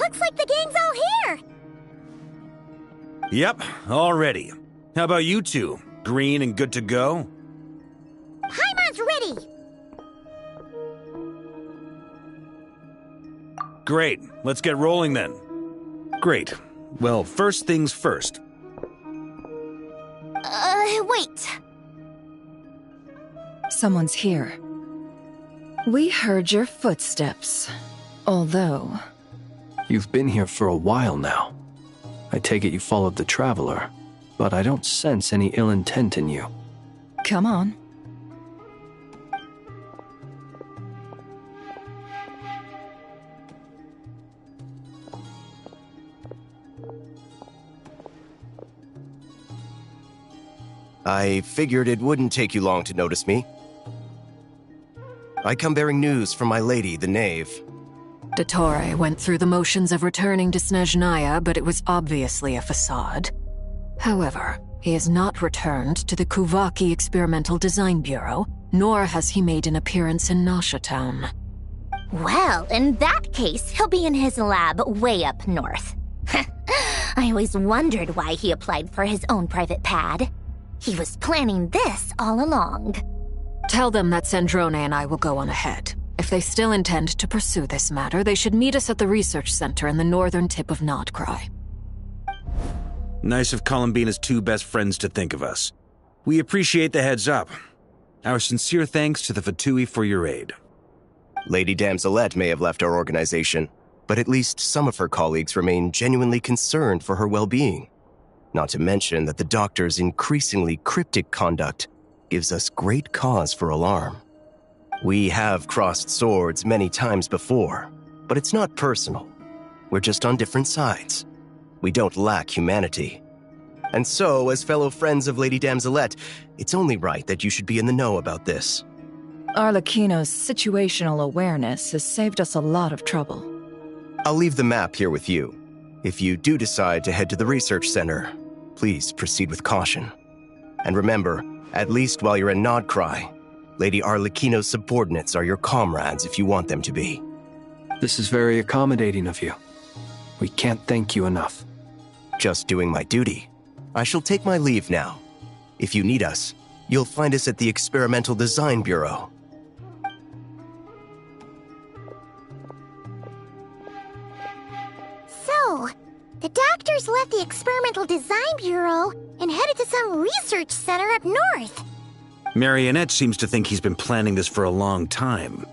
Looks like the gang's all here! Yep, all ready. How about you two? Green and good to go? Paimon's ready! Great, let's get rolling then. Great. Well, first things first. Wait. Someone's here. We heard your footsteps. Although... You've been here for a while now. I take it you followed the Traveler, but I don't sense any ill intent in you. Come on. I figured it wouldn't take you long to notice me. I come bearing news from my lady, the Knave. Dottore went through the motions of returning to Snezhnaya, but it was obviously a facade. However, he has not returned to the Kuvaki Experimental Design Bureau, nor has he made an appearance in Nasha Town. Well, in that case, he'll be in his lab way up north. I always wondered why he applied for his own private pad. He was planning this all along. Tell them that Sandrone and I will go on ahead. If they still intend to pursue this matter, they should meet us at the research center in the northern tip of Notcry. Nice of Columbina's two best friends to think of us. We appreciate the heads up. Our sincere thanks to the Fatui for your aid. Lady Damselette may have left our organization, but at least some of her colleagues remain genuinely concerned for her well-being. Not to mention that the Doctor's increasingly cryptic conduct gives us great cause for alarm. We have crossed swords many times before, but it's not personal. We're just on different sides. We don't lack humanity. And so, as fellow friends of Lady Damselette, it's only right that you should be in the know about this. Arlecchino's situational awareness has saved us a lot of trouble. I'll leave the map here with you. If you do decide to head to the research center, please proceed with caution. And remember, at least while you're in Nodcry, Lady Arlecchino's subordinates are your comrades if you want them to be. This is very accommodating of you. We can't thank you enough. Just doing my duty. I shall take my leave now. If you need us, you'll find us at the Experimental Design Bureau. So, the Doctors left the Experimental Design Bureau and headed to some research center up north. Marionette seems to think he's been planning this for a long time.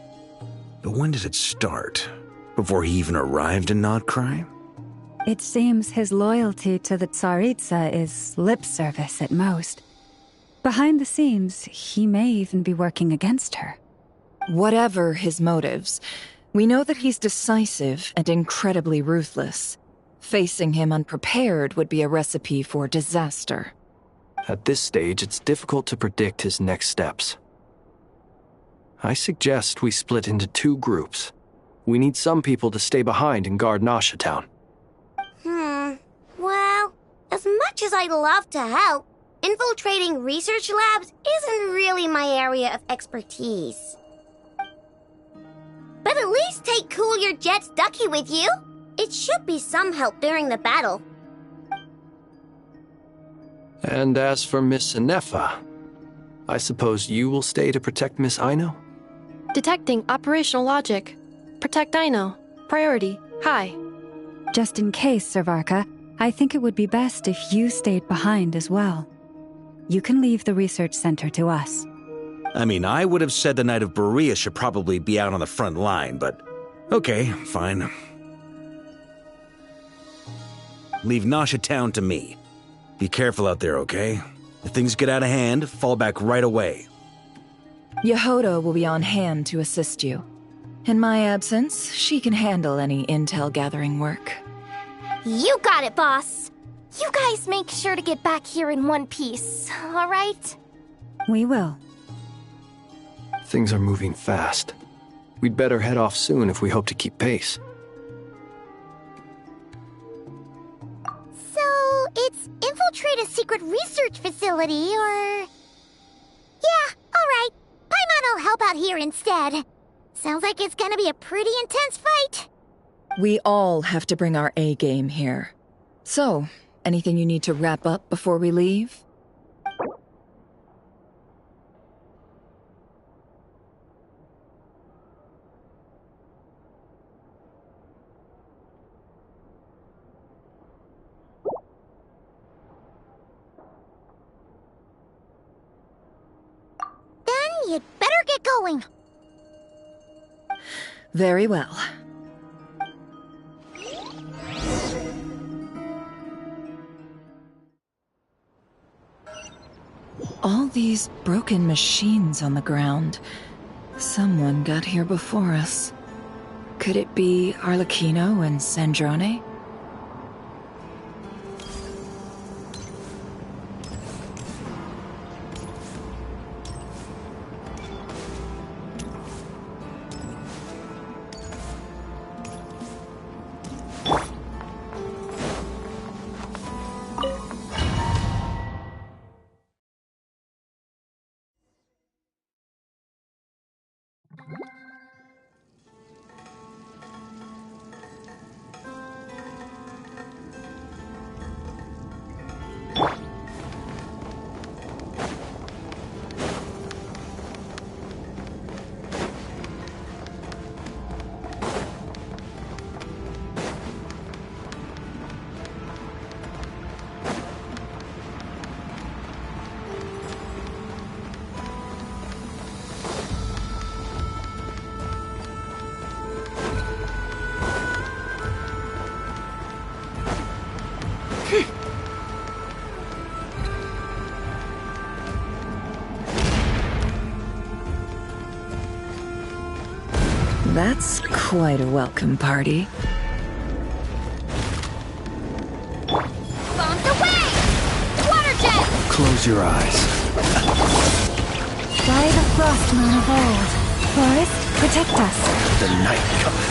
But when did it start? Before he even arrived in Notcry? It seems his loyalty to the Tsaritsa is lip service at most. Behind the scenes, he may even be working against her. Whatever his motives, we know that he's decisive and incredibly ruthless. Facing him unprepared would be a recipe for disaster. At this stage, it's difficult to predict his next steps. I suggest we split into two groups. We need some people to stay behind and guard Nasha Town. Well, as much as I'd love to help, infiltrating research labs isn't really my area of expertise. But at least take Cool Your Jet's Ducky with you. It should be some help during the battle. And as for Miss Inefa, I suppose you will stay to protect Miss Aino? Detecting operational logic. Protect Aino. Priority. High. Just in case, Servarka, I think it would be best if you stayed behind as well. You can leave the research center to us. I mean, I would have said the Knight of Berea should probably be out on the front line, but okay, fine. Leave Nasha Town to me. Be careful out there, okay? If things get out of hand, fall back right away. Yehoda will be on hand to assist you. In my absence, she can handle any intel gathering work. You got it, boss. You guys make sure to get back here in one piece, all right? We will. Things are moving fast. We'd better head off soon if we hope to keep pace. So, it's infiltrate a secret research facility, or... Yeah, all right. Paimon will help out here instead. Sounds like it's gonna be a pretty intense fight. We all have to bring our A game here. So, anything you need to wrap up before we leave? Then you'd better get going. Very well. All these broken machines on the ground. Someone got here before us. Could it be Arlecchino and Sandrone? That's quite a welcome party. Bombs away! Water jet! Close your eyes. By the frost moon of old, forest, protect us. The night cometh.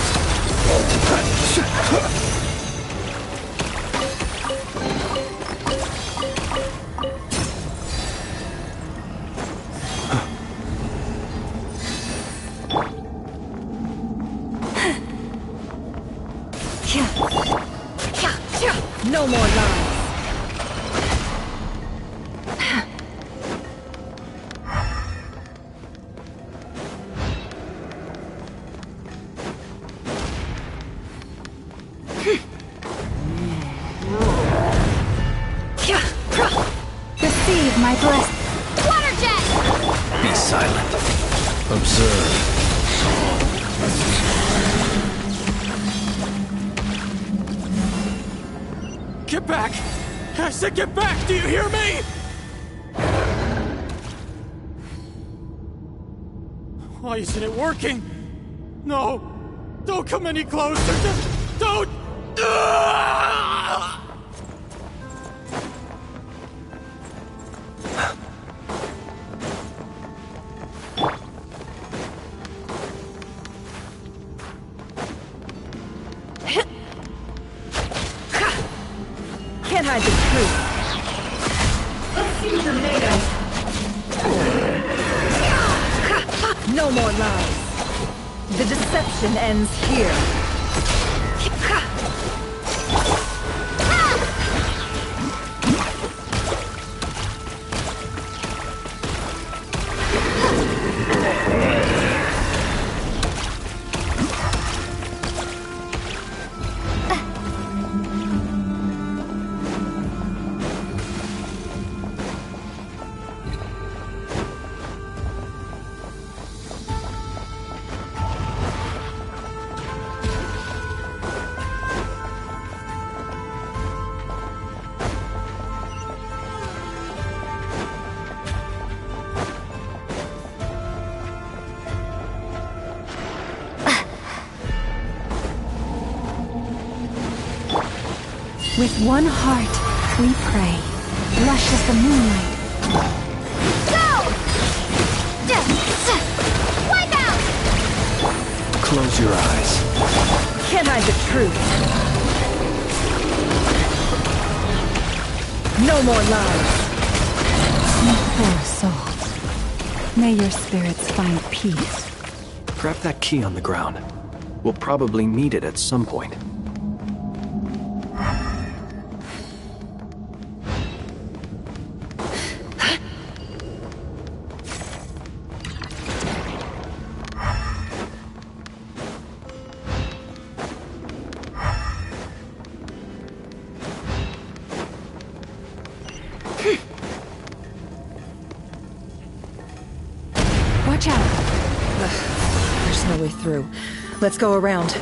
No more lies. Receive my blessing. Water jet! Be silent. Observe. Get back! I said get back! Do you hear me? Why isn't it working? No! Don't come any closer! Just don't! Can't hide the truth. No more lies. The deception ends here. With one heart, we pray. Lush as the moonlight. Go! Wipe out! Close your eyes. Can't hide the truth. No more lies. You poor souls. May your spirits find peace. Grab that key on the ground. We'll probably need it at some point. Watch out! Ugh, there's no way through. Let's go around.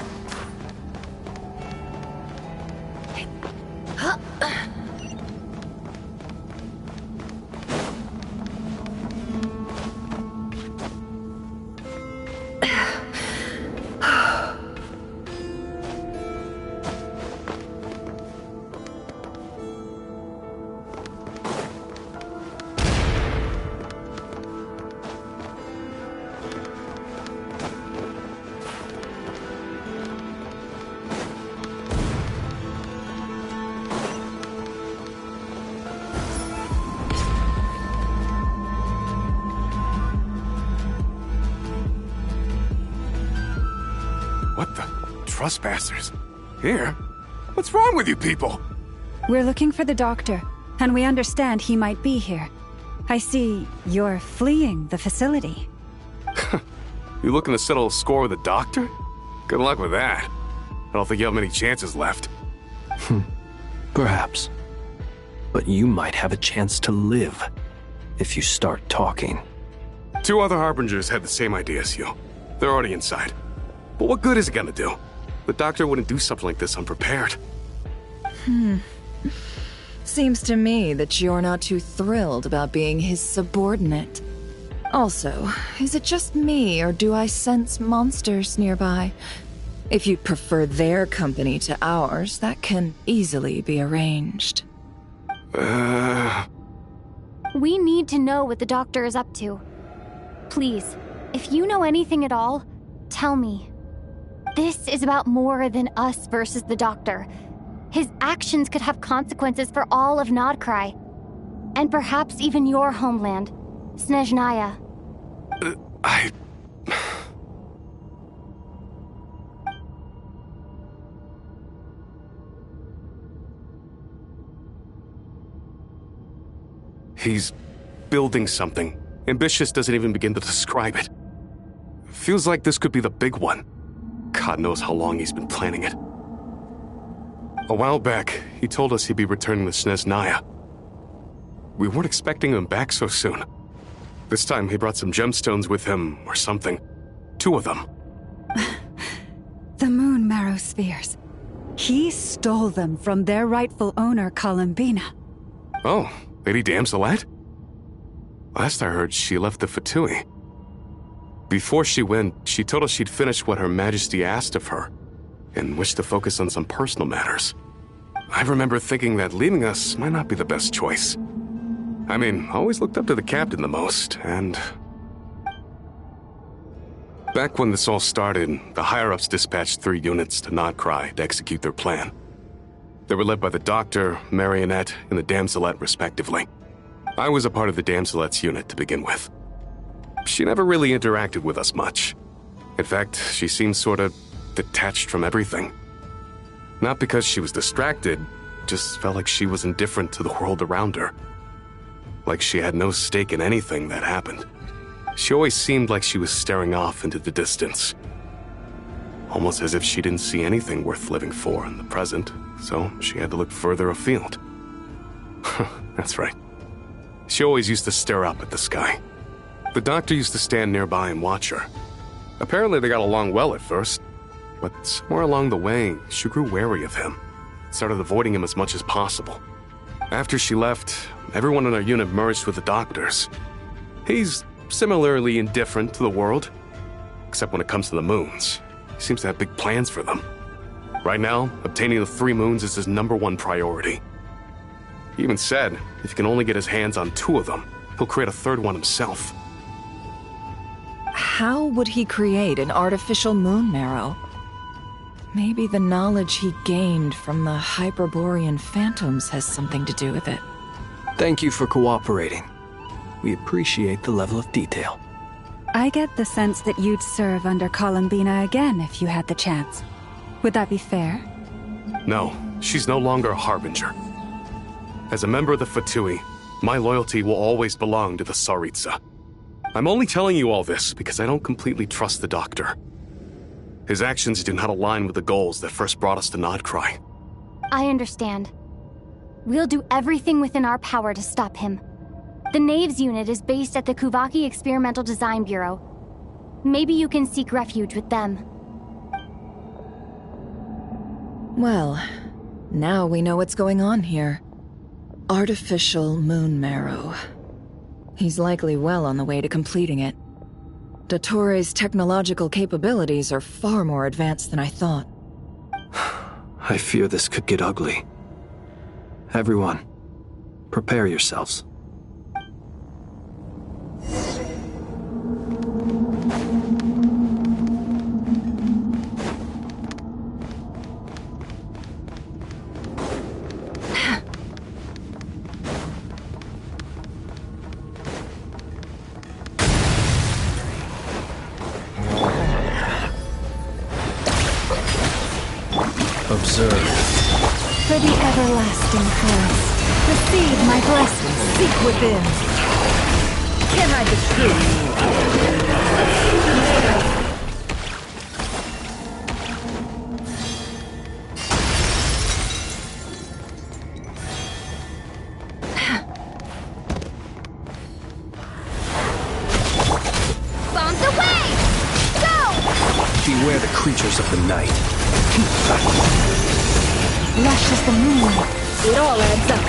What the? Trespassers? Here? What's wrong with you people? We're looking for the doctor, and we understand he might be here. I see you're fleeing the facility. You looking to settle a score with the doctor? Good luck with that. I don't think you have many chances left. Perhaps. But you might have a chance to live if you start talking. 2 other Harbingers had the same idea as you. They're already inside. But what good is it gonna do? The doctor wouldn't do something like this unprepared. Seems to me that you're not too thrilled about being his subordinate. Also, is it just me, or do I sense monsters nearby? If you'd prefer their company to ours, that can easily be arranged. We need to know what the doctor is up to. Please, if you know anything at all, tell me. This is about more than us versus the doctor. His actions could have consequences for all of Nodcry. And perhaps even your homeland, Snezhnaya. He's building something. Ambitious doesn't even begin to describe it. Feels like this could be the big one. God knows how long he's been planning it. A while back, he told us he'd be returning to Snezhnaya. We weren't expecting him back so soon. This time he brought some gemstones with him, or something. 2 of them. The moon marrow spheres. He stole them from their rightful owner, Columbina. Oh, Lady Damselette? Last I heard, she left the Fatui. Before she went, she told us she'd finish what Her Majesty asked of her, and wished to focus on some personal matters. I remember thinking that leaving us might not be the best choice. I mean, I always looked up to the captain the most, and... Back when this all started, the higher-ups dispatched 3 units to Nodcry to execute their plan. They were led by the Doctor, Marionette, and the Damselette, respectively. I was a part of the Damselette's unit to begin with. She never really interacted with us much. In fact, she seemed sort of detached from everything. Not because she was distracted, just felt like she was indifferent to the world around her. Like she had no stake in anything that happened. She always seemed like she was staring off into the distance. Almost as if she didn't see anything worth living for in the present, so she had to look further afield. That's right. She always used to stare up at the sky. The doctor used to stand nearby and watch her. Apparently they got along well at first, but somewhere along the way, she grew wary of him, started avoiding him as much as possible. After she left, everyone in our unit merged with the doctors. He's similarly indifferent to the world, except when it comes to the moons. He seems to have big plans for them. Right now, obtaining the 3 moons is his #1 priority. He even said if he can only get his hands on 2 of them, he'll create a 3rd one himself. How would he create an artificial moon marrow? Maybe the knowledge he gained from the Hyperborean phantoms has something to do with it. Thank you for cooperating. We appreciate the level of detail. I get the sense that you'd serve under Columbina again if you had the chance. Would that be fair? No, she's no longer a Harbinger. As a member of the Fatui, my loyalty will always belong to the Tsaritsa. I'm only telling you all this because I don't completely trust the Doctor. His actions do not align with the goals that first brought us to Nodcry. I understand. We'll do everything within our power to stop him. The Knaves unit is based at the Kuvaki Experimental Design Bureau. Maybe you can seek refuge with them. Well, now we know what's going on here. Artificial moon marrow. He's likely well on the way to completing it. Dottore technological capabilities are far more advanced than I thought. I fear this could get ugly. Everyone, prepare yourselves. Observe. For the everlasting forest, receive my blessings, seek within. Can't hide the truth. Bombs away! Go! Beware the creatures of the night. Lush as the moon. It all adds up.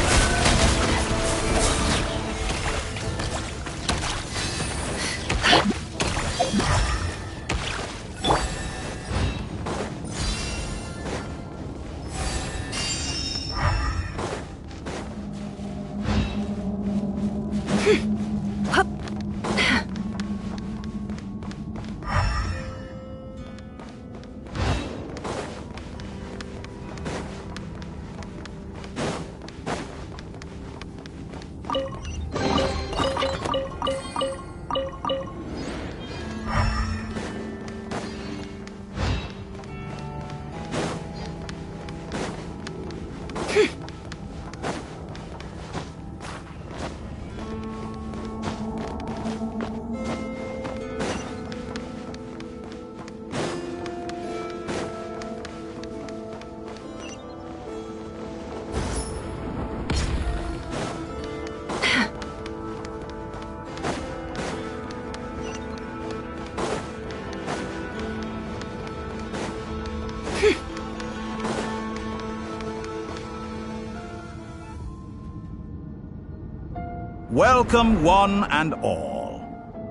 Welcome, one and all.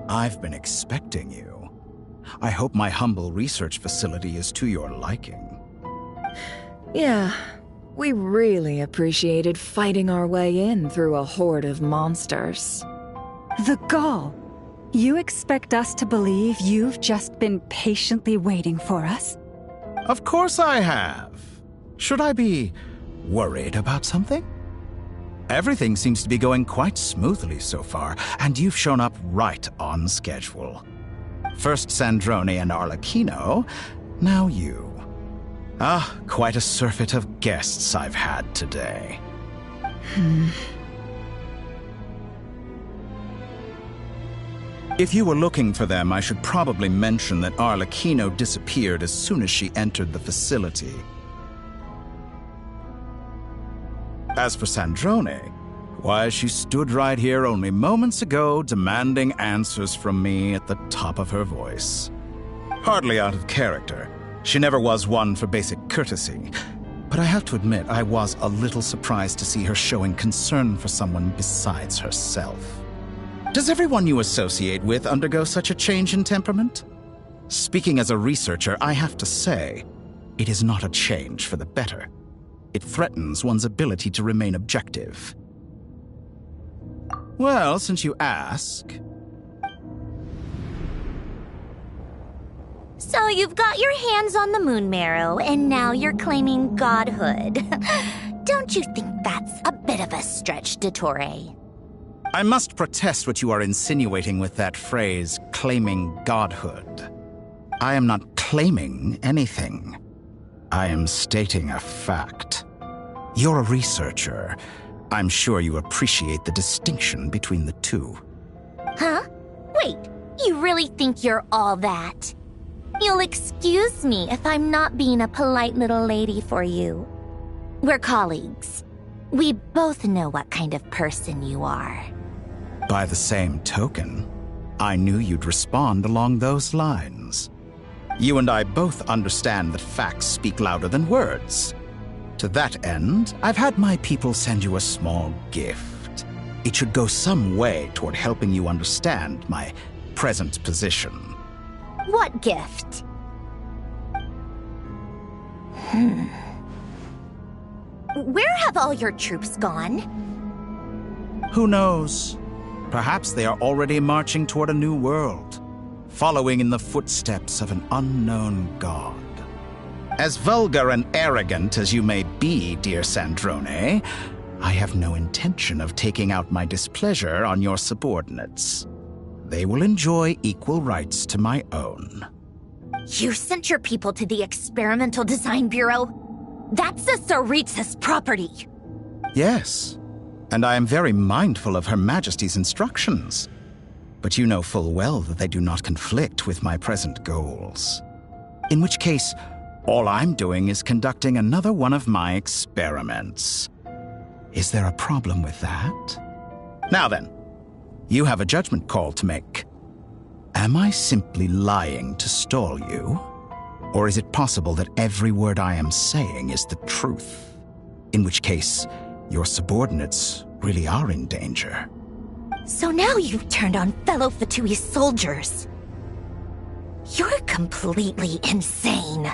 I've been expecting you. I hope my humble research facility is to your liking. Yeah, we really appreciated fighting our way in through a horde of monsters. The gall. You expect us to believe you've just been patiently waiting for us? Of course I have. Should I be worried about something? Everything seems to be going quite smoothly so far, and you've shown up right on schedule. First Sandrone and Arlecchino, now you. Ah, quite a surfeit of guests I've had today. If you were looking for them, I should probably mention that Arlecchino disappeared as soon as she entered the facility. As for Sandrone, why, she stood right here only moments ago demanding answers from me at the top of her voice. Hardly out of character. She never was one for basic courtesy. But I have to admit, I was a little surprised to see her showing concern for someone besides herself. Does everyone you associate with undergo such a change in temperament? Speaking as a researcher, I have to say, it is not a change for the better. It threatens one's ability to remain objective. Well, since you ask... So you've got your hands on the moon marrow, and now you're claiming godhood. Don't you think that's a bit of a stretch, Dottore? I must protest what you are insinuating with that phrase, claiming godhood. I am not claiming anything. I am stating a fact. You're a researcher. I'm sure you appreciate the distinction between the two. Huh? Wait, you really think you're all that? You'll excuse me if I'm not being a polite little lady for you. We're colleagues. We both know what kind of person you are. By the same token, I knew you'd respond along those lines. You and I both understand that facts speak louder than words. To that end, I've had my people send you a small gift. It should go some way toward helping you understand my present position. What gift? Where have all your troops gone? Who knows? Perhaps they are already marching toward a new world, following in the footsteps of an unknown god. As vulgar and arrogant as you may be, dear Sandrone, I have no intention of taking out my displeasure on your subordinates. They will enjoy equal rights to my own. You sent your people to the Experimental Design Bureau? That's the Tsaritsa's property. Yes, and I am very mindful of Her Majesty's instructions. But you know full well that they do not conflict with my present goals. In which case, all I'm doing is conducting another one of my experiments. Is there a problem with that? Now then, you have a judgment call to make. Am I simply lying to stall you? Or is it possible that every word I am saying is the truth? In which case, your subordinates really are in danger. So now you've turned on fellow Fatui soldiers. You're completely insane.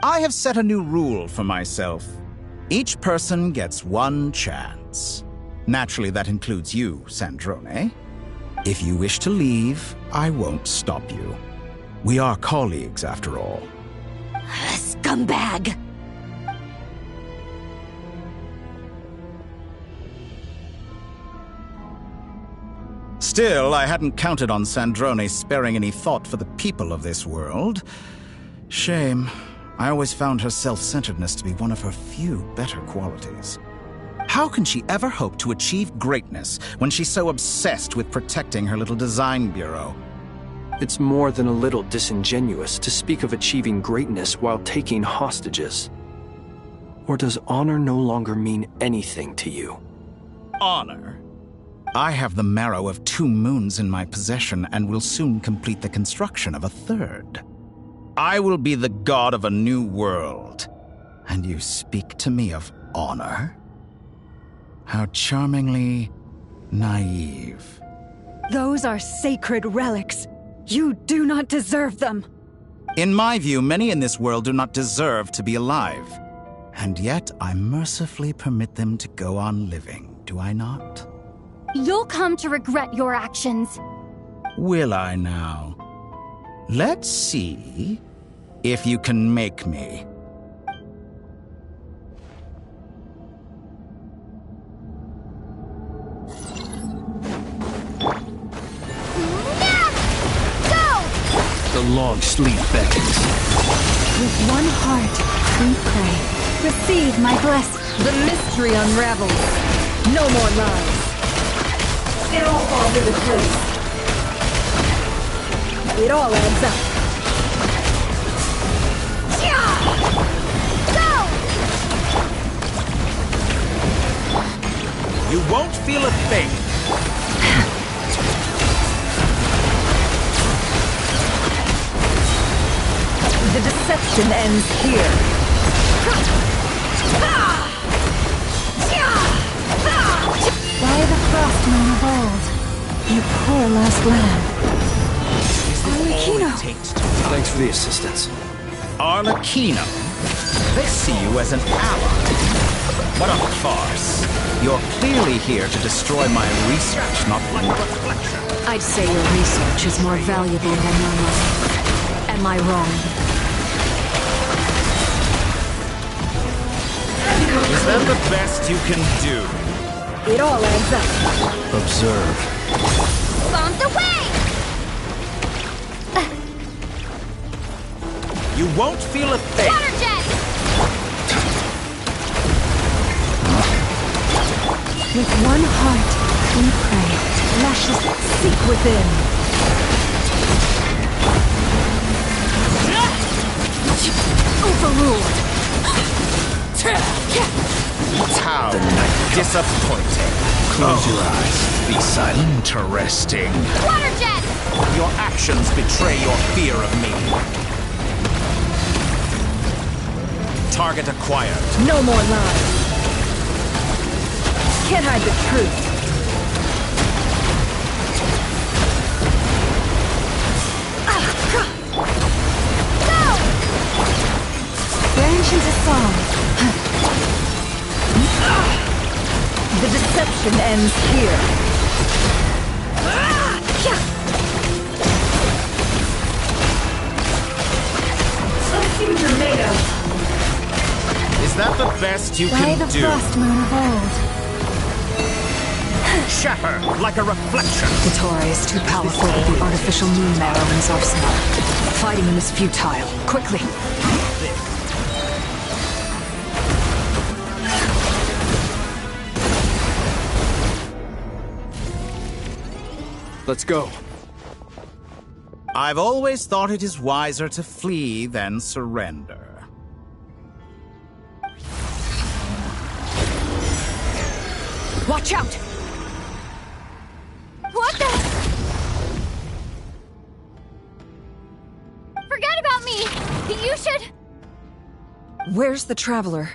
I have set a new rule for myself. Each person gets one chance. Naturally, that includes you, Sandrone. If you wish to leave, I won't stop you. We are colleagues, after all. Scumbag! Still, I hadn't counted on Sandrone sparing any thought for the people of this world. Shame. I always found her self-centeredness to be one of her few better qualities. How can she ever hope to achieve greatness when she's so obsessed with protecting her little design bureau? It's more than a little disingenuous to speak of achieving greatness while taking hostages. Or does honor no longer mean anything to you? Honor? I have the marrow of 2 moons in my possession and will soon complete the construction of a 3rd. I will be the god of a new world. And you speak to me of honor? How charmingly naive. Those are sacred relics. You do not deserve them. In my view, many in this world do not deserve to be alive. And yet, I mercifully permit them to go on living, do I not? You'll come to regret your actions. Will I now? Let's see if you can make me. The long sleep beckons. With one heart, we pray. Receive my blessing. The mystery unravels. No more lies. It all falls into place. It all adds up. You won't feel a thing. The deception ends here. By the frostmoon of old, you poor lost lamb. Arlecchino! Thanks for the assistance. Arlecchino? They see you as an ally. What a farce. You're clearly here to destroy my research, not my reflection. I'd say your research is more valuable than your life. Am I wrong? Is that the best you can do? It all adds up. Observe. Bombs away! You won't feel a thing. Water jet! With one heart, we pray. Lashes seek within. Overruled. How disappointing. Close your eyes. Be silent. Interesting. Water jet! Your actions betray your fear of me. Target acquired. No more lies. Can't hide the truth. Branch into song. The deception ends here. Something tomato. Is that the best you By can the do? frost moon of old. Shatter like a reflection. Vittori is too powerful with the artificial moon marrow in his arsenal. Fighting him is futile. Quickly! Let's go. I've always thought it is wiser to flee than surrender. Watch out! What the? Forget about me! You should... Where's the traveler?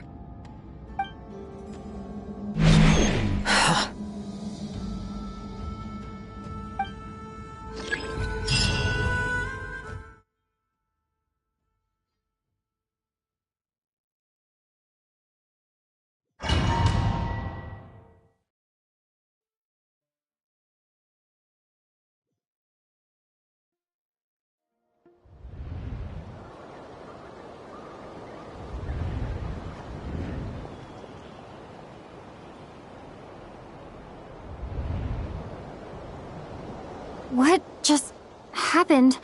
What just happened?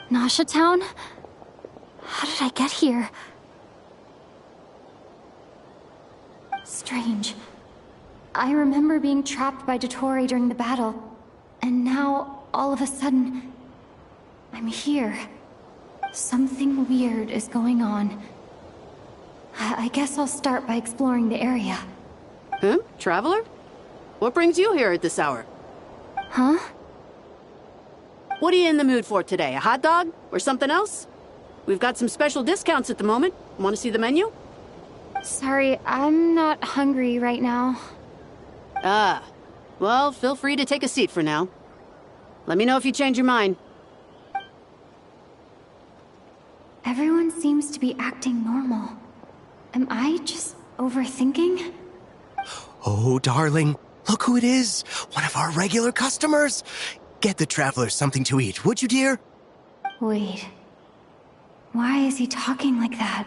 Nasha Town? How did I get here? Strange. I remember being trapped by Dottore during the battle, and now, all of a sudden, I'm here. Something weird is going on. I guess I'll start by exploring the area. Huh? Traveler? What brings you here at this hour? Huh? What are you in the mood for today? A hot dog? Or something else? We've got some special discounts at the moment. Want to see the menu? Sorry, I'm not hungry right now. Ah. Well, feel free to take a seat for now. Let me know if you change your mind. Everyone seems to be acting normal. Am I just overthinking? Oh, darling, look who it is. One of our regular customers. Get the traveler something to eat, would you, dear? Wait. Why is he talking like that?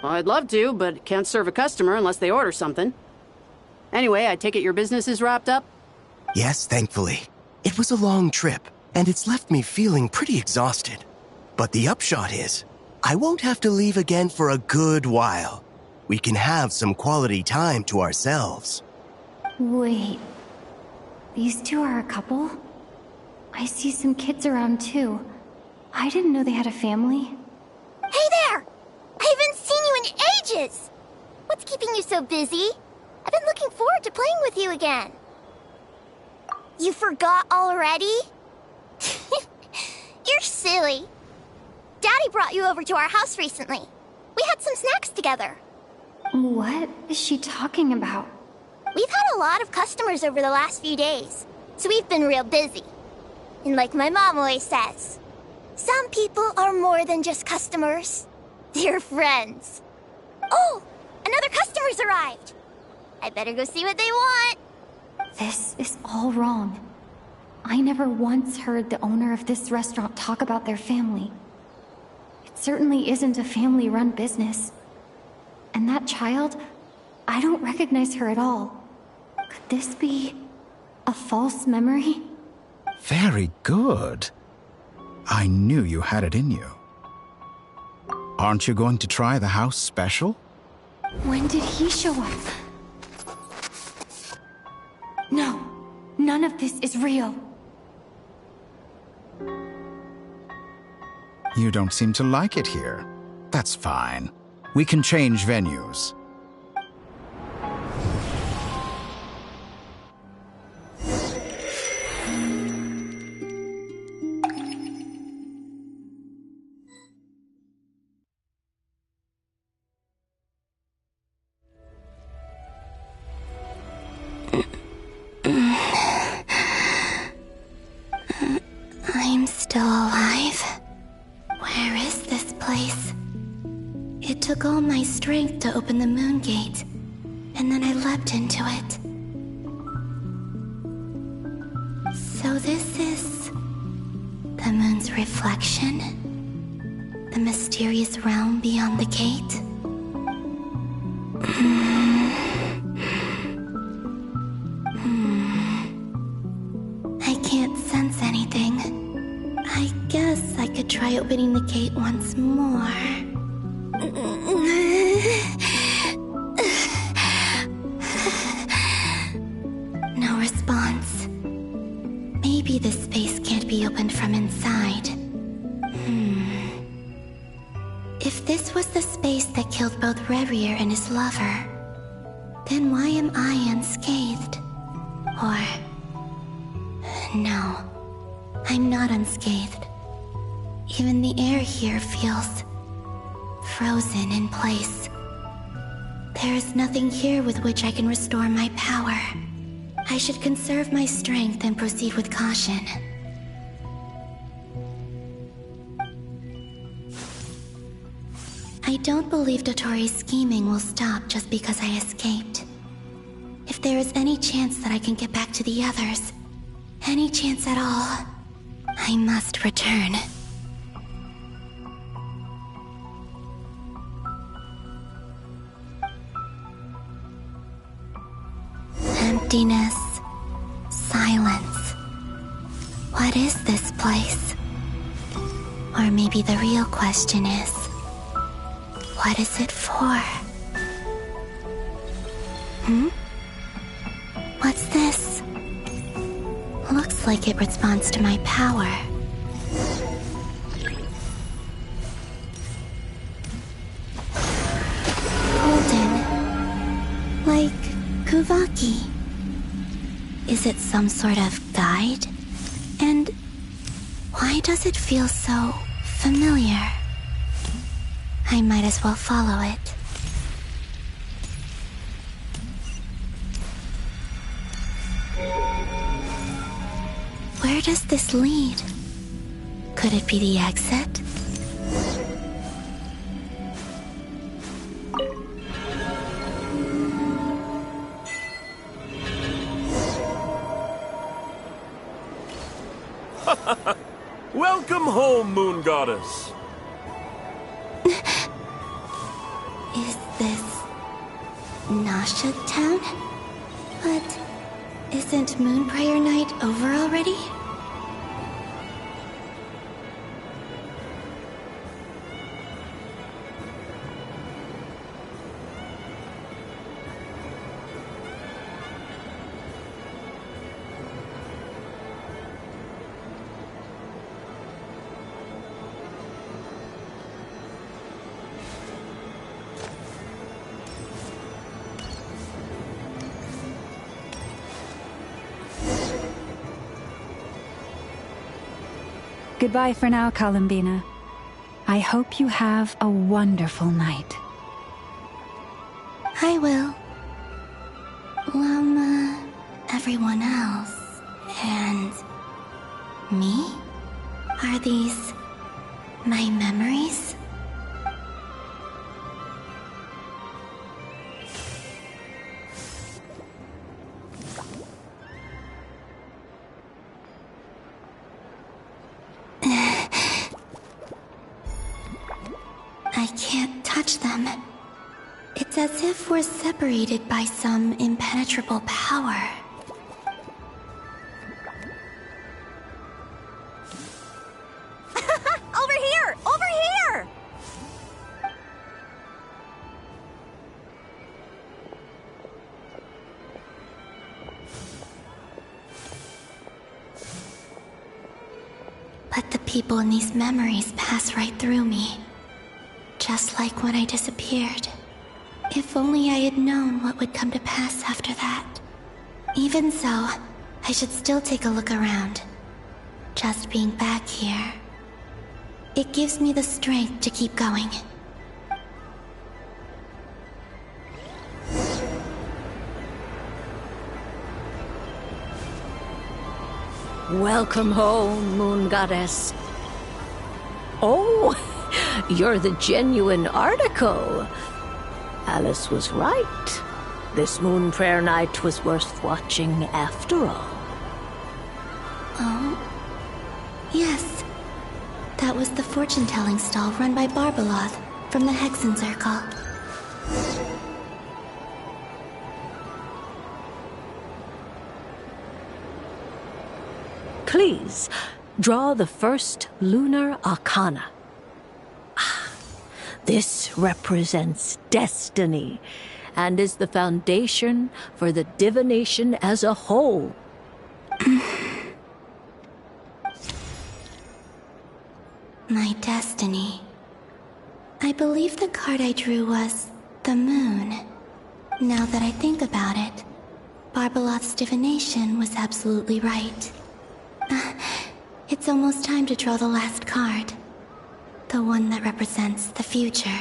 Well, I'd love to, but can't serve a customer unless they order something. Anyway, I take it your business is wrapped up? Yes, thankfully. It was a long trip, and it's left me feeling pretty exhausted. But the upshot is, I won't have to leave again for a good while. We can have some quality time to ourselves. Wait. These two are a couple? I see some kids around too. I didn't know they had a family. Hey there! I haven't seen you in ages! What's keeping you so busy? I've been looking forward to playing with you again. You forgot already? You're silly. Daddy brought you over to our house recently. We had some snacks together. What is she talking about? We've had a lot of customers over the last few days, so we've been real busy. And like my mom always says, some people are more than just customers. They're friends. Oh, another customer's arrived. I better go see what they want. This is all wrong. I never once heard the owner of this restaurant talk about their family. It certainly isn't a family-run business. And that child, I don't recognize her at all. Could this be a false memory? Very good. I knew you had it in you. Aren't you going to try the house special? When did he show up? No, none of this is real. You don't seem to like it here. That's fine. We can change venues. I'm still alive. Where is this place? It took all my strength to open the moon gate, and then I leapt into it. So this is the moon's reflection? The mysterious realm beyond the gate? I can't sense anything. I guess I could try opening the gate once more. No response. Maybe this space can't be opened from inside. If this was the space that killed both Revier and his lover, then why am I unscathed? Or... no, I'm not unscathed. Even the air here feels frozen in place. There is nothing here with which I can restore my power. I should conserve my strength and proceed with caution. I don't believe Dotori's scheming will stop just because I escaped. If there is any chance that I can get back to the others, any chance at all, I must return. Emptiness, silence. What is this place? Or maybe the real question is, what is it for? What's this? Looks like it responds to my power. Golden. Like Kuvaki. Is it some sort of guide? And why does it feel so familiar? I might as well follow it. Where does this lead? Could it be the exit? Welcome home, Moon Goddess. Is this Nasha Town? But isn't Moon Prayer Night over already? Goodbye for now, Columbina. I hope you have a wonderful night. I will. Everyone else. And... me? Are these... my memories? I can't touch them. It's It's as if we're separated by some impenetrable power. Over here! Over here! But the people in these memories pass right through me. Just like when I disappeared. If only I had known what would come to pass after that. Even so, I should still take a look around. Just being back here. It gives me the strength to keep going. Welcome home, Moon Goddess. Oh, you're the genuine article. Alice was right. This Moon Prayer Night was worth watching after all. Oh? Yes. That was the fortune-telling stall run by Barbeloth from the Hexen Circle. Please, draw the first lunar arcana. This represents destiny and is the foundation for the divination as a whole. My destiny. I believe the card I drew was the moon. Now that I think about it, Barbeloth's divination was absolutely right. It's almost time to draw the last card. The one that represents the future.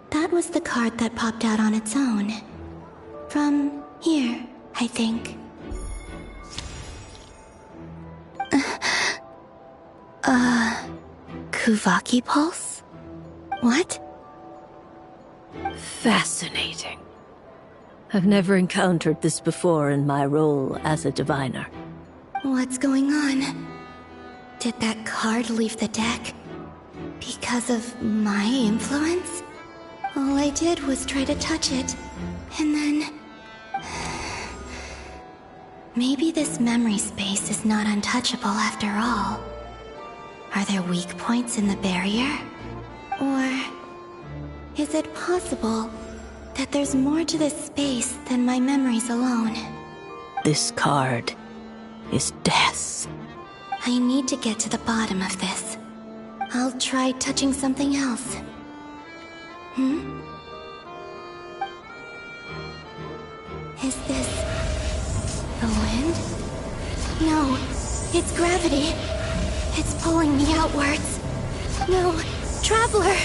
That was the card that popped out on its own. From here, I think. Kuvaki Pulse? What? Fascinating. I've never encountered this before in my role as a diviner. What's going on? Did that card leave the deck? Because of my influence? All I did was try to touch it, and then... Maybe this memory space is not untouchable after all. Are there weak points in the barrier? Or... is it possible that there's more to this space than my memories alone? This card is death. I need to get to the bottom of this. I'll try touching something else. Is this... the wind? No, it's gravity. It's pulling me outwards. No, Traveler!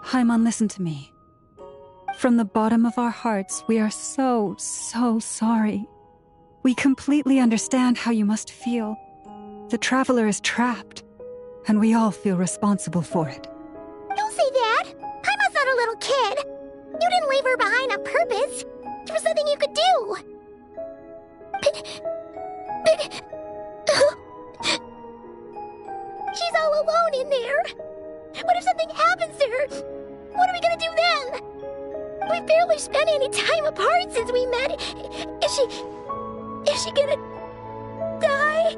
Haimon, listen to me. From the bottom of our hearts, we are so sorry. We completely understand how you must feel. The Traveler is trapped, and we all feel responsible for it. Don't say that! Haimon's not a little kid! You didn't leave her behind on purpose! There was nothing you could do! She's all alone in there! What if something happens to her? What are we gonna do then? We've barely spent any time apart since we met. Is she gonna die?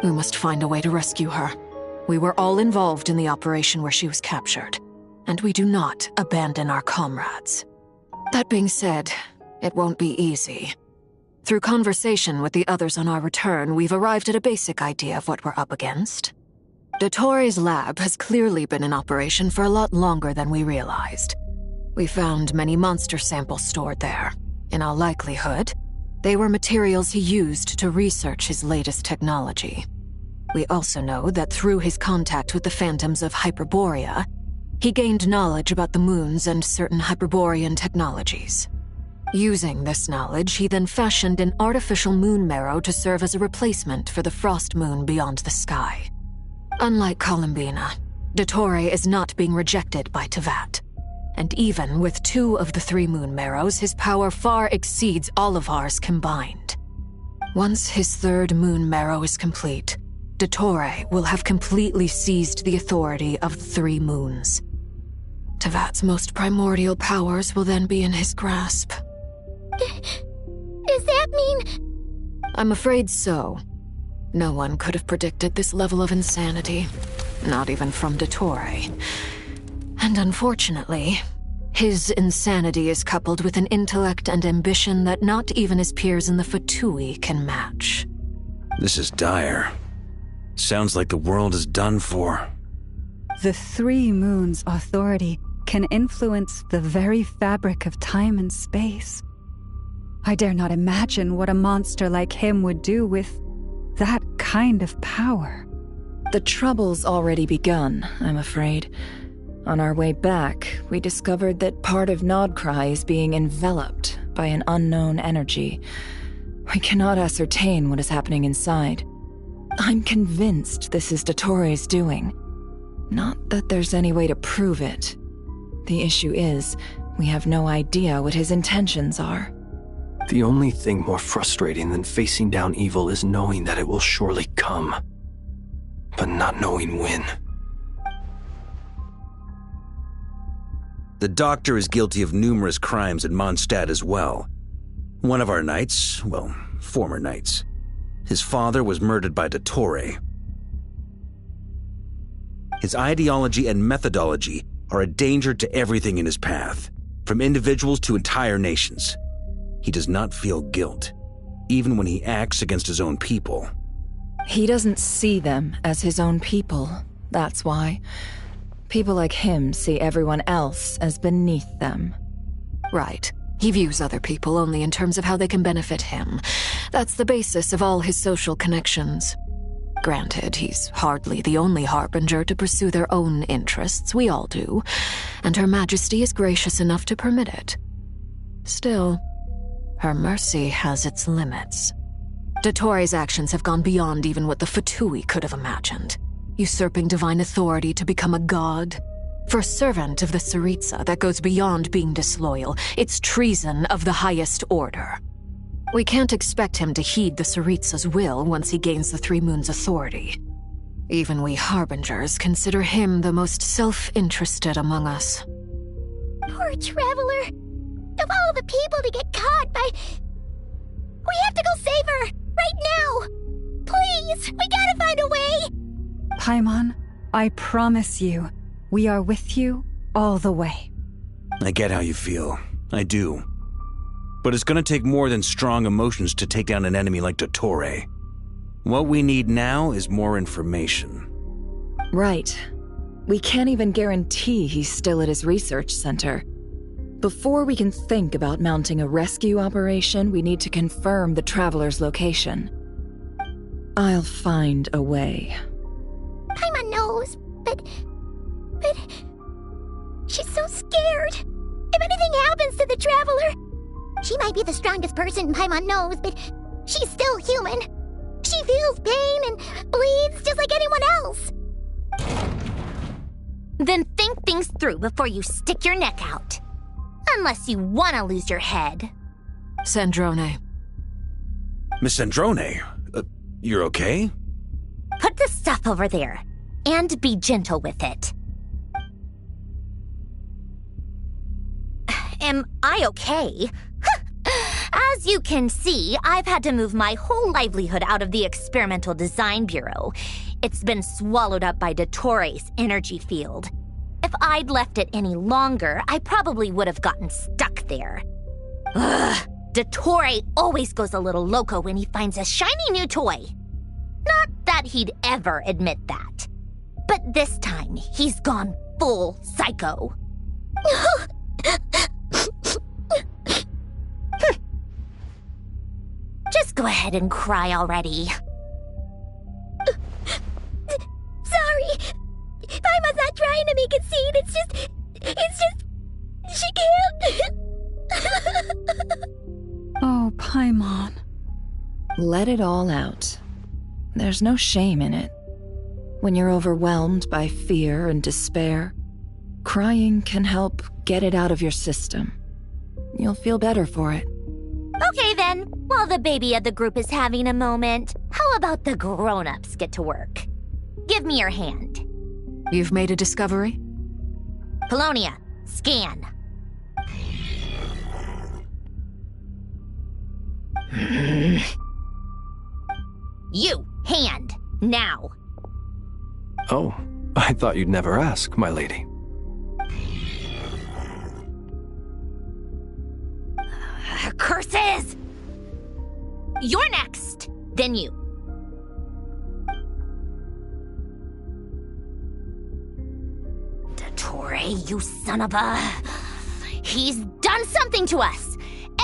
We must find a way to rescue her. We were all involved in the operation where she was captured, and we do not abandon our comrades. That being said, it won't be easy. Through conversation with the others on our return, we've arrived at a basic idea of what we're up against. Dottore lab has clearly been in operation for a lot longer than we realized. We found many monster samples stored there. In all likelihood, they were materials he used to research his latest technology. We also know that through his contact with the phantoms of Hyperborea, he gained knowledge about the moons and certain Hyperborean technologies. Using this knowledge, he then fashioned an artificial moon marrow to serve as a replacement for the frost moon beyond the sky. Unlike Columbina, Dottore is not being rejected by Tevat. And even with 2 of the 3 moon marrows, his power far exceeds all of ours combined. Once his 3rd moon marrow is complete, Dottore will have completely seized the authority of the 3 moons. Tevat's most primordial powers will then be in his grasp. Does that mean... I'm afraid so. No one could have predicted this level of insanity. Not even from Dottore. And unfortunately, his insanity is coupled with an intellect and ambition that not even his peers in the Fatui can match. This is dire. Sounds like the world is done for. The 3 moons' authority can influence the very fabric of time and space. I dare not imagine what a monster like him would do with that kind of power. The trouble's already begun, I'm afraid. On our way back, we discovered that part of Nodcry is being enveloped by an unknown energy. We cannot ascertain what is happening inside. I'm convinced this is Dottore's doing. Not that there's any way to prove it. The issue is, we have no idea what his intentions are. The only thing more frustrating than facing down evil is knowing that it will surely come, but not knowing when. The doctor is guilty of numerous crimes at Mondstadt as well. One of our knights, well, former knights. His father was murdered by Dottore. His ideology and methodology are a danger to everything in his path, from individuals to entire nations. He does not feel guilt, even when he acts against his own people. He doesn't see them as his own people, that's why. People like him see everyone else as beneath them. Right. He views other people only in terms of how they can benefit him. That's the basis of all his social connections. Granted, he's hardly the only harbinger to pursue their own interests. We all do. And Her Majesty is gracious enough to permit it. Still, her mercy has its limits. Dottore's actions have gone beyond even what the Fatui could have imagined. Usurping divine authority to become a god. For a servant of the Tsaritsa, that goes beyond being disloyal. It's treason of the highest order. We can't expect him to heed the Tsaritsa's will once he gains the 3 moons' authority. Even we harbingers consider him the most self-interested among us. Poor Traveler. Of all the people to get caught by... We have to go save her! Right now! Please! We gotta find a way! Paimon, I promise you, we are with you all the way. I get how you feel. I do. But it's gonna take more than strong emotions to take down an enemy like Dottore. What we need now is more information. Right. We can't even guarantee he's still at his research center. Before we can think about mounting a rescue operation, we need to confirm the Traveler's location. I'll find a way. Paimon knows, but... She's so scared. If anything happens to the Traveler... She might be the strongest person Paimon knows, but she's still human. She feels pain and bleeds just like anyone else. Then think things through before you stick your neck out. Unless you want to lose your head. Sandrone. Miss Sandrone, you're okay? Put the stuff over there, and be gentle with it. Am I okay? As you can see, I've had to move my whole livelihood out of the Experimental Design Bureau. It's been swallowed up by Dottore's energy field. If I'd left it any longer, I probably would have gotten stuck there. Ugh, Dottore always goes a little loco when he finds a shiny new toy. Not that he'd ever admit that. But this time, he's gone full psycho. Just go ahead and cry already. Sorry. Paimon's not trying to make a scene. It's just... She can't. Oh, Paimon. Let it all out. There's no shame in it. When you're overwhelmed by fear and despair, crying can help get it out of your system. You'll feel better for it. Okay then, while the baby of the group is having a moment, how about the grown-ups get to work? Give me your hand. You've made a discovery? Polonia, scan. You, hand, now. Oh, I thought you'd never ask, my lady. Curses! You're next, then you. Dottore, you son of a... He's done something to us!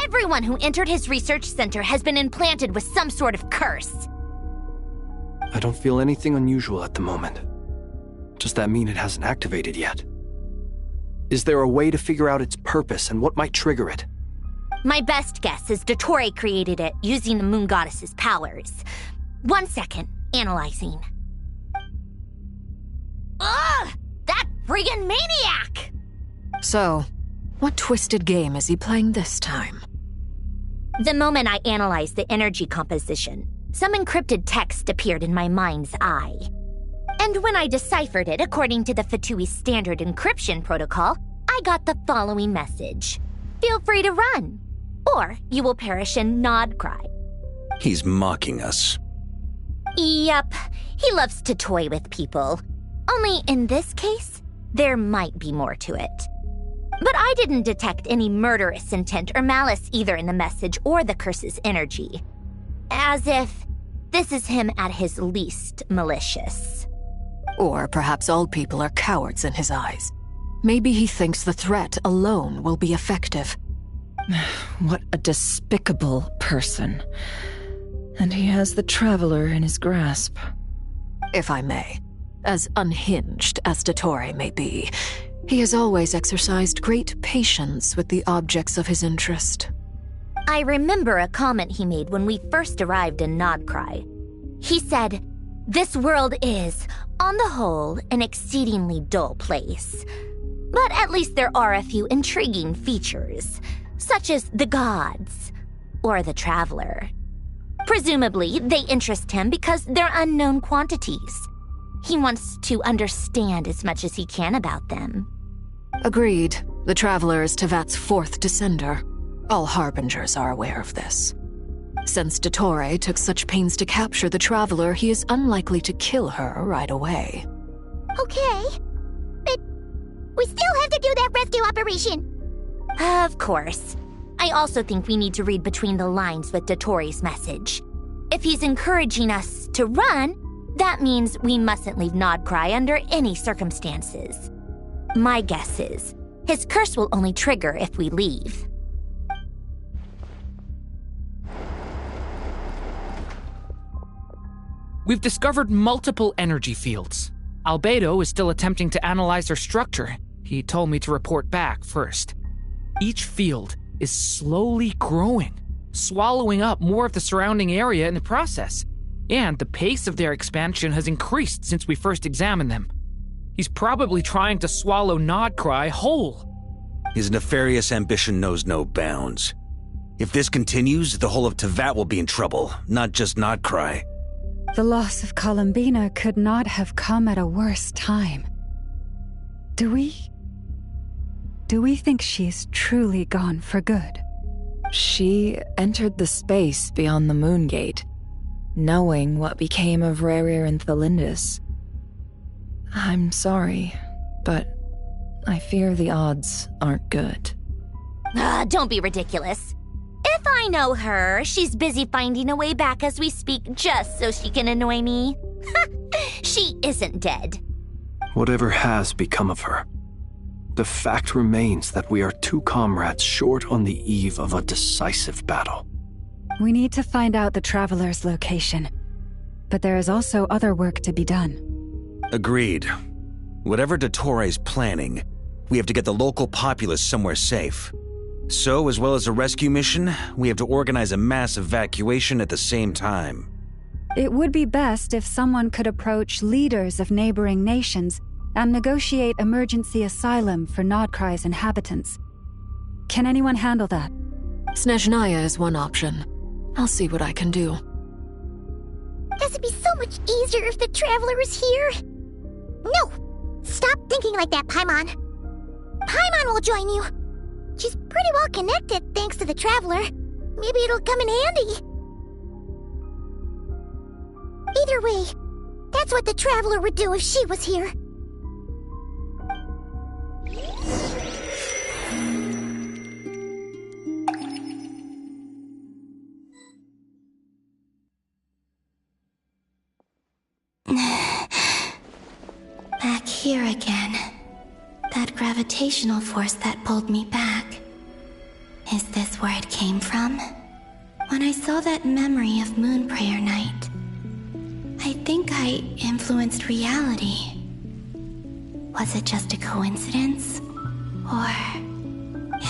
Everyone who entered his research center has been implanted with some sort of curse. I don't feel anything unusual at the moment. Does that mean it hasn't activated yet? Is there a way to figure out its purpose and what might trigger it? My best guess is Dottore created it using the Moon Goddess's powers. 1 second, analyzing. Ugh! That friggin' maniac! So, what twisted game is he playing this time? The moment I analyzed the energy composition, some encrypted text appeared in my mind's eye. And when I deciphered it according to the Fatui standard encryption protocol, I got the following message. Feel free to run, or you will perish in nod cry. He's mocking us. Yep, he loves to toy with people. Only in this case, there might be more to it. But I didn't detect any murderous intent or malice either in the message or the curse's energy. As if this is him at his least malicious. Or perhaps all people are cowards in his eyes. Maybe he thinks the threat alone will be effective. What a despicable person. And he has the Traveler in his grasp. If I may, as unhinged as Dottore may be, he has always exercised great patience with the objects of his interest. I remember a comment he made when we first arrived in Nodcry. He said, "This world is, on the whole, an exceedingly dull place. But at least there are a few intriguing features, such as the gods, or the Traveler. Presumably, they interest him because they're unknown quantities. He wants to understand as much as he can about them." Agreed. The Traveler is Tevat's fourth descender. All Harbingers are aware of this. Since Dottore took such pains to capture the Traveler, he is unlikely to kill her right away. Okay, but we still have to do that rescue operation. Of course. I also think we need to read between the lines with Dottore's message. If he's encouraging us to run, that means we mustn't leave Nodcry under any circumstances. My guess is, his curse will only trigger if we leave. We've discovered multiple energy fields. Albedo is still attempting to analyze their structure. He told me to report back first. Each field is slowly growing, swallowing up more of the surrounding area in the process. And the pace of their expansion has increased since we first examined them. He's probably trying to swallow Nodcry whole. His nefarious ambition knows no bounds. If this continues, the whole of Tevat will be in trouble, not just Nodcry. The loss of Columbina could not have come at a worse time. Do we think she's truly gone for good? She entered the space beyond the Moon Gate, knowing what became of Rerir and Thelindis. I'm sorry, but I fear the odds aren't good. Don't be ridiculous. If If I know her, she's busy finding a way back as we speak just so she can annoy me. She isn't dead. Whatever has become of her, the fact remains that we are two comrades short on the eve of a decisive battle. We need to find out the Traveler's location. But there is also other work to be done. Agreed. Whatever Dottore planning, we have to get the local populace somewhere safe. So, as well as a rescue mission, we have to organize a mass evacuation at the same time. It would be best if someone could approach leaders of neighboring nations and negotiate emergency asylum for Nodcry's inhabitants. Can anyone handle that? Snezhnaya is one option. I'll see what I can do. This would be so much easier if the Traveler was here. No! Stop thinking like that, Paimon. Paimon will join you. She's pretty well connected thanks to the Traveler. Maybe it'll come in handy. Either way, that's what the Traveler would do if she was here. Back here again. That gravitational force that pulled me back. Is this where it came from? When I saw that memory of Moon Prayer Night, I think I influenced reality. Was it just a coincidence? Or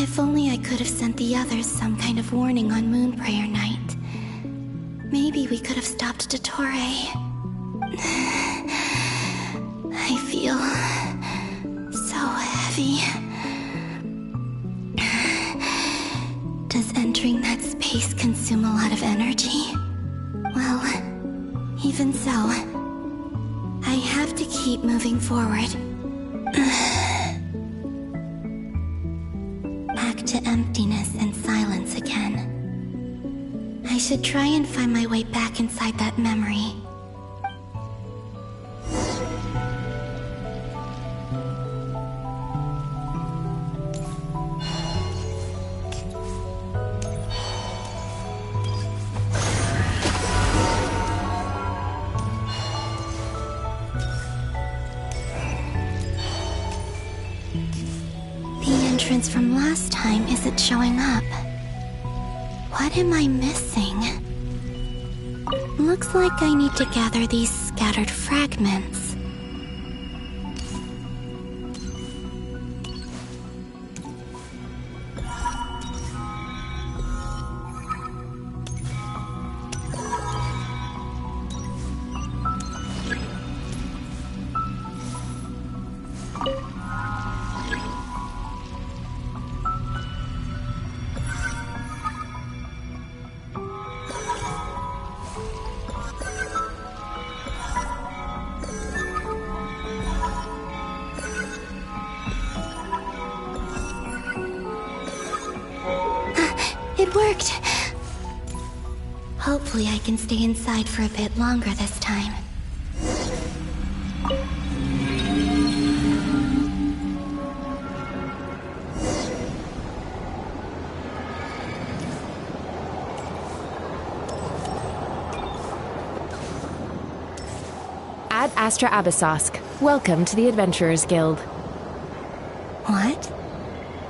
if only I could have sent the others some kind of warning on Moon Prayer Night. Maybe we could have stopped Dottore. I feel so heavy. Does entering that space consume a lot of energy? Well, even so, I have to keep moving forward. Back to emptiness and silence again. I should try and find my way back inside that memory. From last time isn't showing up. What am I missing? Looks like I need to gather these scattered fragments. It worked! Hopefully I can stay inside for a bit longer this time. Ad Astra Abyssosque. Welcome to the Adventurers Guild. What?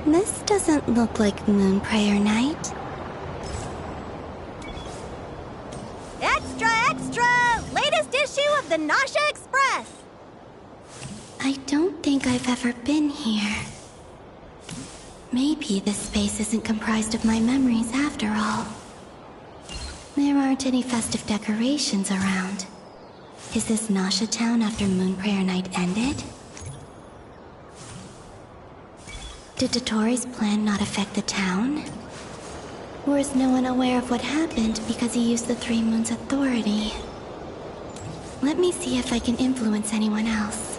This doesn't look like Moon Prayer Night. Extra, extra! Latest issue of the Nasha Express! I don't think I've ever been here. Maybe this space isn't comprised of my memories after all. There aren't any festive decorations around. Is this Nasha town after Moon Prayer Night ended? Did Dottore's plan not affect the town? Or is no one aware of what happened because he used the Three Moons' authority? Let me see if I can influence anyone else.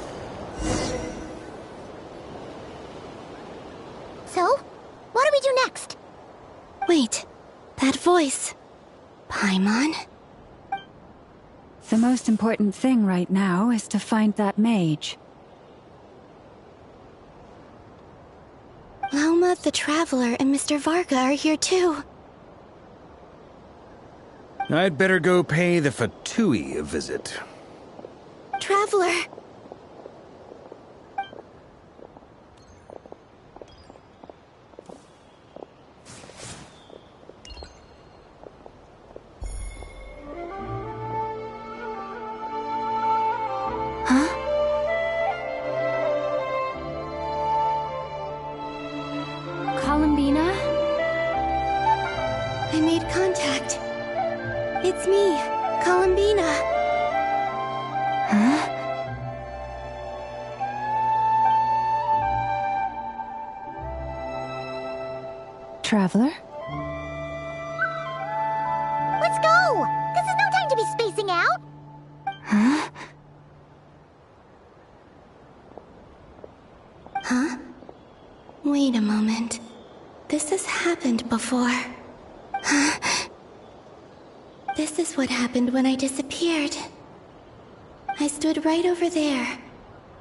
So, what do we do next? Wait, that voice. Paimon? The most important thing right now is to find that mage. Lauma the Traveler and Mr. Varga are here too. I'd better go pay the Fatui a visit. Traveler! Columbina? I made contact. It's me, Columbina. Huh? Traveler? Let's go! This is no time to be spacing out! Huh? Huh? Wait a moment. This has happened before. Huh? This is what happened when I disappeared. I stood right over there,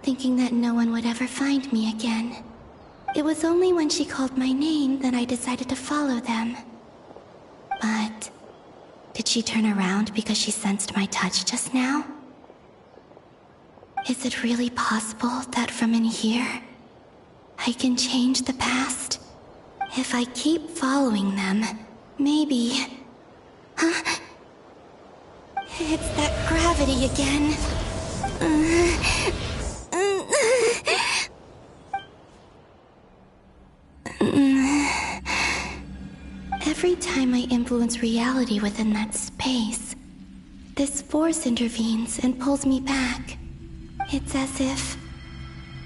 thinking that no one would ever find me again. It was only when she called my name that I decided to follow them. But did she turn around because she sensed my touch just now? Is it really possible that from in here, I can change the past? If I keep following them, maybe... Huh? It's that gravity again. Every time I influence reality within that space, this force intervenes and pulls me back. It's as if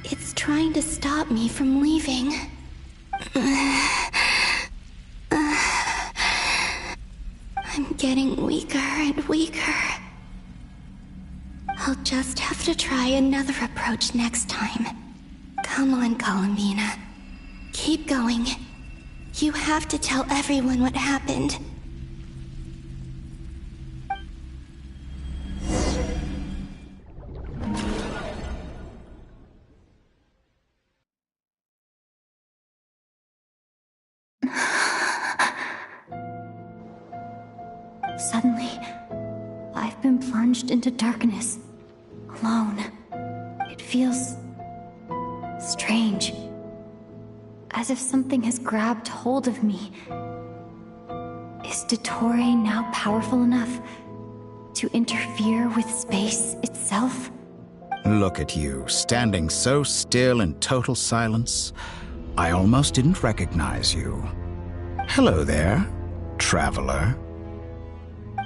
it's trying to stop me from leaving. I'm getting weaker and weaker. I'll just have to try another approach next time. Come on, Columbina. Keep going. You have to tell everyone what happened. Suddenly, I've been plunged into darkness, alone. It feels strange, as if something has grabbed hold of me. Is Dottore now powerful enough to interfere with space itself? Look at you, standing so still in total silence. I almost didn't recognize you. Hello there, traveler.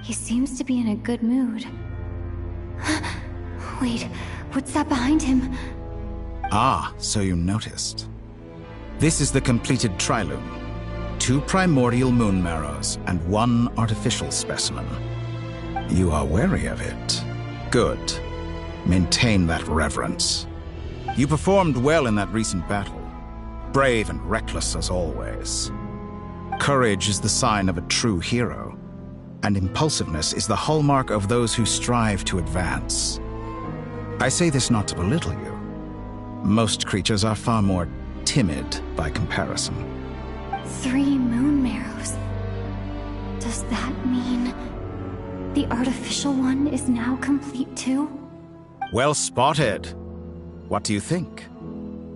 He seems to be in a good mood. Wait, what's that behind him? Ah, so you noticed. This is the completed Triloom. 2 primordial moon marrows and 1 artificial specimen. You are wary of it. Good. Maintain that reverence. You performed well in that recent battle. Brave and reckless as always. Courage is the sign of a true hero, and impulsiveness is the hallmark of those who strive to advance. I say this not to belittle you. Most creatures are far more timid by comparison. 3 moon marrows. Does that mean the artificial one is now complete too? Well spotted. What do you think?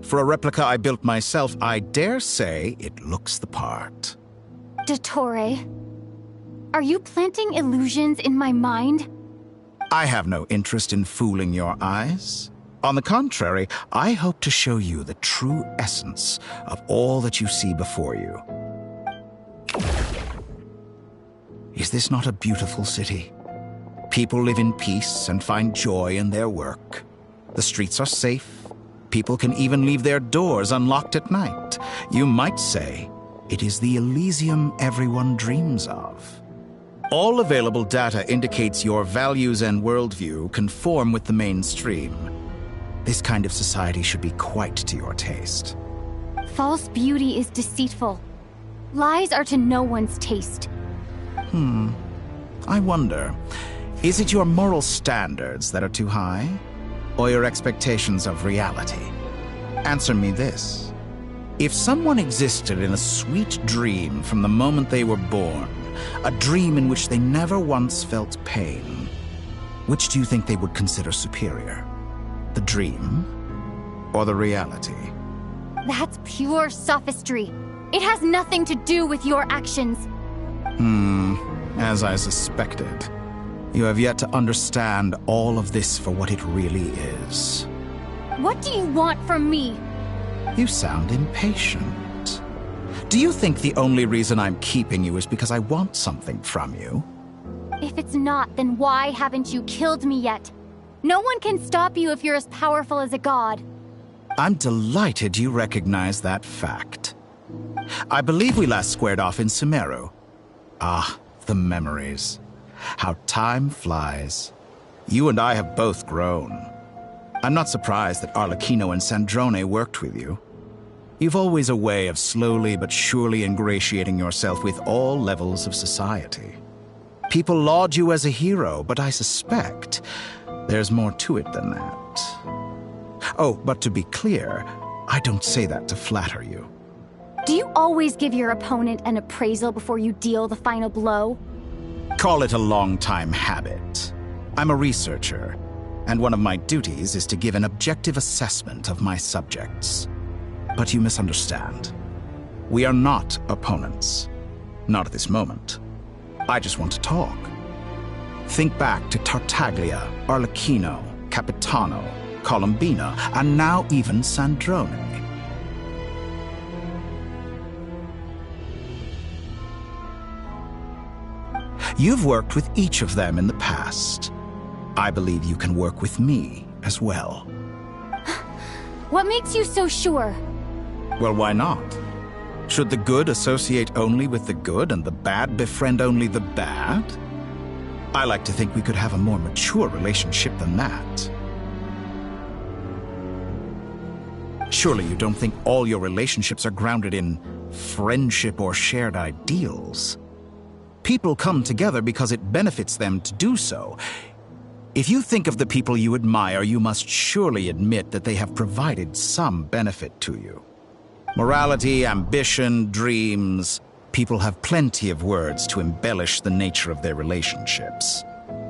For a replica I built myself, I dare say it looks the part. Dottore, are you planting illusions in my mind? I have no interest in fooling your eyes. On the contrary, I hope to show you the true essence of all that you see before you. Is this not a beautiful city? People live in peace and find joy in their work. The streets are safe. People can even leave their doors unlocked at night. You might say it is the Elysium everyone dreams of. All available data indicates your values and worldview conform with the mainstream. This kind of society should be quite to your taste. False beauty is deceitful. Lies are to no one's taste. I wonder, is it your moral standards that are too high? Or your expectations of reality? Answer me this. If someone existed in a sweet dream from the moment they were born, a dream in which they never once felt pain. Which do you think they would consider superior? The dream or the reality? That's pure sophistry. It has nothing to do with your actions. As I suspected. You have yet to understand all of this for what it really is. What do you want from me? You sound impatient. Do you think the only reason I'm keeping you is because I want something from you? If it's not, then why haven't you killed me yet? No one can stop you if you're as powerful as a god. I'm delighted you recognize that fact. I believe we last squared off in Sumeru. Ah, the memories. How time flies. You and I have both grown. I'm not surprised that Arlecchino and Sandrone worked with you. You've always a way of slowly but surely ingratiating yourself with all levels of society. People laud you as a hero, but I suspect there's more to it than that. Oh, but to be clear, I don't say that to flatter you. Do you always give your opponent an appraisal before you deal the final blow? Call it a long-time habit. I'm a researcher, and one of my duties is to give an objective assessment of my subjects. But you misunderstand. We are not opponents. Not at this moment. I just want to talk. Think back to Tartaglia, Arlecchino, Capitano, Colombina, and now even Sandrone. You've worked with each of them in the past. I believe you can work with me as well. What makes you so sure? Well, why not? Should the good associate only with the good and the bad befriend only the bad? I like to think we could have a more mature relationship than that. Surely you don't think all your relationships are grounded in friendship or shared ideals. People come together because it benefits them to do so. If you think of the people you admire, you must surely admit that they have provided some benefit to you. Morality, ambition, dreams. People have plenty of words to embellish the nature of their relationships.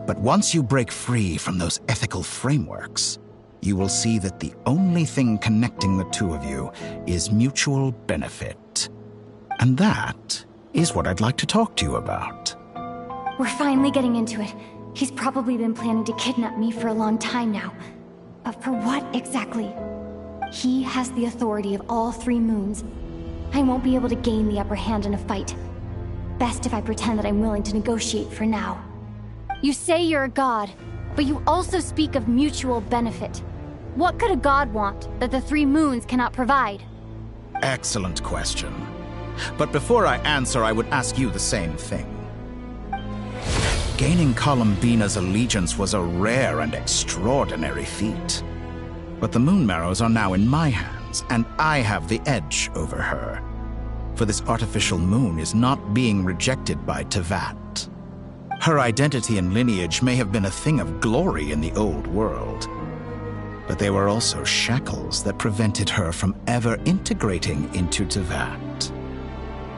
But once you break free from those ethical frameworks, you will see that the only thing connecting the two of you is mutual benefit. And that is what I'd like to talk to you about. We're finally getting into it. He's probably been planning to kidnap me for a long time now. But for what exactly? He has the authority of all 3 moons. I won't be able to gain the upper hand in a fight. Best if I pretend that I'm willing to negotiate for now. You say you're a god, but you also speak of mutual benefit. What could a god want that the 3 moons cannot provide? Excellent question. But before I answer, I would ask you the same thing. Gaining Colombina's allegiance was a rare and extraordinary feat. But the Moon Marrows are now in my hands, and I have the edge over her. For this artificial moon is not being rejected by Tevat. Her identity and lineage may have been a thing of glory in the old world, but they were also shackles that prevented her from ever integrating into Tevat.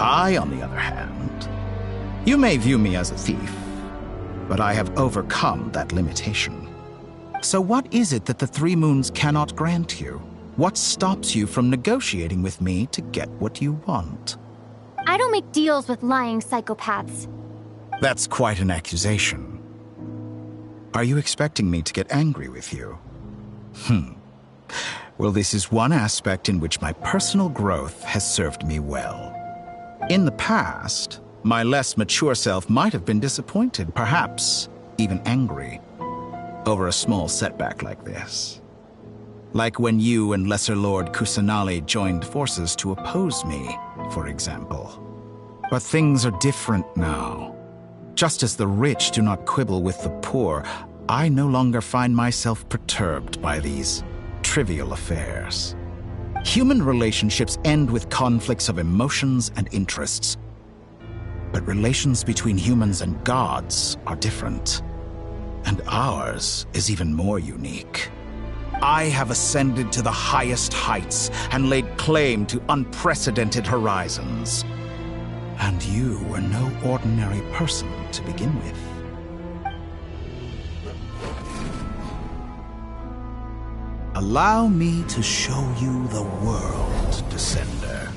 I, on the other hand, you may view me as a thief, but I have overcome that limitation. So what is it that the 3 moons cannot grant you? What stops you from negotiating with me to get what you want? I don't make deals with lying psychopaths. That's quite an accusation. Are you expecting me to get angry with you? Well, this is one aspect in which my personal growth has served me well. In the past, my less mature self might have been disappointed, perhaps even angry, over a small setback like this. Like when you and Lesser Lord Kusanali joined forces to oppose me, for example. But things are different now. Just as the rich do not quibble with the poor, I no longer find myself perturbed by these trivial affairs. Human relationships end with conflicts of emotions and interests. But relations between humans and gods are different. And ours is even more unique. I have ascended to the highest heights and laid claim to unprecedented horizons. And you were no ordinary person to begin with. Allow me to show you the world, Descender.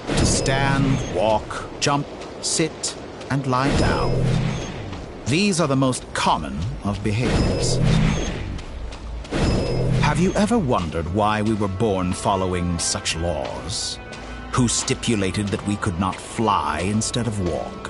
To stand, walk, jump, sit, and lie down. These are the most common of behaviors. Have you ever wondered why we were born following such laws? Who stipulated that we could not fly instead of walk?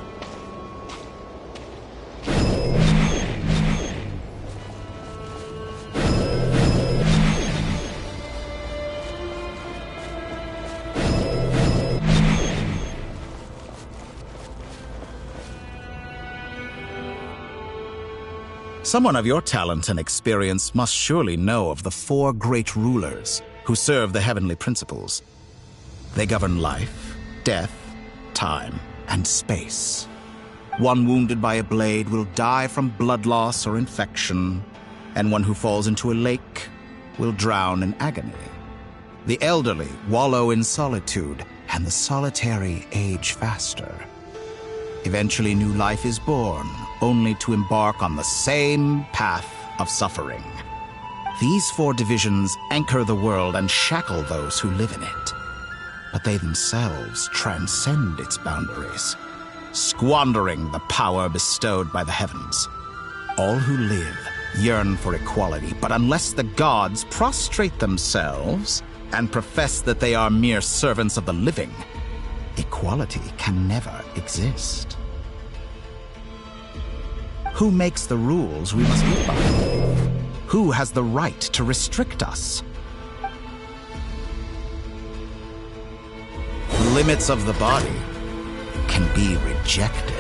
Someone of your talent and experience must surely know of the 4 great rulers who serve the heavenly principles. They govern life, death, time, and space. One wounded by a blade will die from blood loss or infection, and one who falls into a lake will drown in agony. The elderly wallow in solitude, and the solitary age faster. Eventually, new life is born, only to embark on the same path of suffering. These 4 divisions anchor the world and shackle those who live in it. But they themselves transcend its boundaries, squandering the power bestowed by the heavens. All who live yearn for equality, but unless the gods prostrate themselves and profess that they are mere servants of the living, equality can never exist. Who makes the rules we must live by? Who has the right to restrict us? The limits of the body can be rejected.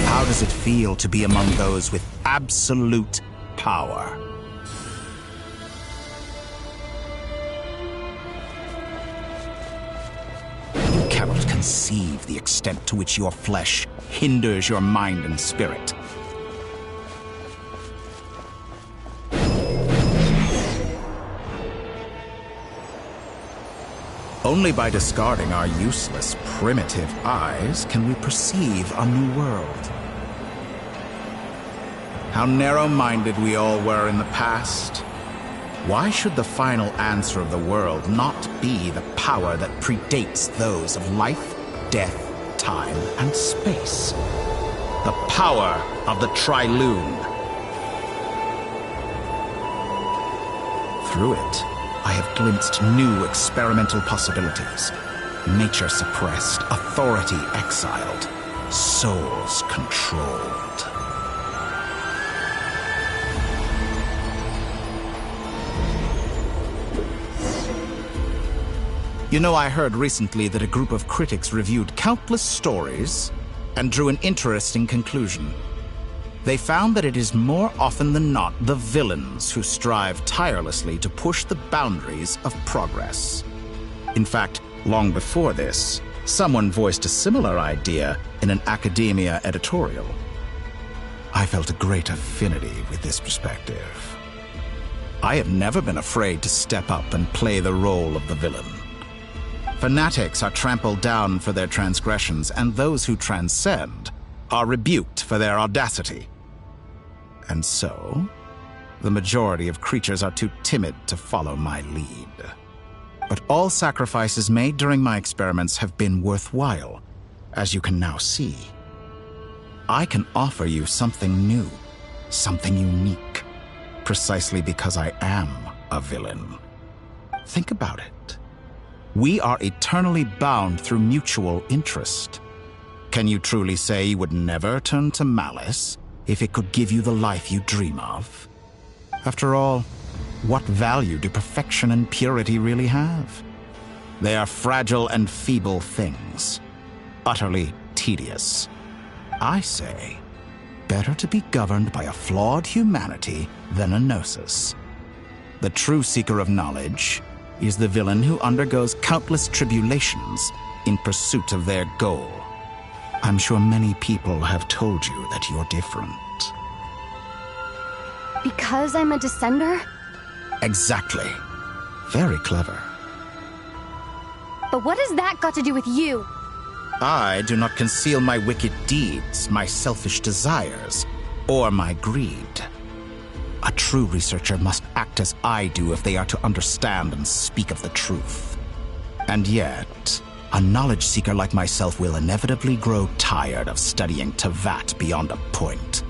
How does it feel to be among those with absolute power? You cannot conceive the extent to which your flesh hinders your mind and spirit. Only by discarding our useless, primitive eyes can we perceive a new world. How narrow-minded we all were in the past. Why should the final answer of the world not be the power that predates those of life, death, time, and space? The power of the Triloon. Through it, I have glimpsed new experimental possibilities. Nature suppressed, authority exiled, souls controlled. You know, I heard recently that a group of critics reviewed countless stories and drew an interesting conclusion. They found that it is more often than not the villains who strive tirelessly to push the boundaries of progress. In fact, long before this, someone voiced a similar idea in an academia editorial. I felt a great affinity with this perspective. I have never been afraid to step up and play the role of the villain. Fanatics are trampled down for their transgressions, and those who transcend are rebuked for their audacity. And so, the majority of creatures are too timid to follow my lead. But all sacrifices made during my experiments have been worthwhile, as you can now see. I can offer you something new, something unique, precisely because I am a villain. Think about it. We are eternally bound through mutual interest. Can you truly say you would never turn to malice if it could give you the life you dream of? After all, what value do perfection and purity really have? They are fragile and feeble things, utterly tedious. I say, better to be governed by a flawed humanity than a gnosis. The true seeker of knowledge is the villain who undergoes countless tribulations in pursuit of their goal. I'm sure many people have told you that you're different. Because I'm a descender? Exactly. Very clever. But what has that got to do with you? I do not conceal my wicked deeds, my selfish desires, or my greed. A true researcher must act as I do if they are to understand and speak of the truth. And yet, a knowledge seeker like myself will inevitably grow tired of studying Tevat beyond a point.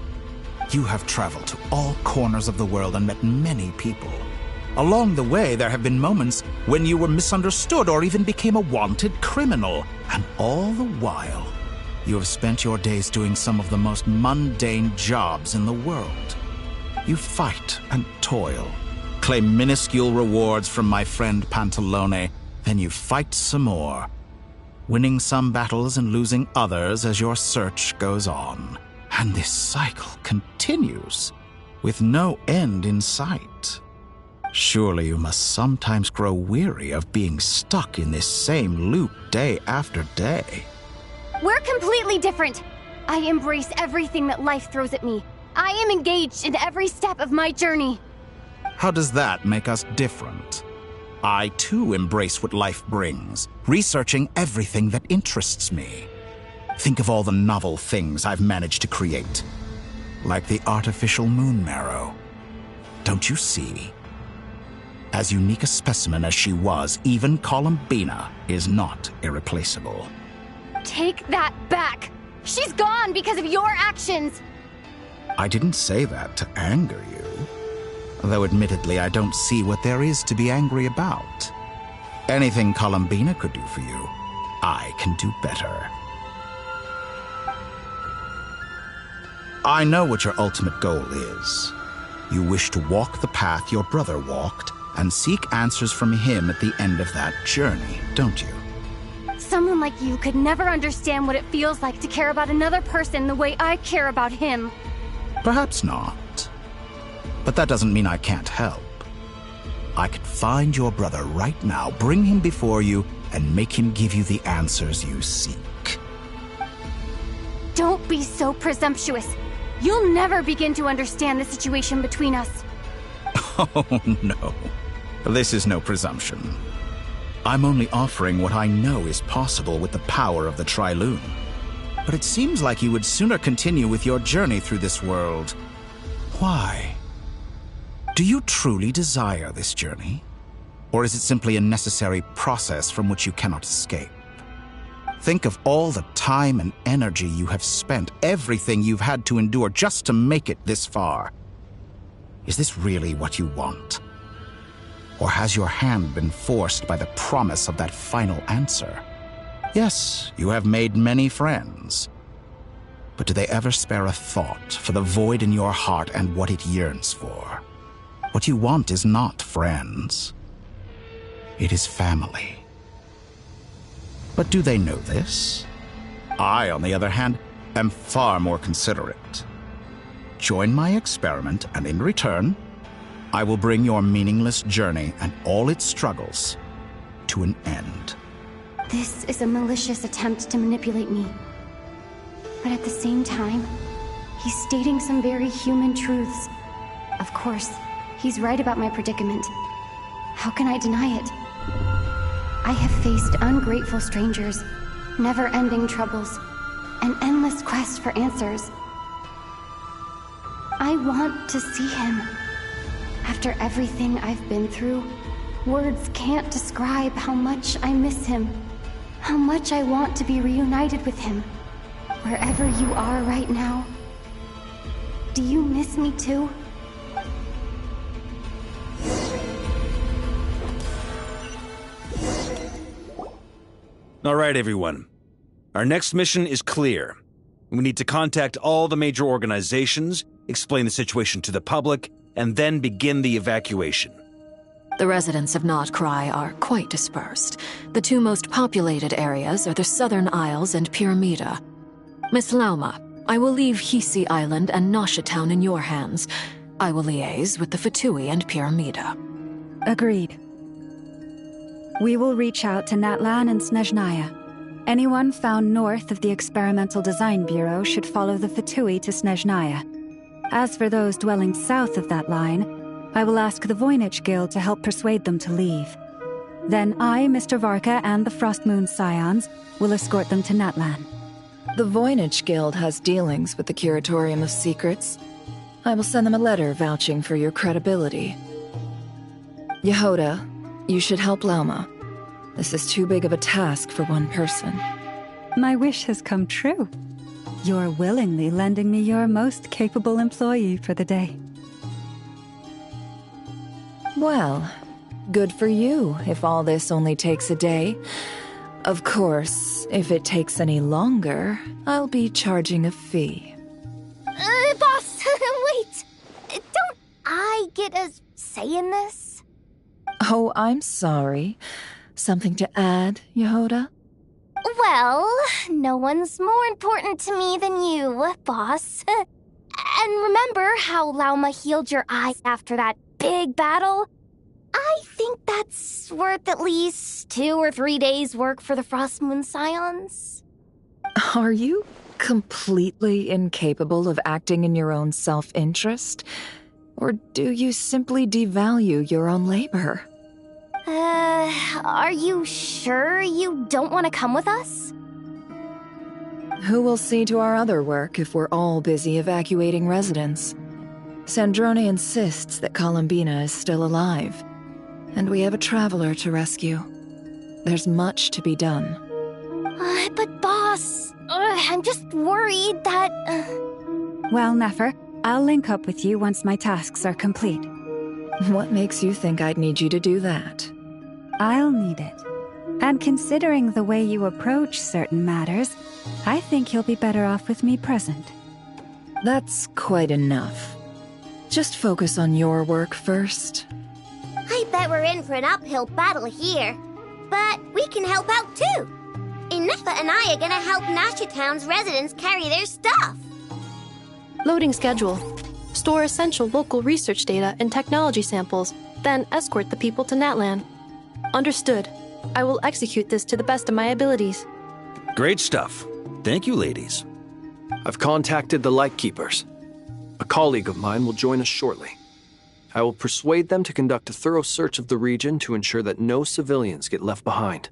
You have traveled to all corners of the world and met many people. Along the way, there have been moments when you were misunderstood or even became a wanted criminal. And all the while, you have spent your days doing some of the most mundane jobs in the world. You fight and toil, claim minuscule rewards from my friend Pantalone, then you fight some more, winning some battles and losing others as your search goes on. And this cycle continues, with no end in sight. Surely you must sometimes grow weary of being stuck in this same loop day after day. We're completely different. I embrace everything that life throws at me. I am engaged in every step of my journey. How does that make us different? I too embrace what life brings, researching everything that interests me. Think of all the novel things I've managed to create, like the artificial moon marrow. Don't you see? As unique a specimen as she was, even Columbina is not irreplaceable. Take that back! She's gone because of your actions! I didn't say that to anger you. Though admittedly, I don't see what there is to be angry about. Anything Columbina could do for you, I can do better. I know what your ultimate goal is. You wish to walk the path your brother walked and seek answers from him at the end of that journey, don't you? Someone like you could never understand what it feels like to care about another person the way I care about him. Perhaps not. But that doesn't mean I can't help. I could find your brother right now, bring him before you, and make him give you the answers you seek. Don't be so presumptuous. You'll never begin to understand the situation between us. Oh, no. This is no presumption. I'm only offering what I know is possible with the power of the Trilune. But it seems like you would sooner continue with your journey through this world. Why? Do you truly desire this journey? Or is it simply a necessary process from which you cannot escape? Think of all the time and energy you have spent, everything you've had to endure just to make it this far. Is this really what you want? Or has your hand been forced by the promise of that final answer? Yes, you have made many friends. But do they ever spare a thought for the void in your heart and what it yearns for? What you want is not friends. It is family. But do they know this? I, on the other hand, am far more considerate. Join my experiment, and in return, I will bring your meaningless journey and all its struggles to an end. This is a malicious attempt to manipulate me. But at the same time, he's stating some very human truths. Of course, he's right about my predicament. How can I deny it? I have faced ungrateful strangers, never-ending troubles, an endless quest for answers. I want to see him. After everything I've been through, words can't describe how much I miss him, how much I want to be reunited with him. Wherever you are right now, do you miss me too? All right, everyone. Our next mission is clear. We need to contact all the major organizations, explain the situation to the public, and then begin the evacuation. The residents of Notcry are quite dispersed. The two most populated areas are the Southern Isles and Pyramida. Miss Lauma, I will leave Hisi Island and Nasha Town in your hands. I will liaise with the Fatui and Pyramida. Agreed. We will reach out to Natlan and Snezhnaya. Anyone found north of the Experimental Design Bureau should follow the Fatui to Snezhnaya. As for those dwelling south of that line, I will ask the Voynich Guild to help persuade them to leave. Then I, Mr. Varka, and the Frostmoon Scions will escort them to Natlan. The Voynich Guild has dealings with the Curatorium of Secrets. I will send them a letter vouching for your credibility. Yehoda, you should help Lauma. This is too big of a task for one person. My wish has come true. You're willingly lending me your most capable employee for the day. Well, good for you if all this only takes a day. Of course, if it takes any longer, I'll be charging a fee. Boss, wait! Don't I get a say in this? Oh, I'm sorry. Something to add, Yehoda? Well, no one's more important to me than you, boss. And remember how Lauma healed your eyes after that big battle? I think that's worth at least 2 or 3 days' work for the Frostmoon Scions. Are you completely incapable of acting in your own self-interest? Or do you simply devalue your own labor? Are you sure you don't want to come with us? Who will see to our other work if we're all busy evacuating residents? Sandrone insists that Columbina is still alive, and we have a traveler to rescue. There's much to be done. But boss, I'm just worried that... Well, Nefer, I'll link up with you once my tasks are complete. What makes you think I'd need you to do that? I'll need it. And considering the way you approach certain matters, I think you'll be better off with me present. That's quite enough. Just focus on your work first. I bet we're in for an uphill battle here. But we can help out too. Inefa and I are gonna help Nasha Town's residents carry their stuff. Loading schedule. Store essential local research data and technology samples, then escort the people to Natlan. Understood. I will execute this to the best of my abilities. Great stuff. Thank you, ladies. I've contacted the Lightkeepers. A colleague of mine will join us shortly. I will persuade them to conduct a thorough search of the region to ensure that no civilians get left behind.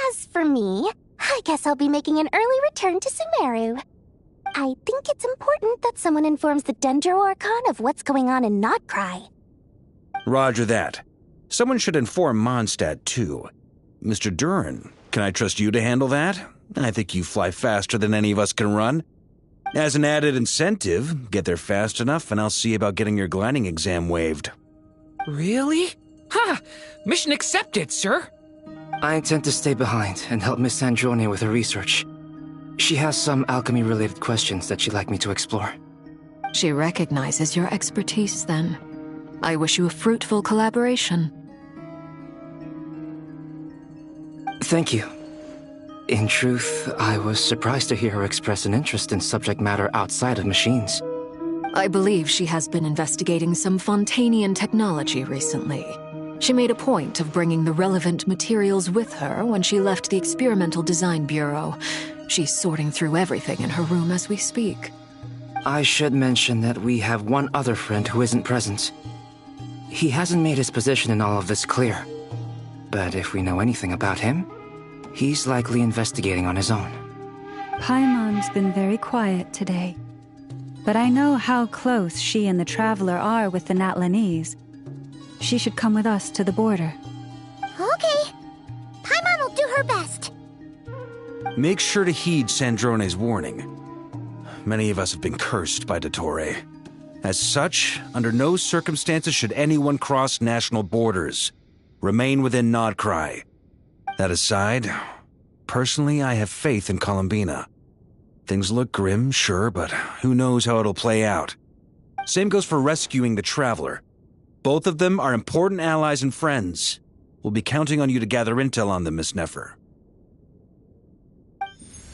As for me, I guess I'll be making an early return to Sumeru. I think it's important that someone informs the Dendro Archon of what's going on in Notcry. Roger that. Someone should inform Mondstadt, too. Mr. Duran, can I trust you to handle that? I think you fly faster than any of us can run. As an added incentive, get there fast enough and I'll see about getting your gliding exam waived. Really? Ha! Mission accepted, sir. I intend to stay behind and help Miss Sandrone with her research. She has some alchemy-related questions that she'd like me to explore. She recognizes your expertise, then. I wish you a fruitful collaboration. Thank you. In truth, I was surprised to hear her express an interest in subject matter outside of machines. I believe she has been investigating some Fontanian technology recently. She made a point of bringing the relevant materials with her when she left the Experimental Design Bureau. She's sorting through everything in her room as we speak. I should mention that we have one other friend who isn't present. He hasn't made his position in all of this clear. But if we know anything about him, he's likely investigating on his own. Paimon's been very quiet today. But I know how close she and the Traveler are with the Natlanese. She should come with us to the border. Okay. Paimon will do her best. Make sure to heed Sandrone's warning. Many of us have been cursed by Dottore. As such, under no circumstances should anyone cross national borders. Remain within Notcry. That aside, personally I have faith in Columbina. Things look grim, sure, but who knows how it'll play out. Same goes for rescuing the Traveler. Both of them are important allies and friends. We'll be counting on you to gather intel on them, Miss Nefer.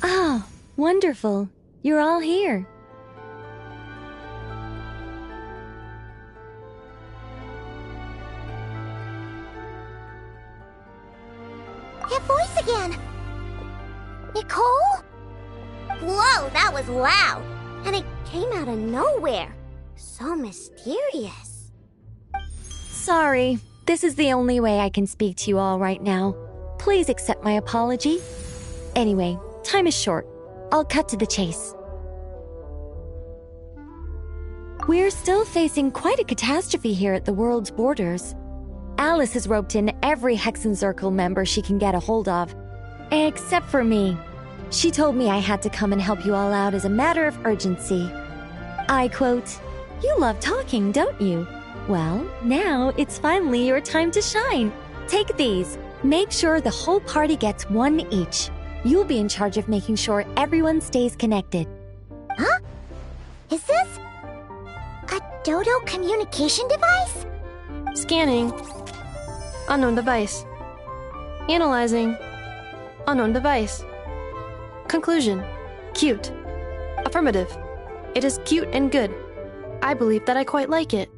Ah, wonderful. You're all here. That voice again! Nicole? Whoa, that was loud! And it came out of nowhere. So mysterious. Sorry, this is the only way I can speak to you all right now. Please accept my apology. Anyway, time is short. I'll cut to the chase. We're still facing quite a catastrophe here at the world's borders. Alice has roped in every Hexenzirkel member she can get a hold of. Except for me. She told me I had to come and help you all out as a matter of urgency. I quote, "You love talking, don't you? Well, now it's finally your time to shine. Take these. Make sure the whole party gets one each. You'll be in charge of making sure everyone stays connected." Huh? Is this a Dodo communication device? Scanning. Unknown device. Analyzing. Unknown device. Conclusion. Cute. Affirmative. It is cute and good. I believe that I quite like it.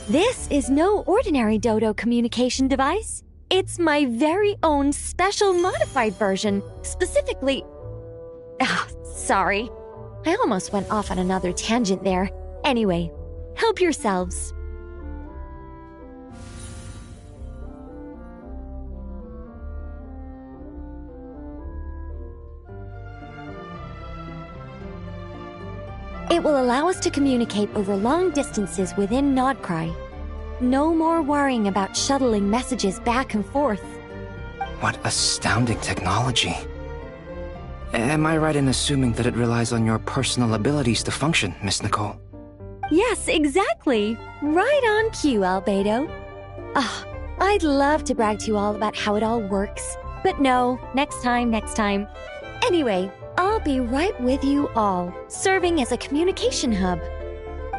This is no ordinary Dodo communication device. It's my very own special modified version, specifically... sorry. I almost went off on another tangent there. Anyway, help yourselves. It will allow us to communicate over long distances within Nodcry. No more worrying about shuttling messages back and forth. What astounding technology. Am I right in assuming that it relies on your personal abilities to function, Miss Nicole? Yes, exactly. Right on cue, Albedo. I'd love to brag to you all about how it all works. But no, next time. Anyway, I'll be right with you all, serving as a communication hub.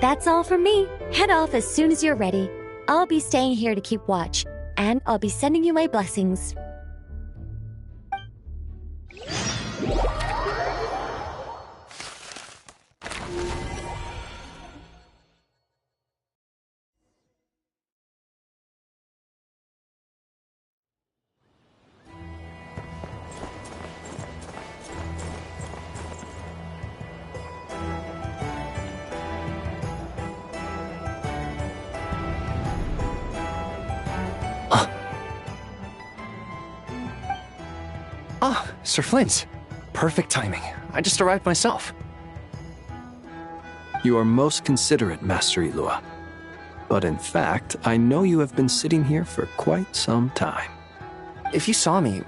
That's all from me. Head off as soon as you're ready. I'll be staying here to keep watch, and I'll be sending you my blessings. Sir Flint. Perfect timing. I just arrived myself. You are most considerate, Master Ilua. But in fact, I know you have been sitting here for quite some time. If you saw me,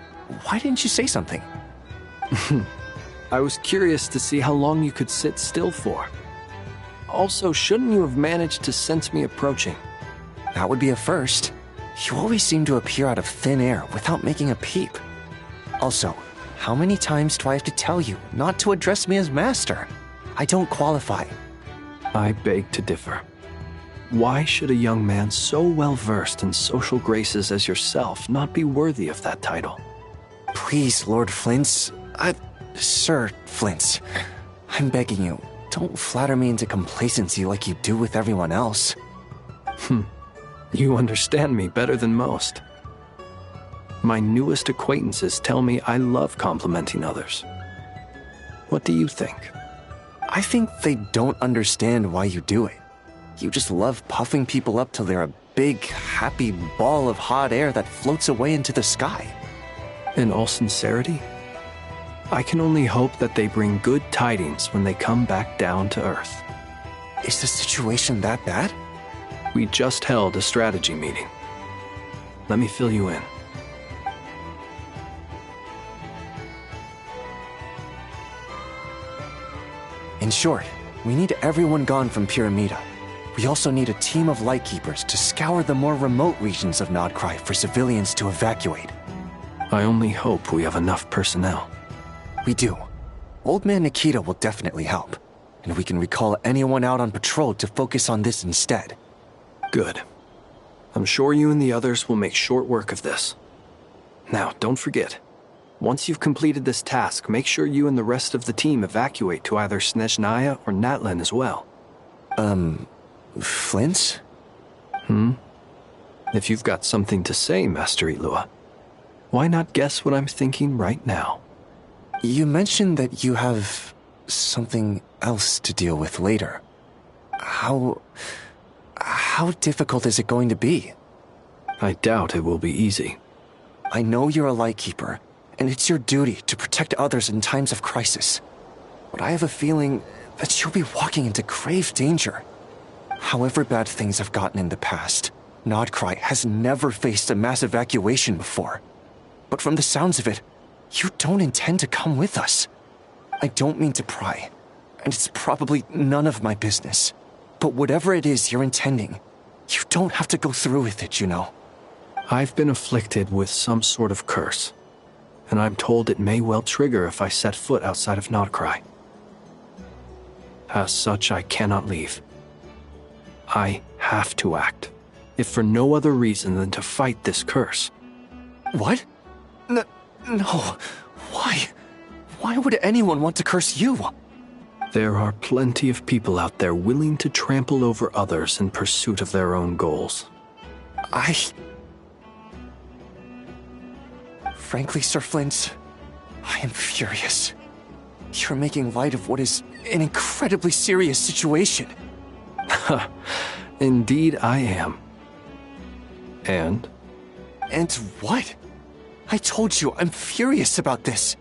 why didn't you say something? I was curious to see how long you could sit still for. Also, shouldn't you have managed to sense me approaching? That would be a first. You always seem to appear out of thin air without making a peep. Also, how many times do I have to tell you not to address me as master? I don't qualify. I beg to differ. Why should a young man so well versed in social graces as yourself not be worthy of that title? Please, Lord Flint's... Sir Flint's. I'm begging you, don't flatter me into complacency like you do with everyone else. You understand me better than most. My newest acquaintances tell me I love complimenting others. What do you think? I think they don't understand why you do it. You just love puffing people up till they're a big, happy ball of hot air that floats away into the sky. In all sincerity, I can only hope that they bring good tidings when they come back down to Earth. Is the situation that bad? We just held a strategy meeting. Let me fill you in. In short, we need everyone gone from Pyramida. We also need a team of Lightkeepers to scour the more remote regions of Nodcry for civilians to evacuate. I only hope we have enough personnel. We do. Old Man Nikita will definitely help. and we can recall anyone out on patrol to focus on this instead. Good. I'm sure you and the others will make short work of this. Now, don't forget, once you've completed this task, make sure you and the rest of the team evacuate to either Snezhnaya or Natlan as well. Flint? If you've got something to say, Master Ilua, why not guess what I'm thinking right now? You mentioned that you have something else to deal with later. How difficult is it going to be? I doubt it will be easy. I know you're a Lightkeeper, and it's your duty to protect others in times of crisis. But I have a feeling that you'll be walking into grave danger. However bad things have gotten in the past, Nodcry has never faced a mass evacuation before. But from the sounds of it, you don't intend to come with us. I don't mean to pry, and it's probably none of my business. But whatever it is you're intending, you don't have to go through with it, you know. I've been afflicted with some sort of curse, and I'm told it may well trigger if I set foot outside of Nodcry. As such, I cannot leave. I have to act, if for no other reason than to fight this curse. What? No. Why? Why would anyone want to curse you? There are plenty of people out there willing to trample over others in pursuit of their own goals. Frankly, Sir Flint, I am furious. You're making light of what is an incredibly serious situation. Indeed I am. And? And what? I told you, I'm furious about this.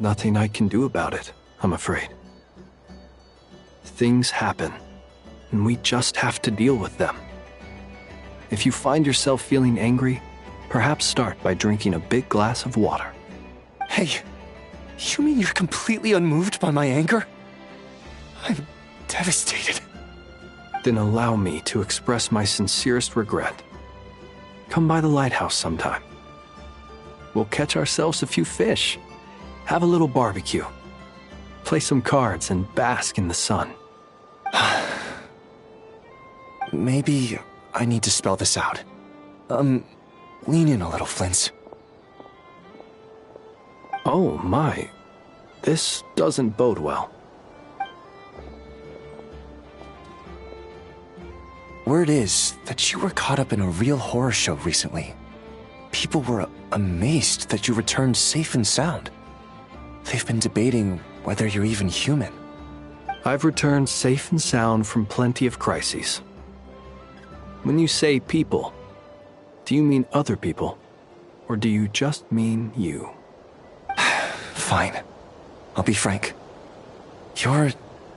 Nothing I can do about it, I'm afraid. Things happen, and we just have to deal with them. If you find yourself feeling angry, perhaps start by drinking a big glass of water. Hey, you mean you're completely unmoved by my anger? I'm devastated. Then allow me to express my sincerest regret. Come by the lighthouse sometime. We'll catch ourselves a few fish, have a little barbecue, play some cards, and bask in the sun. Maybe I need to spell this out. Lean in a little, Flint. Oh my, this doesn't bode well. Word is that you were caught up in a real horror show recently. People were amazed that you returned safe and sound. They've been debating whether you're even human. I've returned safe and sound from plenty of crises. When you say people, do you mean other people, or do you just mean you? Fine. I'll be frank. You're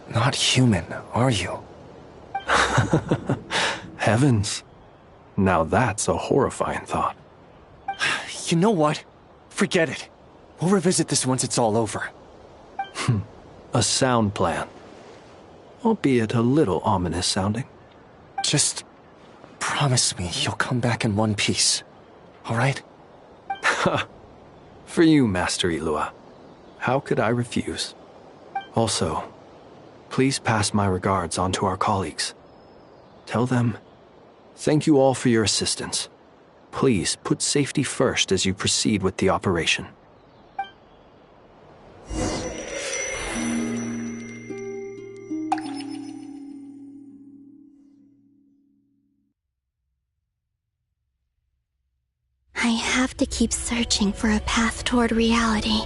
not human, are you? Heavens. Now that's a horrifying thought. You know what? Forget it. We'll revisit this once it's all over. A sound plan. Albeit a little ominous sounding. Just promise me you'll come back in one piece. All right? For you, Master Ilua. How could I refuse? Also, please pass my regards on to our colleagues. Tell them, thank you all for your assistance. Please put safety first as you proceed with the operation. I have to keep searching for a path toward reality.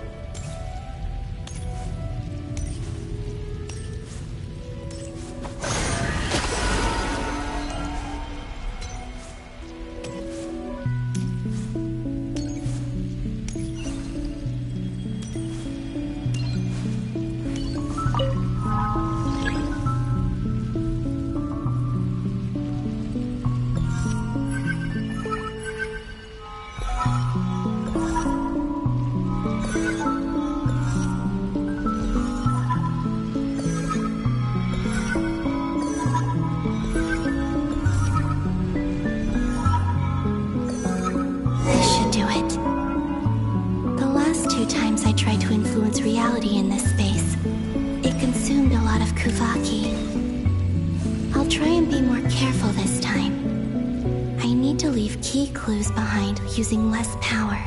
clues behind using less power.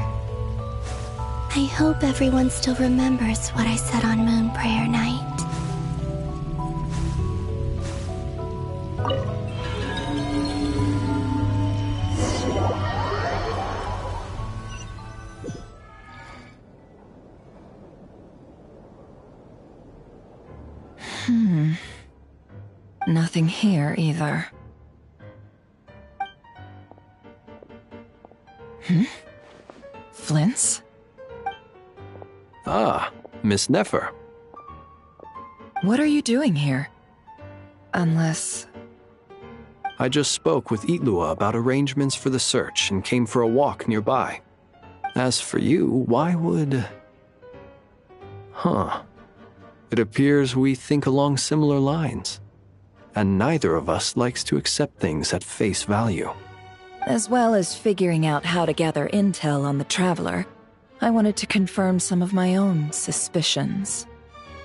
I hope everyone still remembers what I said on Moon Prayer Night. Nothing here either. Flints? Ah, Miss Nefer. What are you doing here? Unless... I just spoke with Itlua about arrangements for the search and came for a walk nearby. As for you, why would... It appears we think along similar lines. And neither of us likes to accept things at face value. As well as figuring out how to gather intel on the Traveler, I wanted to confirm some of my own suspicions.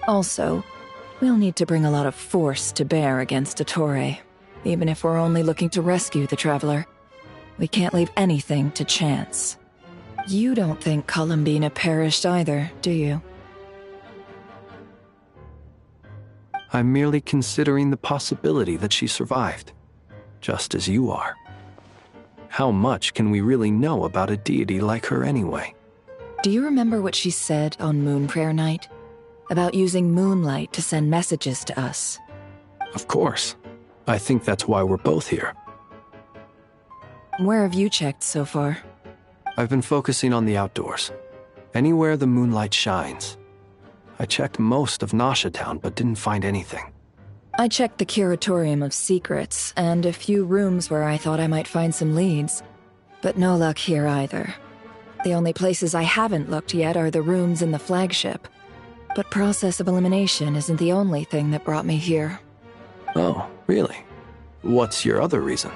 Also, we'll need to bring a lot of force to bear against Ettore, even if we're only looking to rescue the Traveler. We can't leave anything to chance. You don't think Columbina perished either, do you? I'm merely considering the possibility that she survived, just as you are. How much can we really know about a deity like her anyway? Do you remember what she said on Moon Prayer Night? About using moonlight to send messages to us? Of course. I think that's why we're both here. Where have you checked so far? I've been focusing on the outdoors. Anywhere the moonlight shines. I checked most of Nasha Town, but didn't find anything. I checked the Curatorium of Secrets, and a few rooms where I thought I might find some leads. But no luck here either. The only places I haven't looked yet are the rooms in the flagship. But process of elimination isn't the only thing that brought me here. Oh, really? What's your other reason?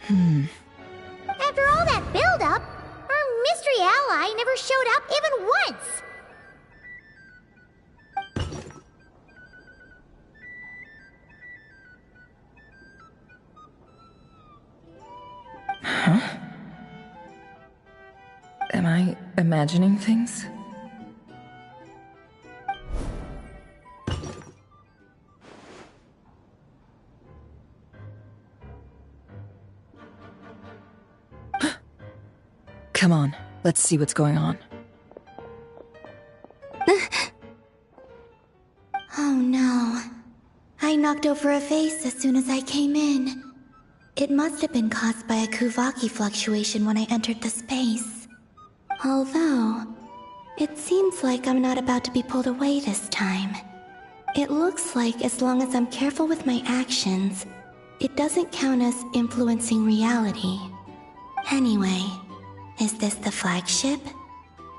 After all that build-up, our mystery ally never showed up even once! Huh? Am I imagining things? Come on, let's see what's going on. Oh no. I knocked over a vase as soon as I came in. It must have been caused by a Kuvaki fluctuation when I entered the space. Although, it seems like I'm not about to be pulled away this time. It looks like as long as I'm careful with my actions, it doesn't count as influencing reality. Anyway, is this the flagship?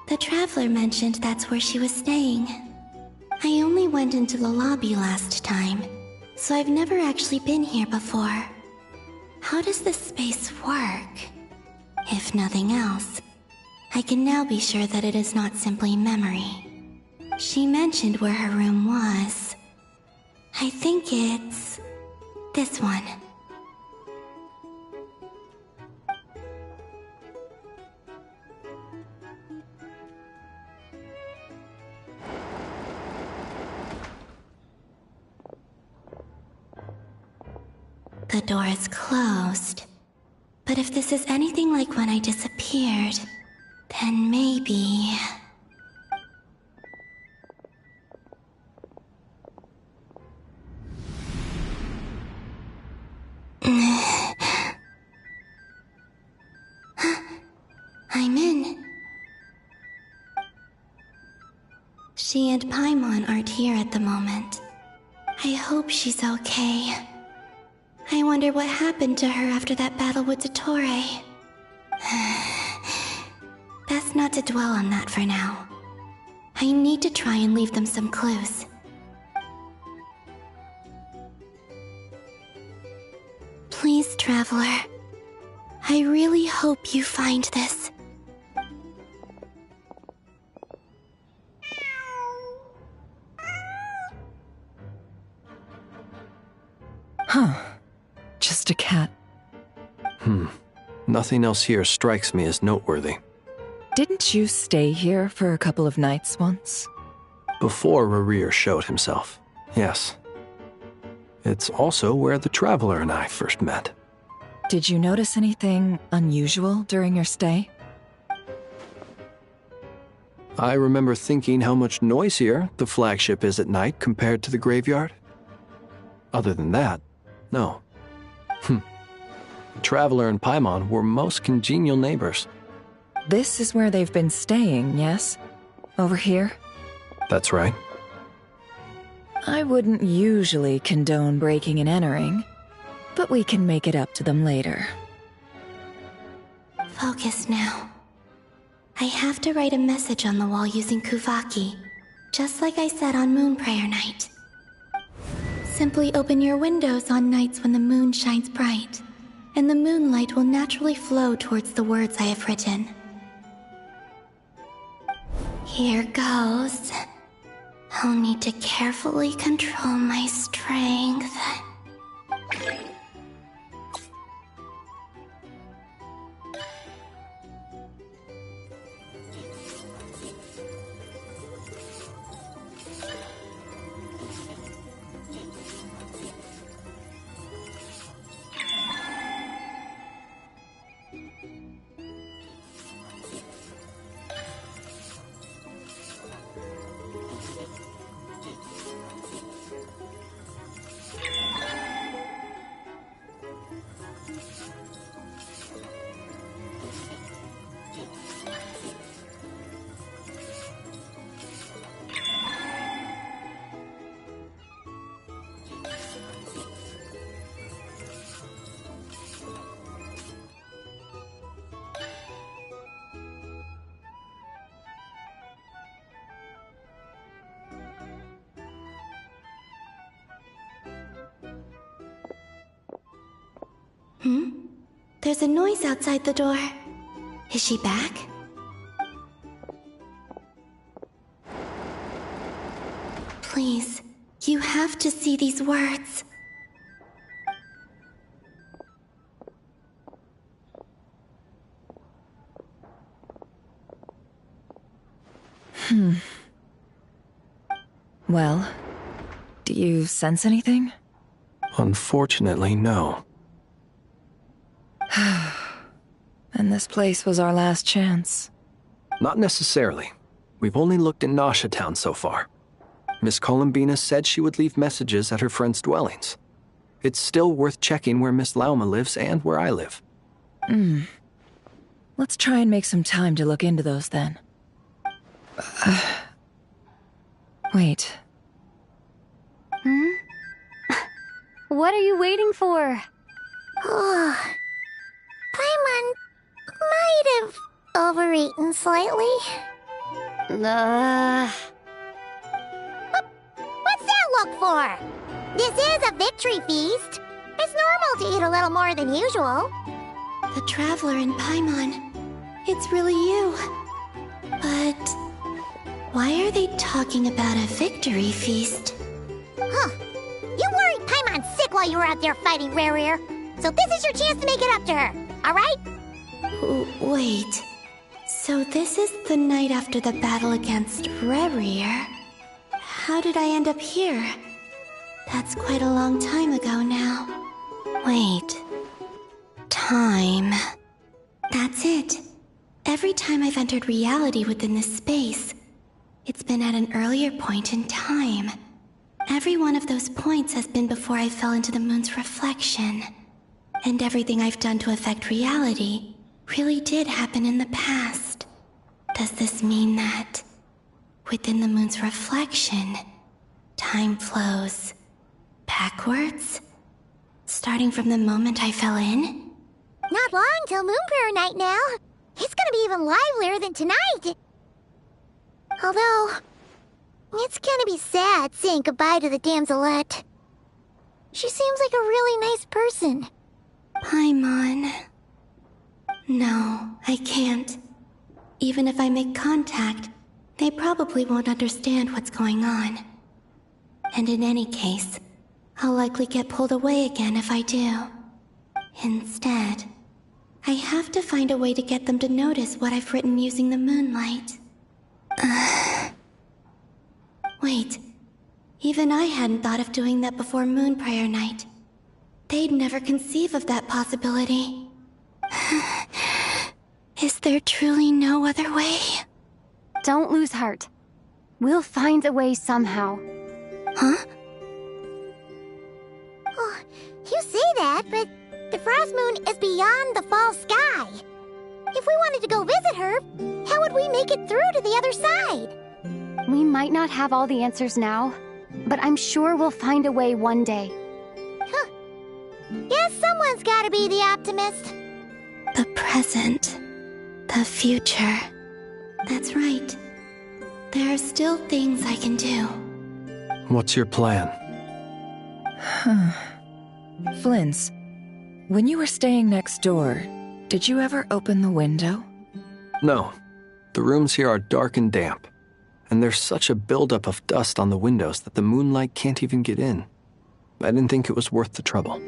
The Traveler mentioned that's where she was staying. I only went into the lobby last time, so I've never actually been here before. How does this space work? If nothing else, I can now be sure that it is not simply memory. She mentioned where her room was. I think it's... this one. The door is closed. But if this is anything like when I disappeared, then maybe... I'm in. She and Paimon aren't here at the moment. I hope she's okay. I wonder what happened to her after that battle with Ettore. Best not to dwell on that for now. I need to try and leave them some clues. Please, Traveler. I really hope you find this. Huh. Just a cat. Nothing else here strikes me as noteworthy. Didn't you stay here for a couple of nights once? Before Rerir showed himself, yes. It's also where the Traveler and I first met. Did you notice anything unusual during your stay? I remember thinking how much noisier the flagship is at night compared to the graveyard. Other than that, no. The Traveler and Paimon were most congenial neighbors. This is where they've been staying, yes? Over here? That's right. I wouldn't usually condone breaking and entering, but we can make it up to them later. Focus now. I have to write a message on the wall using Kuvaki, just like I said on Moon Prayer Night. Simply open your windows on nights when the moon shines bright, and the moonlight will naturally flow towards the words I have written. Here goes. I'll need to carefully control my strength. There's a noise outside the door. Is she back? Please, you have to see these words. Well, do you sense anything? Unfortunately, no. And this place was our last chance. Not necessarily. We've only looked in Nasha Town so far. Miss Columbina said she would leave messages at her friends' dwellings. It's still worth checking where Miss Lauma lives and where I live. Let's try and make some time to look into those then. Wait. What are you waiting for? Paimon might have overeaten slightly. What's that look for? This is a victory feast. It's normal to eat a little more than usual. The Traveler and Paimon. It's really you. But why are they talking about a victory feast? You worried Paimon sick while you were out there fighting Rerir, so this is your chance to make it up to her, alright? Wait. So this is the night after the battle against Rerir. How did I end up here? That's quite a long time ago now. Wait. Time. That's it. Every time I've entered reality within this space, it's been at an earlier point in time. Every one of those points has been before I fell into the moon's reflection. And everything I've done to affect reality really did happen in the past. Does this mean that within the moon's reflection, time flows backwards? Starting from the moment I fell in? Not long till Moon Prayer Night now. It's gonna be even livelier than tonight. Although, it's gonna be sad saying goodbye to the damselette. She seems like a really nice person. Paimon. No, I can't. Even if I make contact, they probably won't understand what's going on. And in any case, I'll likely get pulled away again if I do. Instead, I have to find a way to get them to notice what I've written using the moonlight. Wait. Even I hadn't thought of doing that before Moon Prayer Night. They'd never conceive of that possibility. Is there truly no other way? Don't lose heart. We'll find a way somehow. Huh? Oh, you say that, but the Frost Moon is beyond the fall sky. If we wanted to go visit her, how would we make it through to the other side? We might not have all the answers now, but I'm sure we'll find a way one day. Huh. Guess someone's gotta be the optimist. The present. The future. That's right. There are still things I can do. What's your plan? Flint's, when you were staying next door, did you ever open the window? No. The rooms here are dark and damp, and there's such a buildup of dust on the windows that the moonlight can't even get in. I didn't think it was worth the trouble.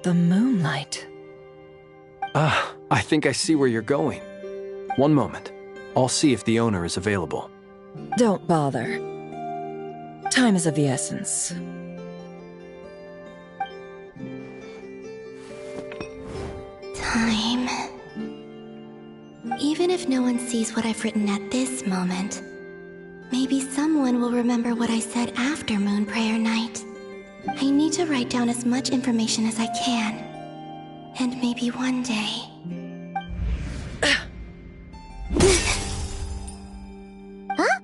The moonlight? I think I see where you're going. One moment. I'll see if the owner is available. Don't bother. Time is of the essence. Time. Even if no one sees what I've written at this moment, maybe someone will remember what I said after Moon Prayer Night. I need to write down as much information as I can. And maybe one day... Huh?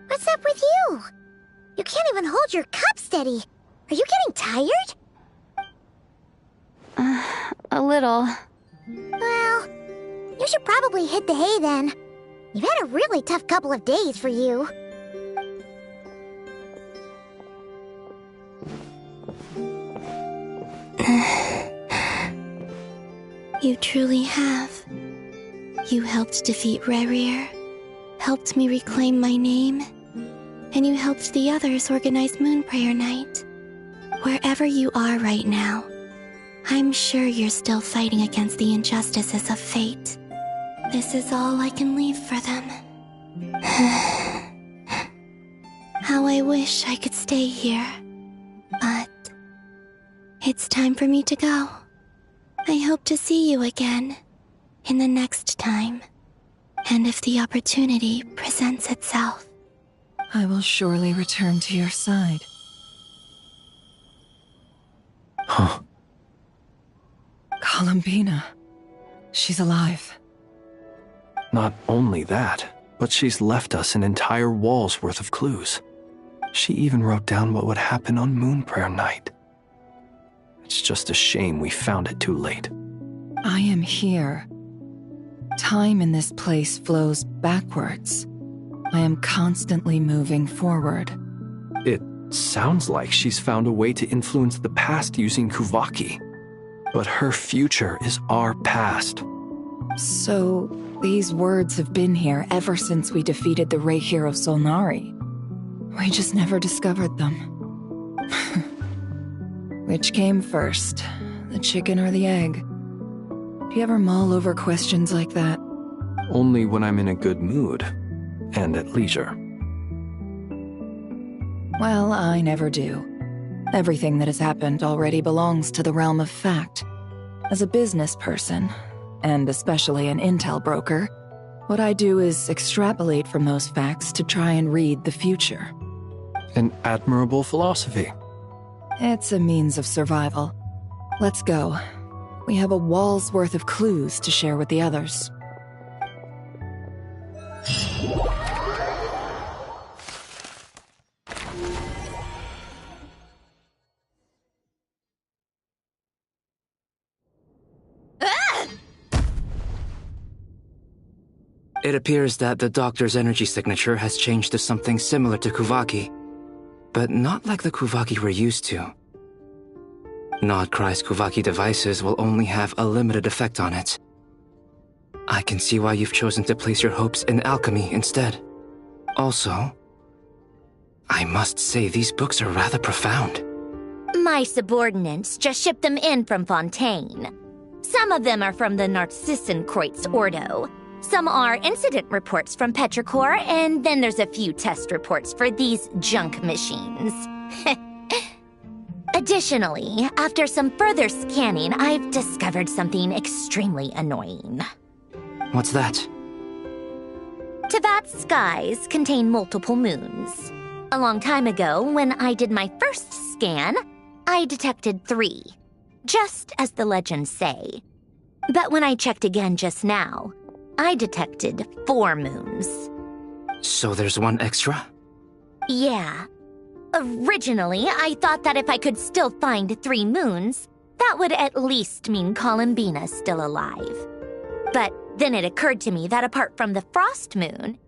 What's up with you? You can't even hold your cup steady. Are you getting tired? A little. Well, you should probably hit the hay then. You've had a really tough couple of days for you. You truly have. You helped defeat Rerir, helped me reclaim my name, and you helped the others organize Moon Prayer Night. Wherever you are right now, I'm sure you're still fighting against the injustices of fate. This is all I can leave for them. How I wish I could stay here. But it's time for me to go. I hope to see you again in the next time. And if the opportunity presents itself. I will surely return to your side. Huh. Columbina. She's alive. Not only that, but she's left us an entire wall's worth of clues. She even wrote down what would happen on Moon Prayer Night. It's just a shame we found it too late. I am here. Time in this place flows backwards. I am constantly moving forward. It sounds like she's found a way to influence the past using Kuvaki. But her future is our past. So, these words have been here ever since we defeated the Rei hero Solnari. We just never discovered them. Which came first, the chicken or the egg? Do you ever mull over questions like that? Only when I'm in a good mood, and at leisure. Well, I never do. Everything that has happened already belongs to the realm of fact. As a business person, and especially an intel broker, what I do is extrapolate from those facts to try and read the future. An admirable philosophy. It's a means of survival. Let's go. We have a wall's worth of clues to share with the others. It appears that the doctor's energy signature has changed to something similar to Kuvaki, but not like the Kuvaki we're used to. Nodcry's Kuvaki devices will only have a limited effect on it. I can see why you've chosen to place your hopes in alchemy instead. Also, I must say these books are rather profound. My subordinates just shipped them in from Fontaine. Some of them are from the Narcissenkreuz Ordo. Some are incident reports from Petrichor, and then there's a few test reports for these junk machines. Additionally, after some further scanning, I've discovered something extremely annoying. What's that? Teyvat's skies contain multiple moons. A long time ago, when I did my first scan, I detected 3, just as the legends say. But when I checked again just now, I detected 4 moons. So there's one extra? Yeah. Originally, I thought that if I could still find 3 moons, that would at least mean Columbina's still alive. But then it occurred to me that apart from the frost moon,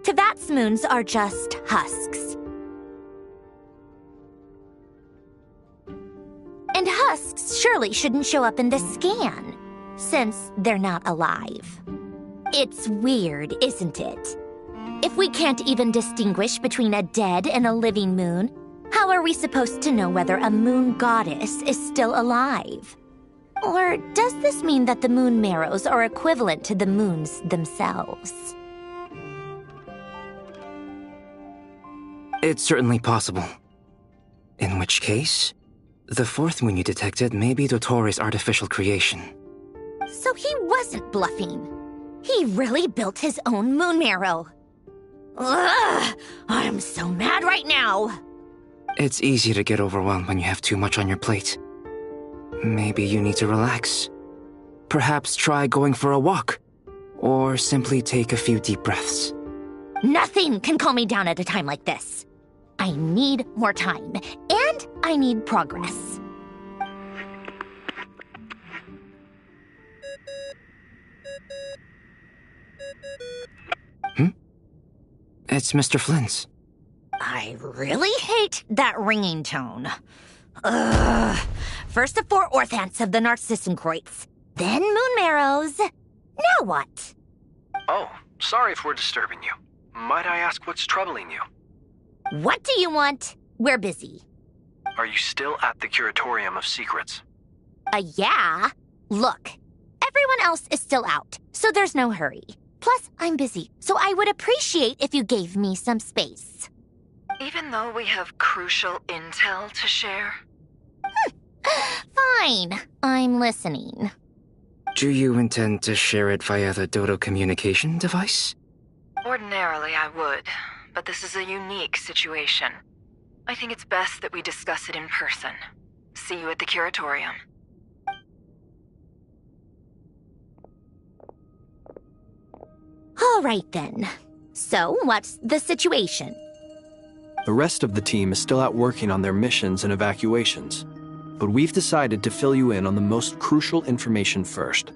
Teyvat's moons are just husks. And husks surely shouldn't show up in the scan, since they're not alive. It's weird, isn't it? If we can't even distinguish between a dead and a living moon, how are we supposed to know whether a moon goddess is still alive? Or does this mean that the moon marrows are equivalent to the moons themselves? It's certainly possible. In which case, the 4th moon you detected may be Dottore artificial creation. So he wasn't bluffing. He really built his own moon marrow. Ugh! I'm so mad right now! It's easy to get overwhelmed when you have too much on your plate. Maybe you need to relax. Perhaps try going for a walk. Or simply take a few deep breaths. Nothing can calm me down at a time like this. I need more time, and I need progress. It's Mr. Flynn's. I really hate that ringing tone. Ugh. First the 4 orthants of the Narcissenkreuz, then moon marrows. Now what? Oh, sorry if we're disturbing you. Might I ask what's troubling you? What do you want? We're busy. Are you still at the Curatorium of Secrets? Yeah. Look, everyone else is still out, so there's no hurry. Plus, I'm busy, so I would appreciate if you gave me some space. Even though we have crucial intel to share? Fine, I'm listening. Do you intend to share it via the Dodo communication device? Ordinarily, I would, but this is a unique situation. I think it's best that we discuss it in person. See you at the Curatorium. All right then. So, what's the situation? The rest of the team is still out working on their missions and evacuations, but we've decided to fill you in on the most crucial information first.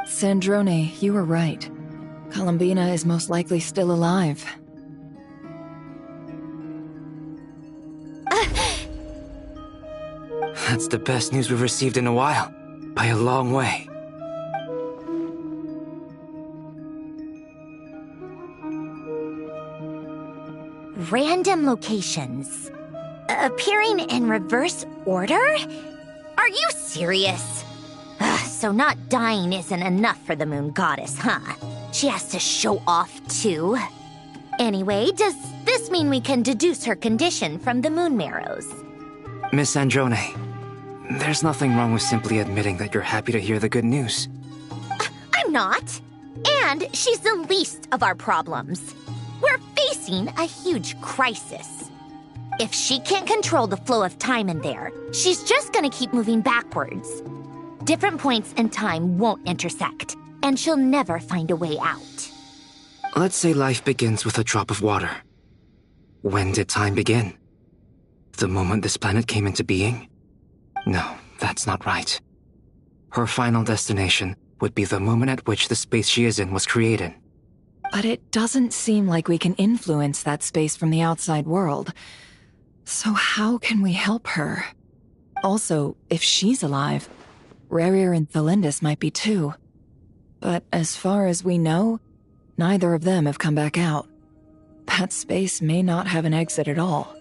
Sandrone, you were right. Columbina is most likely still alive. That's the best news we've received in a while. By a long way. Random locations. Appearing in reverse order? Are you serious? So not dying isn't enough for the moon goddess, huh? She has to show off too. Anyway, does this mean we can deduce her condition from the moon marrows? Miss Sandrone, there's nothing wrong with simply admitting that you're happy to hear the good news. I'm not. And she's the least of our problems. We're facing a huge crisis. If she can't control the flow of time in there, she's just gonna keep moving backwards. Different points in time won't intersect, and she'll never find a way out. Let's say life begins with a drop of water. When did time begin? The moment this planet came into being? No, that's not right. Her final destination would be the moment at which the space she is in was created. But it doesn't seem like we can influence that space from the outside world. So how can we help her? Also, if she's alive, Rerir and Thelindis might be too. But as far as we know, neither of them have come back out. That space may not have an exit at all.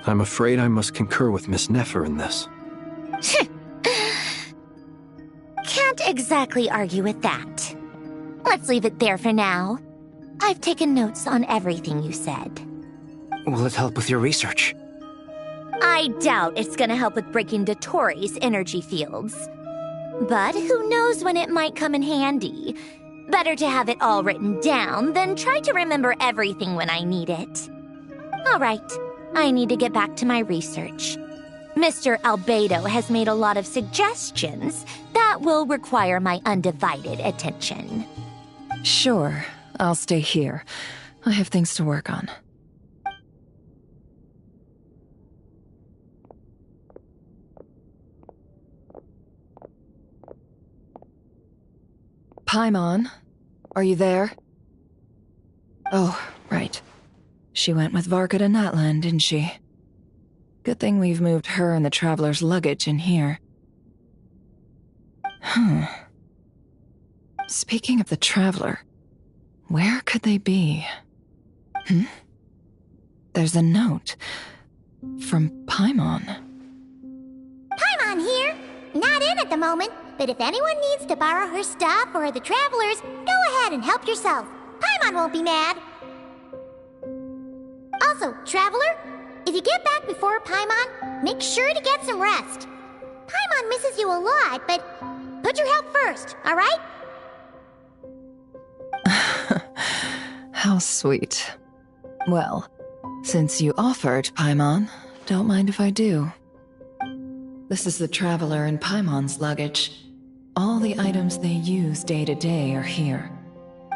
I'm afraid I must concur with Miss Nefer in this. Can't exactly argue with that. Let's leave it there for now. I've taken notes on everything you said. Will it help with your research? I doubt it's gonna help with breaking Dottoro's energy fields. But who knows when it might come in handy. Better to have it all written down than try to remember everything when I need it. All right, I need to get back to my research. Mr. Albedo has made a lot of suggestions that will require my undivided attention. Sure, I'll stay here. I have things to work on. Paimon, are you there? Oh, right. She went with Varka to Natlan, didn't she? Good thing we've moved her and the Traveler's luggage in here. Speaking of the Traveler, where could they be? There's a note from Paimon. Paimon here. Not in at the moment, but if anyone needs to borrow her stuff or the Travelers, go ahead and help yourself. Paimon won't be mad. Also, Traveler, if you get back before Paimon, make sure to get some rest. Paimon misses you a lot, but put your health first, all right? How sweet. Well, since you offered, Paimon, don't mind if I do. This is the Traveler and Paimon's luggage. All the items they use day to day are here.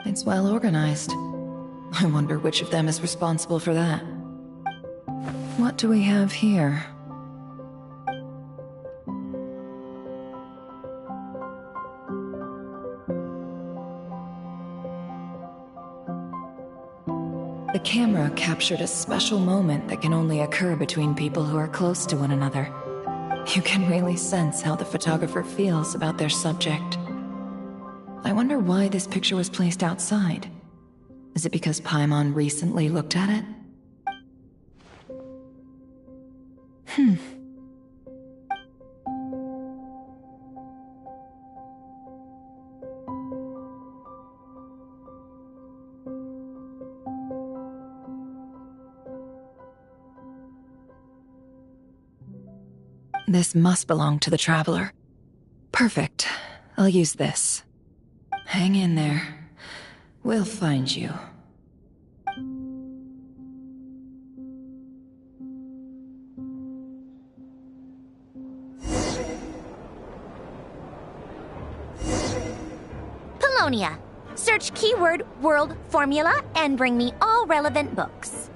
It's well organized. I wonder which of them is responsible for that. What do we have here? The camera captured a special moment that can only occur between people who are close to one another. You can really sense how the photographer feels about their subject. I wonder why this picture was placed outside. Is it because Paimon recently looked at it? This must belong to the Traveler. Perfect. I'll use this. Hang in there. We'll find you. Polonia. Search keyword world formula and bring me all relevant books.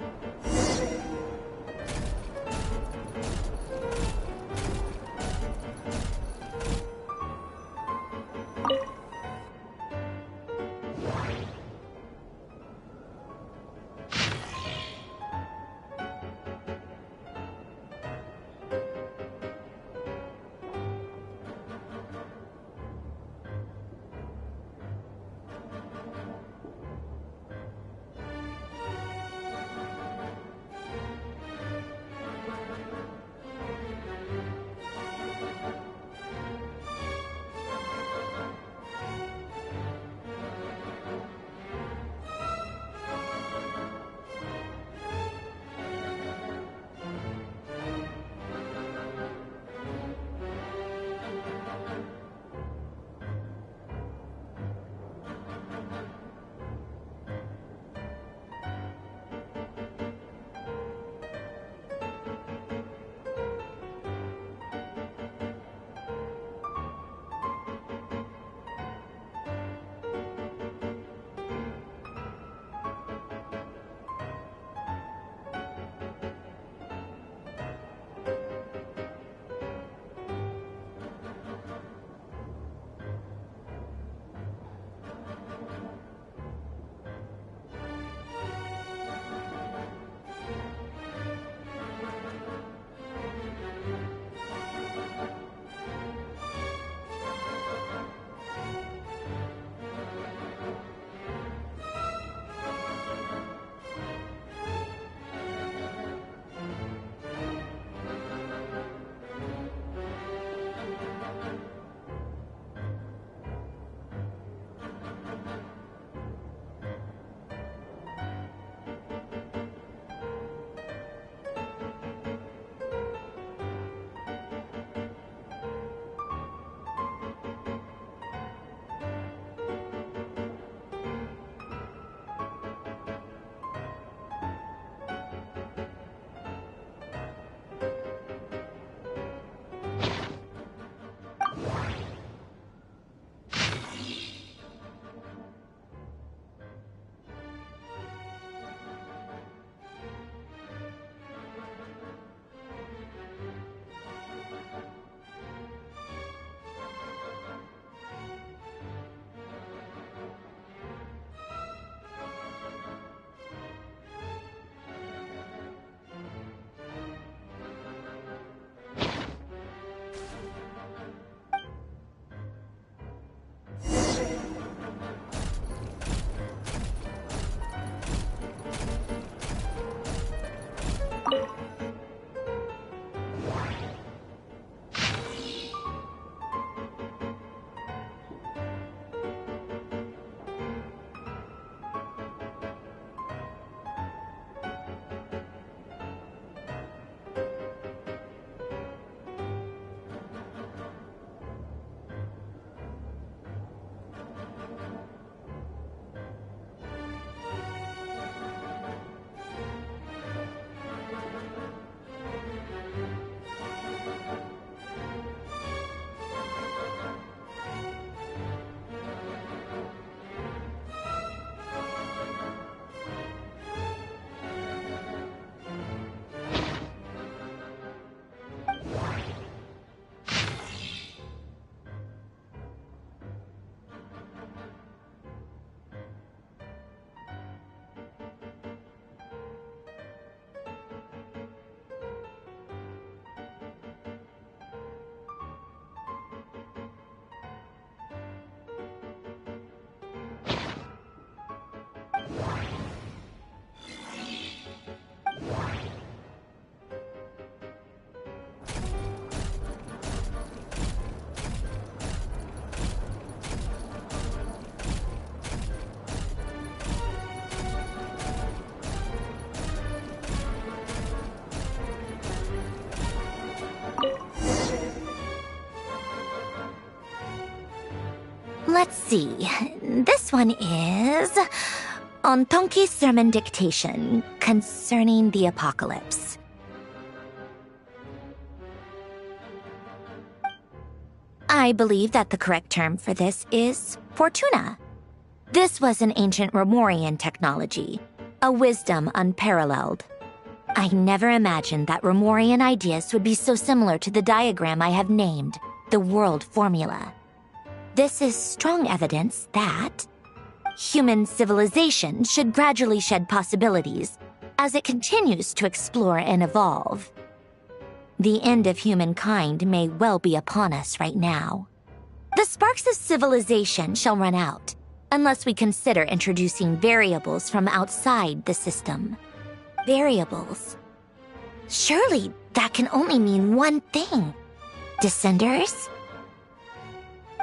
Let's see. This one is on Tonki's sermon dictation concerning the apocalypse. I believe that the correct term for this is Fortuna. This was an ancient Romorian technology, a wisdom unparalleled. I never imagined that Romorian ideas would be so similar to the diagram I have named, the world formula. This is strong evidence that human civilization should gradually shed possibilities as it continues to explore and evolve. The end of humankind may well be upon us right now. The sparks of civilization shall run out, unless we consider introducing variables from outside the system. Variables. Surely that can only mean one thing. Descenders?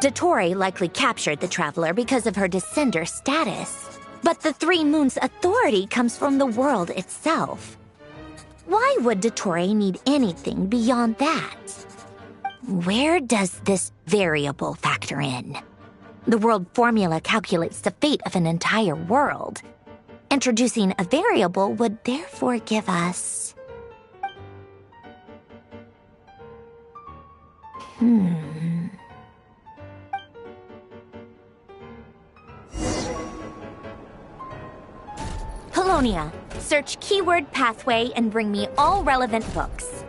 Dottore likely captured the Traveler because of her descender status. But the Three Moons' authority comes from the world itself. Why would Dottore need anything beyond that? Where does this variable factor in? The world formula calculates the fate of an entire world. Introducing a variable would therefore give us... Polonia, search keyword pathway and bring me all relevant books.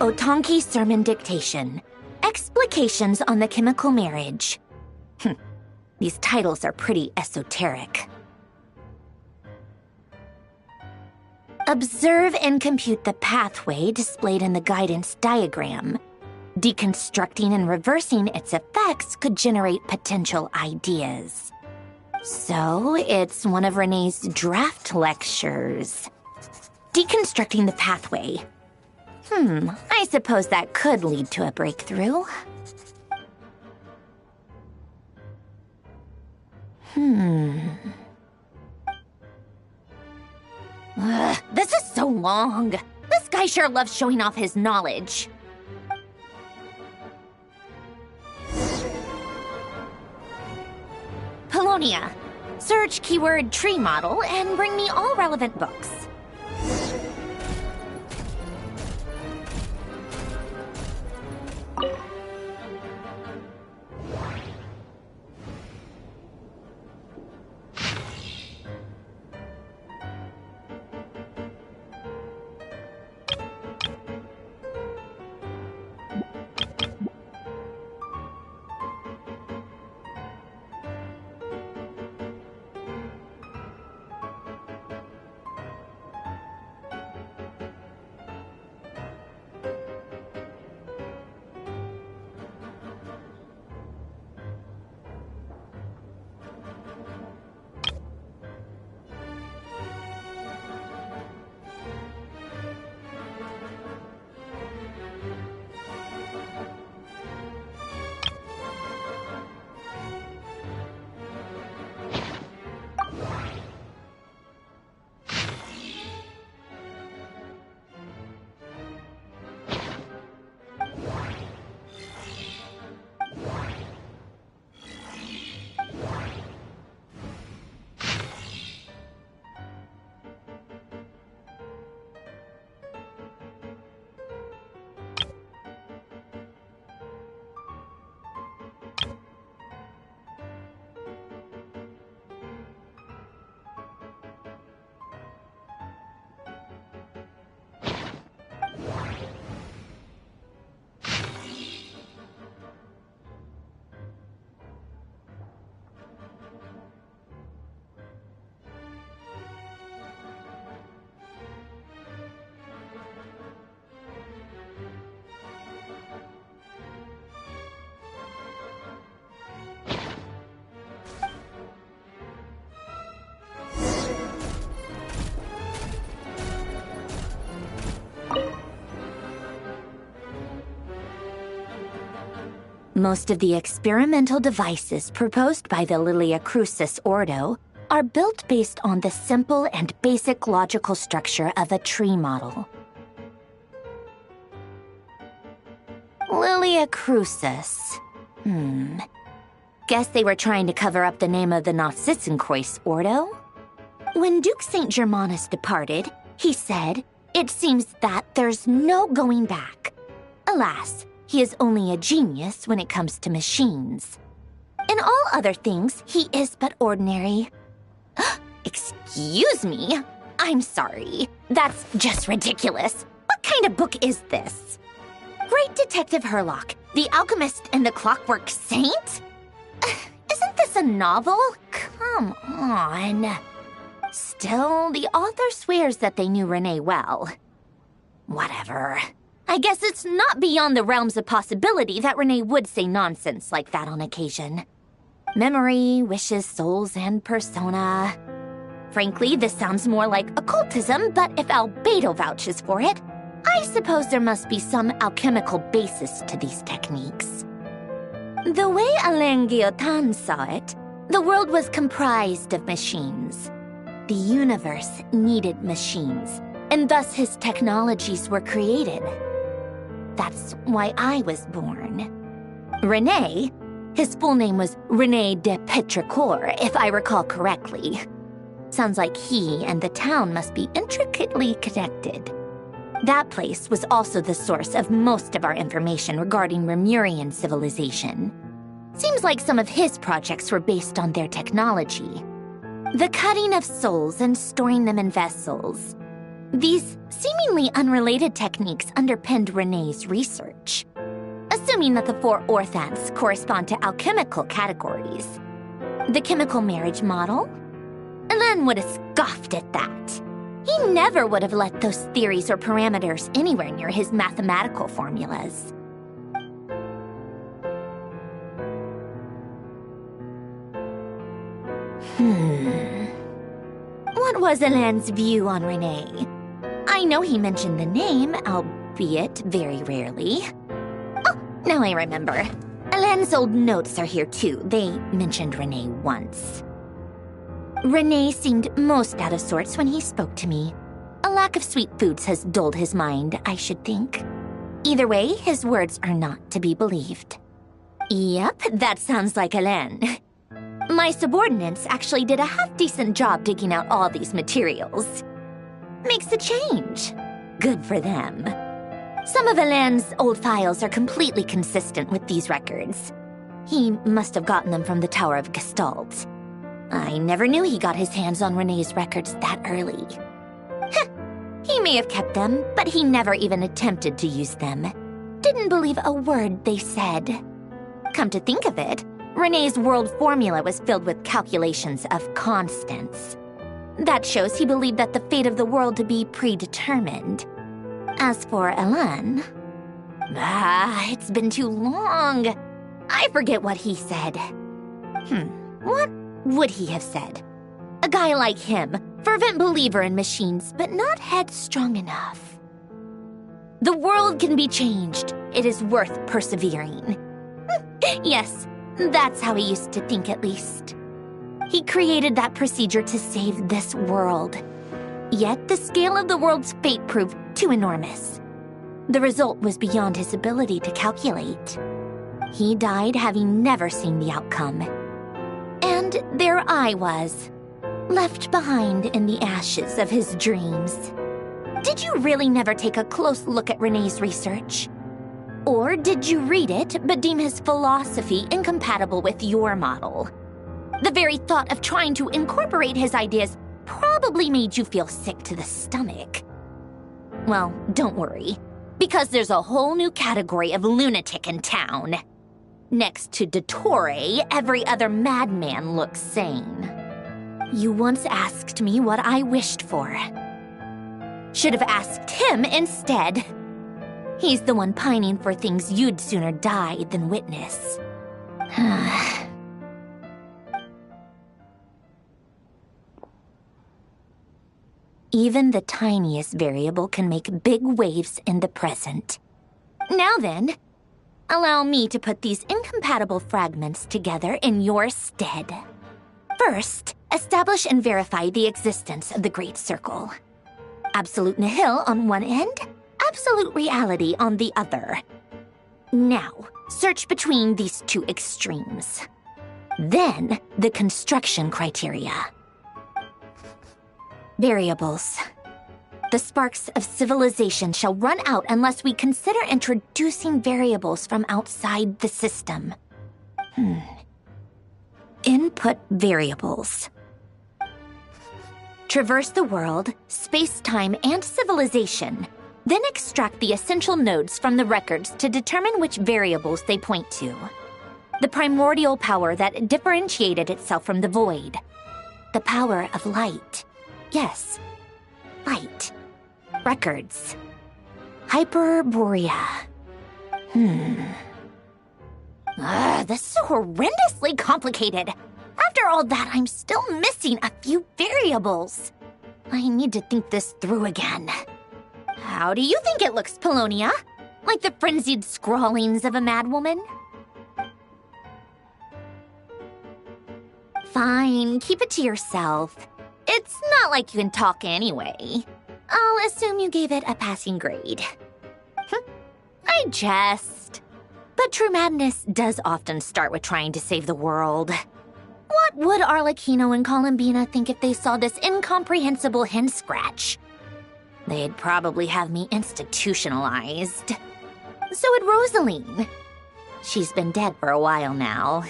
Otanki Sermon Dictation. Explications on the Chemical Marriage. These titles are pretty esoteric. Observe and compute the pathway displayed in the guidance diagram. Deconstructing and reversing its effects could generate potential ideas. So, it's one of Renee's draft lectures. Deconstructing the pathway. I suppose that could lead to a breakthrough. This is so long. This guy sure loves showing off his knowledge. Polonia. Search keyword tree model and bring me all relevant books. Most of the experimental devices proposed by the Lilia Crucis Ordo are built based on the simple and basic logical structure of a tree model. Lilia Crucis. Guess they were trying to cover up the name of the Nautitzenkreuz Ordo? When Duke St. Germanus departed, he said, "It seems that there's no going back." Alas, he is only a genius when it comes to machines. In all other things, he is but ordinary. Excuse me? I'm sorry. That's just ridiculous. What kind of book is this? Great Detective Herlock, the Alchemist and the Clockwork Saint? Isn't this a novel? Come on. Still, the author swears that they knew Renee well. Whatever. I guess it's not beyond the realms of possibility that Renee would say nonsense like that on occasion. Memory, wishes, souls, and persona. Frankly, this sounds more like occultism, but if Albedo vouches for it, I suppose there must be some alchemical basis to these techniques. The way Alain Guillotin saw it, the world was comprised of machines. The universe needed machines, and thus his technologies were created. That's why I was born. René, his full name was René de Petrichor, if I recall correctly. Sounds like he and the town must be intricately connected. That place was also the source of most of our information regarding Remurian civilization. Seems like some of his projects were based on their technology. The cutting of souls and storing them in vessels. These seemingly unrelated techniques underpinned Renee's research. Assuming that the 4 orthants correspond to alchemical categories. The chemical marriage model? Elen would have scoffed at that. He never would have let those theories or parameters anywhere near his mathematical formulas. What was Elen's view on Renee? I know he mentioned the name, albeit very rarely. Oh, now I remember. Elen's old notes are here too. They mentioned Renee once. Renee seemed most out of sorts when he spoke to me. A lack of sweet foods has dulled his mind, I should think. Either way, his words are not to be believed. Yep, that sounds like Elen. My subordinates actually did a half-decent job digging out all these materials. Makes a change. Good for them. Some of Elen's old files are completely consistent with these records. He must have gotten them from the Tower of Gestalt. I never knew he got his hands on Renee's records that early. He may have kept them, but he never even attempted to use them. Didn't believe a word they said. Come to think of it, Renee's world formula was filled with calculations of constants. That shows he believed that the fate of the world to be predetermined. As for Elen... it's been too long. I forget what he said. What would he have said? A guy like him, fervent believer in machines, but not headstrong enough. The world can be changed. It is worth persevering. Yes, that's how he used to think at least. He created that procedure to save this world. Yet the scale of the world's fate proved too enormous. The result was beyond his ability to calculate. He died having never seen the outcome. And there I was, left behind in the ashes of his dreams. Did you really never take a close look at Renee's research? Or did you read it but deem his philosophy incompatible with your model? The very thought of trying to incorporate his ideas probably made you feel sick to the stomach. Well, don't worry, because there's a whole new category of lunatic in town. Next to Dottore, every other madman looks sane. You once asked me what I wished for. Should have asked him instead. He's the one pining for things you'd sooner die than witness. Even the tiniest variable can make big waves in the present. Now then, allow me to put these incompatible fragments together in your stead. First, establish and verify the existence of the Great Circle. Absolute nihil on one end, absolute reality on the other. Now, search between these two extremes. Then, the construction criteria. Variables. The sparks of civilization shall run out unless we consider introducing variables from outside the system. Input variables. Traverse the world, space-time, and civilization, then extract the essential nodes from the records to determine which variables they point to. The primordial power that differentiated itself from the void. The power of light. Yes, light. Records. Hyperborea. This is so horrendously complicated. After all that, I'm still missing a few variables. I need to think this through again. How do you think it looks, Polonia? Like the frenzied scrawlings of a madwoman? Fine, keep it to yourself. It's not like you can talk anyway. I'll assume you gave it a passing grade. I jest. But true madness does often start with trying to save the world. What would Arlecchino and Columbina think if they saw this incomprehensible hen scratch? They'd probably have me institutionalized. So would Rosaline. She's been dead for a while now.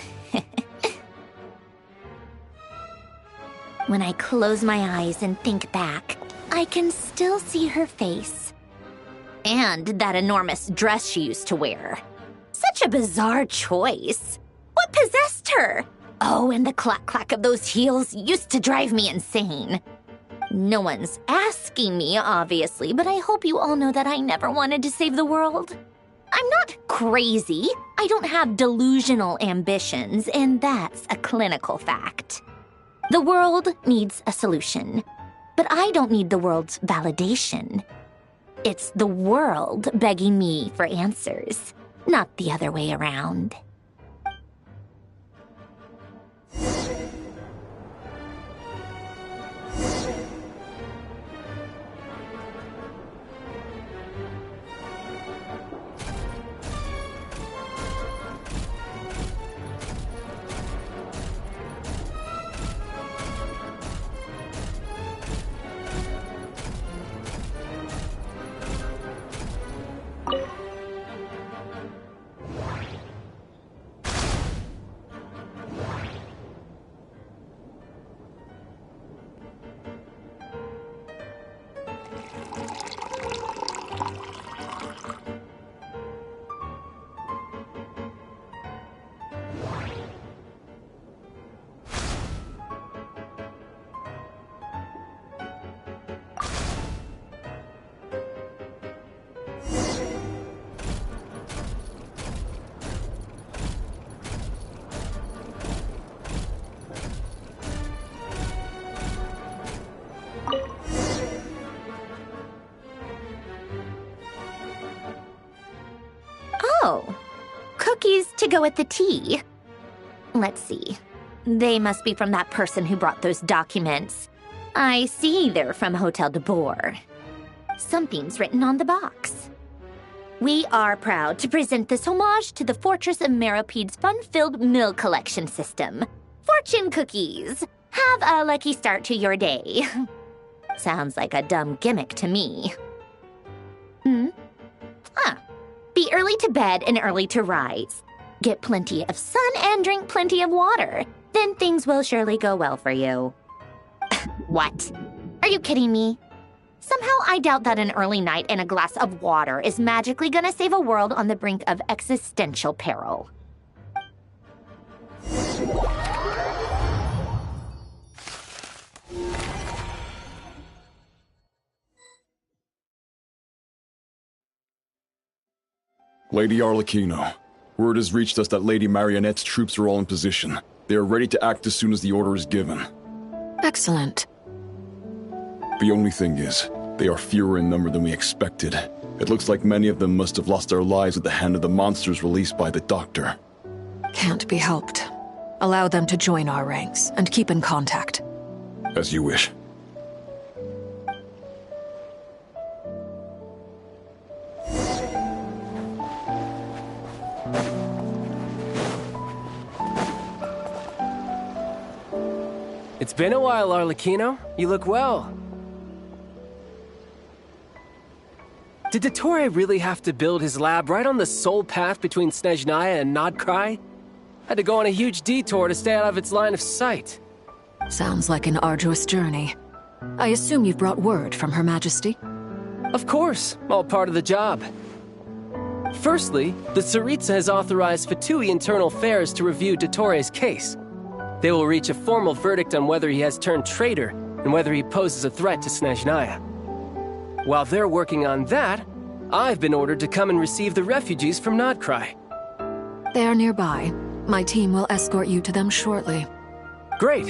When I close my eyes and think back, I can still see her face. And that enormous dress she used to wear. Such a bizarre choice. What possessed her? Oh, and the clack-clack of those heels used to drive me insane. No one's asking me, obviously, but I hope you all know that I never wanted to save the world. I'm not crazy. I don't have delusional ambitions, and that's a clinical fact. The world needs a solution, but I don't need the world's validation. It's the world begging me for answers, not the other way around. Oh, cookies to go with the tea. Let's see. They must be from that person who brought those documents. I see they're from Hotel de Boer. Something's written on the box. We are proud to present this homage to the Fortress of Meropede's fun-filled mill collection system. Fortune cookies! Have a lucky start to your day. Sounds like a dumb gimmick to me. Be early to bed and early to rise. Get plenty of sun and drink plenty of water. Then things will surely go well for you. What? Are you kidding me? Somehow I doubt that an early night and a glass of water is magically gonna save a world on the brink of existential peril. Lady Arlecchino, word has reached us that Lady Marionette's troops are all in position. They are ready to act as soon as the order is given. Excellent. The only thing is, they are fewer in number than we expected. It looks like many of them must have lost their lives at the hand of the monsters released by the Doctor. Can't be helped. Allow them to join our ranks and keep in contact. As you wish. It's been a while, Arlecchino. You look well. Did Dottore really have to build his lab right on the sole path between Snezhnaya and Nodkrai? Had to go on a huge detour to stay out of its line of sight. Sounds like an arduous journey. I assume you've brought word from Her Majesty? Of course, all part of the job. Firstly, the Tsaritsa has authorized Fatui Internal Affairs to review Dottore's case. They will reach a formal verdict on whether he has turned traitor and whether he poses a threat to Snezhnaya. While they're working on that, I've been ordered to come and receive the refugees from Nodkrai. They are nearby. My team will escort you to them shortly. Great.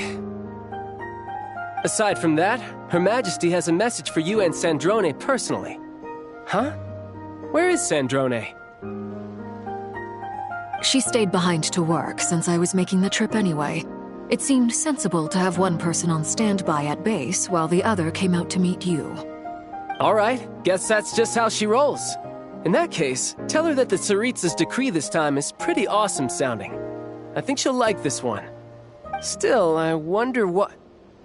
Aside from that, Her Majesty has a message for you and Sandrone personally. Huh? Where is Sandrone? She stayed behind to work since I was making the trip anyway. It seemed sensible to have one person on standby at base while the other came out to meet you. All right, guess that's just how she rolls. In that case, tell her that the Tsaritsa's decree this time is pretty awesome sounding. I think she'll like this one. Still, I wonder what...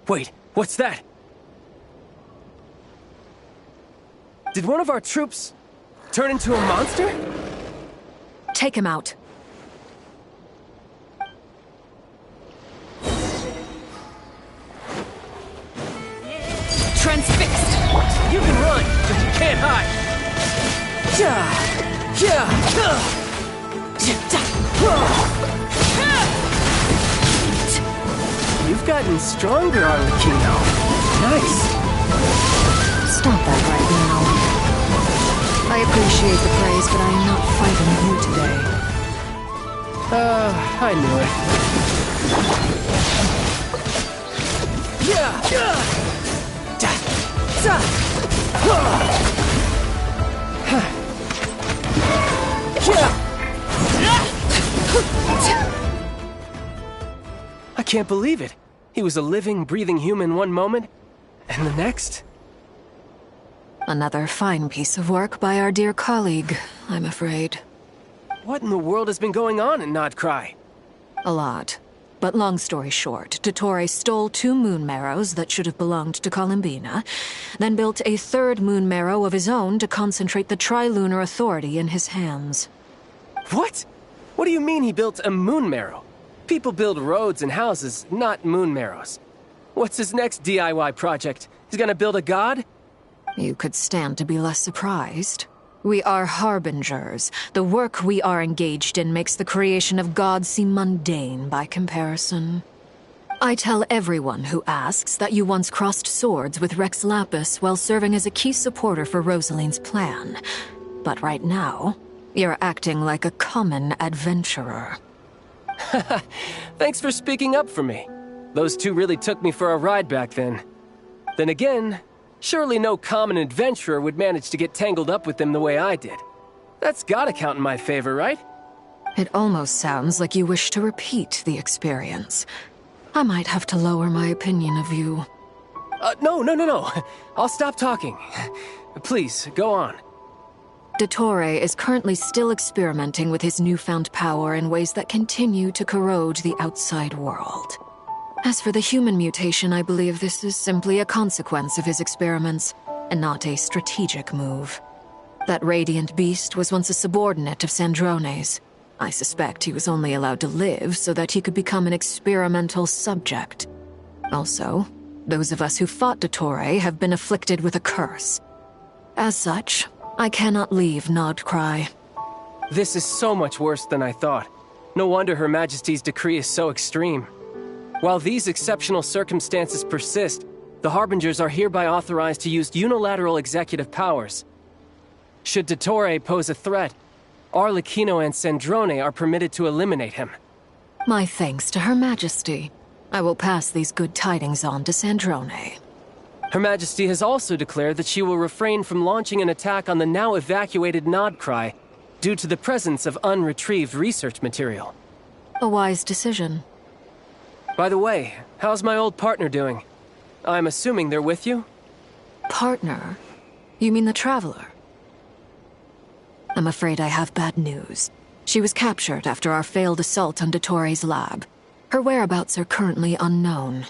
Wait, what's that? Did one of our troops turn into a monster? Take him out. Transfixed! You can run, but you can't hide! You've gotten stronger, Arlecchino. Nice. Stop that right now. I appreciate the praise, but I am not fighting you today. I knew it. I can't believe it. He was a living, breathing human one moment, and the next... Another fine piece of work by our dear colleague, I'm afraid. What in the world has been going on in Nodcry? A lot. But long story short, Dottore stole 2 moon marrows that should have belonged to Columbina, then built a 3rd moon marrow of his own to concentrate the Trilunar Authority in his hands. What? What do you mean he built a moon marrow? People build roads and houses, not moon marrows. What's his next DIY project? He's gonna build a god? You could stand to be less surprised. We are harbingers. The work we are engaged in makes the creation of gods seem mundane by comparison. I tell everyone who asks that you once crossed swords with Rex Lapis while serving as a key supporter for Rosaline's plan. But right now, you're acting like a common adventurer. Thanks for speaking up for me. Those 2 really took me for a ride back then. Then again, surely no common adventurer would manage to get tangled up with them the way I did. That's gotta count in my favor, right? It almost sounds like you wish to repeat the experience. I might have to lower my opinion of you. No. I'll stop talking. Please, go on. Dottore is currently still experimenting with his newfound power in ways that continue to corrode the outside world. As for the human mutation, I believe this is simply a consequence of his experiments, and not a strategic move. That radiant beast was once a subordinate of Sandrone's. I suspect he was only allowed to live so that he could become an experimental subject. Also, those of us who fought Dottore have been afflicted with a curse. As such, I cannot leave Nodcry. This is so much worse than I thought. No wonder Her Majesty's decree is so extreme. While these exceptional circumstances persist, the Harbingers are hereby authorized to use unilateral executive powers. Should Dottore pose a threat, Arlecchino and Sandrone are permitted to eliminate him. My thanks to Her Majesty. I will pass these good tidings on to Sandrone. Her Majesty has also declared that she will refrain from launching an attack on the now evacuated Nodcry due to the presence of unretrieved research material. A wise decision. By the way, how's my old partner doing? I'm assuming they're with you? Partner? You mean the Traveler? I'm afraid I have bad news. She was captured after our failed assault on Dottore's lab. Her whereabouts are currently unknown.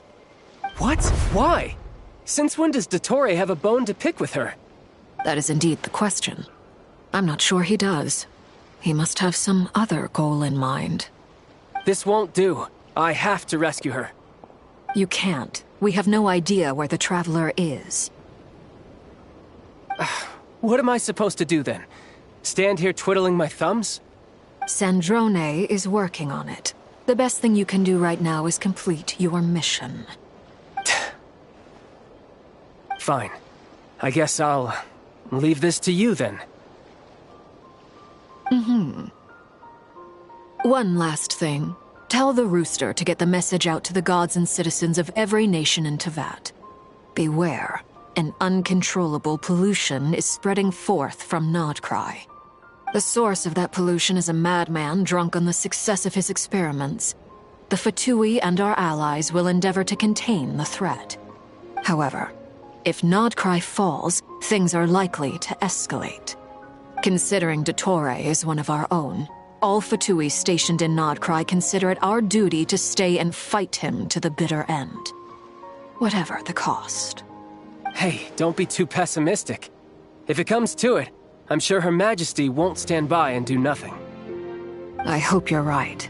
What? Why? Since when does Dottore have a bone to pick with her? That is indeed the question. I'm not sure he does. He must have some other goal in mind. This won't do. I have to rescue her. You can't. We have no idea where the Traveler is. What am I supposed to do then? Stand here twiddling my thumbs? Sandrone is working on it. The best thing you can do right now is complete your mission. Fine. I guess I'll leave this to you then. One last thing. Tell the Rooster to get the message out to the gods and citizens of every nation in Teyvat. Beware. An uncontrollable pollution is spreading forth from Nodcry. The source of that pollution is a madman drunk on the success of his experiments. The Fatui and our allies will endeavor to contain the threat. However, if Nodcry falls, things are likely to escalate. Considering Dottore is one of our own, all Fatui stationed in Nodcry consider it our duty to stay and fight him to the bitter end. Whatever the cost. Hey, don't be too pessimistic. If it comes to it, I'm sure Her Majesty won't stand by and do nothing. I hope you're right.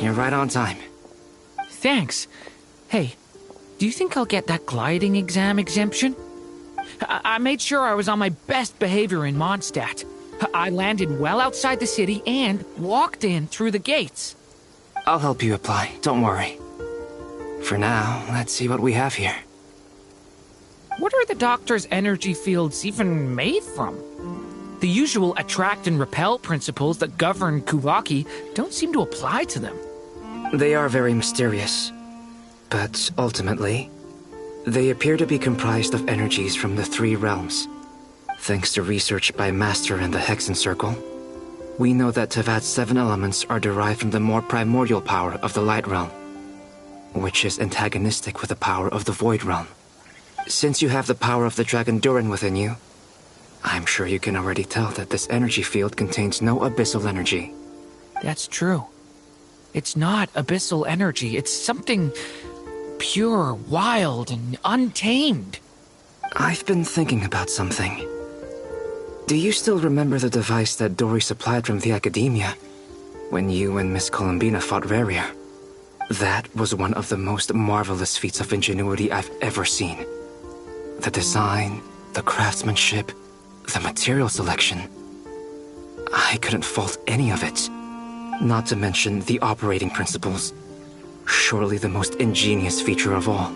You're right on time. Thanks. Hey, do you think I'll get that gliding exam exemption? I made sure I was on my best behavior in Mondstadt. I landed well outside the city and walked in through the gates. I'll help you apply, don't worry. For now, let's see what we have here. What are the doctor's energy fields even made from? The usual attract and repel principles that govern Kuvaki don't seem to apply to them. They are very mysterious, but ultimately, they appear to be comprised of energies from the three realms. Thanks to research by Master and the Hexen Circle, we know that Tevat's 7 elements are derived from the more primordial power of the Light Realm, which is antagonistic with the power of the Void Realm. Since you have the power of the Dragon Durin within you, I'm sure you can already tell that this energy field contains no abyssal energy. That's true. It's not abyssal energy. It's something pure, wild, and untamed. I've been thinking about something. Do you still remember the device that Dory supplied from the Academia when you and Miss Columbina fought Rarier? That was one of the most marvelous feats of ingenuity I've ever seen. The design, the craftsmanship, the material selection. I couldn't fault any of it. Not to mention the operating principles. Surely the most ingenious feature of all.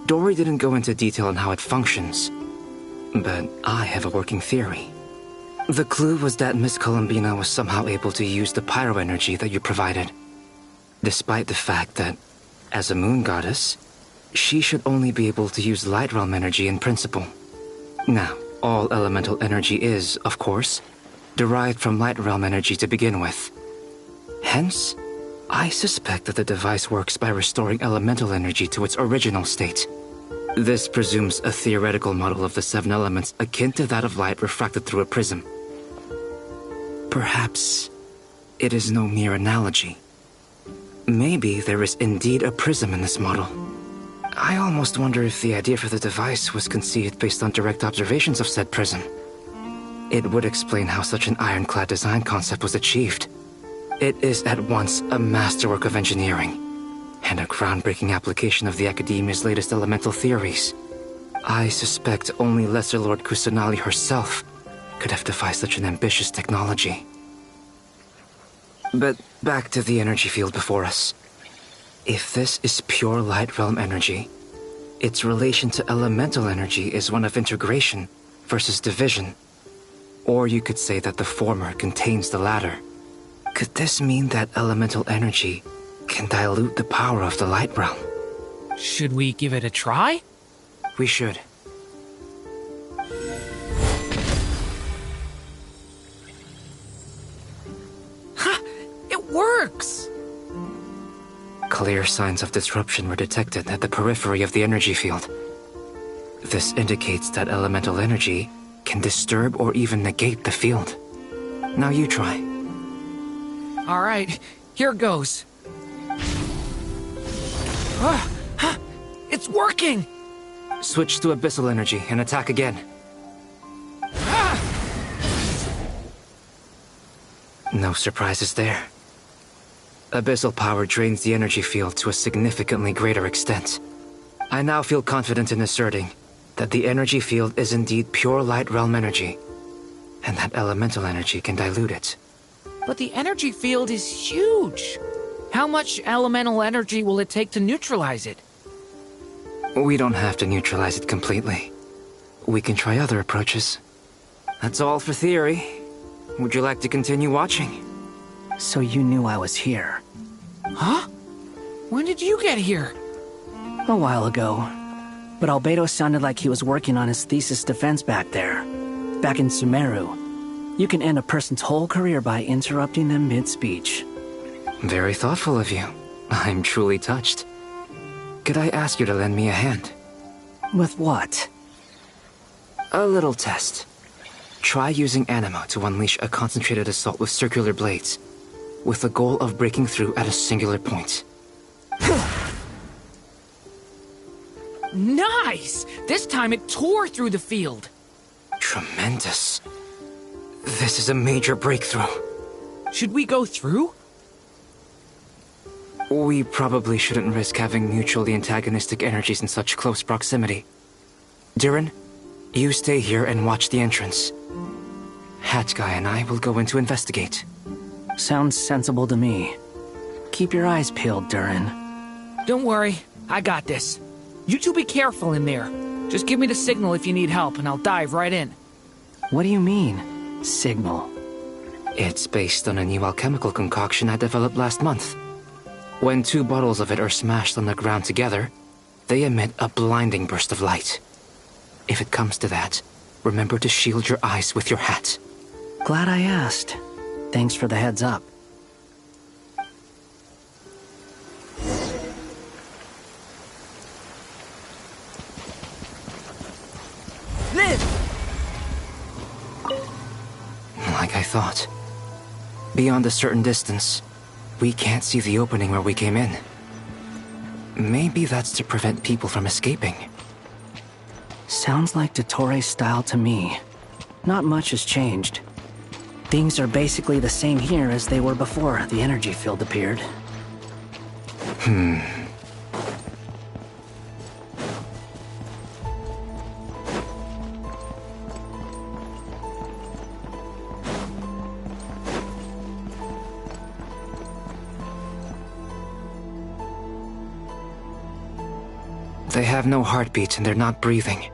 Dory didn't go into detail on how it functions, but I have a working theory. The clue was that Miss Columbina was somehow able to use the pyro energy that you provided, despite the fact that, as a moon goddess, she should only be able to use Light Realm energy in principle. Now, all elemental energy is, of course, derived from Light Realm energy to begin with. Hence, I suspect that the device works by restoring elemental energy to its original state. This presumes a theoretical model of the 7 elements akin to that of light refracted through a prism. Perhaps it is no mere analogy. Maybe there is indeed a prism in this model. I almost wonder if the idea for the device was conceived based on direct observations of said prism. It would explain how such an ironclad design concept was achieved. It is at once a masterwork of engineering and a groundbreaking application of the Academia's latest elemental theories. I suspect only Lesser Lord Kusanali herself could have devised such an ambitious technology. But back to the energy field before us. If this is pure Light Realm energy, its relation to elemental energy is one of integration versus division. Or you could say that the former contains the latter. Could this mean that elemental energy can dilute the power of the Light Realm? Should we give it a try? We should. Ha! It works! Clear signs of disruption were detected at the periphery of the energy field. This indicates that elemental energy can disturb or even negate the field. Now you try. All right, here goes. It's working! Switch to abyssal energy and attack again. No surprises there. Abyssal power drains the energy field to a significantly greater extent. I now feel confident in asserting that the energy field is indeed pure Light Realm energy, and that elemental energy can dilute it. But the energy field is huge. How much elemental energy will it take to neutralize it? We don't have to neutralize it completely. We can try other approaches. That's all for theory. Would you like to continue watching? So you knew I was here. Huh? When did you get here? A while ago. But Albedo sounded like he was working on his thesis defense back there. Back in Sumeru. You can end a person's whole career by interrupting them mid-speech. Very thoughtful of you. I'm truly touched. Could I ask you to lend me a hand? With what? A little test. Try using Animo to unleash a concentrated assault with circular blades, with the goal of breaking through at a singular point. Nice! This time it tore through the field. Tremendous. This is a major breakthrough. Should we go through? We probably shouldn't risk having mutually antagonistic energies in such close proximity. Durin, you stay here and watch the entrance. Hat Guy and I will go in to investigate. Sounds sensible to me. Keep your eyes peeled, Durin. Don't worry, I got this. You two be careful in there. Just give me the signal if you need help, and I'll dive right in. What do you mean, signal? It's based on a new alchemical concoction I developed last month. When 2 bottles of it are smashed on the ground together, they emit a blinding burst of light. If it comes to that, remember to shield your eyes with your hat. Glad I asked. Thanks for the heads up. Like I thought. Beyond a certain distance, we can't see the opening where we came in. Maybe that's to prevent people from escaping. Sounds like Dottore style to me. Not much has changed. Things are basically the same here as they were before the energy field appeared. They have no heartbeat and they're not breathing.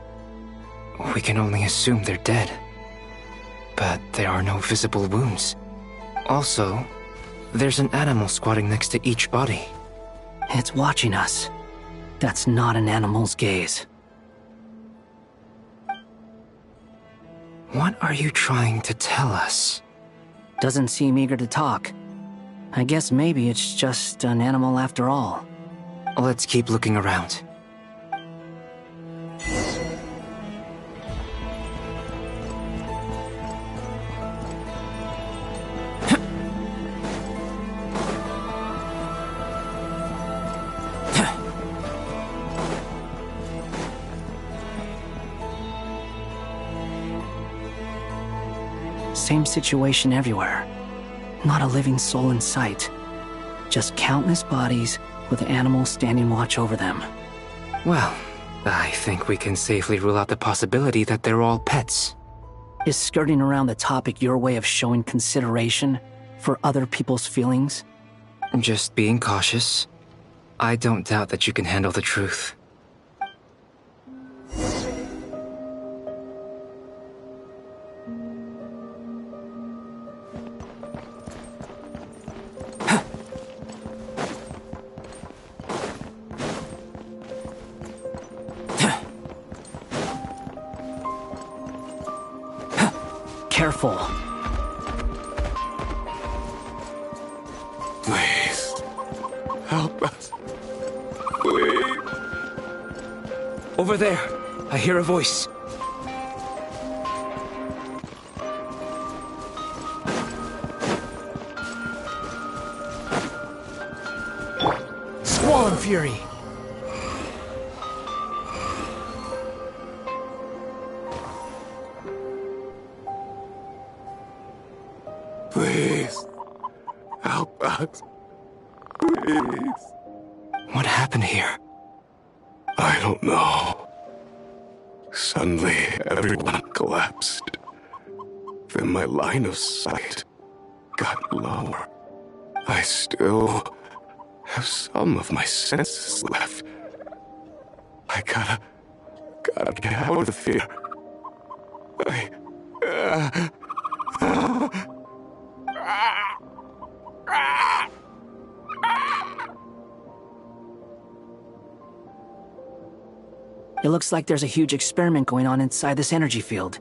We can only assume they're dead. But there are no visible wounds. Also, there's an animal squatting next to each body. It's watching us. That's not an animal's gaze. What are you trying to tell us? Doesn't seem eager to talk. I guess maybe it's just an animal after all. Let's keep looking around. Same situation everywhere. Not a living soul in sight. Just countless bodies with animals standing watch over them. Well, I think we can safely rule out the possibility that they're all pets. Is skirting around the topic your way of showing consideration for other people's feelings? Just being cautious. I don't doubt that you can handle the truth. Careful. Please. Help us. Please. Over there. I hear a voice. Squall Fury. Please. Help us. Please. What happened here? I don't know. Suddenly, everyone collapsed. Then my line of sight got lower. I still have some of my senses left. I gotta get out of here. It looks like there's a huge experiment going on inside this energy field.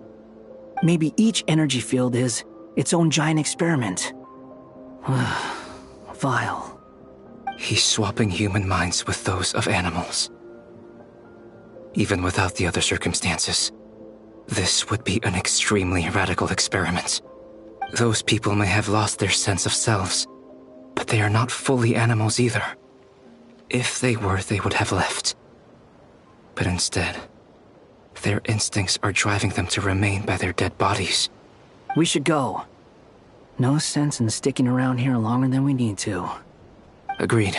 Maybe each energy field is its own giant experiment. Vile. He's swapping human minds with those of animals. Even without the other circumstances, this would be an extremely radical experiment. Those people may have lost their sense of selves, but they are not fully animals either. If they were, they would have left. But instead, their instincts are driving them to remain by their dead bodies. We should go. No sense in sticking around here longer than we need to. Agreed.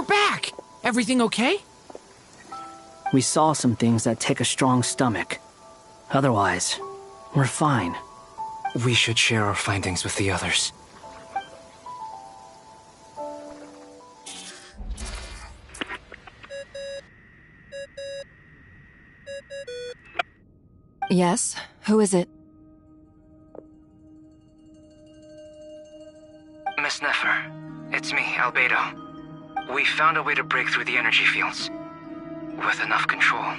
you're back! Everything okay? We saw some things that take a strong stomach. Otherwise, we're fine. We should share our findings with the others. Yes? Who is it? Miss Nefer, it's me, Albedo. We found a way to break through the energy fields. With enough control,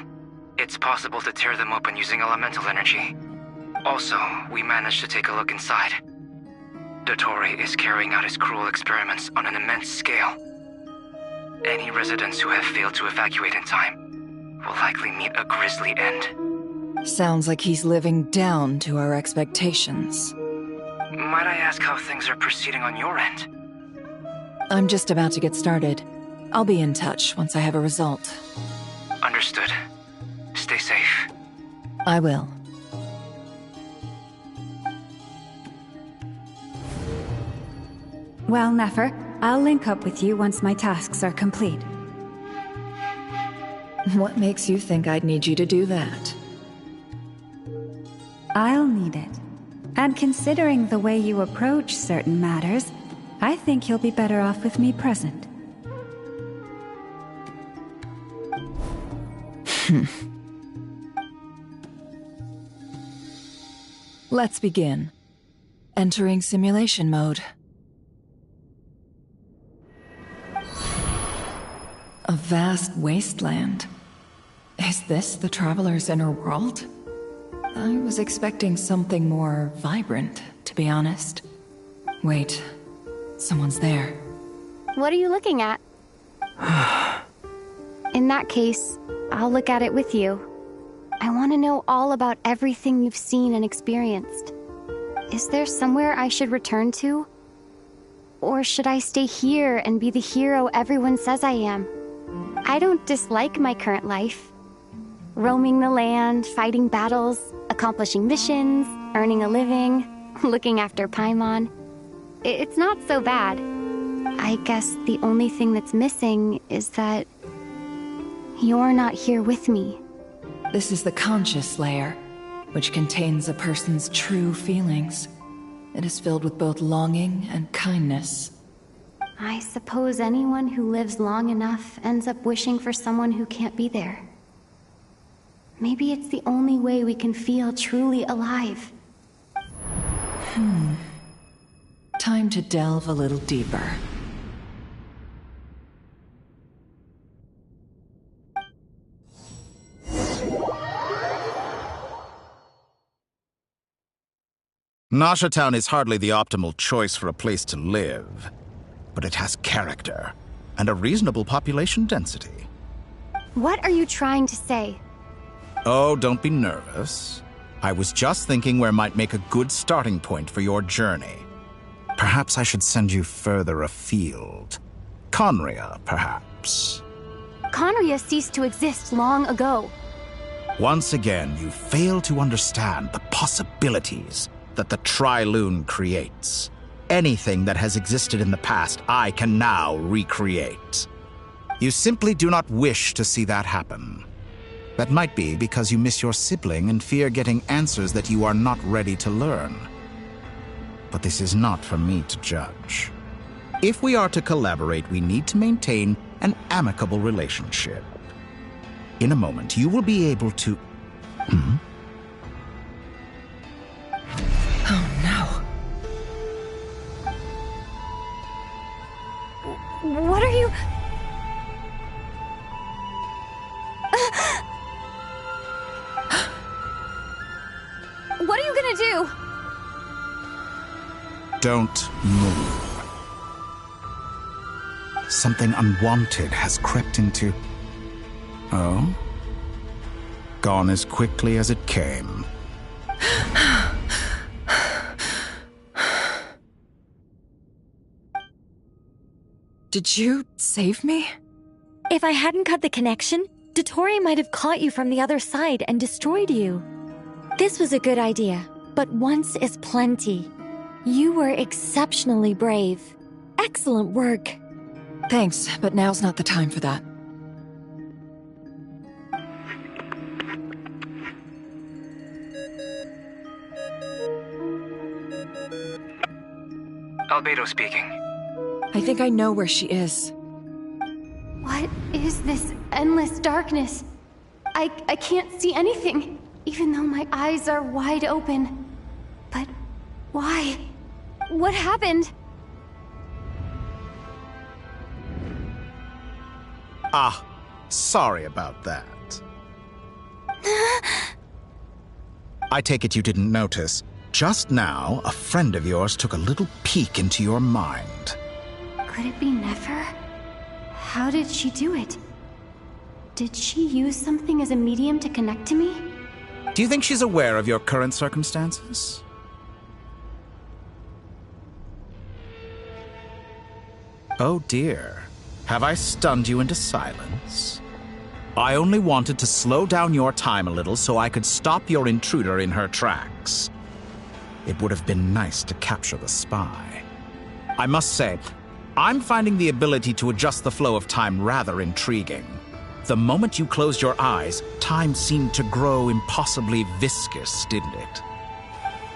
it's possible to tear them open using elemental energy. Also, we managed to take a look inside. Dottore is carrying out his cruel experiments on an immense scale. Any residents who have failed to evacuate in time will likely meet a grisly end. Sounds like he's living down to our expectations. Might I ask how things are proceeding on your end? I'm just about to get started. I'll be in touch once I have a result. Understood. Stay safe. I will. Well, Nefer, I'll link up with you once my tasks are complete. What makes you think I'd need you to do that? I'll need it. And considering the way you approach certain matters, I think you'll be better off with me present. Let's begin. Entering simulation mode. A vast wasteland. Is this the Traveler's inner world? I was expecting something more vibrant, to be honest. Wait, someone's there. What are you looking at? In that case, I'll look at it with you. I want to know all about everything you've seen and experienced. Is there somewhere I should return to? Or should I stay here and be the hero everyone says I am? I don't dislike my current life. Roaming the land, fighting battles, accomplishing missions, earning a living, looking after Paimon. It's not so bad. I guess the only thing that's missing is that you're not here with me. This is the conscious layer, which contains a person's true feelings. It is filled with both longing and kindness. I suppose anyone who lives long enough ends up wishing for someone who can't be there. Maybe it's the only way we can feel truly alive. Time to delve a little deeper. Nasha Town is hardly the optimal choice for a place to live, but it has character and a reasonable population density. What are you trying to say? Oh, don't be nervous. I was just thinking where might make a good starting point for your journey. Perhaps I should send you further afield. Conria, perhaps. Conria ceased to exist long ago. Once again, you fail to understand the possibilities that the Tri-Lune creates. Anything that has existed in the past, I can now recreate. You simply do not wish to see that happen. That might be because you miss your sibling and fear getting answers that you are not ready to learn. But this is not for me to judge. If we are to collaborate, we need to maintain an amicable relationship. In a moment, you will be able to... Oh no. What are you... What are you gonna do? Don't move. Something unwanted has crept into... Oh? Gone as quickly as it came. Did you save me? If I hadn't cut the connection, Dottore might have caught you from the other side and destroyed you. This was a good idea, but once is plenty. You were exceptionally brave. Excellent work. Thanks, but now's not the time for that. Albedo speaking. I think I know where she is. What is this endless darkness? I can't see anything, even though my eyes are wide open. But why? What happened? Ah, sorry about that. I take it you didn't notice. Just now, a friend of yours took a little peek into your mind. Could it be Nefer? How did she do it? Did she use something as a medium to connect to me? Do you think she's aware of your current circumstances? Oh dear. Have I stunned you into silence? I only wanted to slow down your time a little so I could stop your intruder in her tracks. It would have been nice to capture the spy. I must say, I'm finding the ability to adjust the flow of time rather intriguing. The moment you closed your eyes, time seemed to grow impossibly viscous, didn't it?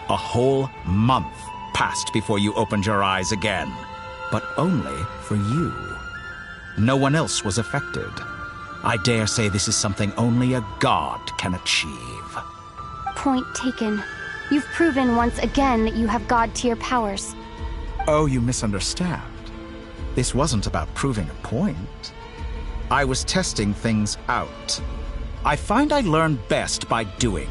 A whole month passed before you opened your eyes again, but only for you. No one else was affected. I dare say this is something only a god can achieve. Point taken. You've proven once again that you have god-tier powers. Oh, you misunderstand. This wasn't about proving a point. I was testing things out. I find I learn best by doing,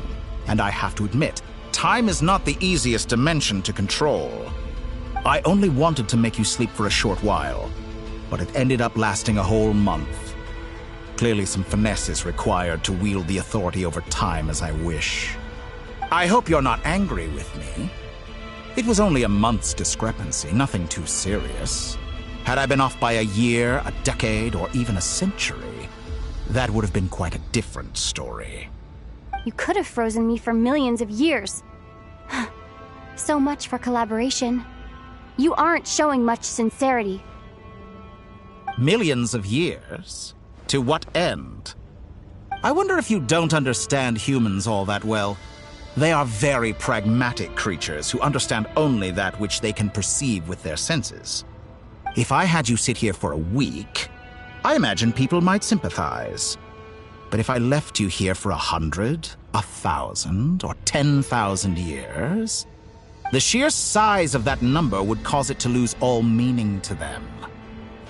and I have to admit, time is not the easiest dimension to control. I only wanted to make you sleep for a short while, but it ended up lasting a whole month. Clearly some finesse is required to wield the authority over time as I wish. I hope you're not angry with me. It was only a month's discrepancy, nothing too serious. Had I been off by a year, a decade, or even a century, that would have been quite a different story. You could have frozen me for millions of years. So much for collaboration. You aren't showing much sincerity. Millions of years? To what end? I wonder if you don't understand humans all that well. They are very pragmatic creatures who understand only that which they can perceive with their senses. If I had you sit here for a week, I imagine people might sympathize. But if I left you here for 100, 1,000, or 10,000 years, the sheer size of that number would cause it to lose all meaning to them.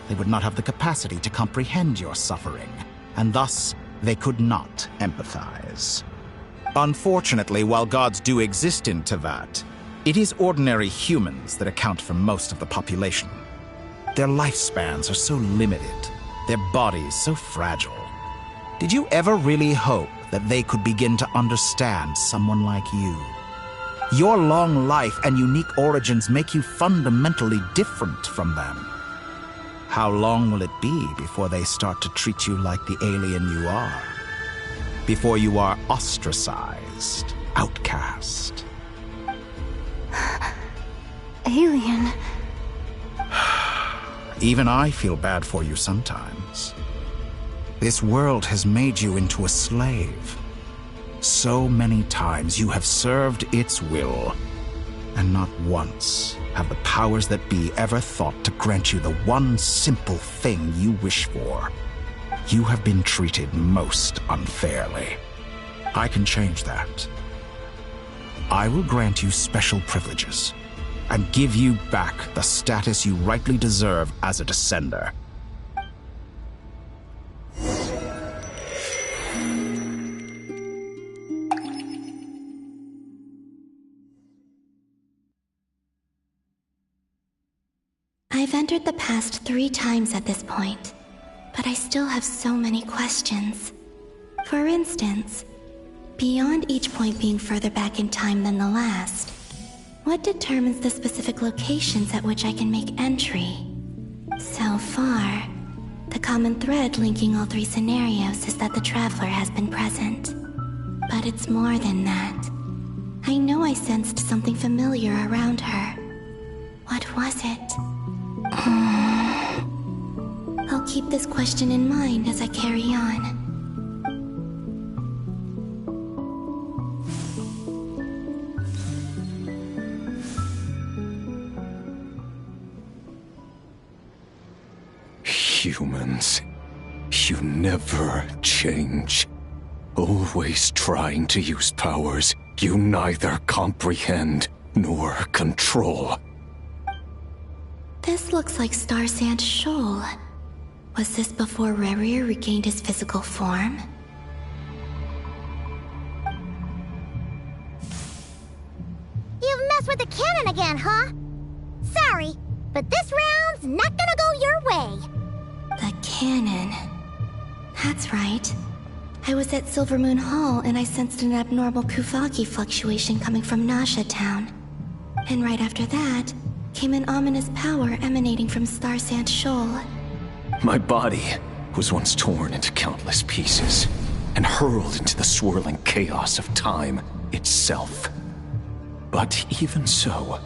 They would not have the capacity to comprehend your suffering, and thus they could not empathize. Unfortunately, while gods do exist in Tevat, it is ordinary humans that account for most of the population. Their lifespans are so limited, their bodies so fragile. Did you ever really hope that they could begin to understand someone like you? Your long life and unique origins make you fundamentally different from them. How long will it be before they start to treat you like the alien you are? Before you are ostracized, outcast? Alien. Even I feel bad for you sometimes. This world has made you into a slave. So many times you have served its will, and not once have the powers that be ever thought to grant you the one simple thing you wish for. You have been treated most unfairly. I can change that. I will grant you special privileges and give you back the status you rightly deserve as a descender. I've entered the past 3 times at this point, but I still have so many questions. For instance, beyond each point being further back in time than the last, what determines the specific locations at which I can make entry? So far, the common thread linking all 3 scenarios is that the Traveler has been present. But it's more than that. I know I sensed something familiar around her. What was it? keep this question in mind as I carry on. Humans, you never change. Always trying to use powers you neither comprehend nor control. This looks like Star Sand Shoal. Was this before Rerir regained his physical form? You've messed with the cannon again, huh? Sorry, but this round's not gonna go your way. The cannon. That's right. I was at Silvermoon Hall and I sensed an abnormal Kuvaki fluctuation coming from Nasha Town. And right after that, came an ominous power emanating from Star Sand Shoal. My body was once torn into countless pieces and hurled into the swirling chaos of time itself. But even so,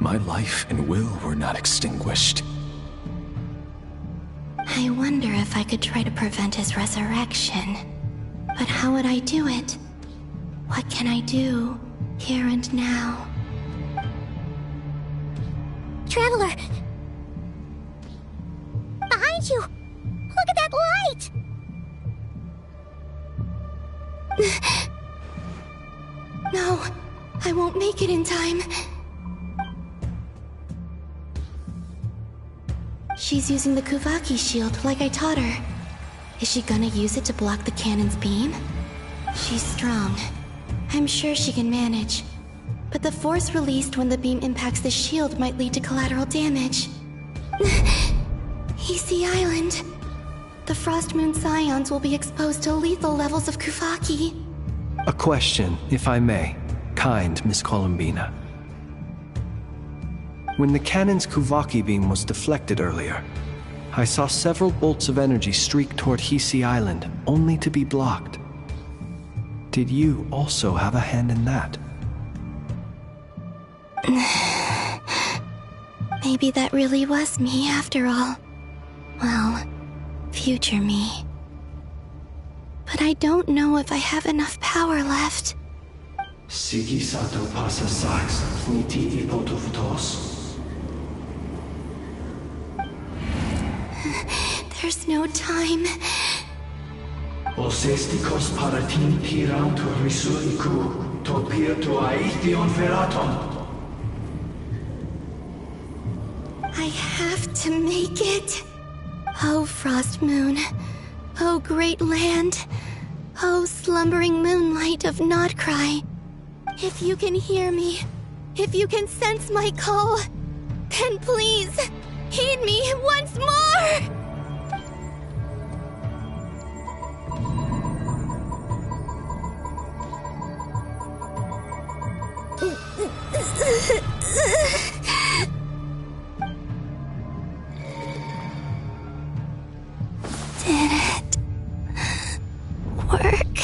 my life and will were not extinguished. I wonder if I could try to prevent his resurrection. But how would I do it? What can I do, here and now? Traveler! Behind you! Look at that light! No, I won't make it in time. She's using the Kuvaki shield like I taught her. Is she gonna use it to block the cannon's beam? She's strong. I'm sure she can manage. But the force released when the beam impacts the shield might lead to collateral damage. EC Island. The Frost Moon Scions will be exposed to lethal levels of Kuvaki. A question, if I may. Kind Miss Columbina. When the cannon's Kuvaki beam was deflected earlier, I saw several bolts of energy streak toward Hisi Island, only to be blocked. Did you also have a hand in that? Maybe that really was me after all. Well, future me. But I don't know if I have enough power left. Sigi sato pasa sax, niti ipotuftos. There's no time. Osestikos paratin tiranto risuiku, to pirto aithion veraton. I have to make it. Oh, Frost Moon. Oh, great land. Oh, slumbering moonlight of Nodcry. If you can hear me, if you can sense my call, then please, heed me once more! Did it work?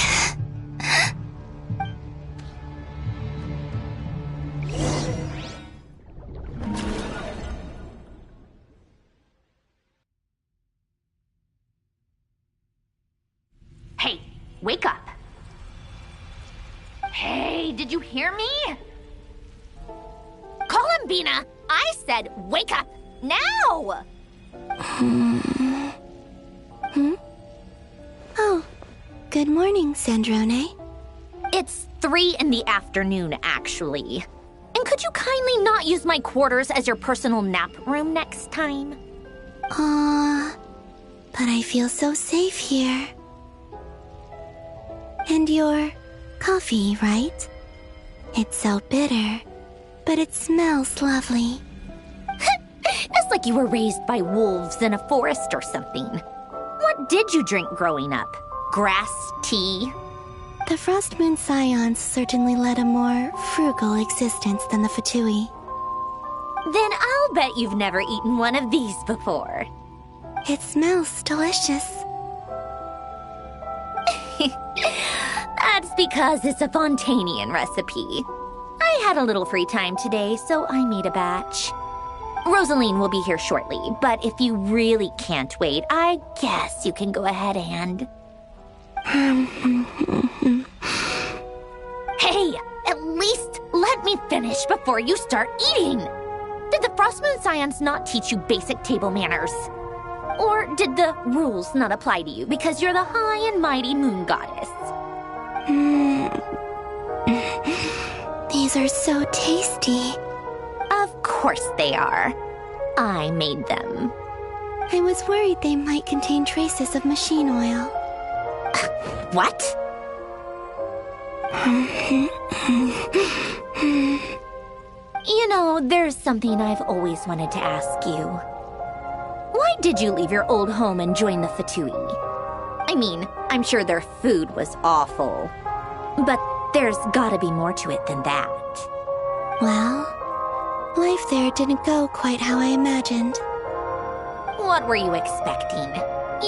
Hey, wake up. Hey, did you hear me? Columbina, I said wake up now! Oh, good morning, Sandrone. It's 3 in the afternoon, actually. And could you kindly not use my quarters as your personal nap room next time? But I feel so safe here. And your coffee, right? It's so bitter, but it smells lovely. It's like you were raised by wolves in a forest or something. What did you drink growing up? Grass tea? The Frost Moon Scions certainly led a more frugal existence than the Fatui. Then I'll bet you've never eaten one of these before. It smells delicious. That's because it's a Fontanian recipe. I had a little free time today, so I made a batch. Rosaline will be here shortly, but if you really can't wait, I guess you can go ahead and... Hey, at least let me finish before you start eating! Did the Frost Moon Scions not teach you basic table manners? Or did the rules not apply to you because you're the high and mighty moon goddess? These are so tasty. Of course they are. I made them. I was worried they might contain traces of machine oil. What? You know, there's something I've always wanted to ask you. Why did you leave your old home and join the Fatui? I mean, I'm sure their food was awful. But there's gotta be more to it than that. Well, life there didn't go quite how I imagined. What were you expecting?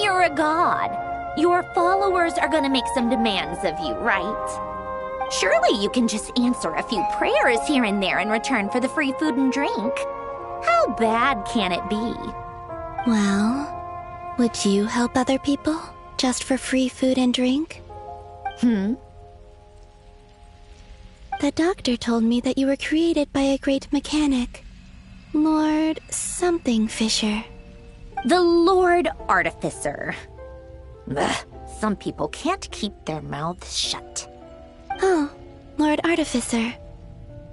You're a god. Your followers are gonna make some demands of you, right? Surely you can just answer a few prayers here and there in return for the free food and drink. How bad can it be? Well, would you help other people just for free food and drink? The doctor told me that you were created by a great mechanic, Lord something Fisher. The Lord Artificer. Ugh, some people can't keep their mouths shut. Oh, Lord Artificer.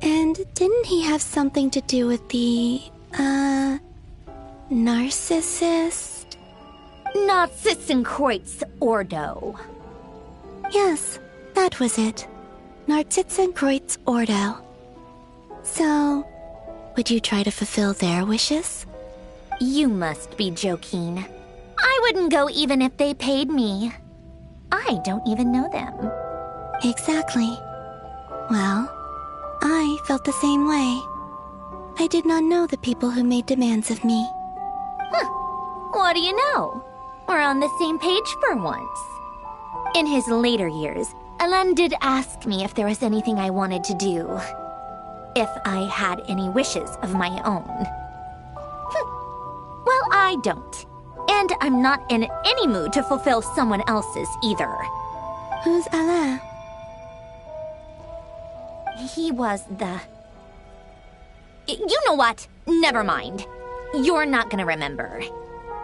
And didn't he have something to do with the, narcissist? Narcissenkreuz Ordo. Yes, that was it. Narcissenkreuz Ordo. So, would you try to fulfill their wishes? You must be joking. I wouldn't go even if they paid me. I don't even know them. Exactly. Well, I felt the same way. I did not know the people who made demands of me. What do you know? We're on the same page for once. In his later years, Alain did ask me if there was anything I wanted to do. If I had any wishes of my own. Well, I don't. And I'm not in any mood to fulfill someone else's either. Who's Alain? He was the... You know what? Never mind. You're not gonna remember.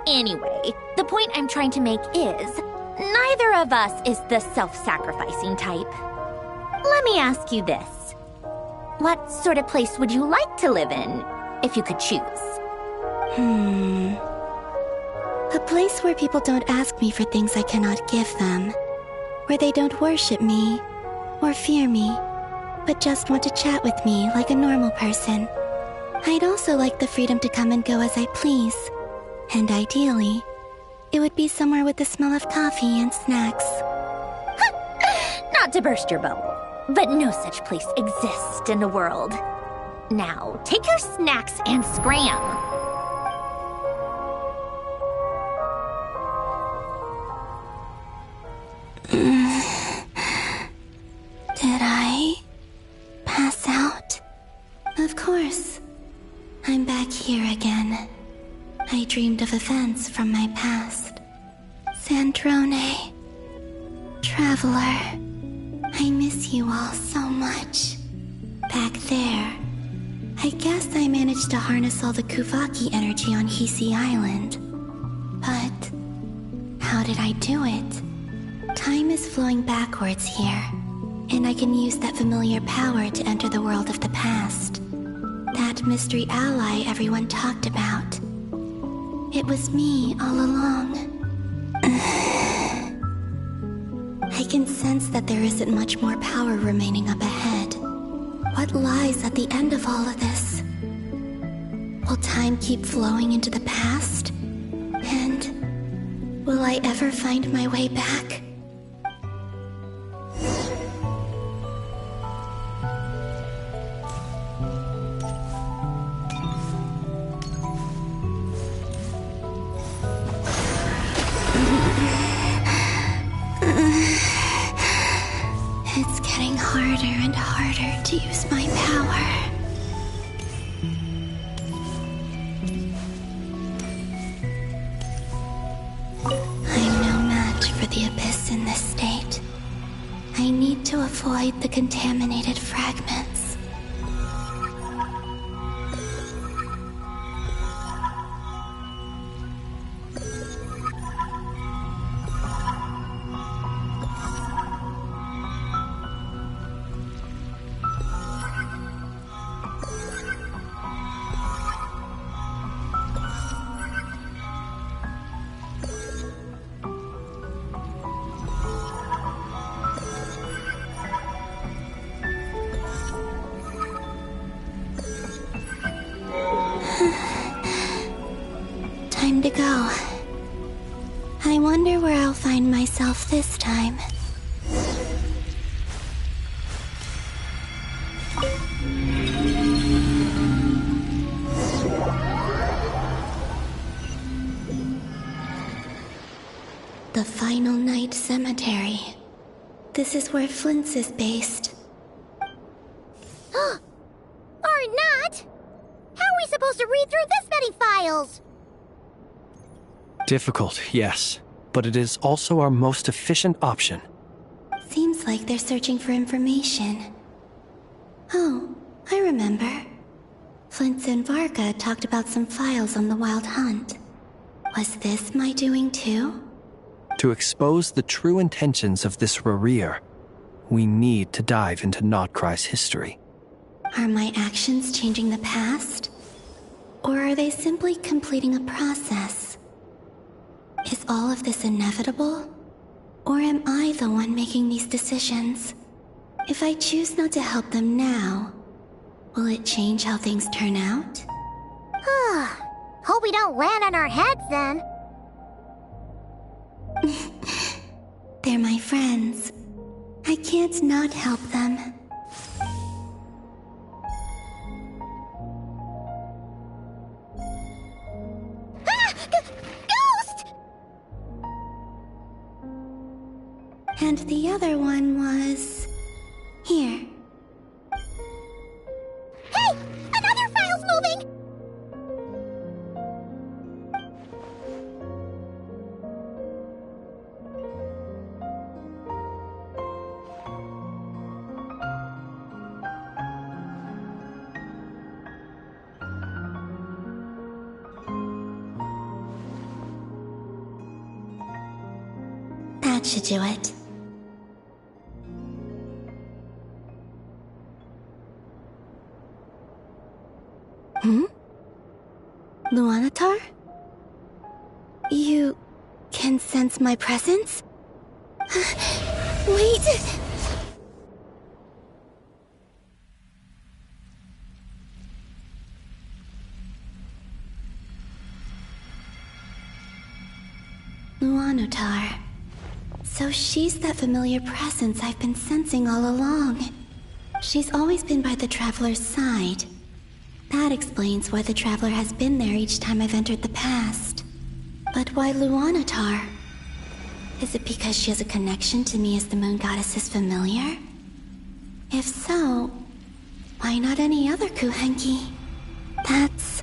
Anyway, the point I'm trying to make is, neither of us is the self-sacrificing type. Let me ask you this. What sort of place would you like to live in, if you could choose? A place where people don't ask me for things I cannot give them. Where they don't worship me, or fear me, but just want to chat with me like a normal person. I'd also like the freedom to come and go as I please. And ideally, it would be somewhere with the smell of coffee and snacks. Not to burst your bubble, but no such place exists in the world. Now, take your snacks and scram. Did I pass out? Of course. I'm back here again. I dreamed of events from my past. Sandrone. Traveler. I miss you all so much. Back there. I guess I managed to harness all the Kuvaki energy on Hisi Island. But how did I do it? Time is flowing backwards here, and I can use that familiar power to enter the world of the past. That mystery ally everyone talked about. It was me all along. I can sense that there isn't much more power remaining up ahead. What lies at the end of all of this? Will time keep flowing into the past? And will I ever find my way back? It's getting harder and harder to use my power. the Abyss in this state. I need to avoid the contaminated fragments. Time to go. I wonder where I'll find myself this time. The Final Night Cemetery. This is where Flint's is based. Or not! How are we supposed to read through this many files? Difficult, yes, but it is also our most efficient option. Seems like they're searching for information. Oh, I remember. Flint and Varga talked about some files on the Wild Hunt. Was this my doing too? To expose the true intentions of this Rereer, we need to dive into Notcry's history. Are my actions changing the past? Or are they simply completing a process? Is all of this inevitable? Or am I the one making these decisions? If I choose not to help them now, will it change how things turn out? Hope we don't land on our heads then. They're my friends. I can't not help them. Ghost! And the other one was... here. Hey! Another file's moving! That should do it. Luanatar? You can sense my presence? Wait! Luanatar. So she's that familiar presence I've been sensing all along. She's always been by the Traveler's side. That explains why the Traveler has been there each time I've entered the past. But why Luanatar? Is it because she has a connection to me as the Moon Goddess's familiar? If so, why not any other Kuhenki? That's...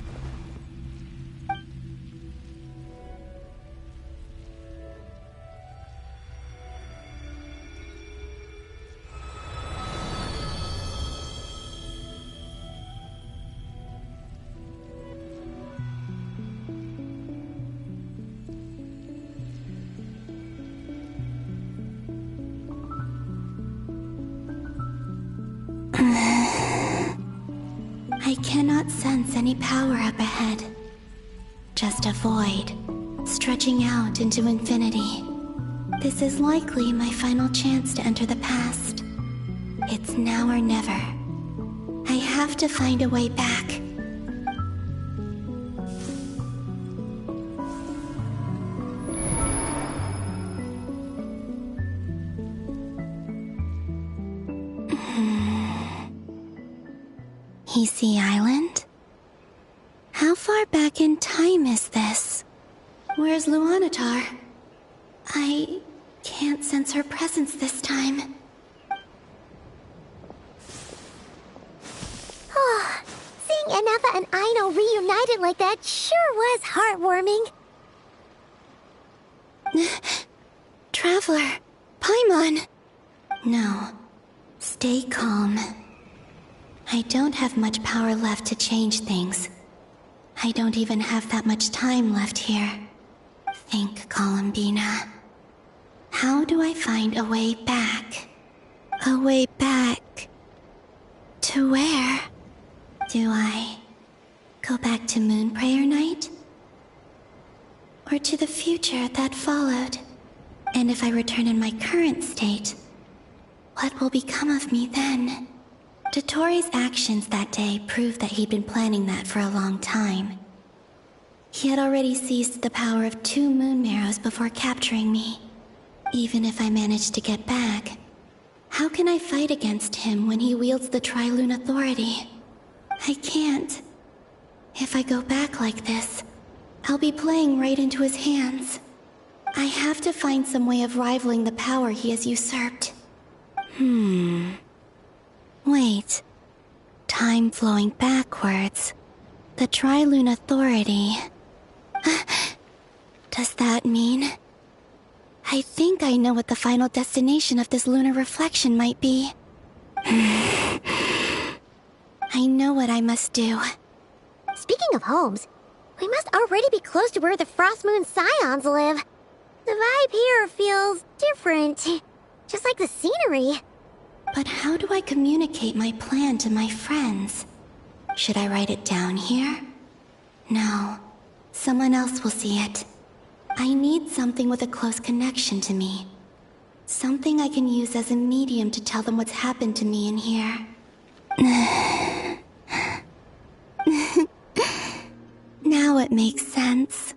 I cannot sense any power up ahead. Just a void, stretching out into infinity. This is likely my final chance to enter the past. It's now or never. I have to find a way back. Sea Island? How far back in time is this? Where's Luanatar? I can't sense her presence this time. Seeing Anafa and Aino reunited like that sure was heartwarming. Traveler Traveler! Paimon! No. Stay calm. I don't have much power left to change things. I don't even have that much time left here. Think, Columbina. How do I find a way back? A way back... to where? Do I go back to Moonprayer Night? Or to the future that followed? And if I return in my current state, what will become of me then? Dottoro's actions that day proved that he'd been planning that for a long time. He had already seized the power of 2 moon marrows before capturing me. Even if I managed to get back, how can I fight against him when he wields the Tri-Lune Authority? I can't. If I go back like this, I'll be playing right into his hands. I have to find some way of rivaling the power he has usurped. Wait. Time flowing backwards. The Tri-Lune Authority. Does that mean... I think I know what the final destination of this lunar reflection might be. I know what I must do. Speaking of homes, we must already be close to where the Frost Moon Scions live. The vibe here feels different, just like the scenery. But how do I communicate my plan to my friends? Should I write it down here? No. Someone else will see it. I need something with a close connection to me. Something I can use as a medium to tell them what's happened to me in here. Now it makes sense.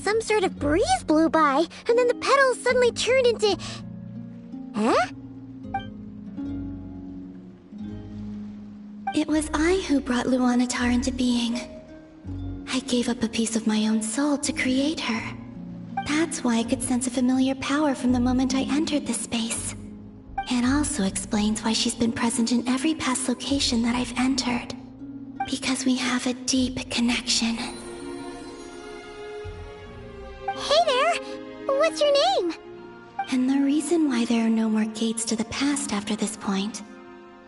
Some sort of breeze blew by, and then the petals suddenly turned into... Huh? It was I who brought Luanatar into being. I gave up a piece of my own soul to create her. That's why I could sense a familiar power from the moment I entered this space. It also explains why she's been present in every past location that I've entered. Because we have a deep connection. Hey there! What's your name? And the reason why there are no more gates to the past after this point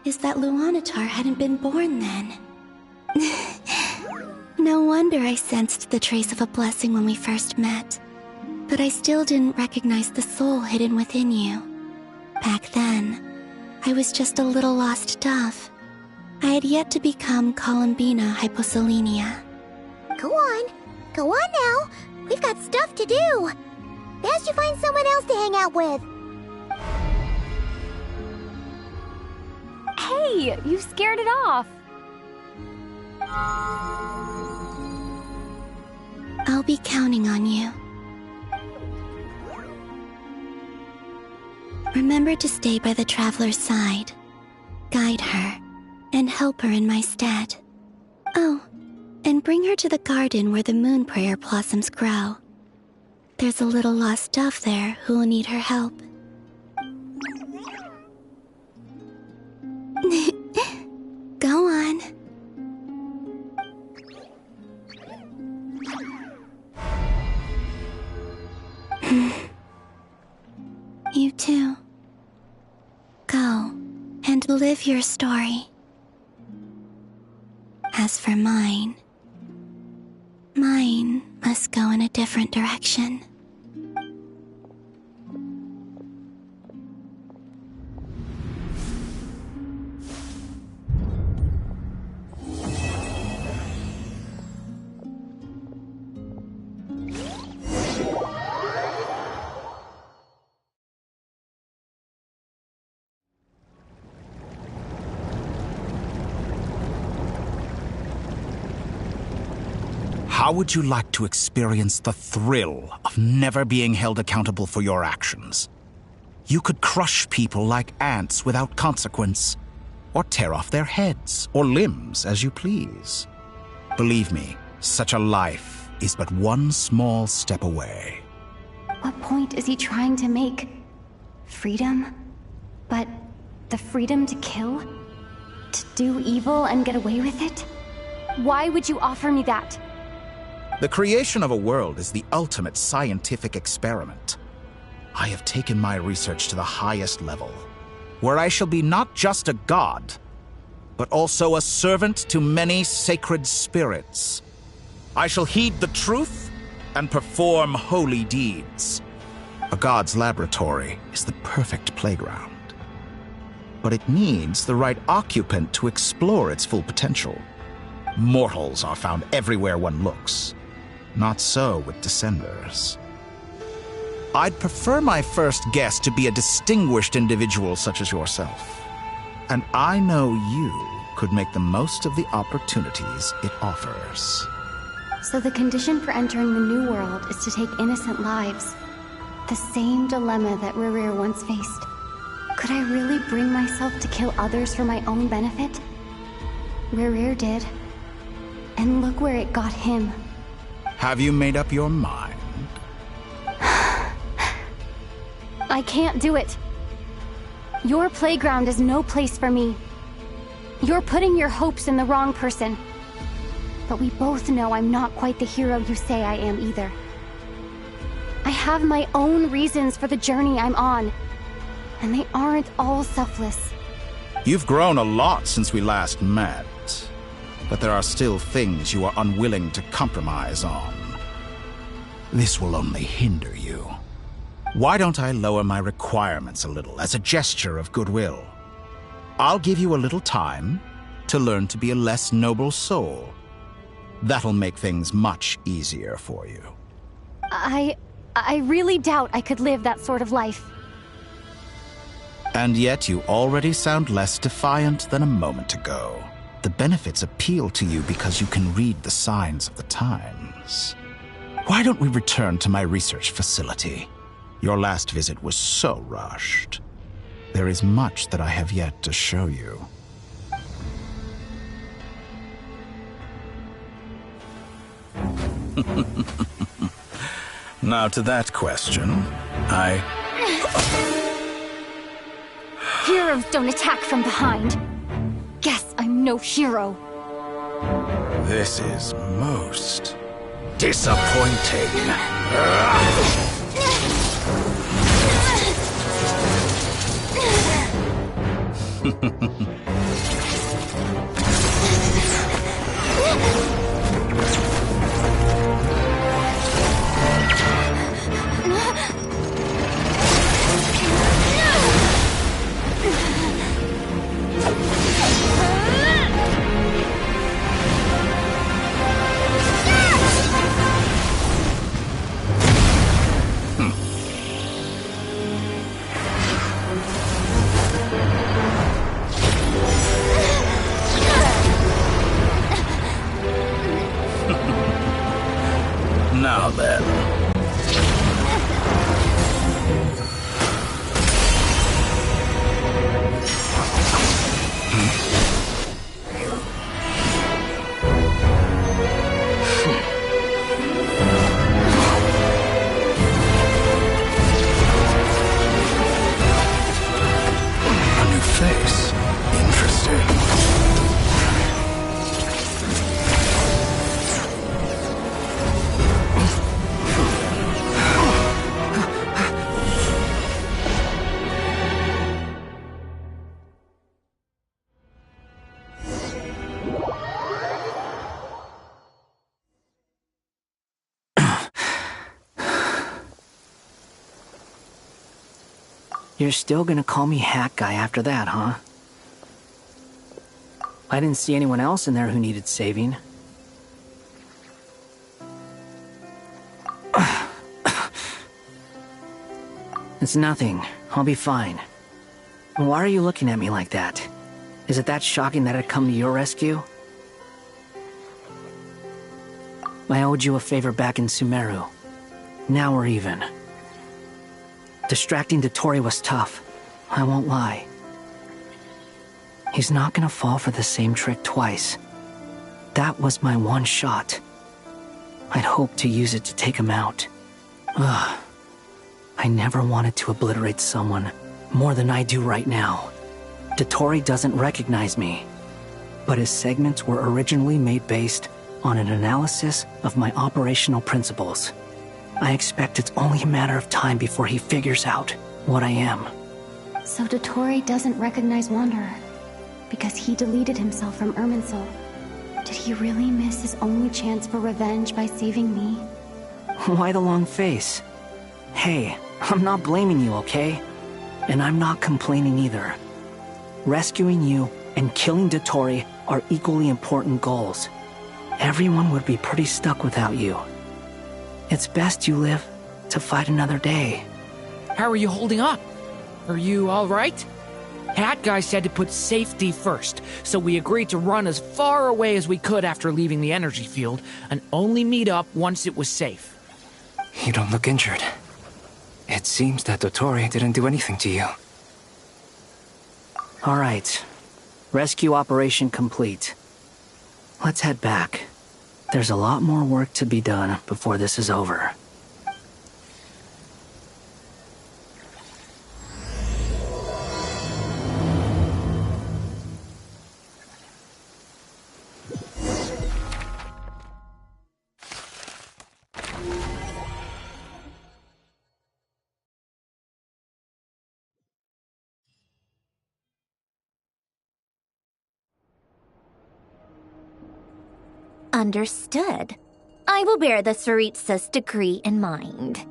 is that Luanatar hadn't been born then. No wonder I sensed the trace of a blessing when we first met. But I still didn't recognize the soul hidden within you. Back then, I was just a little lost dove. I had yet to become Columbina Hyposelenia. Go on now. We've got stuff to do. Best you find someone else to hang out with. Hey, you scared it off. I'll be counting on you. Remember to stay by the Traveler's side, guide her, and help her in my stead. Oh, and bring her to the garden where the Moonprayer blossoms grow. There's a little lost dove there who will need her help. Go on. You too. Go and live your story. As for mine must go in a different direction. How would you like to experience the thrill of never being held accountable for your actions? You could crush people like ants without consequence, or tear off their heads or limbs as you please. Believe me, such a life is but one small step away. What point is he trying to make? Freedom? But the freedom to kill? To do evil and get away with it? Why would you offer me that? The creation of a world is the ultimate scientific experiment. I have taken my research to the highest level, where I shall be not just a god, but also a servant to many sacred spirits. I shall heed the truth and perform holy deeds. A god's laboratory is the perfect playground, but it needs the right occupant to explore its full potential. Mortals are found everywhere one looks. Not so with Descenders. I'd prefer my first guest to be a distinguished individual such as yourself. And I know you could make the most of the opportunities it offers. So the condition for entering the New World is to take innocent lives. The same dilemma that Rerir once faced. Could I really bring myself to kill others for my own benefit? Rerir did. And look where it got him. Have you made up your mind? I can't do it. Your playground is no place for me. You're putting your hopes in the wrong person. But we both know I'm not quite the hero you say I am either. I have my own reasons for the journey I'm on, and they aren't all selfless. You've grown a lot since we last met, but there are still things you are unwilling to compromise on. This will only hinder you. Why don't I lower my requirements a little as a gesture of goodwill? I'll give you a little time to learn to be a less noble soul. That'll make things much easier for you. I really doubt I could live that sort of life. And yet you already sound less defiant than a moment ago. The benefits appeal to you because you can read the signs of the times. Why don't we return to my research facility? Your last visit was so rushed. There is much that I have yet to show you. Now to that question, Heroes don't attack from behind. Guess I'm no hero. This is most disappointing. Now then. A new face. Interesting. You're still gonna call me Hack Guy after that, huh? I didn't see anyone else in there who needed saving. It's nothing. I'll be fine. Why are you looking at me like that? Is it that shocking that I'd come to your rescue? I owed you a favor back in Sumeru. Now we're even. Distracting Dottore was tough, I won't lie. He's not gonna fall for the same trick twice. That was my one shot. I'd hoped to use it to take him out. Ugh. I never wanted to obliterate someone more than I do right now. Dottore doesn't recognize me, but his segments were originally made based on an analysis of my operational principles. I expect it's only a matter of time before he figures out what I am. So Dottore doesn't recognize Wanderer, because he deleted himself from Irminsul. Did he really miss his only chance for revenge by saving me? Why the long face? Hey, I'm not blaming you, okay? And I'm not complaining either. Rescuing you and killing Dottore are equally important goals. Everyone would be pretty stuck without you. It's best you live to fight another day. How are you holding up? Are you alright? Hat Guy said to put safety first, so we agreed to run as far away as we could after leaving the energy field, and only meet up once it was safe. You don't look injured. It seems that Dottore didn't do anything to you. Alright. Rescue operation complete. Let's head back. There's a lot more work to be done before this is over. Understood. I will bear the Tsaritsa's decree in mind.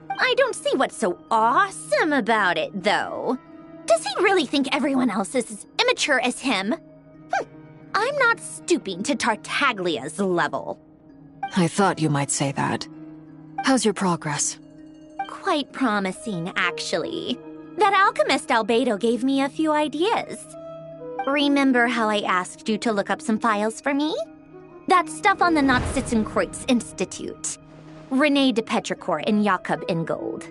I don't see what's so awesome about it, though. Does he really think everyone else is as immature as him? I'm not stooping to Tartaglia's level. I thought you might say that. How's your progress? Quite promising, actually. That alchemist Albedo gave me a few ideas. Remember how I asked you to look up some files for me? That stuff on the Nachtschitzenkreuz Institute. René de Petrichor and Jakob Ingold.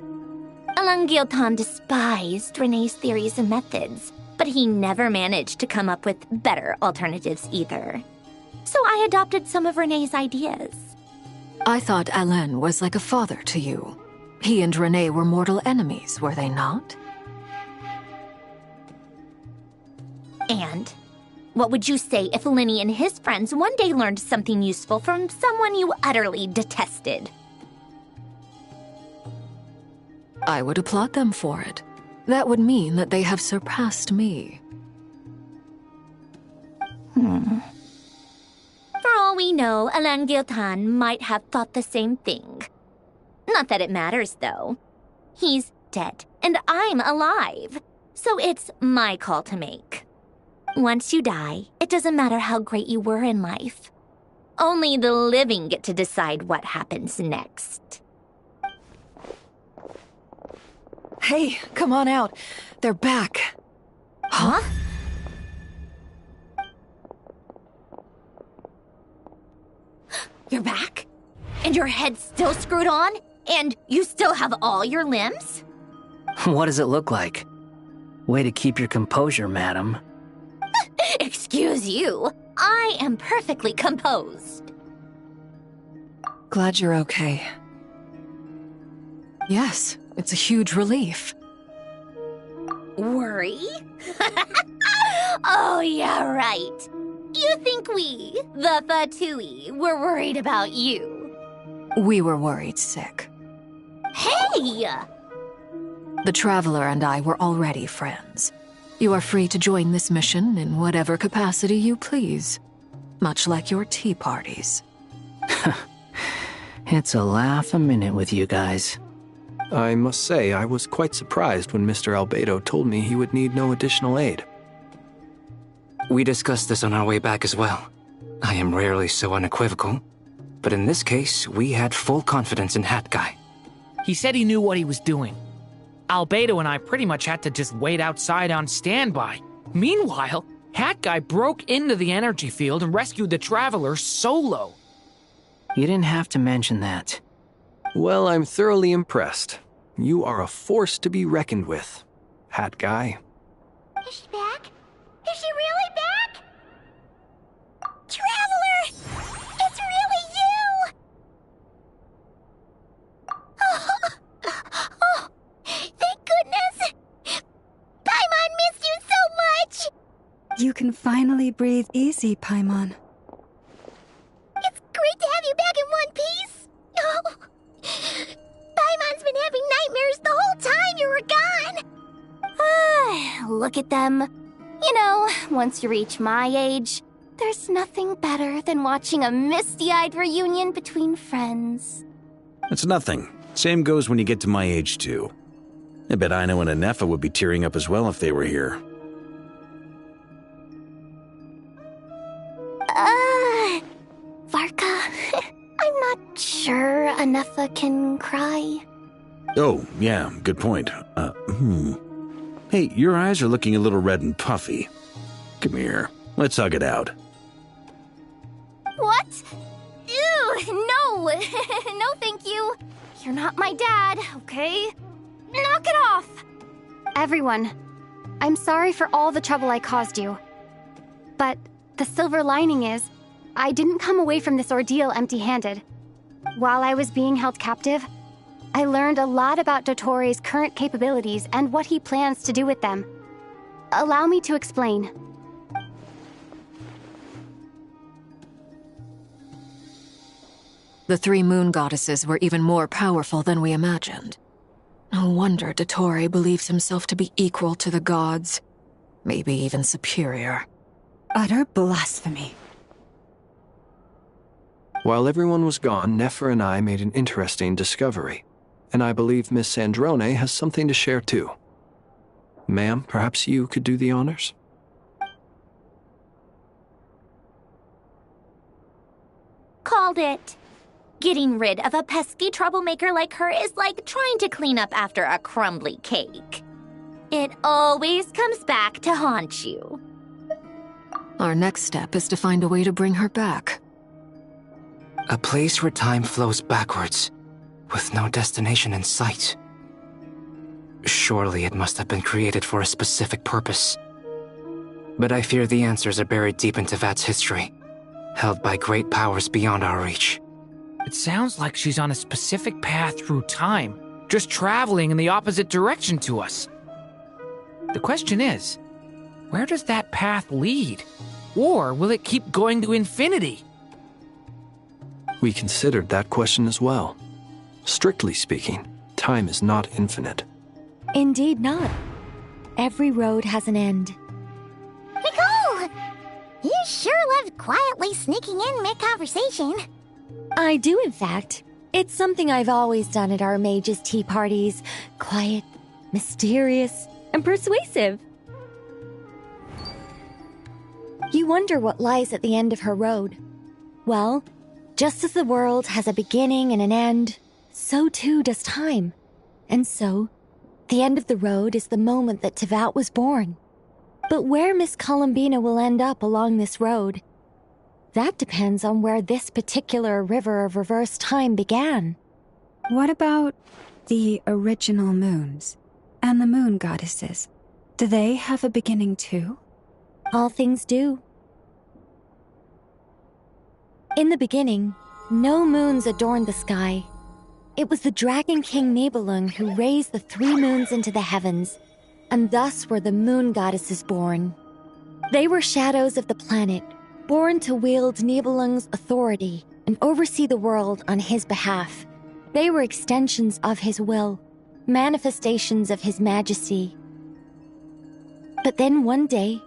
Alain Guillotin despised René's theories and methods, but he never managed to come up with better alternatives either. So I adopted some of René's ideas. I thought Alain was like a father to you. He and René were mortal enemies, were they not? And what would you say if Lenny and his friends one day learned something useful from someone you utterly detested? I would applaud them for it. That would mean that they have surpassed me. For all we know, Alain Guillotin might have thought the same thing. Not that it matters, though. He's dead, and I'm alive. So it's my call to make. Once you die, it doesn't matter how great you were in life. Only the living get to decide what happens next. Hey, come on out. They're back. Huh? You're back? And your head's still screwed on? And you still have all your limbs? What does it look like? Way to keep your composure, madam. Excuse you. I am perfectly composed. Glad you're okay. Yes, it's a huge relief. Worry? Oh, yeah, right. You think we, the Fatui, were worried about you? We were worried sick. Hey! The Traveler and I were already friends. You are free to join this mission in whatever capacity you please. Much like your tea parties. It's a laugh a minute with you guys. I must say, I was quite surprised when Mr. Albedo told me he would need no additional aid. We discussed this on our way back as well. I am rarely so unequivocal, but in this case, we had full confidence in Hat Guy. He said he knew what he was doing. Albedo and I pretty much had to just wait outside on standby. Meanwhile, Hat Guy broke into the energy field and rescued the Traveler solo. You didn't have to mention that. Well, I'm thoroughly impressed. You are a force to be reckoned with, Hat Guy. Is she back? Is she really back? Traveler! It's really you! Oh, thank goodness! Paimon missed you so much! You can finally breathe easy, Paimon. It's great to have you back in one piece! Oh, Paimon's been having nightmares the whole time you were gone! Look at them. You know, once you reach my age, there's nothing better than watching a misty-eyed reunion between friends. It's nothing. Same goes when you get to my age, too. I bet Ino and Anefa would be tearing up as well if they were here. Varka, I'm not sure Anefa can cry. Oh, yeah, good point. Hey, your eyes are looking a little red and puffy. Come here, let's hug it out. What? Ew, no! No, thank you. You're not my dad, okay? Knock it off! Everyone, I'm sorry for all the trouble I caused you. But the silver lining is, I didn't come away from this ordeal empty-handed. While I was being held captive, I learned a lot about Dottoro's current capabilities and what he plans to do with them. Allow me to explain. The three moon goddesses were even more powerful than we imagined. No wonder Dottore believes himself to be equal to the gods, maybe even superior. Utter blasphemy. While everyone was gone, Nefer and I made an interesting discovery, and I believe Miss Sandrone has something to share too. Ma'am, perhaps you could do the honors? Called it. Getting rid of a pesky troublemaker like her is like trying to clean up after a crumbly cake. It always comes back to haunt you. Our next step is to find a way to bring her back. A place where time flows backwards, with no destination in sight. Surely it must have been created for a specific purpose. But I fear the answers are buried deep in Tevat's history, held by great powers beyond our reach. It sounds like she's on a specific path through time, just traveling in the opposite direction to us. The question is, where does that path lead? Or will it keep going to infinity? We considered that question as well. Strictly speaking, time is not infinite. Indeed not. Every road has an end. Nicole! You sure loved quietly sneaking in mid-conversation. I do, in fact. It's something I've always done at our mages' tea parties. Quiet, mysterious, and persuasive. You wonder what lies at the end of her road. Well, just as the world has a beginning and an end, so too does time. And so, the end of the road is the moment that Tevat was born. But where Miss Columbina will end up along this road, that depends on where this particular river of reverse time began. What about the original moons and the moon goddesses? Do they have a beginning too? All things do. In the beginning, no moons adorned the sky. It was the Dragon King Nibelung who raised the three moons into the heavens, and thus were the moon goddesses born. They were shadows of the planet, born to wield Nibelung's authority and oversee the world on his behalf. They were extensions of his will, manifestations of his majesty. But then one day,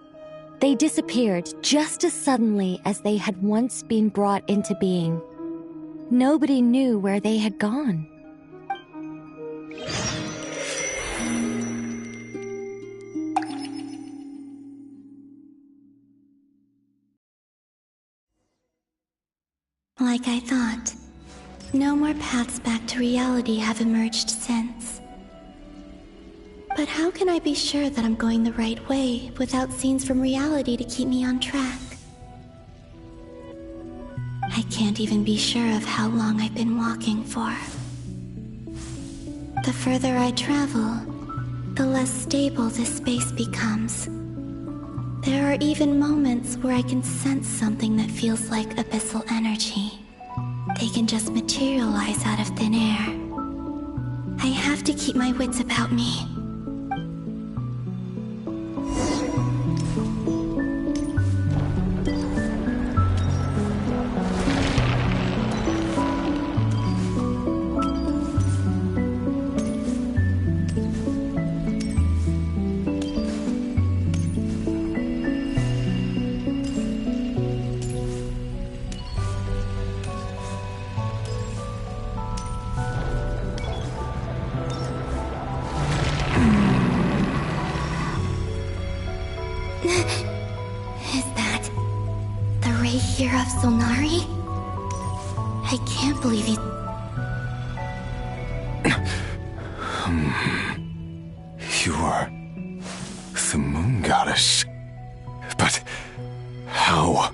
they disappeared just as suddenly as they had once been brought into being. Nobody knew where they had gone. Like I thought, no more paths back to reality have emerged since. But how can I be sure that I'm going the right way without scenes from reality to keep me on track? I can't even be sure of how long I've been walking for. The further I travel, the less stable this space becomes. There are even moments where I can sense something that feels like abyssal energy. They can just materialize out of thin air. I have to keep my wits about me. Is that the ray here of Solnari? I can't believe you... You are the moon goddess. But how?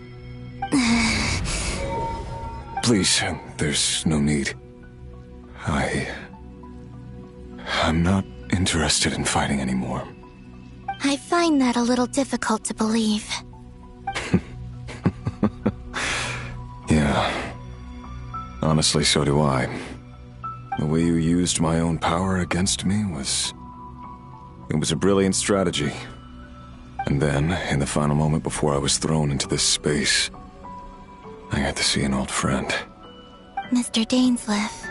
Please, there's no need. I'm not interested in fighting anymore. I find that a little difficult to believe. Yeah. Honestly, so do I. The way you used my own power against me was... It was a brilliant strategy. And then, in the final moment before I was thrown into this space, I got to see an old friend. Mr. Dainsleif.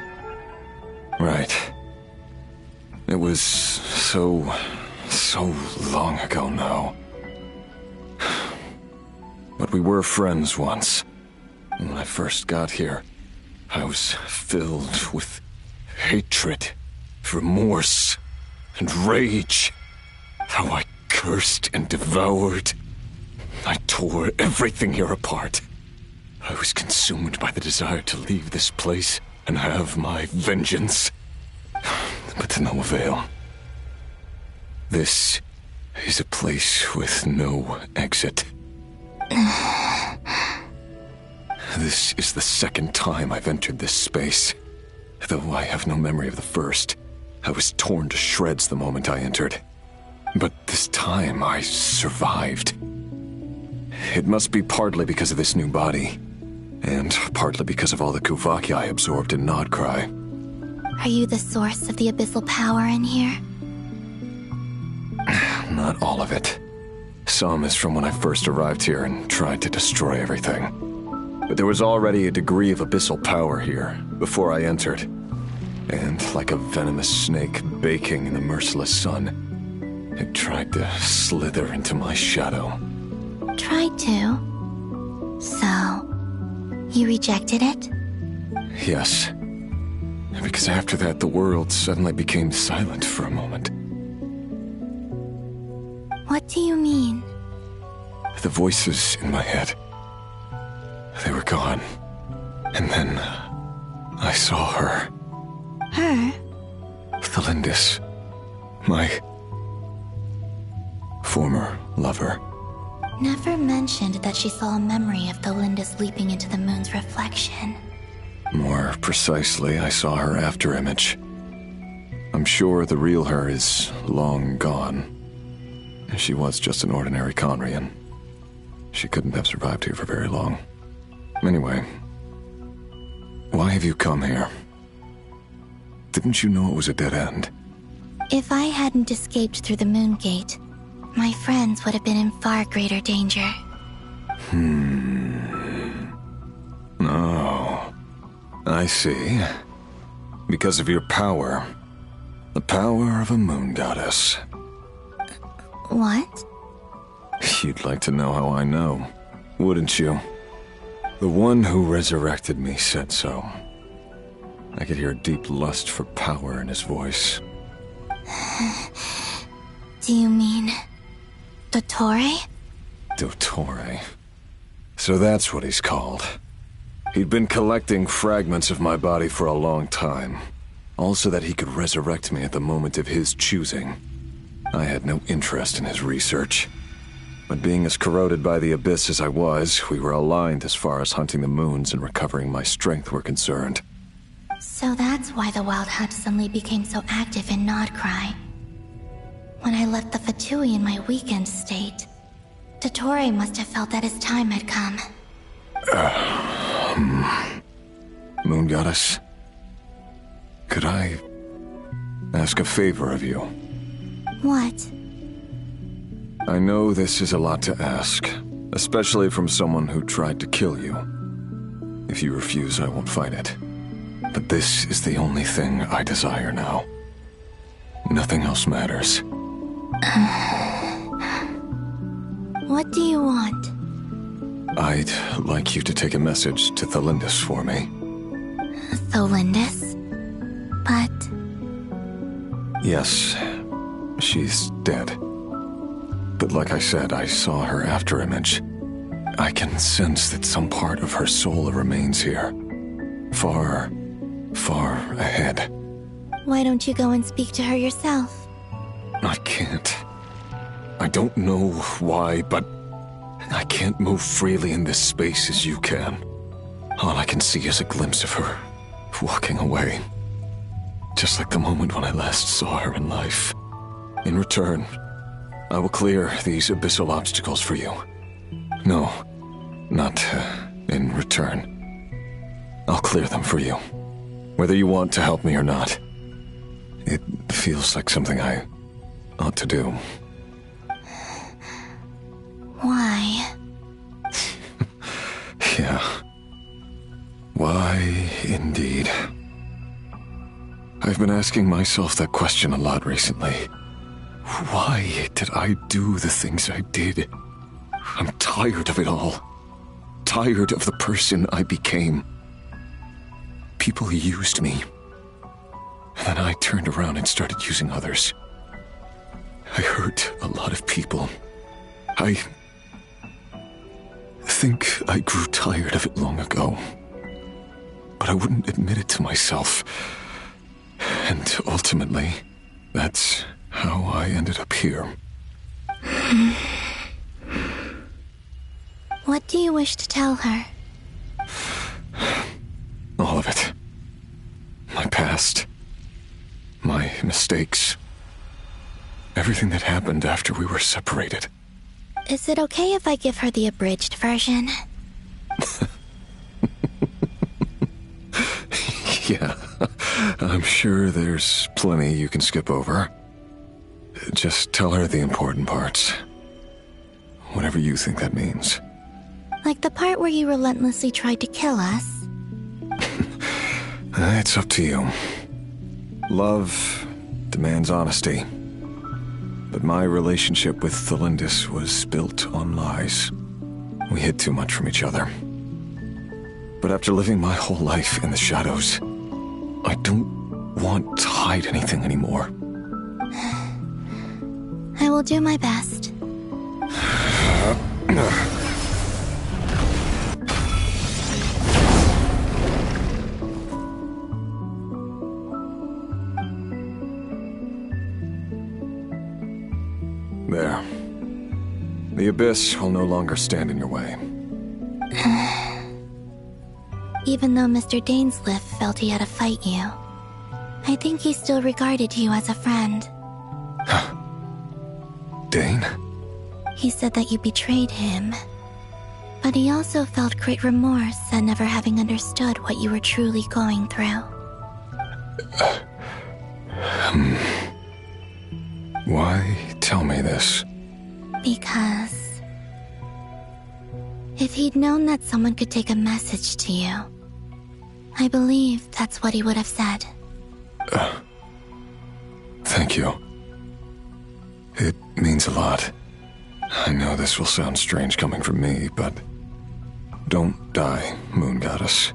Right. It was so long ago now. But we were friends once. When I first got here, I was filled with hatred, remorse, and rage. How I cursed and devoured. I tore everything here apart. I was consumed by the desire to leave this place and have my vengeance. But to no avail. This is a place with no exit. This is the second time I've entered this space. Though I have no memory of the first, I was torn to shreds the moment I entered. But this time I survived. It must be partly because of this new body, and partly because of all the Kuvaki I absorbed in Nodcry. Are you the source of the abyssal power in here? Not all of it. Some is from when I first arrived here and tried to destroy everything. But there was already a degree of abyssal power here before I entered. And like a venomous snake baking in the merciless sun, it tried to slither into my shadow. Tried to? So, you rejected it? Yes. Because after that, the world suddenly became silent for a moment. What do you mean? The voices in my head, they were gone. And then I saw her. Her? Thelindis. My former lover. Never mentioned that she saw a memory of Thelindis leaping into the moon's reflection. More precisely, I saw her afterimage. I'm sure the real her is long gone. She was just an ordinary Conrian. She couldn't have survived here for very long. Anyway, why have you come here? Didn't you know it was a dead end? If I hadn't escaped through the moon gate, my friends would have been in far greater danger. Oh, I see. Because of your power. The power of a moon goddess. What? You'd like to know how I know, wouldn't you? The one who resurrected me said so. I could hear deep lust for power in his voice. Do you mean... Dottore? Dottore. So that's what he's called. He'd been collecting fragments of my body for a long time. All so that he could resurrect me at the moment of his choosing. I had no interest in his research. But being as corroded by the Abyss as I was, we were aligned as far as hunting the moons and recovering my strength were concerned. So that's why the Wild Hunt suddenly became so active in Nodcry. When I left the Fatui in my weakened state, Dottore must have felt that his time had come. Moon Goddess, could I ask a favor of you? What? I know this is a lot to ask, especially from someone who tried to kill you. If you refuse, I won't fight it. But this is the only thing I desire now. Nothing else matters. What do you want? I'd like you to take a message to Thelindis for me. Thelindis? But... Yes, she's dead. But like I said, I saw her afterimage. I can sense that some part of her soul remains here. Far, far ahead. Why don't you go and speak to her yourself? I can't. I don't know why, but I can't move freely in this space as you can. All I can see is a glimpse of her, walking away. Just like the moment when I last saw her in life. In return, I will clear these abyssal obstacles for you. No, not in return. I'll clear them for you. Whether you want to help me or not. It feels like something I ought to do. Why? Yeah. Why, indeed. I've been asking myself that question a lot recently. Why did I do the things I did? I'm tired of it all. Tired of the person I became. People used me. And then I turned around and started using others. I hurt a lot of people. I think I grew tired of it long ago. But I wouldn't admit it to myself. And ultimately, that's how I ended up here. What do you wish to tell her? All of it. My past. My mistakes. Everything that happened after we were separated. Is it okay if I give her the abridged version? Yeah, I'm sure there's plenty you can skip over. Just tell her the important parts. Whatever you think that means. Like the part where you relentlessly tried to kill us? It's up to you. Love demands honesty. But my relationship with Thelindis was built on lies. We hid too much from each other. But after living my whole life in the shadows, I don't want to hide anything anymore. I will do my best. There. The Abyss will no longer stand in your way. Even though Mr. Dainsleif felt he had to fight you, I think he still regarded you as a friend. Dane? He said that you betrayed him, but he also felt great remorse at never having understood what you were truly going through. Why tell me this? Because if he'd known that someone could take a message to you, I believe that's what he would have said. Thank you. It means a lot. I know this will sound strange coming from me, but don't die, Moon Goddess.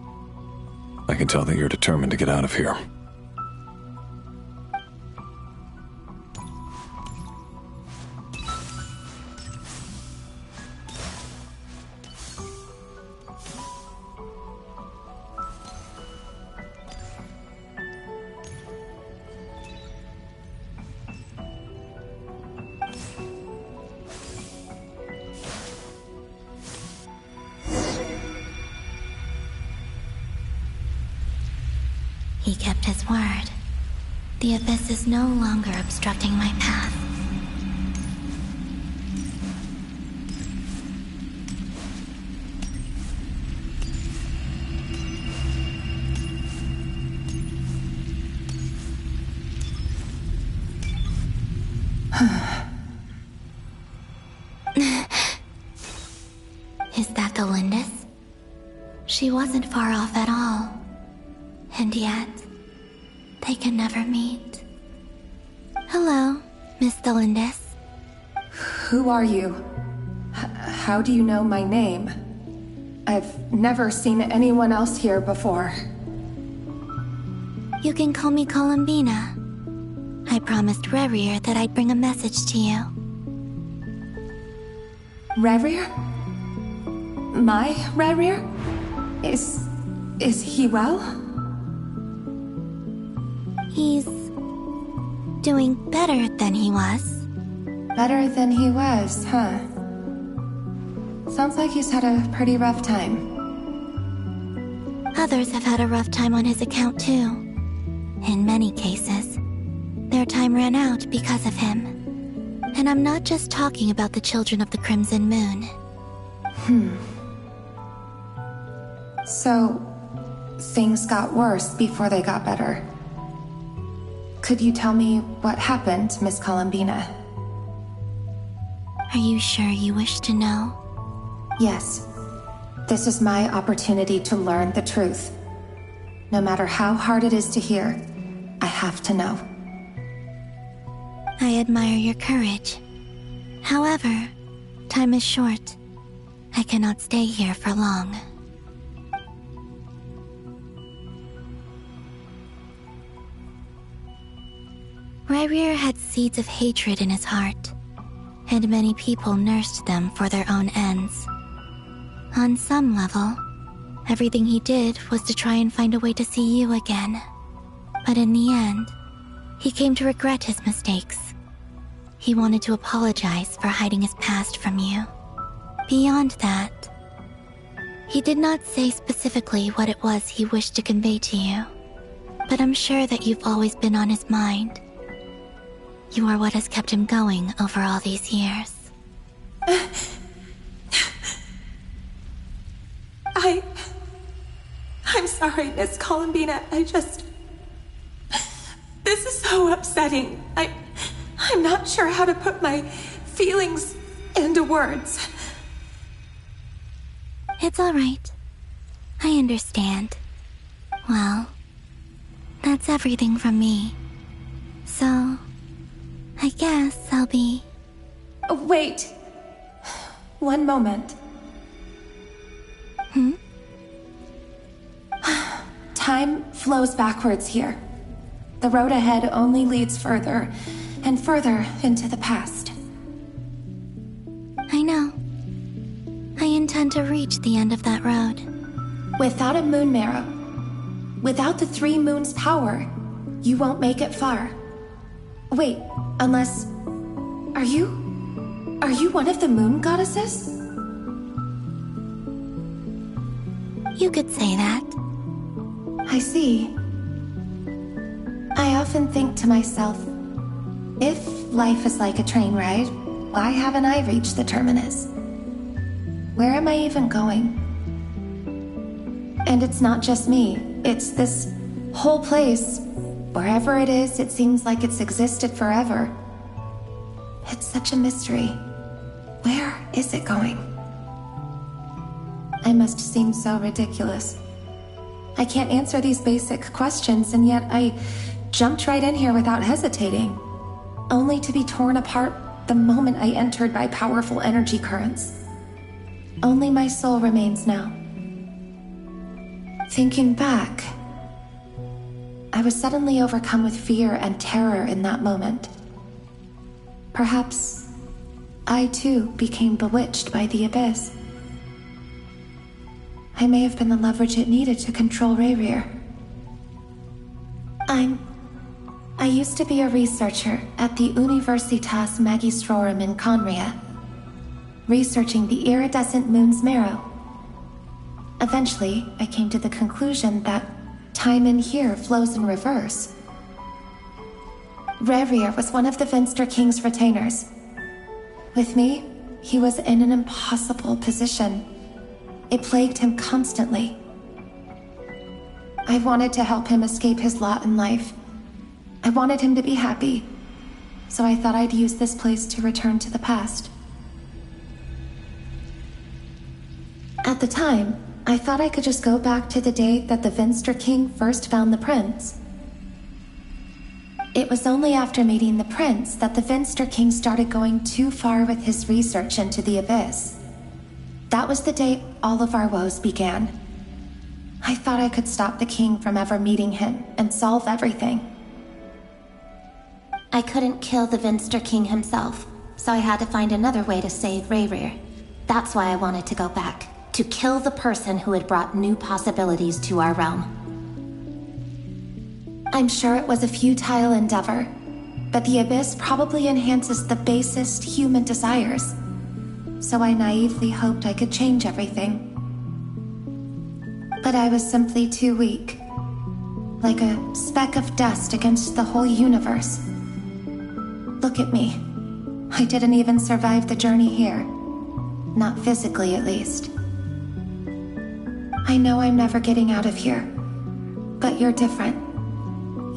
I can tell that you're determined to get out of here. He kept his word. The abyss is no longer obstructing my path. Is that the Lindis? She wasn't far off at all. And yet, they can never meet. Hello, Miss Lindis. Who are you? How do you know my name? I've never seen anyone else here before. You can call me Columbina. I promised Rerir that I'd bring a message to you. Rerir? My Rerir? Is he well? He's doing better than he was. Better than he was, huh? Sounds like he's had a pretty rough time. Others have had a rough time on his account too. In many cases, their time ran out because of him. And I'm not just talking about the children of the Crimson Moon. So, things got worse before they got better. Could you tell me what happened, Miss Columbina? Are you sure you wish to know? Yes. This is my opportunity to learn the truth. No matter how hard it is to hear, I have to know. I admire your courage. However, time is short. I cannot stay here for long. Rerir had seeds of hatred in his heart, and many people nursed them for their own ends. On some level, everything he did was to try and find a way to see you again. But in the end, he came to regret his mistakes. He wanted to apologize for hiding his past from you. Beyond that, he did not say specifically what it was he wished to convey to you, but I'm sure that you've always been on his mind. You are what has kept him going over all these years. I'm sorry, Miss Columbina. This is so upsetting. I'm not sure how to put my feelings into words. It's all right. I understand. Well, that's everything from me. So, I guess I'll be... Wait. One moment. Time flows backwards here. The road ahead only leads further and further into the past. I know. I intend to reach the end of that road. Without a moon marrow, without the 3 moons' power, you won't make it far. Wait, unless... Are you one of the moon goddesses? You could say that. I see. I often think to myself, if life is like a train ride, why haven't I reached the terminus? Where am I even going? And it's not just me, it's this whole place. Wherever it is, it seems like it's existed forever. It's such a mystery. Where is it going? I must seem so ridiculous. I can't answer these basic questions, and yet I jumped right in here without hesitating, only to be torn apart the moment I entered by powerful energy currents. Only my soul remains now. Thinking back, I was suddenly overcome with fear and terror in that moment. Perhaps I too became bewitched by the abyss. I may have been the leverage it needed to control Rerir. I used to be a researcher at the Universitas Magistrorum in Conria, researching the iridescent moon's marrow. Eventually, I came to the conclusion that time in here flows in reverse. Rerir was one of the Venster King's retainers. With me, he was in an impossible position. It plagued him constantly. I wanted to help him escape his lot in life. I wanted him to be happy, so I thought I'd use this place to return to the past. At the time, I thought I could just go back to the day that the Venster King first found the prince. It was only after meeting the prince that the Venster King started going too far with his research into the Abyss. That was the day all of our woes began. I thought I could stop the king from ever meeting him and solve everything. I couldn't kill the Venster King himself, so I had to find another way to save Rerir. That's why I wanted to go back, to kill the person who had brought new possibilities to our realm. I'm sure it was a futile endeavor, but the Abyss probably enhances the basest human desires. So I naively hoped I could change everything. But I was simply too weak. Like a speck of dust against the whole universe. Look at me. I didn't even survive the journey here. Not physically, at least. I know I'm never getting out of here. But you're different.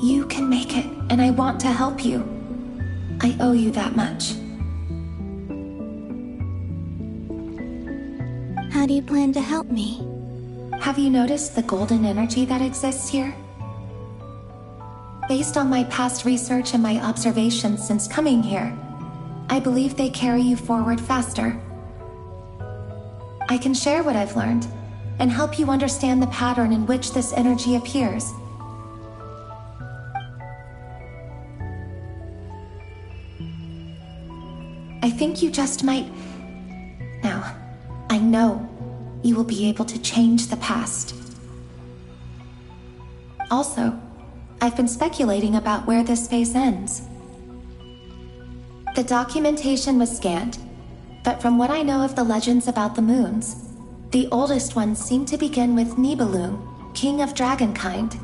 You can make it, and I want to help you. I owe you that much. How do you plan to help me? Have you noticed the golden energy that exists here? Based on my past research and my observations since coming here, I believe they carry you forward faster. I can share what I've learned and help you understand the pattern in which this energy appears. I think you just might... Now, I know you will be able to change the past. Also, I've been speculating about where this phase ends. The documentation was scanned, but from what I know of the legends about the moons, the oldest ones seem to begin with Nibelung, king of dragonkind.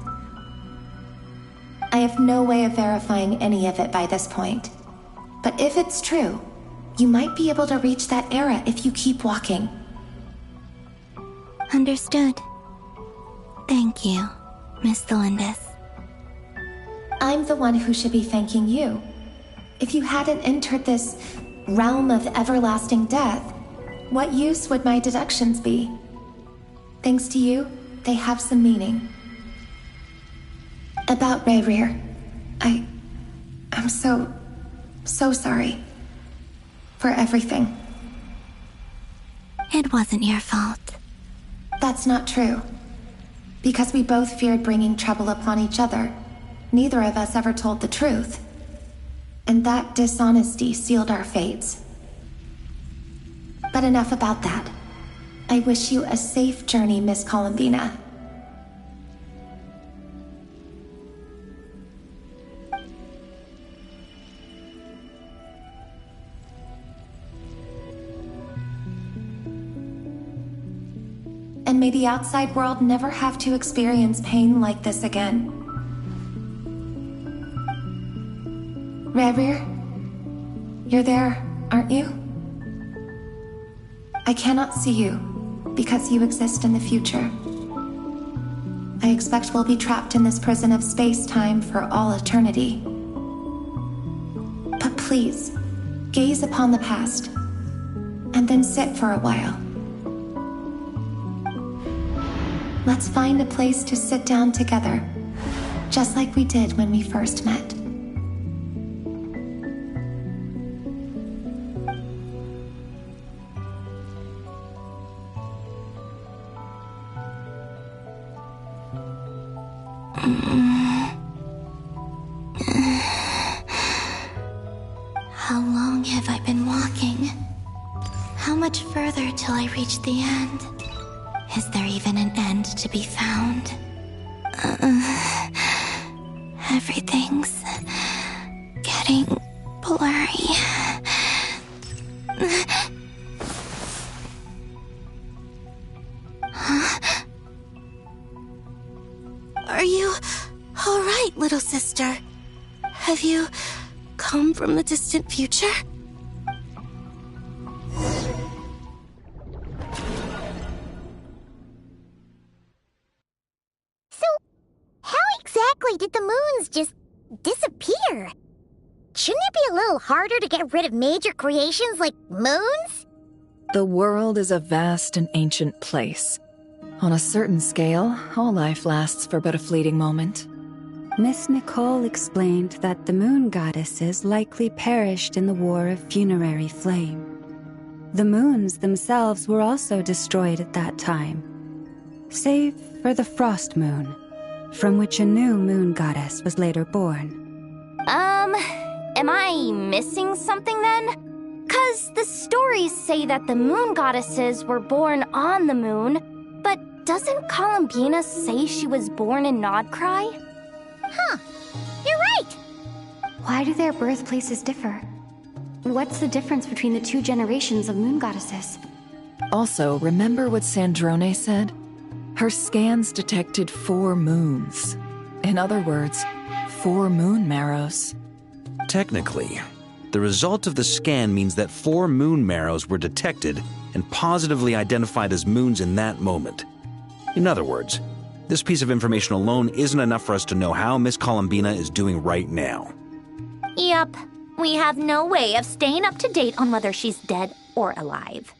I have no way of verifying any of it by this point, but if it's true, you might be able to reach that era if you keep walking. Understood. Thank you, Miss Thelindis. I'm the one who should be thanking you. If you hadn't entered this realm of everlasting death, what use would my deductions be? Thanks to you, they have some meaning. About Rerir, I'm so sorry. For everything. It wasn't your fault. That's not true. Because we both feared bringing trouble upon each other, neither of us ever told the truth. And that dishonesty sealed our fates. But enough about that. I wish you a safe journey, Miss Columbina. And may the outside world never have to experience pain like this again. Rerir, you're there, aren't you? I cannot see you, because you exist in the future. I expect we'll be trapped in this prison of space-time for all eternity. But please, gaze upon the past, and then sit for a while. Let's find a place to sit down together, just like we did when we first met. How long have I been walking? How much further till I reach the end? Is there even an end to be found? Everything's getting blurry. Huh? Are All right, little sister. Have you come from the distant future? So, how exactly did the moons just disappear? Shouldn't it be a little harder to get rid of major creations like moons? The world is a vast and ancient place. On a certain scale, all life lasts for but a fleeting moment. Miss Nicole explained that the moon goddesses likely perished in the War of Funerary Flame. The moons themselves were also destroyed at that time, save for the Frost Moon, from which a new moon goddess was later born. Am I missing something then? 'Cause the stories say that the moon goddesses were born on the moon, but doesn't Columbina say she was born in Nodcry? Huh, you're right! Why do their birthplaces differ? What's the difference between the two generations of moon goddesses? Also, remember what Sandrone said? Her scans detected 4 moons. In other words, 4 moon marrows. Technically, the result of the scan means that 4 moon marrows were detected and positively identified as moons in that moment. In other words, this piece of information alone isn't enough for us to know how Miss Columbina is doing right now. Yep, we have no way of staying up to date on whether she's dead or alive.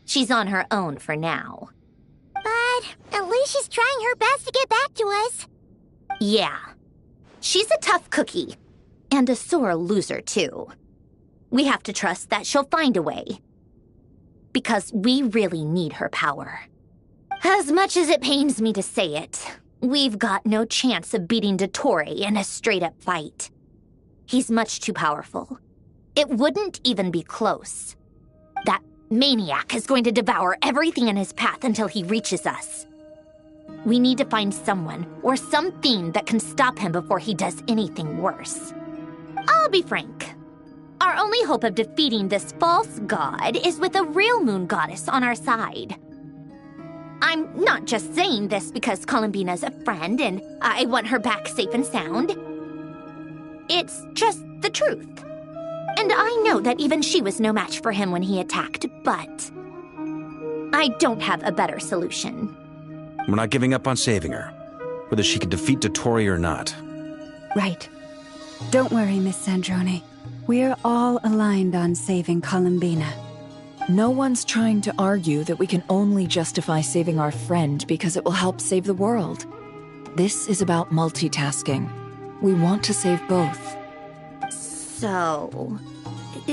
She's on her own for now. But at least she's trying her best to get back to us. Yeah, she's a tough cookie. And a sore loser, too. We have to trust that she'll find a way. Because we really need her power. As much as it pains me to say it, we've got no chance of beating Dottore in a straight-up fight. He's much too powerful. It wouldn't even be close. That maniac is going to devour everything in his path until he reaches us. We need to find someone or something that can stop him before he does anything worse. I'll be frank. Our only hope of defeating this false god is with a real moon goddess on our side. I'm not just saying this because Columbina's a friend and I want her back safe and sound. It's just the truth. And I know that even she was no match for him when he attacked, but I don't have a better solution. We're not giving up on saving her, whether she can defeat Dottore or not. Right. Don't worry, Miss Sandrone. We're all aligned on saving Columbina. No one's trying to argue that we can only justify saving our friend because it will help save the world. This is about multitasking. We want to save both. So,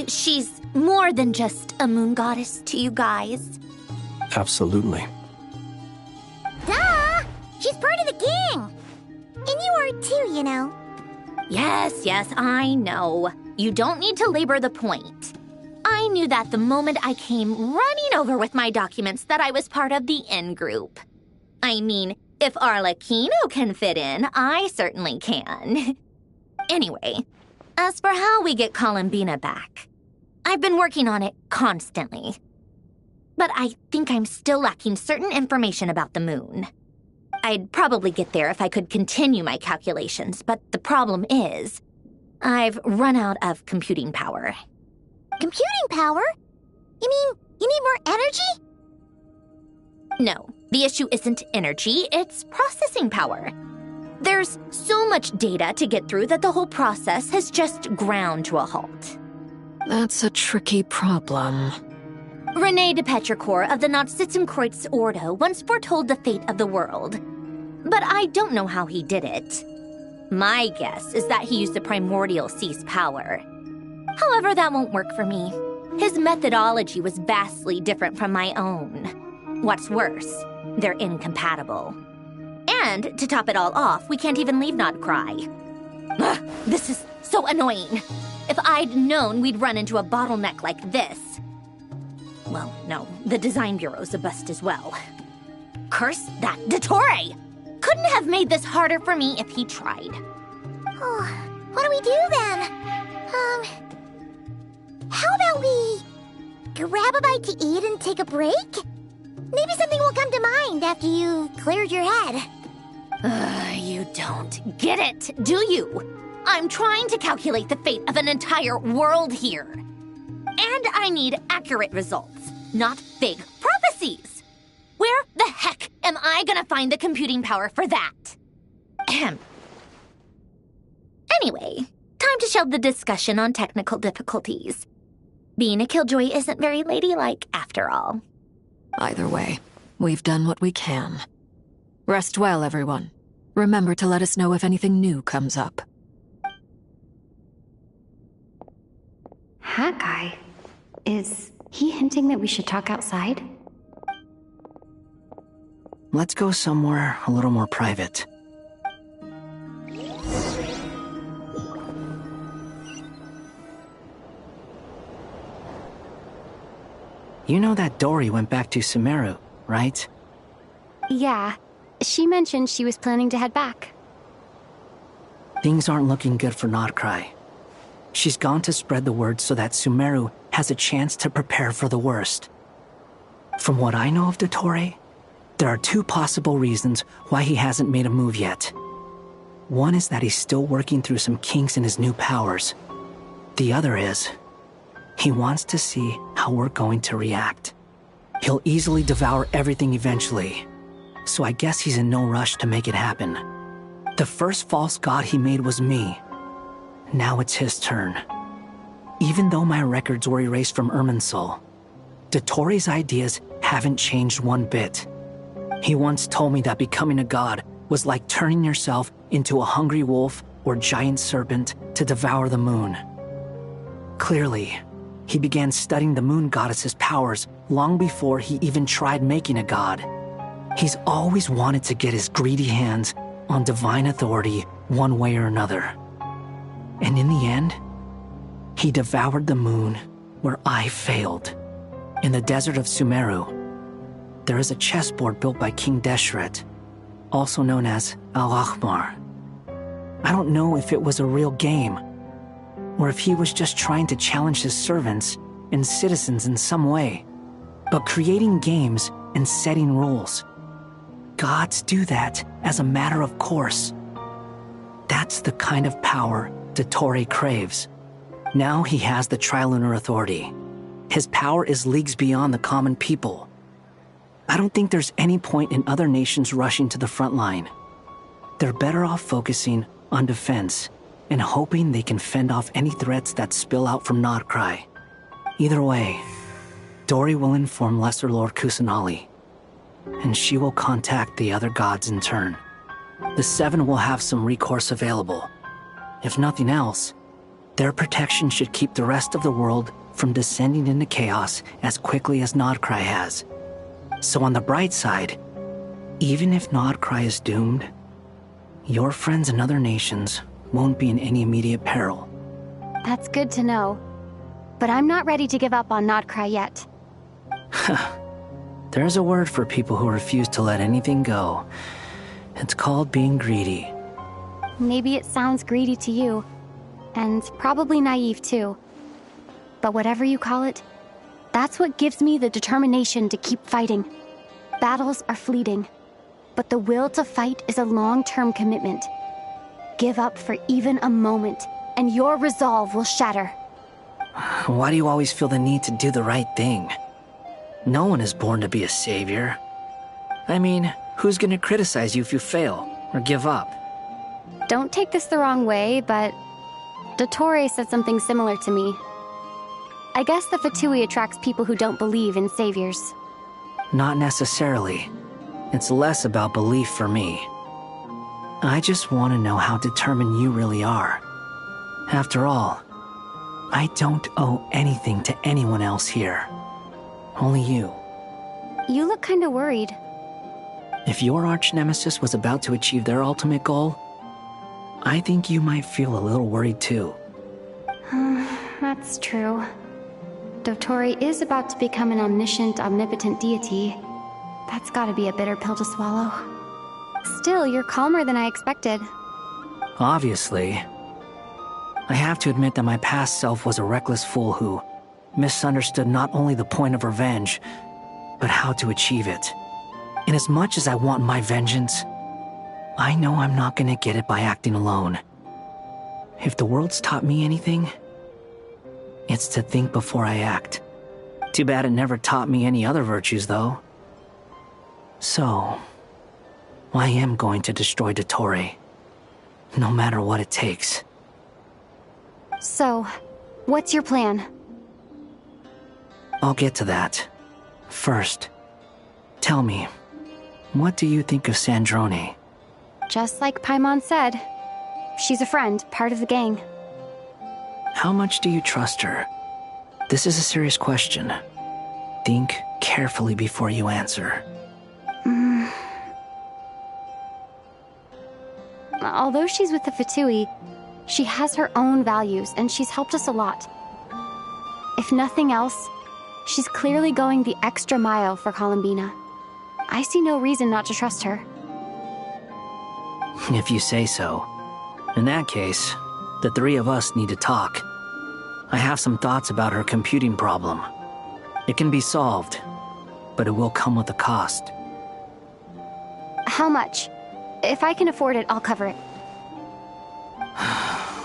she's more than just a moon goddess to you guys? Absolutely. Duh! She's part of the gang! And you are too, you know. Yes, I know. You don't need to labor the point. I knew that the moment I came running over with my documents that I was part of the in-group. I mean, if Arlecchino can fit in, I certainly can. Anyway, as for how we get Columbina back, I've been working on it constantly. But I think I'm still lacking certain information about the moon. I'd probably get there if I could continue my calculations, but the problem is, I've run out of computing power. Computing power? You mean you need more energy? No, the issue isn't energy, it's processing power. There's so much data to get through that the whole process has just ground to a halt. That's a tricky problem. René de Petrichor of the Nazissenkreuz Ordo once foretold the fate of the world. But I don't know how he did it. My guess is that he used the primordial sea's power. However, that won't work for me. His methodology was vastly different from my own. What's worse, they're incompatible. And, to top it all off, we can't even leave Nodcry. Ugh, this is so annoying. If I'd known we'd run into a bottleneck like this... Well, no, the design bureau's a bust as well. Curse that Dottore! Couldn't have made this harder for me if he tried. Oh, what do we do then? How about we grab a bite to eat and take a break? Maybe something will come to mind after you've cleared your head. You don't get it, do you? I'm trying to calculate the fate of an entire world here. And I need accurate results, not vague prophecies. Where the heck am I gonna find the computing power for that? Ahem. Anyway, time to shelve the discussion on technical difficulties. Being a killjoy isn't very ladylike, after all. Either way, we've done what we can. Rest well, everyone. Remember to let us know if anything new comes up. Hawkeye? Is he hinting that we should talk outside? Let's go somewhere a little more private. You know that Dory went back to Sumeru, right? Yeah. She mentioned she was planning to head back. Things aren't looking good for Notcry. She's gone to spread the word so that Sumeru has a chance to prepare for the worst. From what I know of Dottore, there are two possible reasons why he hasn't made a move yet. One is that he's still working through some kinks in his new powers. The other is, he wants to see how we're going to react. He'll easily devour everything eventually, so I guess he's in no rush to make it happen. The first false god he made was me. Now it's his turn. Even though my records were erased from Irminsul, Dottore's ideas haven't changed one bit. He once told me that becoming a god was like turning yourself into a hungry wolf or giant serpent to devour the moon. Clearly, he began studying the moon goddess's powers long before he even tried making a god. He's always wanted to get his greedy hands on divine authority one way or another. And in the end, he devoured the moon where I failed. In the desert of Sumeru, there is a chessboard built by King Deshret, also known as Al-Ahmar. I don't know if it was a real game, or if he was just trying to challenge his servants and citizens in some way. But creating games and setting rules, gods do that as a matter of course. That's the kind of power Dottore craves. Now he has the Trilunar Authority. His power is leagues beyond the common people. I don't think there's any point in other nations rushing to the front line. They're better off focusing on defense and hoping they can fend off any threats that spill out from Notcry. Either way, Dory will inform Lesser Lord Kusanali, and she will contact the other gods in turn. The Seven will have some recourse available. If nothing else, their protection should keep the rest of the world from descending into chaos as quickly as Notcry has. So on the bright side, even if Notcry is doomed, your friends in other nations won't be in any immediate peril. That's good to know. But I'm not ready to give up on Notcry yet. There's a word for people who refuse to let anything go. It's called being greedy. Maybe it sounds greedy to you, and probably naive too. But whatever you call it, that's what gives me the determination to keep fighting. Battles are fleeting, but the will to fight is a long-term commitment. Give up for even a moment, and your resolve will shatter. Why do you always feel the need to do the right thing? No one is born to be a savior. I mean, who's gonna criticize you if you fail, or give up? Don't take this the wrong way, but Dottore said something similar to me. I guess the Fatui attracts people who don't believe in saviors. Not necessarily. It's less about belief for me. I just want to know how determined you really are. After all, I don't owe anything to anyone else here. Only you. You look kinda worried. If your arch-nemesis was about to achieve their ultimate goal, I think you might feel a little worried too. That's true. Dottore is about to become an omniscient, omnipotent deity. That's gotta be a bitter pill to swallow. Still, you're calmer than I expected. Obviously. I have to admit that my past self was a reckless fool who misunderstood not only the point of revenge, but how to achieve it. And as much as I want my vengeance, I know I'm not gonna get it by acting alone. If the world's taught me anything, it's to think before I act. Too bad it never taught me any other virtues, though. So, I am going to destroy Dottore, no matter what it takes. So, what's your plan? I'll get to that. First, tell me, what do you think of Sandrone? Just like Paimon said, she's a friend, part of the gang. How much do you trust her? This is a serious question. Think carefully before you answer. Although she's with the Fatui, she has her own values, and she's helped us a lot. If nothing else, she's clearly going the extra mile for Columbina. I see no reason not to trust her. If you say so. In that case, the three of us need to talk. I have some thoughts about her computing problem. It can be solved, but it will come with a cost. How much? If I can afford it, I'll cover it.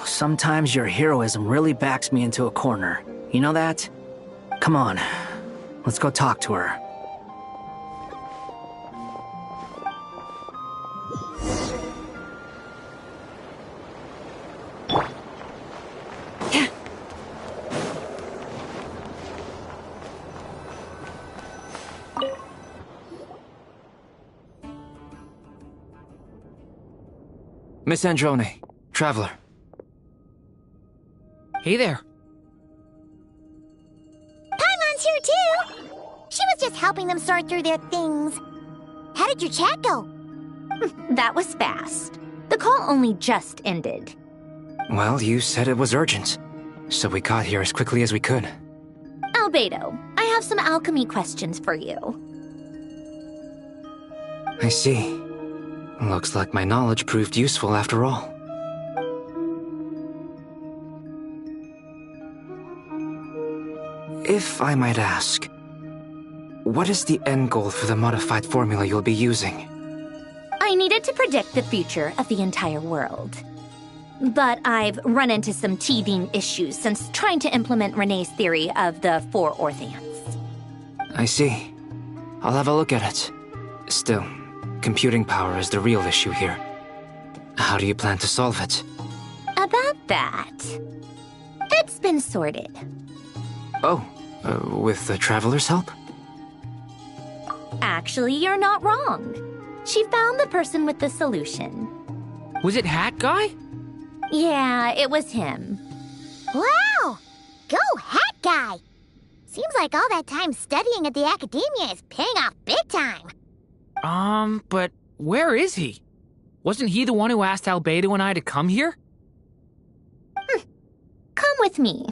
Sometimes your heroism really backs me into a corner. You know that? Come on, let's go talk to her. Miss Androne, Traveler. Hey there. Paimon's here too! She was just helping them sort through their things. How did your chat go? That was fast. The call only just ended. Well, you said it was urgent, so we got here as quickly as we could. Albedo, I have some alchemy questions for you. I see. Looks like my knowledge proved useful after all. If I might ask, what is the end goal for the modified formula you'll be using? I needed to predict the future of the entire world. But I've run into some teething issues since trying to implement Renee's theory of the 4 Orthants. I see. I'll have a look at it. Still, computing power is the real issue here. How do you plan to solve it? About that, it's been sorted. Oh, with the Traveler's help? Actually, you're not wrong. She found the person with the solution. Was it Hat Guy? Yeah, it was him. Wow! Go Hat Guy! Seems like all that time studying at the Academia is paying off big time. But where is he? Wasn't he the one who asked Albedo and I to come here? Come with me.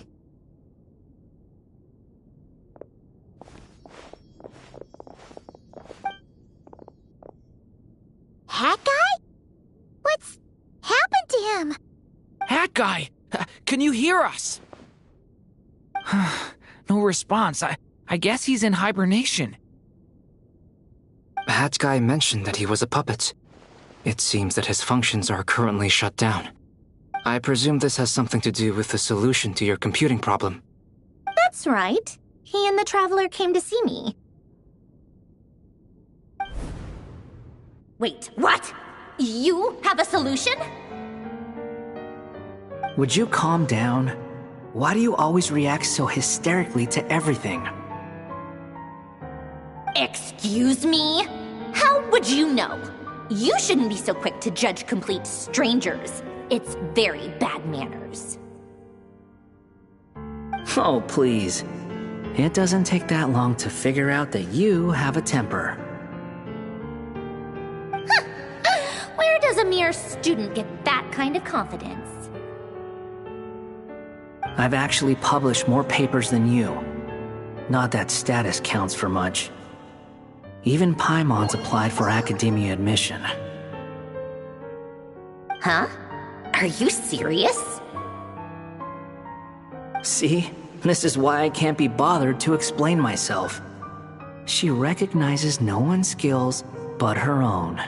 Hat Guy? What's happened to him? Hat Guy! Can you hear us? No response. I guess he's in hibernation. Hat Guy mentioned that he was a puppet. It seems that his functions are currently shut down. I presume this has something to do with the solution to your computing problem. That's right. He and the Traveler came to see me. Wait, what? You have a solution? Would you calm down? Why do you always react so hysterically to everything? Excuse me? How would you know? You shouldn't be so quick to judge complete strangers. It's very bad manners. Oh, please. It doesn't take that long to figure out that you have a temper. Where does a mere student get that kind of confidence? I've actually published more papers than you. Not that status counts for much. Even Paimon's applied for academia admission. Huh? Are you serious? See? This is why I can't be bothered to explain myself. She recognizes no one's skills but her own.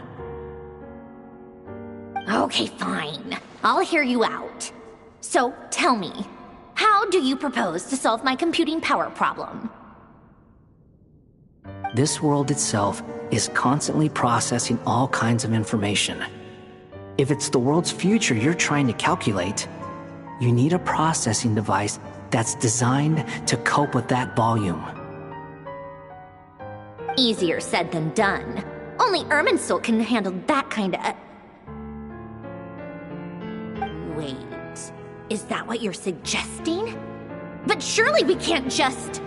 Okay, fine. I'll hear you out. So, tell me, how do you propose to solve my computing power problem? This world itself is constantly processing all kinds of information. If it's the world's future you're trying to calculate, you need a processing device that's designed to cope with that volume. Easier said than done. Only Irminsul can handle that kind of... Wait, is that what you're suggesting? But surely we can't just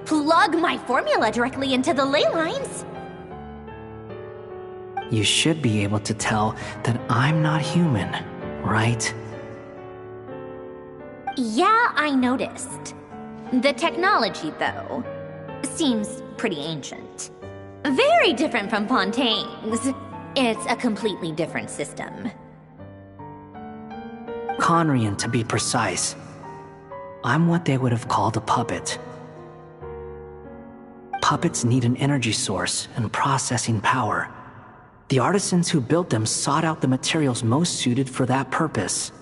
plug my formula directly into the ley lines. You should be able to tell that I'm not human, right? Yeah, I noticed. The technology, though, seems pretty ancient. Very different from Fontaine's. It's a completely different system. Conrian, to be precise. I'm what they would have called a puppet. Puppets need an energy source and processing power. The artisans who built them sought out the materials most suited for that purpose.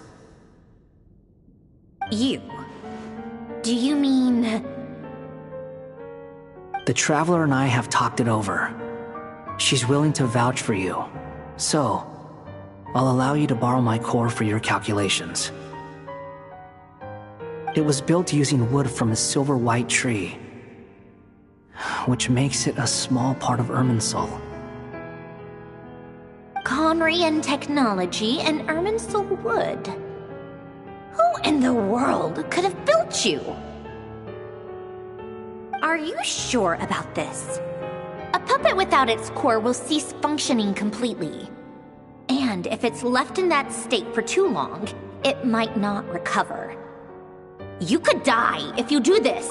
You? Do you mean... The Traveler and I have talked it over. She's willing to vouch for you. So, I'll allow you to borrow my core for your calculations. It was built using wood from a silver-white tree, which makes it a small part of Irminsul. Conrian technology and Irminsul wood. Who in the world could have built you? Are you sure about this? A puppet without its core will cease functioning completely. And if it's left in that state for too long, it might not recover. You could die if you do this.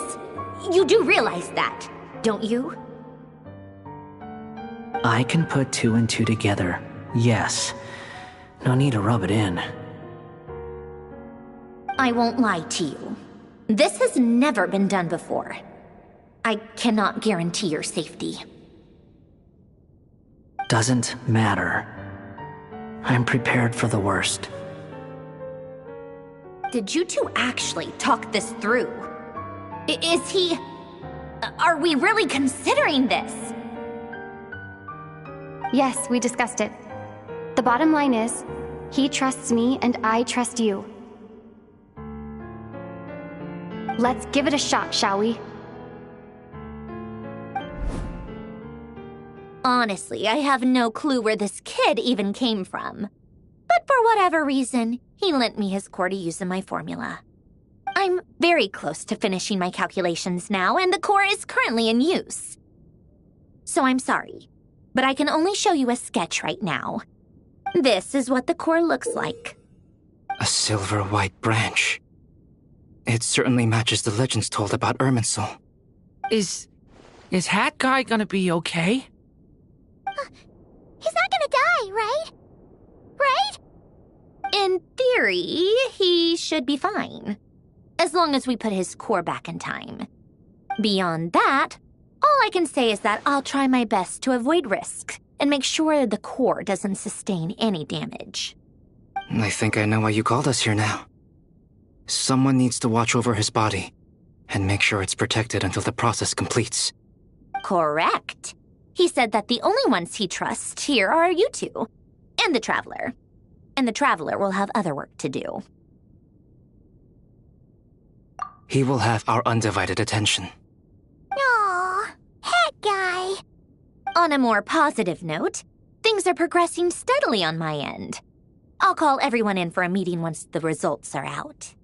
You do realize that, don't you? I can put two and two together, yes. No need to rub it in. I won't lie to you. This has never been done before. I cannot guarantee your safety. Doesn't matter. I'm prepared for the worst. Did you two actually talk this through? Is he... Are we really considering this? Yes, we discussed it. The bottom line is, he trusts me and I trust you. Let's give it a shot, shall we? Honestly, I have no clue where this kid even came from. But for whatever reason, he lent me his core to use in my formula. I'm very close to finishing my calculations now, and the core is currently in use. So I'm sorry, but I can only show you a sketch right now. This is what the core looks like. A silver-white branch. It certainly matches the legends told about Irminsul. Is Hat Guy gonna be okay? He's not gonna die, right? Right? In theory, he should be fine. As long as we put his core back in time. Beyond that, all I can say is that I'll try my best to avoid risk and make sure the core doesn't sustain any damage. I think I know why you called us here now. Someone needs to watch over his body and make sure it's protected until the process completes. Correct. He said that the only ones he trusts here are you two, and the Traveler. And the Traveler will have other work to do. He will have our undivided attention. Aww, Hat Guy. On a more positive note, things are progressing steadily on my end. I'll call everyone in for a meeting once the results are out.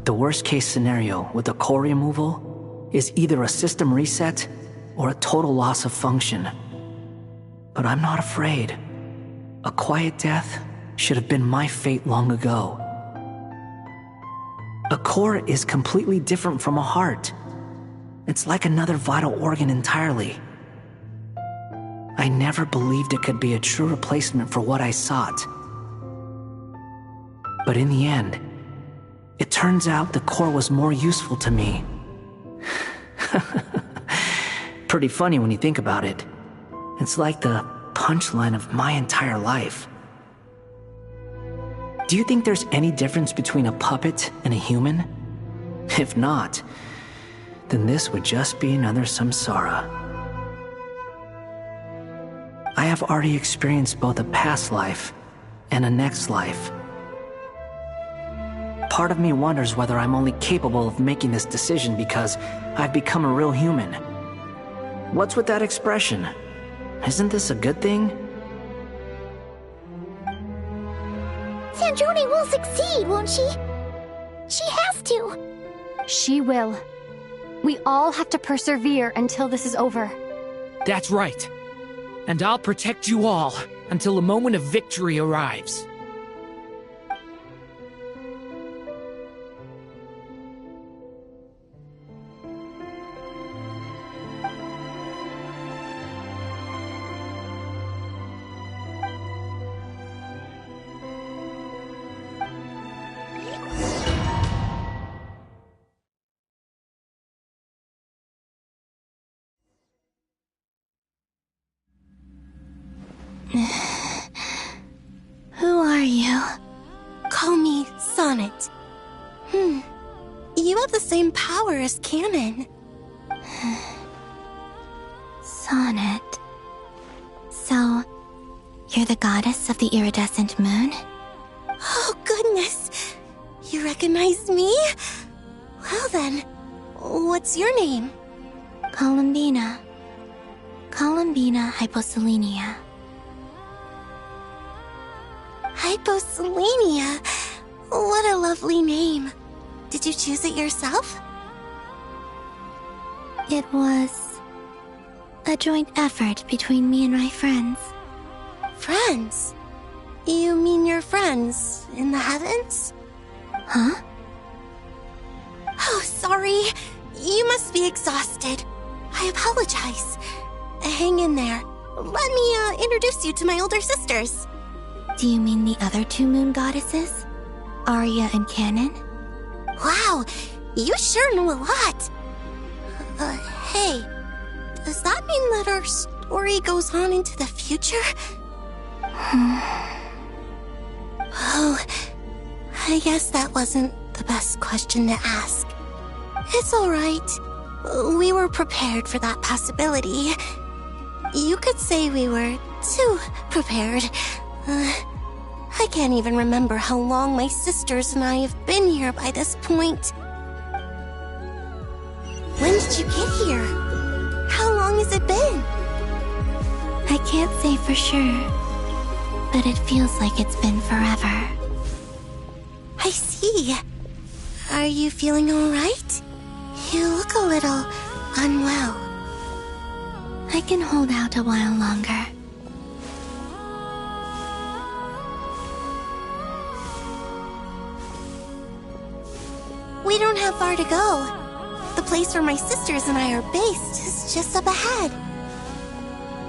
The worst-case scenario with the core removal is either a system reset or a total loss of function. But I'm not afraid. A quiet death should have been my fate long ago. A core is completely different from a heart. It's like another vital organ entirely. I never believed it could be a true replacement for what I sought. But in the end, it turns out the core was more useful to me. Pretty funny when you think about it. It's like the punchline of my entire life. Do you think there's any difference between a puppet and a human? If not, then this would just be another samsara. I have already experienced both a past life and a next life. Part of me wonders whether I'm only capable of making this decision because I've become a real human. What's with that expression? Isn't this a good thing? Sandrone will succeed, won't she? She has to. She will. We all have to persevere until this is over. That's right. And I'll protect you all until a moment of victory arrives. Who are you? Call me Sonnet. You have the same power as Canon. Sonnet. So, you're the goddess of the iridescent moon? Oh, goodness. You recognize me? Well then, what's your name? Columbina. Columbina Hyposelenia. Hyposelenia? What a lovely name. Did you choose it yourself? It was a joint effort between me and my friends. Friends? You mean your friends in the heavens? Huh? Oh, sorry. You must be exhausted. I apologize. Hang in there. Let me introduce you to my older sisters. Do you mean the other two moon goddesses? Arya and Canon? Wow, you sure know a lot. Hey, does that mean that our story goes on into the future? Oh, I guess that wasn't the best question to ask. It's alright. We were prepared for that possibility. You could say we were too prepared. I can't even remember how long my sisters and I have been here by this point. When did you get here? How long has it been? I can't say for sure, but it feels like it's been forever. I see. Are you feeling alright? You look a little unwell. I can hold out a while longer. We don't have far to go. The place where my sisters and I are based is just up ahead.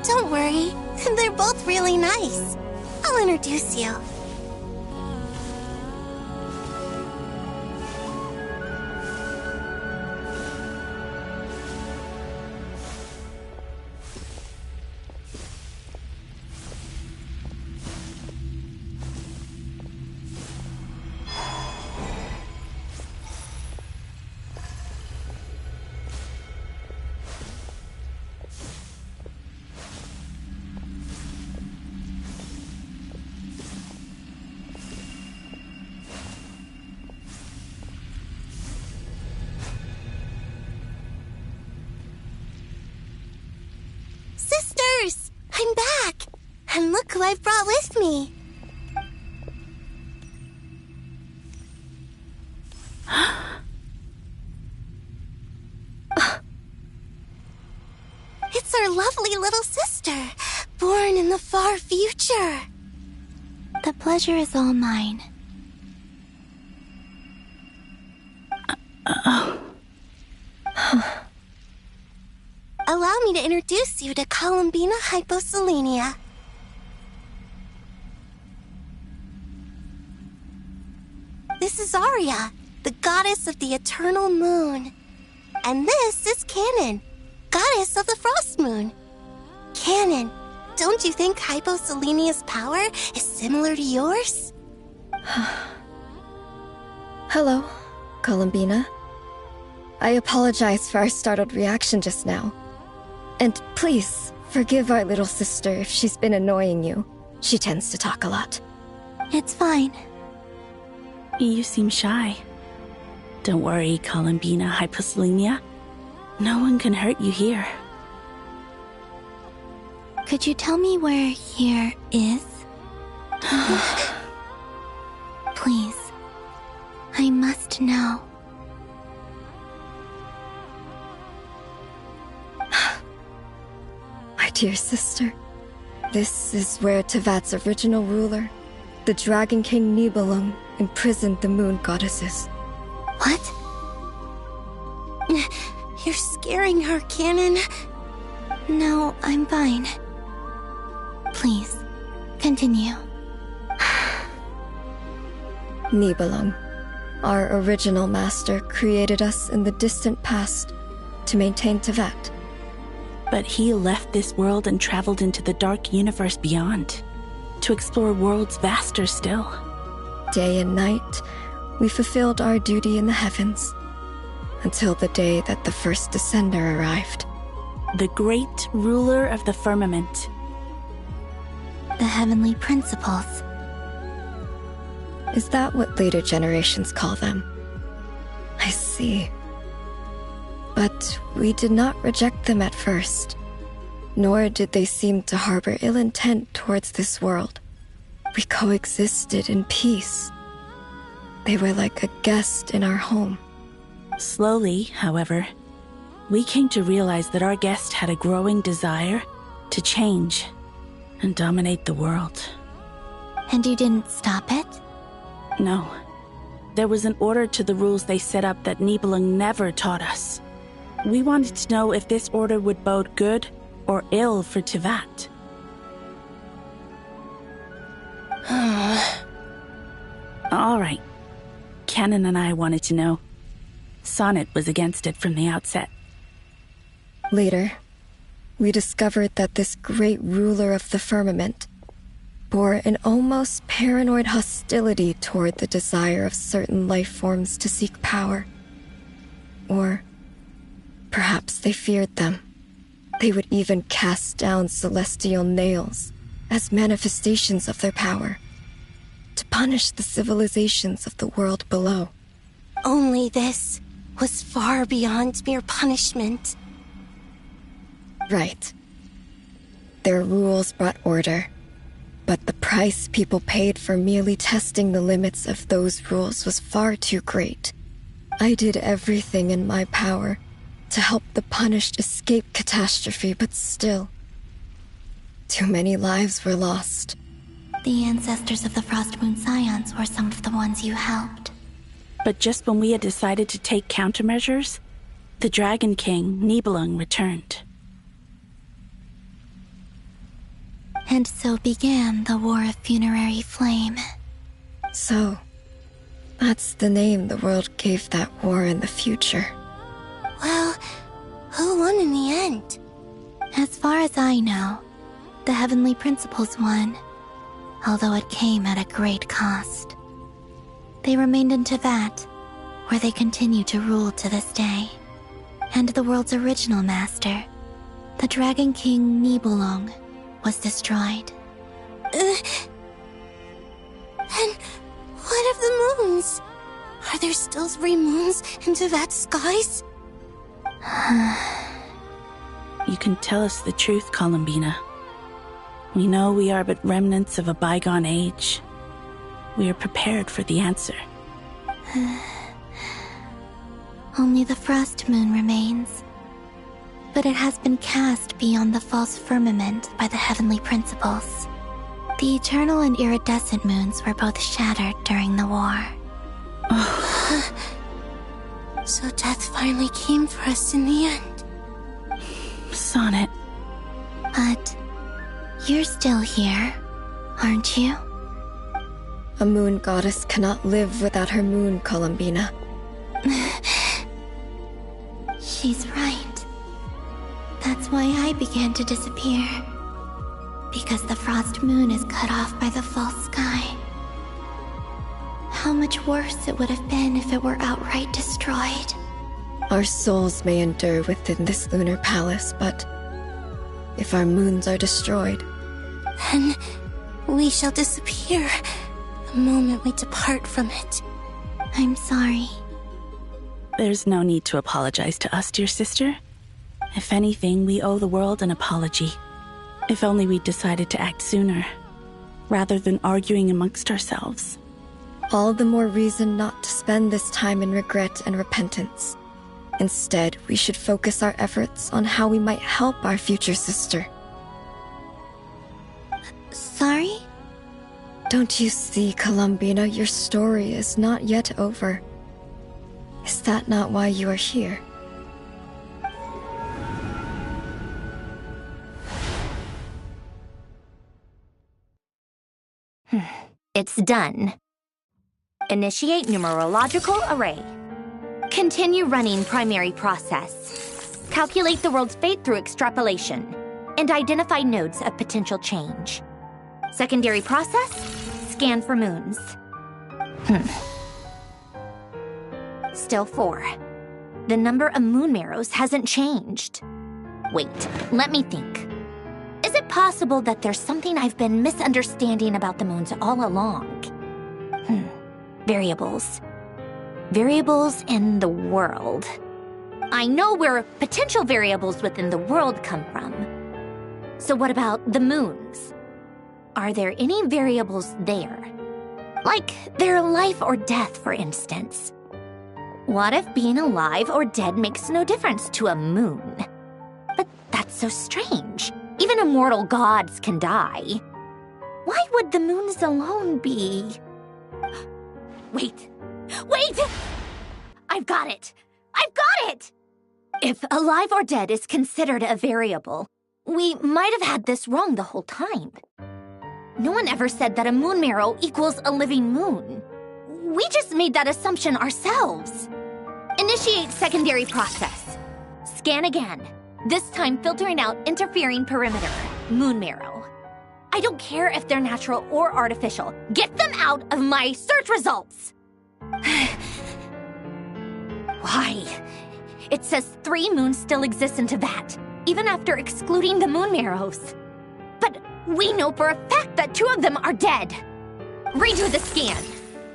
Don't worry, they're both really nice. I'll introduce you. Sisters! I'm back! And look who I've brought with me! It's our lovely little sister, born in the far future. The pleasure is all mine. Allow me to introduce you to Columbina Hyposelenia. Saria, the goddess of the eternal moon. And this is Canon, goddess of the frost moon. Canon, don't you think Hyposelenia's power is similar to yours? Hello, Columbina. I apologize for our startled reaction just now. And please, forgive our little sister if she's been annoying you. She tends to talk a lot. It's fine. You seem shy. Don't worry, Columbina Hyposelenia. No one can hurt you here. Could you tell me where here is? Please. I must know. My dear sister, this is where Tevat's original ruler, the Dragon King Nibelung, imprisoned the moon goddesses. What? You're scaring her, Canon. No, I'm fine. Please, continue. Nibelung, our original master, created us in the distant past to maintain Tevat. But he left this world and traveled into the dark universe beyond, to explore worlds vaster still. Day and night, we fulfilled our duty in the heavens, until the day that the first Descender arrived. The great ruler of the firmament. The heavenly principles. Is that what later generations call them? I see. But we did not reject them at first, nor did they seem to harbor ill intent towards this world. We coexisted in peace. They were like a guest in our home. Slowly, however, we came to realize that our guest had a growing desire to change and dominate the world. And you didn't stop it? No. There was an order to the rules they set up that Nibelung never taught us. We wanted to know if this order would bode good or ill for Tevat. All right. Canon and I wanted to know. Sonnet was against it from the outset. Later, we discovered that this great ruler of the firmament bore an almost paranoid hostility toward the desire of certain life forms to seek power. Or perhaps they feared them. They would even cast down celestial nails as manifestations of their power, to punish the civilizations of the world below. Only this was far beyond mere punishment. Right. Their rules brought order, but the price people paid for merely testing the limits of those rules was far too great. I did everything in my power to help the punished escape catastrophe, but still, too many lives were lost. The ancestors of the Frost Moon Scions were some of the ones you helped. But just when we had decided to take countermeasures, the Dragon King, Nibelung, returned. And so began the War of Funerary Flame. So, that's the name the world gave that war in the future. Well, who won in the end? As far as I know, the Heavenly Principles won, although it came at a great cost. They remained in Tevat, where they continue to rule to this day. And the world's original master, the Dragon King Nibelung, was destroyed. And what of the moons? Are there still 3 moons in Tevat's skies? You can tell us the truth, Columbina. We know we are but remnants of a bygone age. We are prepared for the answer. Only the Frost Moon remains. But it has been cast beyond the false firmament by the Heavenly Principles. The eternal and iridescent moons were both shattered during the war. So death finally came for us in the end. Sonnet. But you're still here, aren't you? A moon goddess cannot live without her moon, Columbina. She's right. That's why I began to disappear. Because the frost moon is cut off by the false sky. How much worse it would have been if it were outright destroyed. Our souls may endure within this lunar palace, but if our moons are destroyed, then we shall disappear the moment we depart from it. I'm sorry. There's no need to apologize to us, dear sister. If anything, we owe the world an apology. If only we'd decided to act sooner, rather than arguing amongst ourselves. All the more reason not to spend this time in regret and repentance. Instead, we should focus our efforts on how we might help our future sister. Sorry? Don't you see, Columbina, your story is not yet over. Is that not why you are here? It's done. Initiate numerological array. Continue running primary process. Calculate the world's fate through extrapolation. And identify nodes of potential change. Secondary process, scan for moons. Still 4. The number of moon marrows hasn't changed. Wait, let me think. Is it possible that there's something I've been misunderstanding about the moons all along? Variables. Variables in the world. I know where potential variables within the world come from. So what about the moons? Are there any variables there? Like their life or death, for instance. What if being alive or dead makes no difference to a moon? But that's so strange. Even immortal gods can die. Why would the moons alone be? Wait! I've got it! If alive or dead is considered a variable, we might have had this wrong the whole time. No one ever said that a moon marrow equals a living moon. We just made that assumption ourselves. Initiate secondary process. Scan again. This time filtering out interfering perimeter, moon marrow. I don't care if they're natural or artificial. Get them out of my search results! Why? It says 3 moons still exist in Tibet, even after excluding the moon marrows. But we know for a fact that 2 of them are dead. Redo the scan.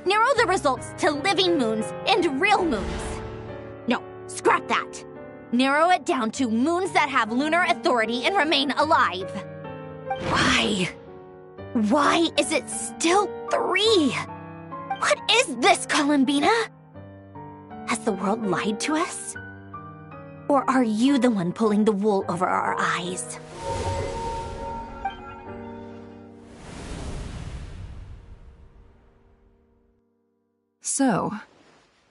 Narrow the results to living moons and real moons. No, scrap that. Narrow it down to moons that have lunar authority and remain alive. Why? Why is it still 3? What is this, Columbina? Has the world lied to us? Or are you the one pulling the wool over our eyes? So,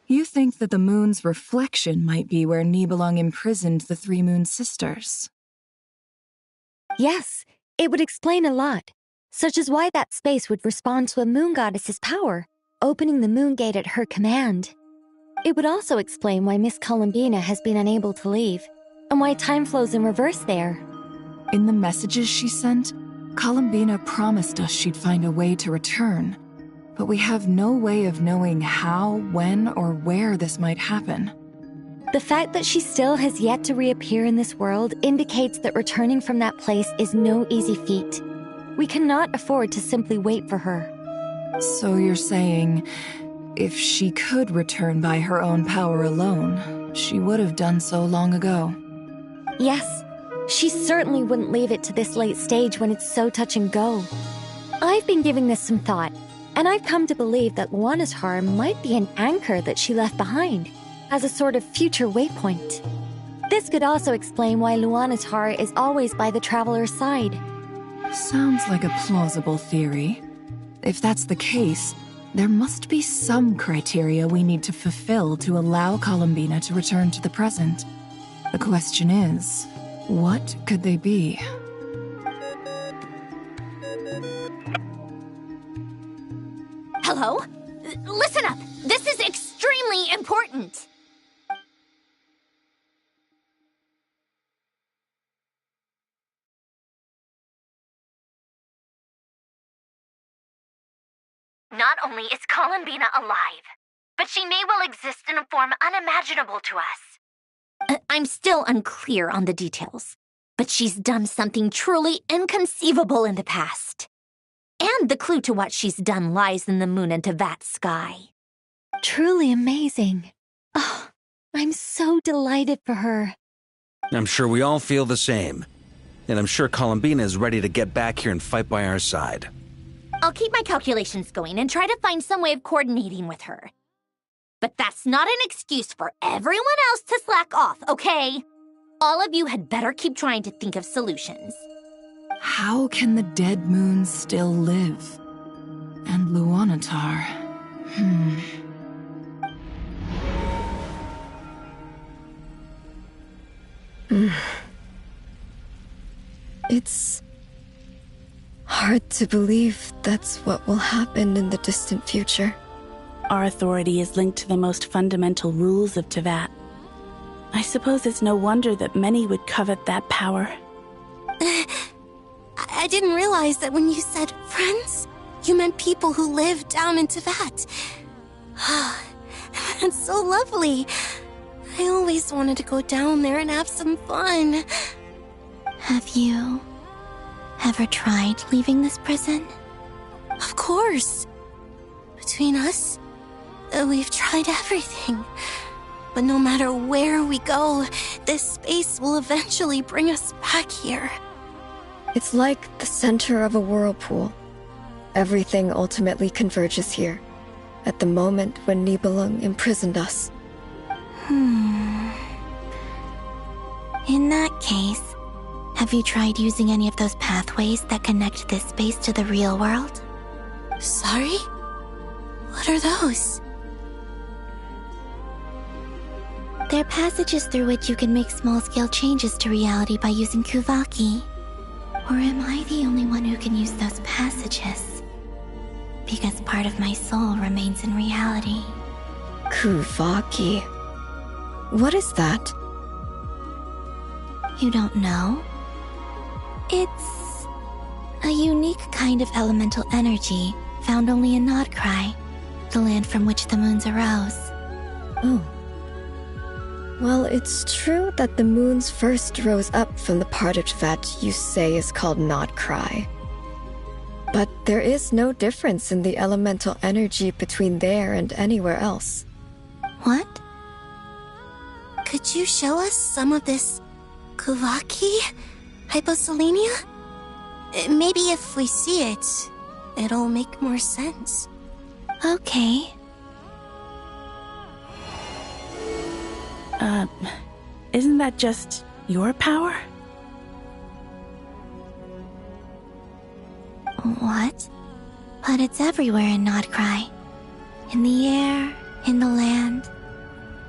you think that the moon's reflection might be where Nibelung imprisoned the 3 moon sisters? Yes, it would explain a lot, such as why that space would respond to a moon goddess's power, opening the moon gate at her command. It would also explain why Miss Columbina has been unable to leave, and why time flows in reverse there. In the messages she sent, Columbina promised us she'd find a way to return, but we have no way of knowing how, when, or where this might happen. The fact that she still has yet to reappear in this world indicates that returning from that place is no easy feat. We cannot afford to simply wait for her. So you're saying, if she could return by her own power alone, she would have done so long ago? Yes, she certainly wouldn't leave it to this late stage when it's so touch and go. I've been giving this some thought, and I've come to believe that Luana's harm might be an anchor that she left behind, as a sort of future waypoint. This could also explain why Luana's heart is always by the traveler's side. Sounds like a plausible theory. If that's the case, there must be some criteria we need to fulfill to allow Columbina to return to the present. The question is, what could they be? important. Not only is Columbina alive, but she may well exist in a form unimaginable to us. I'm still unclear on the details, but she's done something truly inconceivable in the past. And the clue to what she's done lies in the moon and Tevat sky. Truly amazing. Oh, I'm so delighted for her. I'm sure we all feel the same. And I'm sure Columbina is ready to get back here and fight by our side. I'll keep my calculations going and try to find some way of coordinating with her. But that's not an excuse for everyone else to slack off, okay? All of you had better keep trying to think of solutions. How can the dead moon still live? And Luanatar... It's hard to believe that's what will happen in the distant future. Our authority is linked to the most fundamental rules of Tevat. I suppose it's no wonder that many would covet that power. I didn't realize that when you said friends, you meant people who live down in Tevat. That's so lovely. I always wanted to go down there and have some fun. Have you ever tried leaving this prison? Of course. Between us, we've tried everything. But no matter where we go, this space will eventually bring us back here. It's like the center of a whirlpool. Everything ultimately converges here, at the moment when Nibelung imprisoned us. In that case, have you tried using any of those pathways that connect this space to the real world? Sorry? What are those? They're passages through which you can make small-scale changes to reality by using Kuvaki. Or am I the only one who can use those passages? Because part of my soul remains in reality. Kuvaki. What is that? You don't know? It's a unique kind of elemental energy found only in Nodcry, the land from which the moons arose. Oh. Well, it's true that the moons first rose up from the part of Tevat you say is called Nodcry. But there is no difference in the elemental energy between there and anywhere else. What? Could you show us some of this Kuvaki hyposelenia? Maybe if we see it, it'll make more sense. Okay. Isn't that just your power? What? But it's everywhere in Nodcry. In the air, in the land.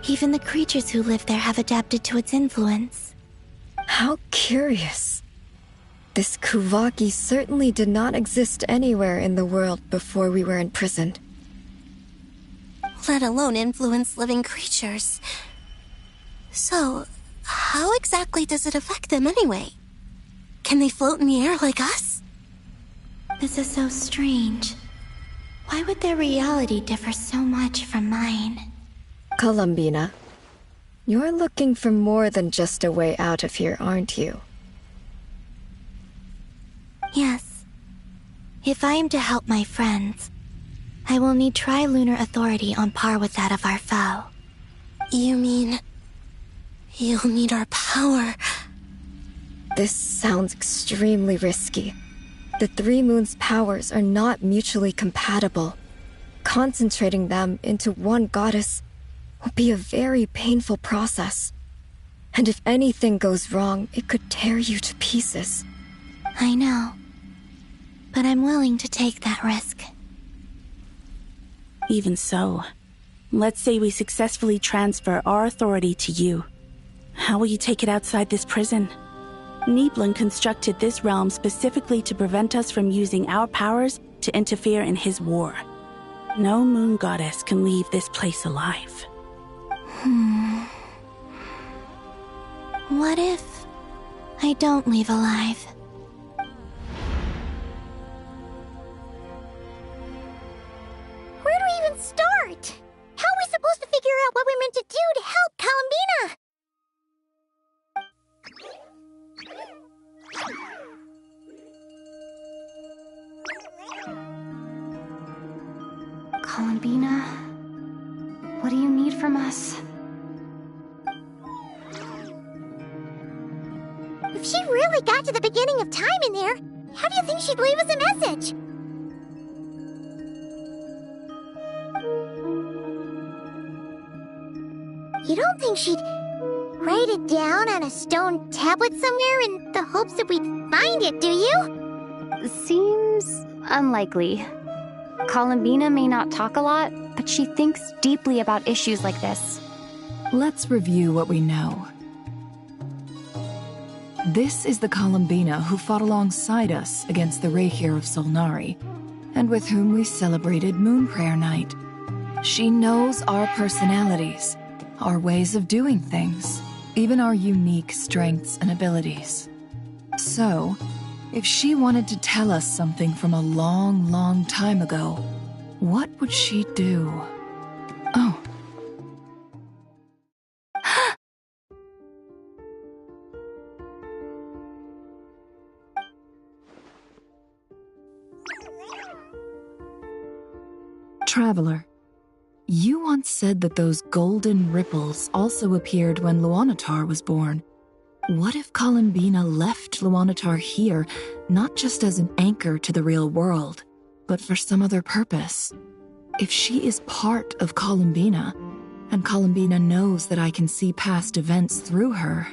Even the creatures who live there have adapted to its influence. How curious. This Kuvaki certainly did not exist anywhere in the world before we were imprisoned. Let alone influence living creatures. So, how exactly does it affect them anyway? Can they float in the air like us? This is so strange. Why would their reality differ so much from mine? Columbina, you're looking for more than just a way out of here, aren't you? Yes. If I am to help my friends, I will need tri-lunar authority on par with that of our foe. You mean... you'll need our power? This sounds extremely risky. The three moons' powers are not mutually compatible. Concentrating them into one goddess will be a very painful process. And if anything goes wrong, it could tear you to pieces. I know. But I'm willing to take that risk. Even so, let's say we successfully transfer our authority to you. How will you take it outside this prison? Nibelung constructed this realm specifically to prevent us from using our powers to interfere in his war. No moon goddess can leave this place alive. What if I don't leave alive? Where do we even start? How are we supposed to figure out what we're meant to do to help Columbina? Columbina, what do you need from us? If she really got to the beginning of time in there, how do you think she'd leave us a message? You don't think she'd write it down on a stone tablet somewhere in the hopes that we'd find it, do you? Seems unlikely. Columbina may not talk a lot, but she thinks deeply about issues like this. Let's review what we know. This is the Columbina who fought alongside us against the Reykir of Solnari, and with whom we celebrated Moon Prayer Night. She knows our personalities, our ways of doing things, even our unique strengths and abilities. So, if she wanted to tell us something from a long, long time ago, what would she do? Oh. Traveler, you once said that those golden ripples also appeared when Luanatar was born. What if Columbina left Luanatar here, not just as an anchor to the real world, but for some other purpose? If she is part of Columbina, and Columbina knows that I can see past events through her...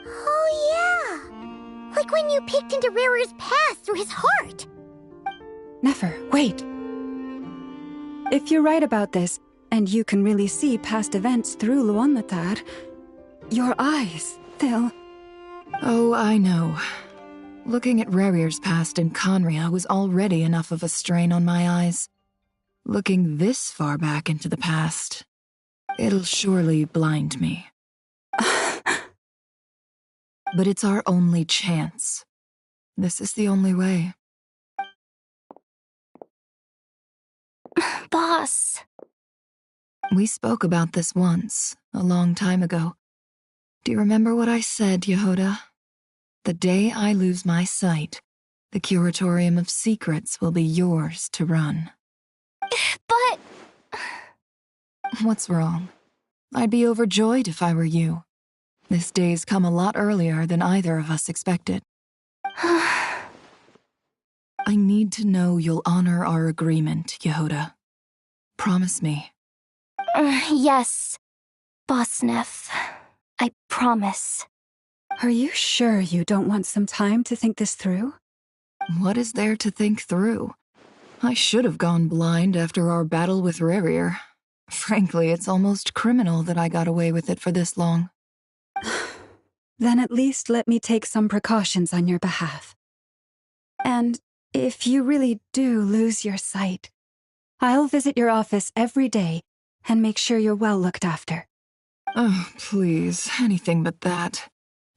Oh yeah! Like when you peeked into Rarer's past through his heart! Nefer, wait! If you're right about this, and you can really see past events through Luanatar, your eyes, they'll... Oh, I know. Looking at Rerir's past in Conria was already enough of a strain on my eyes. Looking this far back into the past, it'll surely blind me. But it's our only chance. This is the only way. Boss. We spoke about this once, a long time ago. Do you remember what I said, Yehoda? The day I lose my sight, the Curatorium of Secrets will be yours to run. But... What's wrong? I'd be overjoyed if I were you. This day's come a lot earlier than either of us expected. I need to know you'll honor our agreement, Yehoda. Promise me. Yes, Boss Neff. I promise. Are you sure you don't want some time to think this through? What is there to think through? I should have gone blind after our battle with Rerir. Frankly, it's almost criminal that I got away with it for this long. Then at least let me take some precautions on your behalf. And if you really do lose your sight, I'll visit your office every day and make sure you're well looked after. Oh, please, anything but that.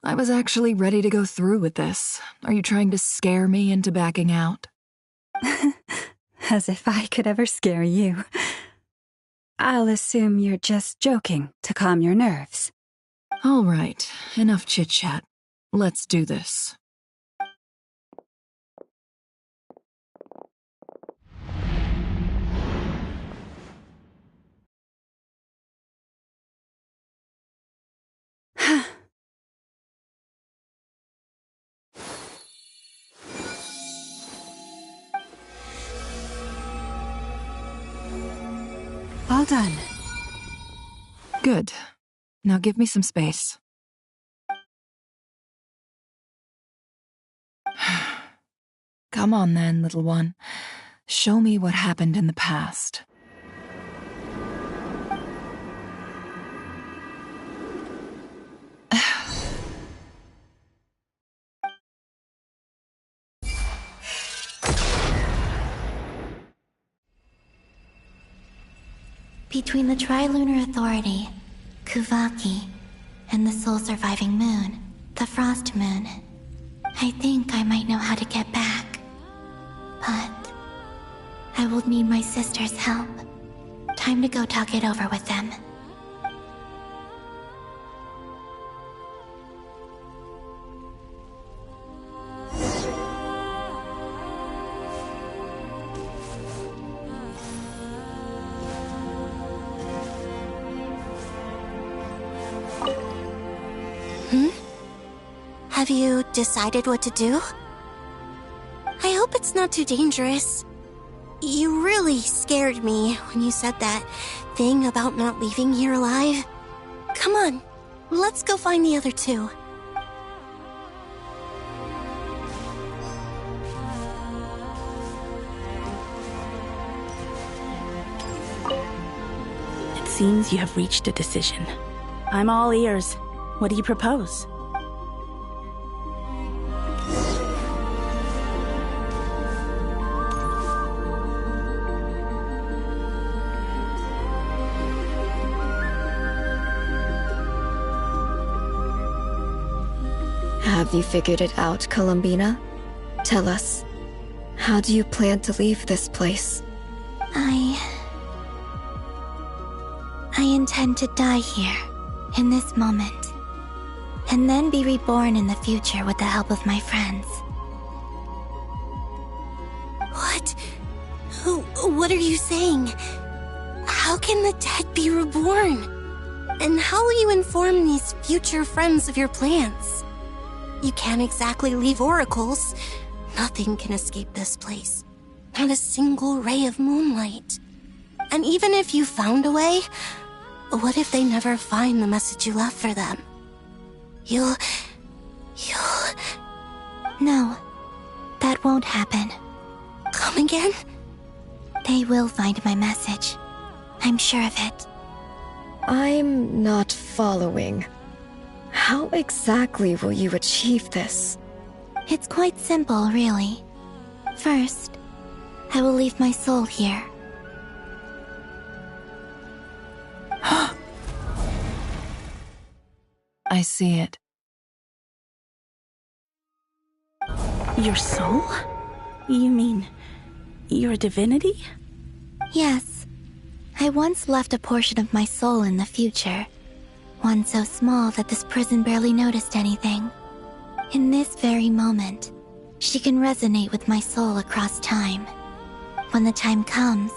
I was actually ready to go through with this. Are you trying to scare me into backing out? As if I could ever scare you. I'll assume you're just joking to calm your nerves. All right, enough chit-chat. Let's do this. All done. Good. Now give me some space. Come on then, little one. Show me what happened in the past. Between the Trilunar Authority, Kuvaki, and the soul-surviving moon, the Frost Moon. I think I might know how to get back. But I will need my sister's help. Time to go talk it over with them. Have you decided what to do? I hope it's not too dangerous. You really scared me when you said that thing about not leaving here alive. Come on, let's go find the other two. It seems you have reached a decision. I'm all ears. What do you propose? Have you figured it out, Columbina? Tell us, how do you plan to leave this place? I intend to die here, in this moment, and then be reborn in the future with the help of my friends. What? What are you saying? How can the dead be reborn? And how will you inform these future friends of your plans? You can't exactly leave oracles. Nothing can escape this place. Not a single ray of moonlight. And even if you found a way, what if they never find the message you left for them? You'll... No, that won't happen. Come again? They will find my message. I'm sure of it. I'm not following. How exactly will you achieve this? It's quite simple, really. First, I will leave my soul here. I see it. Your soul? You mean you're a divinity? Yes. I once left a portion of my soul in the future. One so small that this prison barely noticed anything. In this very moment, she can resonate with my soul across time. When the time comes,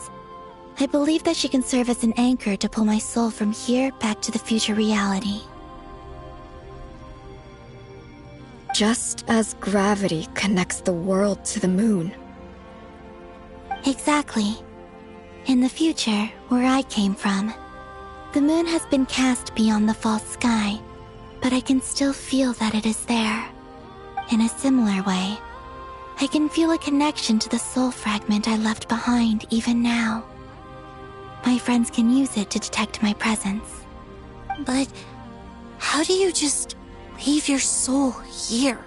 I believe that she can serve as an anchor to pull my soul from here back to the future reality. Just as gravity connects the world to the moon. Exactly. In the future, where I came from, the moon has been cast beyond the false sky, but I can still feel that it is there. In a similar way, I can feel a connection to the soul fragment I left behind even now. My friends can use it to detect my presence. But how do you just leave your soul here?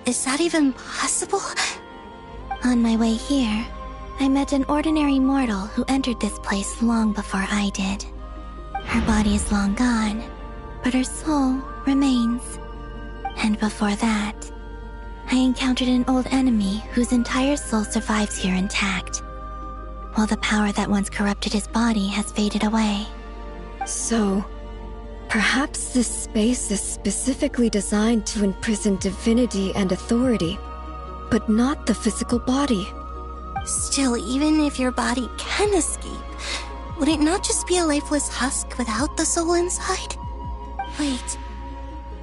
Is that even possible? On my way here, I met an ordinary mortal who entered this place long before I did. Her body is long gone, but her soul remains. And before that, I encountered an old enemy whose entire soul survives here intact, while the power that once corrupted his body has faded away. So, perhaps this space is specifically designed to imprison divinity and authority, but not the physical body. Still, even if your body can escape, would it not just be a lifeless husk without the soul inside? Wait,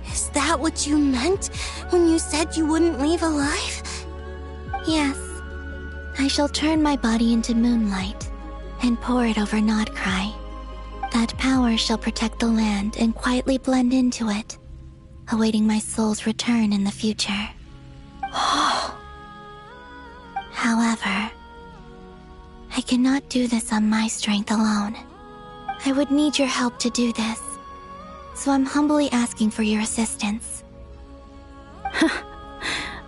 is that what you meant when you said you wouldn't leave alive? Yes. I shall turn my body into moonlight and pour it over Nodcry. That power shall protect the land and quietly blend into it, awaiting my soul's return in the future. However, I cannot do this on my strength alone. I would need your help to do this, so I'm humbly asking for your assistance.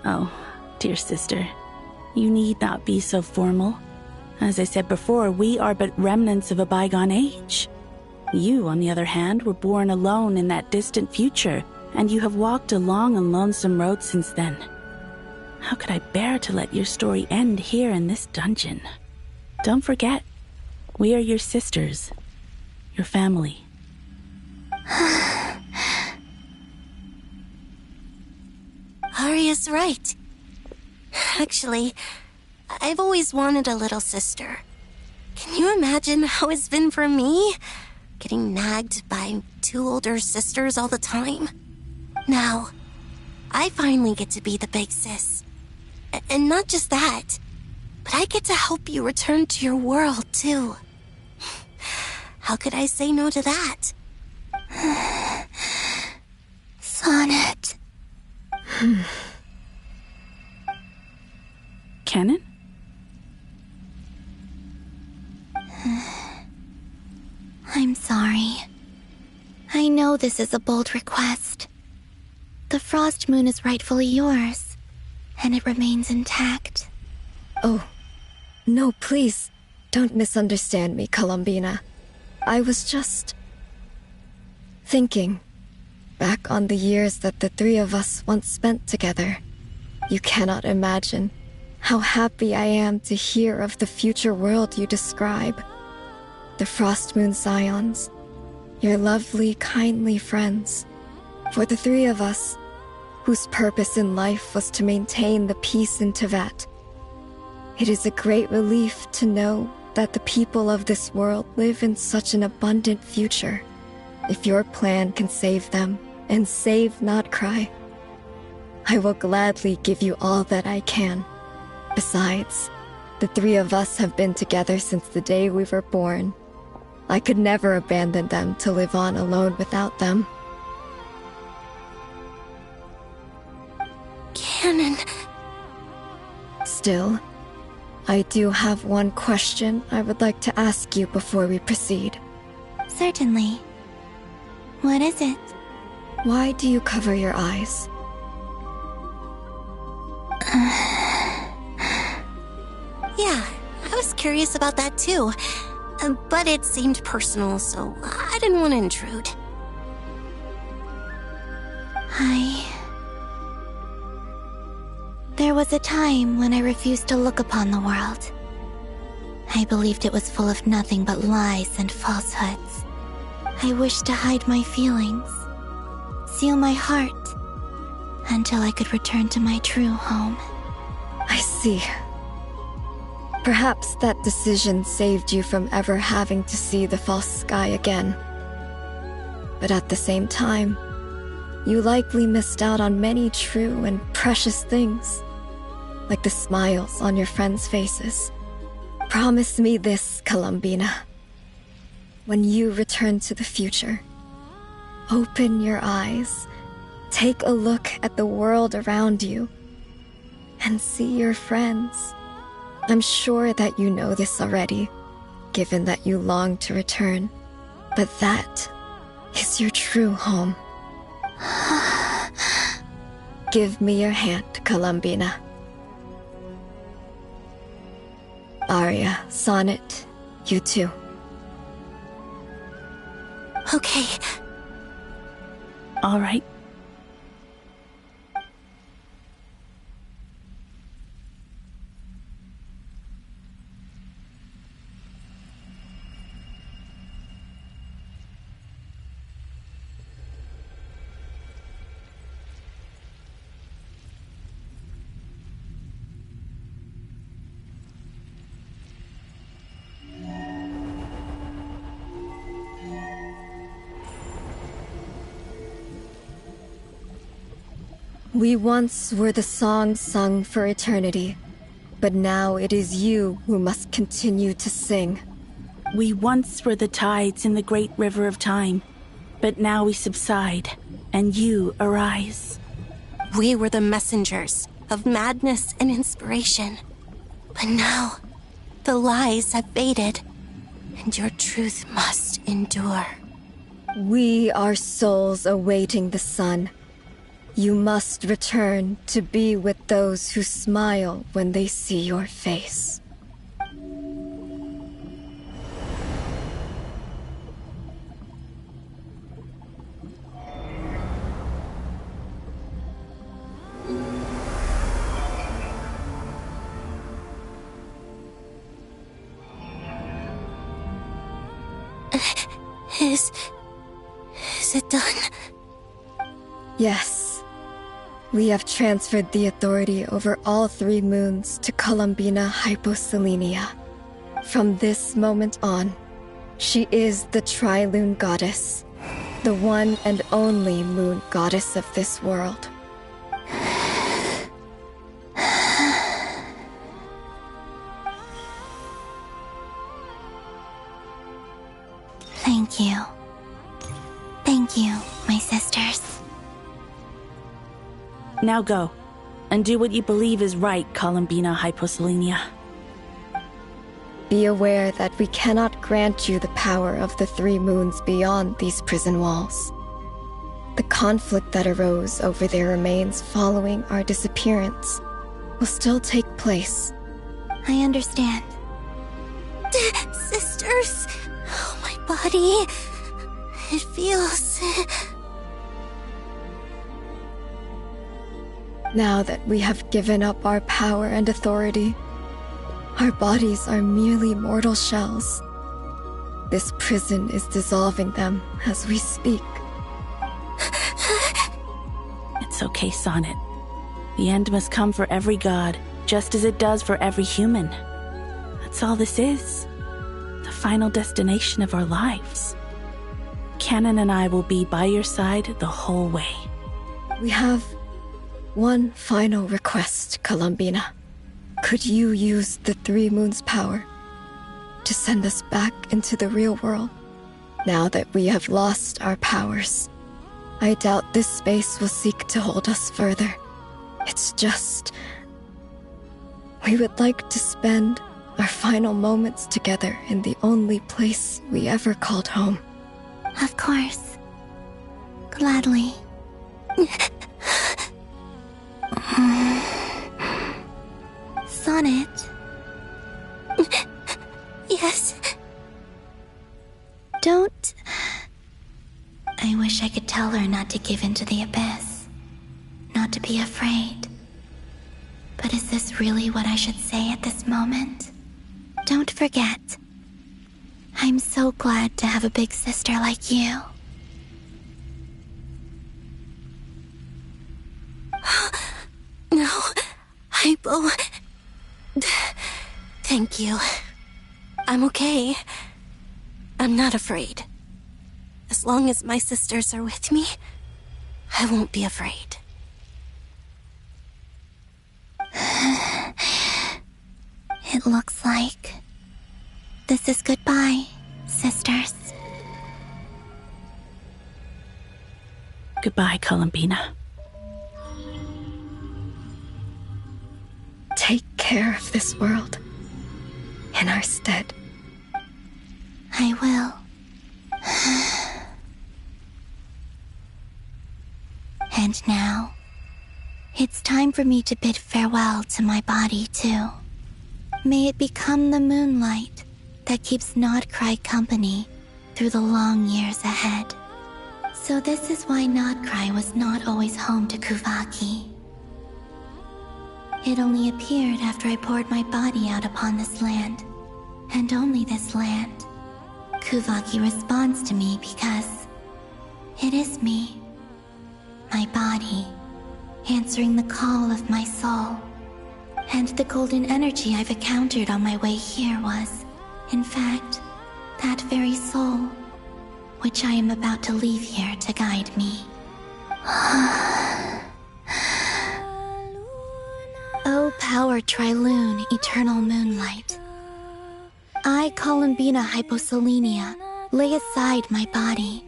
Oh, dear sister, you need not be so formal. As I said before, we are but remnants of a bygone age. You, on the other hand, were born alone in that distant future, and you have walked a long and lonesome road since then. How could I bear to let your story end here in this dungeon? Don't forget, we are your sisters, your family. Arya's right. Actually, I've always wanted a little sister. Can you imagine how it's been for me? Getting nagged by 2 older sisters all the time. Now, I finally get to be the big sis. And not just that, but I get to help you return to your world, too. How could I say no to that? Sonnet. Canon? I'm sorry. I know this is a bold request. The Frost Moon is rightfully yours, and it remains intact. Oh, no, please, don't misunderstand me, Columbina. I was just thinking back on the years that the 3 of us once spent together. You cannot imagine how happy I am to hear of the future world you describe. The Frost Moon Scions, your lovely, kindly friends. For the 3 of us, whose purpose in life was to maintain the peace in Teyvat, it is a great relief to know that the people of this world live in such an abundant future. If your plan can save them, and save Notcry, I will gladly give you all that I can. Besides, the 3 of us have been together since the day we were born. I could never abandon them to live on alone without them. Canon. Still, I do have one question I would like to ask you before we proceed. Certainly. What is it? Why do you cover your eyes? Yeah, I was curious about that too. But it seemed personal, so I didn't want to intrude. There was a time when I refused to look upon the world. I believed it was full of nothing but lies and falsehoods. I wished to hide my feelings, seal my heart, until I could return to my true home. I see. Perhaps that decision saved you from ever having to see the false sky again. But at the same time, you likely missed out on many true and precious things, like the smiles on your friends' faces. Promise me this, Columbina. When you return to the future, open your eyes, take a look at the world around you, and see your friends. I'm sure that you know this already, given that you long to return, but that is your true home. Give me your hand, Columbina. Arya, Sonnet, you too. Okay. All right. We once were the song sung for eternity, but now it is you who must continue to sing. We once were the tides in the great river of time, but now we subside, and you arise. We were the messengers of madness and inspiration. But now, the lies have faded, and your truth must endure. We are souls awaiting the sun. You must return to be with those who smile when they see your face. Is it done? Yes. We have transferred the authority over all 3 moons to Columbina Hyposelenia. From this moment on, she is the Tri-Lune Goddess, the one and only moon goddess of this world. Thank you. Thank you, my sisters. Now go, and do what you believe is right, Columbina Hyposelenia. Be aware that we cannot grant you the power of the 3 moons beyond these prison walls. The conflict that arose over their remains following our disappearance will still take place. I understand. Sisters, oh, my body. It feels... Now that we have given up our power and authority, our bodies are merely mortal shells. This prison is dissolving them as we speak. It's okay, Sonnet. The end must come for every god, just as it does for every human. That's all this is. The final destination of our lives. Canon and I will be by your side the whole way. We have one final request, Columbina. Could you use the 3 moons' power to send us back into the real world? Now that we have lost our powers, I doubt this space will seek to hold us further. It's just... we would like to spend our final moments together in the only place we ever called home. Of course. Gladly. Sonnet? Yes? Don't... I wish I could tell her not to give in to the abyss. Not to be afraid. But is this really what I should say at this moment? Don't forget. I'm so glad to have a big sister like you. No, Hypo... Thank you. I'm okay. I'm not afraid. As long as my sisters are with me, I won't be afraid. It looks like this is goodbye, sisters. Goodbye, Columbina. Take care of this world in our stead. I will. And now, it's time for me to bid farewell to my body, too. May it become the moonlight that keeps Nodcry company through the long years ahead. So this is why Nodcry was not always home to Kuvaki. It only appeared after I poured my body out upon this land, and only this land. Kuvaki responds to me because it is me, my body, answering the call of my soul. And the golden energy I've encountered on my way here was, in fact, that very soul, which I am about to leave here to guide me. O power Tri-Lune, eternal moonlight. I, Columbina Hyposelenia, lay aside my body.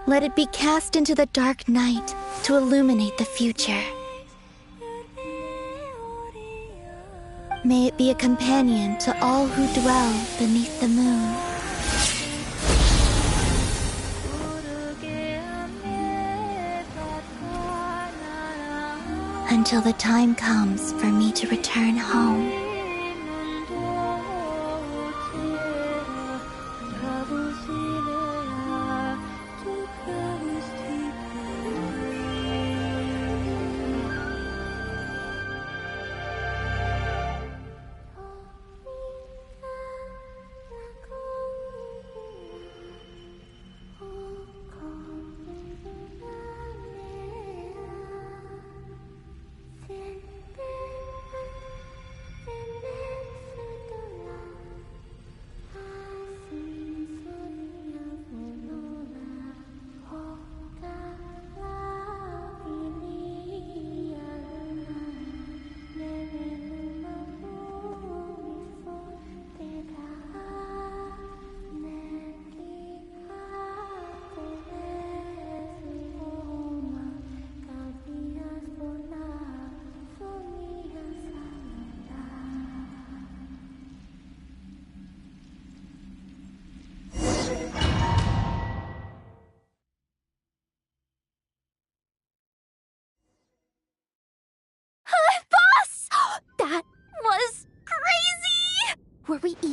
Let it be cast into the dark night to illuminate the future. May it be a companion to all who dwell beneath the moon. Until the time comes for me to return home.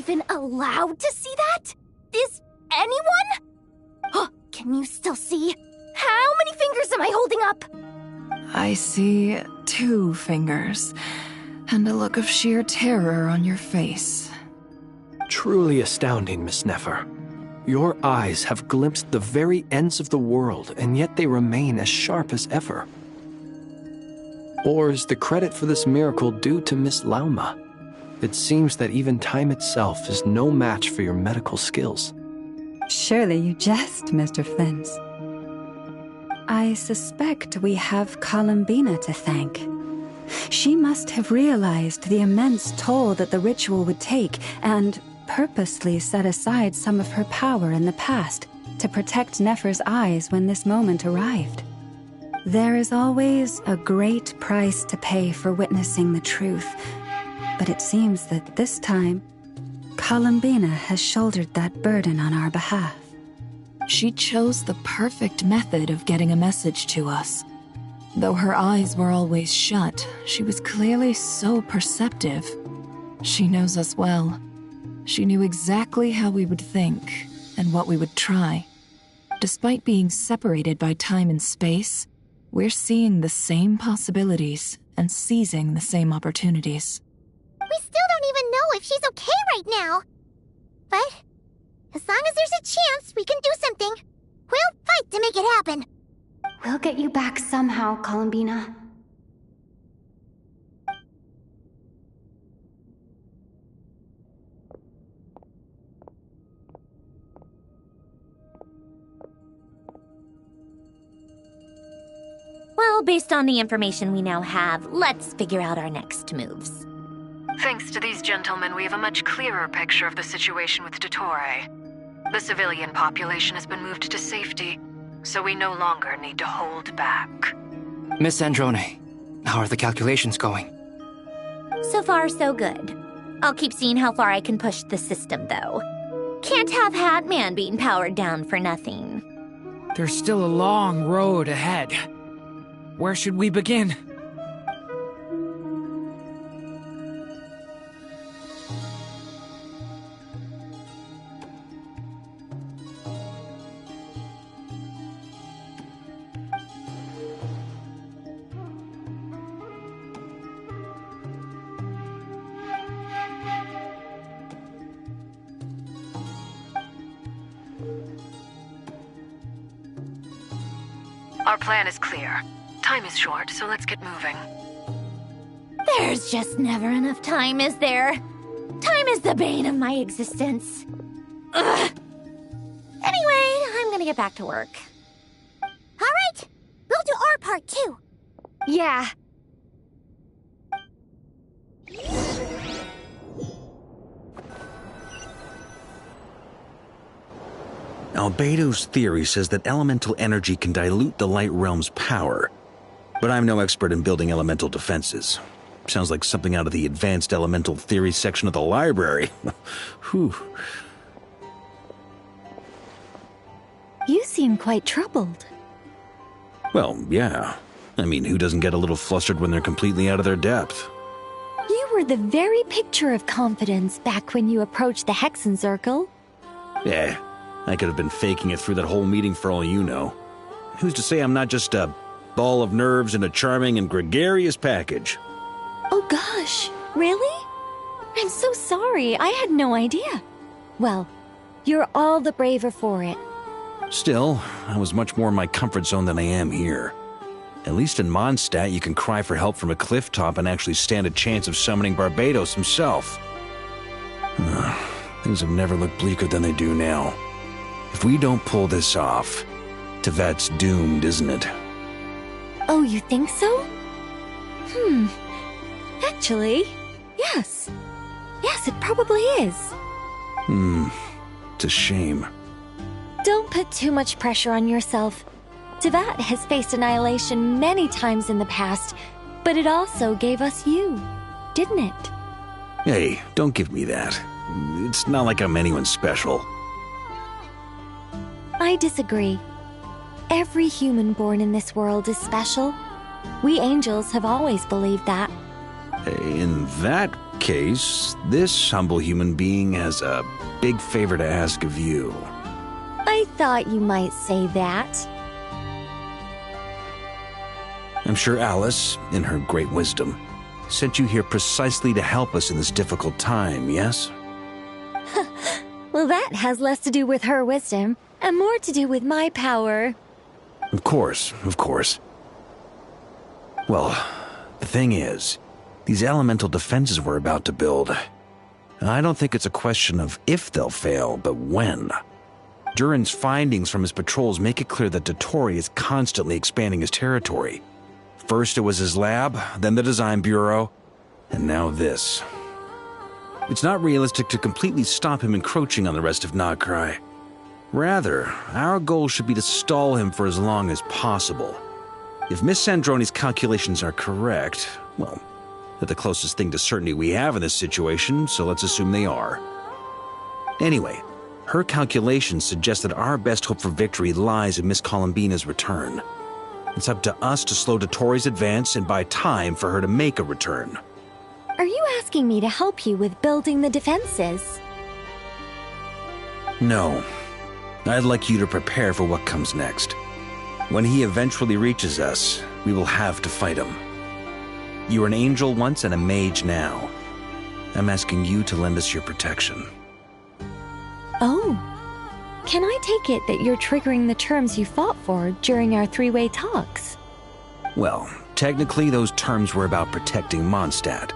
even allowed to see that? Is anyone? Oh, can you still see? How many fingers am I holding up? I see 2 fingers, and a look of sheer terror on your face. Truly astounding, Miss Nefer. Your eyes have glimpsed the very ends of the world, and yet they remain as sharp as ever. Or is the credit for this miracle due to Miss Lauma? It seems that even time itself is no match for your medical skills. Surely you jest, Mr. Flint. I suspect we have Columbina to thank. She must have realized the immense toll that the ritual would take and purposely set aside some of her power in the past to protect Nefer's eyes when this moment arrived. There is always a great price to pay for witnessing the truth, but it seems that this time, Columbina has shouldered that burden on our behalf. She chose the perfect method of getting a message to us. Though her eyes were always shut, she was clearly so perceptive. She knows us well. She knew exactly how we would think and what we would try. Despite being separated by time and space, we're seeing the same possibilities and seizing the same opportunities. We still don't even know if she's okay right now. But as long as there's a chance we can do something, we'll fight to make it happen. We'll get you back somehow, Columbina. Well, based on the information we now have, let's figure out our next moves. Thanks to these gentlemen, we have a much clearer picture of the situation with Dottore. The civilian population has been moved to safety, so we no longer need to hold back. Miss Androne, how are the calculations going? So far, so good. I'll keep seeing how far I can push the system, though. Can't have Hatman being powered down for nothing. There's still a long road ahead. Where should we begin? Our plan is clear. Time is short, so let's get moving. There's just never enough time, is there? Time is the bane of my existence. Ugh. Anyway, I'm gonna get back to work. All right, we'll do our part too. Yeah. Albedo's theory says that elemental energy can dilute the light realm's power, but I'm no expert in building elemental defenses. Sounds like something out of the advanced elemental theory section of the library. Whew. You seem quite troubled. Well, yeah. I mean, who doesn't get a little flustered when they're completely out of their depth? You were the very picture of confidence back when you approached the Hexen Circle. Yeah, I could have been faking it through that whole meeting for all you know. Who's to say I'm not just a ball of nerves in a charming and gregarious package? Oh gosh, really? I'm so sorry, I had no idea. Well, you're all the braver for it. Still, I was much more in my comfort zone than I am here. At least in Mondstadt, you can cry for help from a cliff top and actually stand a chance of summoning Barbados himself. Things have never looked bleaker than they do now. If we don't pull this off, Tevet's doomed, isn't it? Oh, you think so? Actually, yes. Yes, it probably is. It's a shame. Don't put too much pressure on yourself. Tevat has faced annihilation many times in the past, but it also gave us you, didn't it? Hey, don't give me that. It's not like I'm anyone special. I disagree. Every human born in this world is special. We angels have always believed that. In that case, this humble human being has a big favor to ask of you. I thought you might say that. I'm sure Alice, in her great wisdom, sent you here precisely to help us in this difficult time, yes? Well, that has less to do with her wisdom and more to do with my power. Of course, of course. Well, the thing is, these elemental defenses we're about to build, I don't think it's a question of if they'll fail, but when. Durin's findings from his patrols make it clear that Dottore is constantly expanding his territory. First it was his lab, then the design bureau, and now this. It's not realistic to completely stop him encroaching on the rest of Nagrai. Rather, our goal should be to stall him for as long as possible. If Miss Sandroni's calculations are correct, well, they're the closest thing to certainty we have in this situation, so let's assume they are. Anyway, her calculations suggest that our best hope for victory lies in Miss Columbina's return. It's up to us to slow Dottore's advance and buy time for her to make a return. Are you asking me to help you with building the defenses? No. I'd like you to prepare for what comes next. When he eventually reaches us, we will have to fight him. You were an angel once and a mage now. I'm asking you to lend us your protection. Oh. Can I take it that you're triggering the terms you fought for during our three-way talks? Well, technically those terms were about protecting Mondstadt.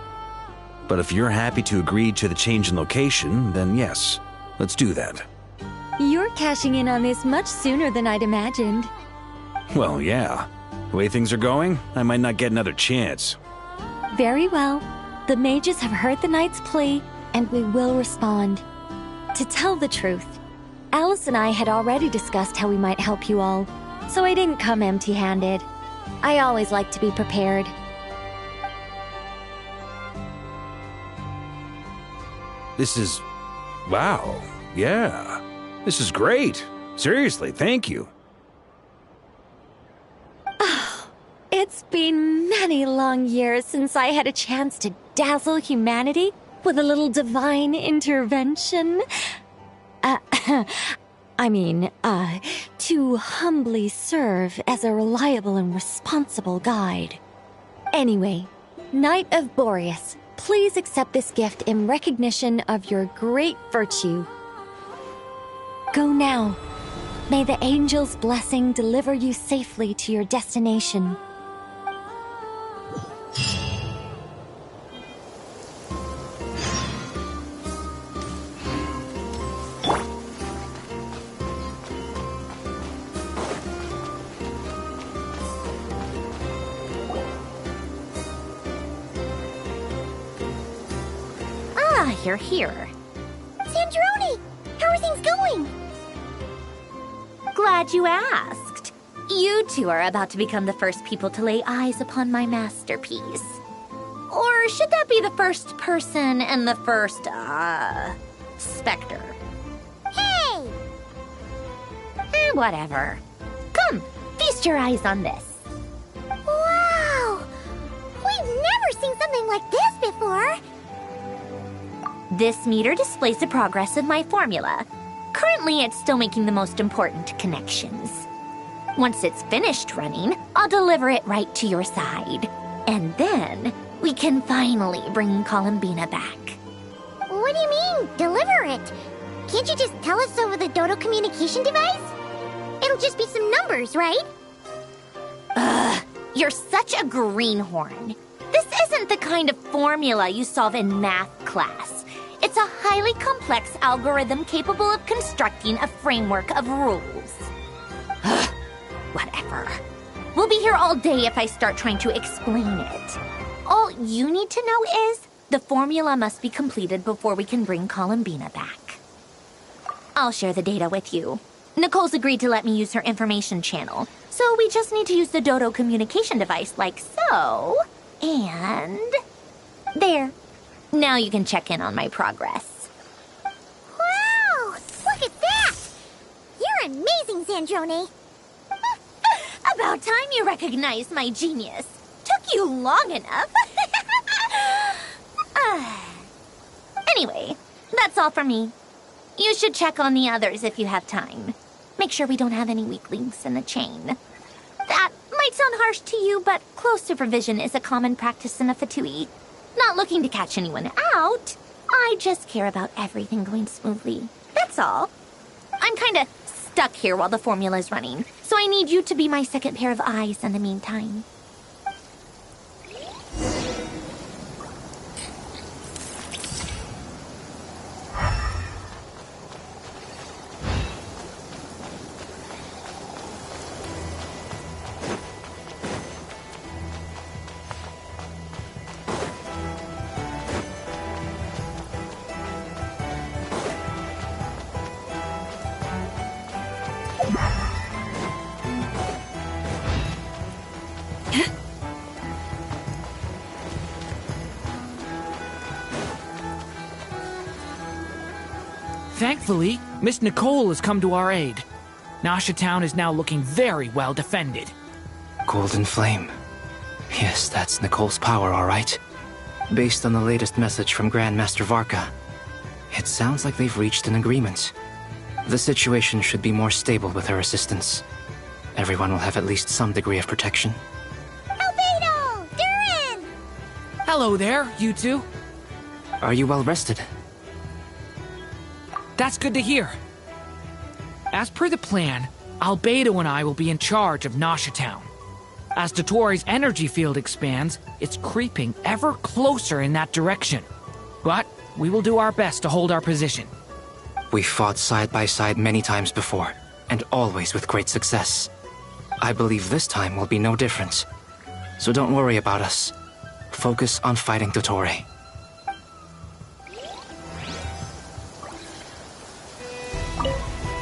But if you're happy to agree to the change in location, then yes, let's do that. You're cashing in on this much sooner than I'd imagined. Well, yeah. The way things are going, I might not get another chance. Very well. The mages have heard the knight's plea, and we will respond. To tell the truth, Alice and I had already discussed how we might help you all, so I didn't come empty-handed. I always like to be prepared. This is... wow. Yeah. This is great. Seriously, thank you. It's been many long years since I had a chance to dazzle humanity with a little divine intervention. To humbly serve as a reliable and responsible guide. Anyway, Knight of Boreas, please accept this gift in recognition of your great virtue. Go now. May the angel's blessing deliver you safely to your destination. You're here. Sandroni! How are things going? Glad you asked. You two are about to become the first people to lay eyes upon my masterpiece. Or should that be the first person and the first, specter? Hey! Whatever. Come, feast your eyes on this. Wow! We've never seen something like this before. This meter displays the progress of my formula. Currently, it's still making the most important connections. Once it's finished running, I'll deliver it right to your side. And then, we can finally bring Columbina back. What do you mean, deliver it? Can't you just tell us over the Dodo communication device? It'll just be some numbers, right? Ugh, you're such a greenhorn. This isn't the kind of formula you solve in math class. It's a highly complex algorithm capable of constructing a framework of rules. Whatever. We'll be here all day if I start trying to explain it. All you need to know is the formula must be completed before we can bring Columbina back. I'll share the data with you. Nicole's agreed to let me use her information channel, so we just need to use the Dodo communication device like so. And... there. Now you can check in on my progress. Wow! Look at that! You're amazing, Sandroni. About time you recognized my genius. Took you long enough. Anyway, that's all for me. You should check on the others if you have time. Make sure we don't have any weak links in the chain. That might sound harsh to you, but close supervision is a common practice in a Fatui. Not looking to catch anyone out. I just care about everything going smoothly. That's all. I'm kinda stuck here while the formula's running, so I need you to be my second pair of eyes in the meantime. Thankfully, Miss Nicole has come to our aid. Nasha Town is now looking very well defended. Golden Flame. Yes, that's Nicole's power, all right. Based on the latest message from Grandmaster Varka, it sounds like they've reached an agreement. The situation should be more stable with her assistance. Everyone will have at least some degree of protection. Albedo! Durin! Hello there, you two. Are you well rested? That's good to hear. As per the plan, Albedo and I will be in charge of Nasha Town. As Dottoro's energy field expands, it's creeping ever closer in that direction. But we will do our best to hold our position. We fought side by side many times before, and always with great success. I believe this time will be no different. So don't worry about us. Focus on fighting Dottore.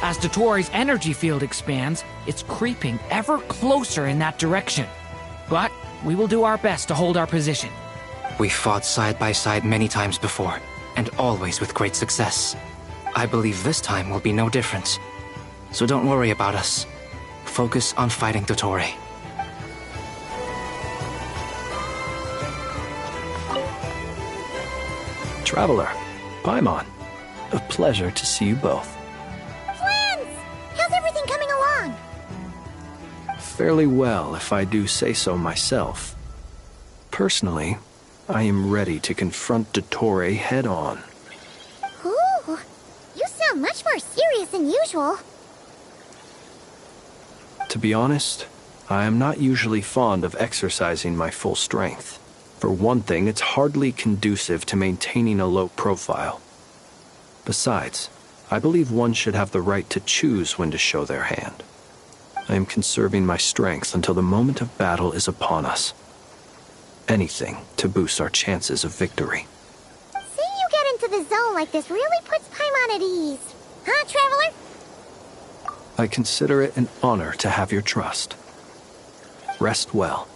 As Dottoro's energy field expands, it's creeping ever closer in that direction. But we will do our best to hold our position. We fought side by side many times before, and always with great success. I believe this time will be no different. So don't worry about us. Focus on fighting Dottore. Traveler, Paimon, a pleasure to see you both. How's everything coming along? Fairly well, if I do say so myself. Personally, I am ready to confront Dottore head-on. Ooh, you sound much more serious than usual. To be honest, I am not usually fond of exercising my full strength. For one thing, it's hardly conducive to maintaining a low profile. Besides, I believe one should have the right to choose when to show their hand. I am conserving my strength until the moment of battle is upon us. Anything to boost our chances of victory. Seeing you get into the zone like this really puts Paimon at ease. Huh, Traveler? I consider it an honor to have your trust. Rest well.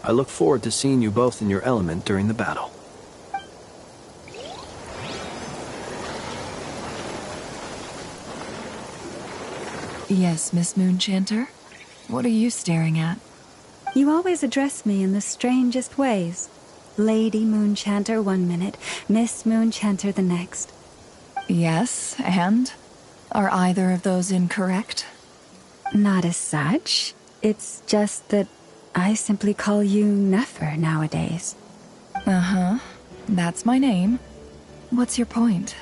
I look forward to seeing you both in your element during the battle. Yes, Miss Moonchanter? What are you staring at? You always address me in the strangest ways. Lady Moonchanter 1 minute, Miss Moonchanter the next. Yes, and? Are either of those incorrect? Not as such. It's just that I simply call you Nefer nowadays. Uh-huh. That's my name. What's your point?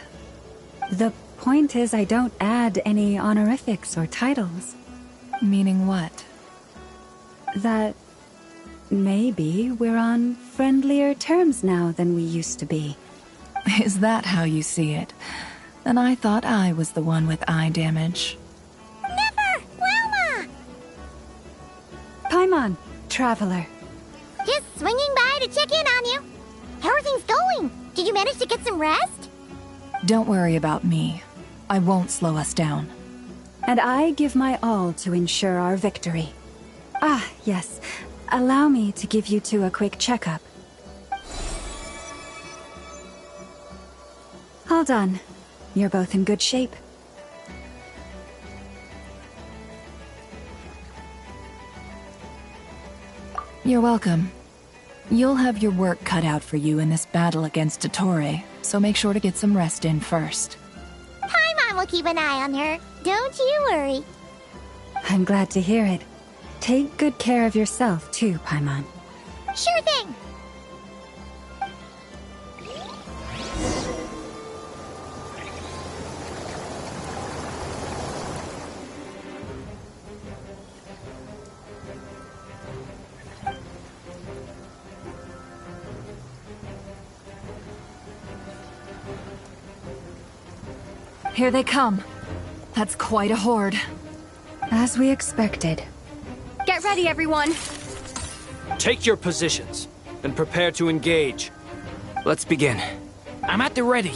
The point is I don't add any honorifics or titles. Meaning what? That maybe we're on friendlier terms now than we used to be. Is that how you see it? Then I thought I was the one with eye damage. Never! Wilma! Paimon, Traveler. Just swinging by to check in on you. How are things going? Did you manage to get some rest? Don't worry about me. I won't slow us down. And I give my all to ensure our victory. Ah, yes. Allow me to give you two a quick checkup. All done. You're both in good shape. You're welcome. You'll have your work cut out for you in this battle against Dottore. so make sure to get some rest in first. Paimon will keep an eye on her. Don't you worry. I'm glad to hear it. Take good care of yourself, too, Paimon. Sure thing. Here they come. That's quite a horde. As we expected. Get ready, everyone. Take your positions and prepare to engage. Let's begin. I'm at the ready.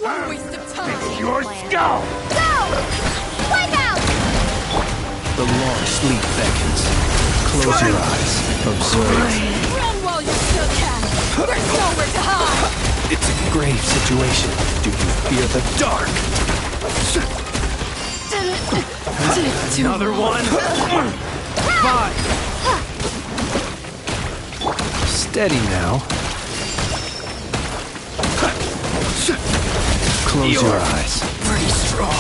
One waste of time. It's your skull! Go! Wipe out! The long sleep beckons. Close your eyes. Observe. Run while you still can. There's nowhere to hide. It's a grave situation. Do you fear the dark? Another one. 5. Steady now. Close your eyes. Pretty strong.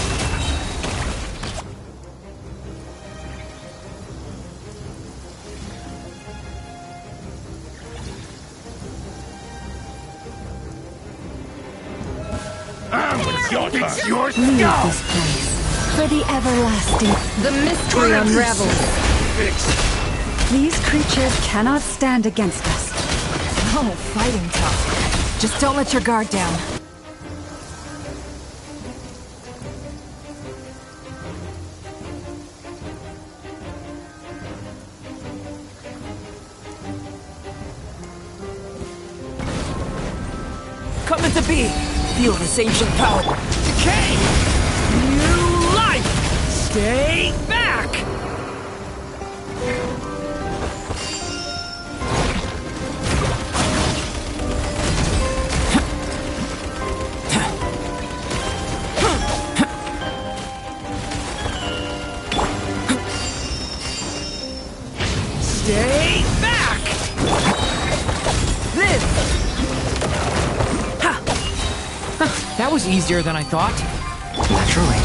It's your Leave skull! this place. For the everlasting. The mystery unravels. These creatures cannot stand against us. Oh, fighting tough. Just don't let your guard down. Come into being! Feel this ancient power. Decay! New life! Stay back! Stay back! That was easier than I thought. Naturally.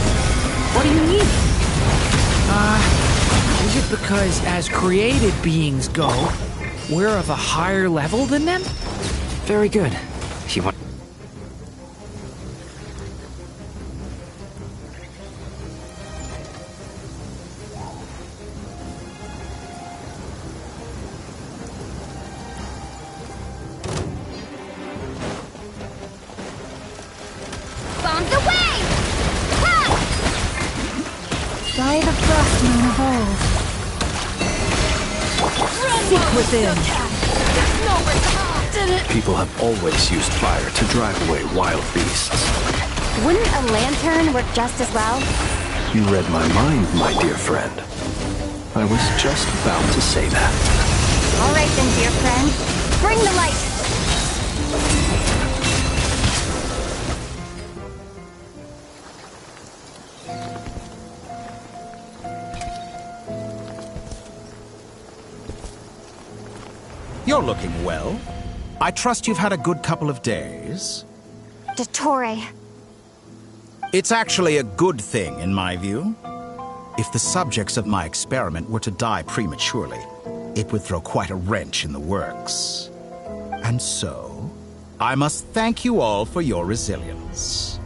What do you mean? Is it because as created beings go, we're of a higher level than them? Very good. You want... Bombs away! Ha! By the frostmoon of old. Seek within. There's nowhere to hide. People have always used fire to drive away wild beasts. Wouldn't a lantern work just as well? You read my mind, my dear friend. I was just about to say that. All right then, dear friend. Bring the light. You're looking well. I trust you've had a good couple of days. Dottore. It's actually a good thing, in my view. If the subjects of my experiment were to die prematurely, it would throw quite a wrench in the works. And so, I must thank you all for your resilience.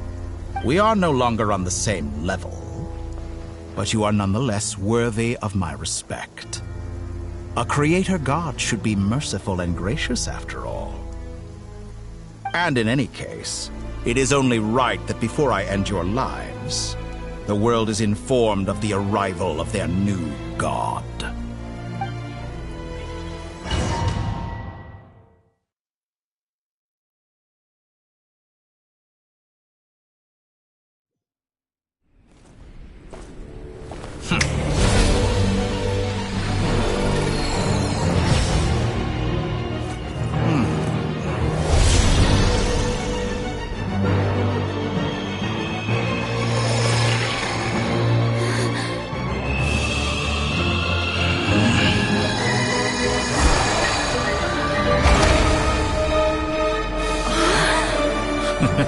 We are no longer on the same level, but you are nonetheless worthy of my respect. A creator god should be merciful and gracious after all. And in any case, it is only right that before I end your lives, the world is informed of the arrival of their new god.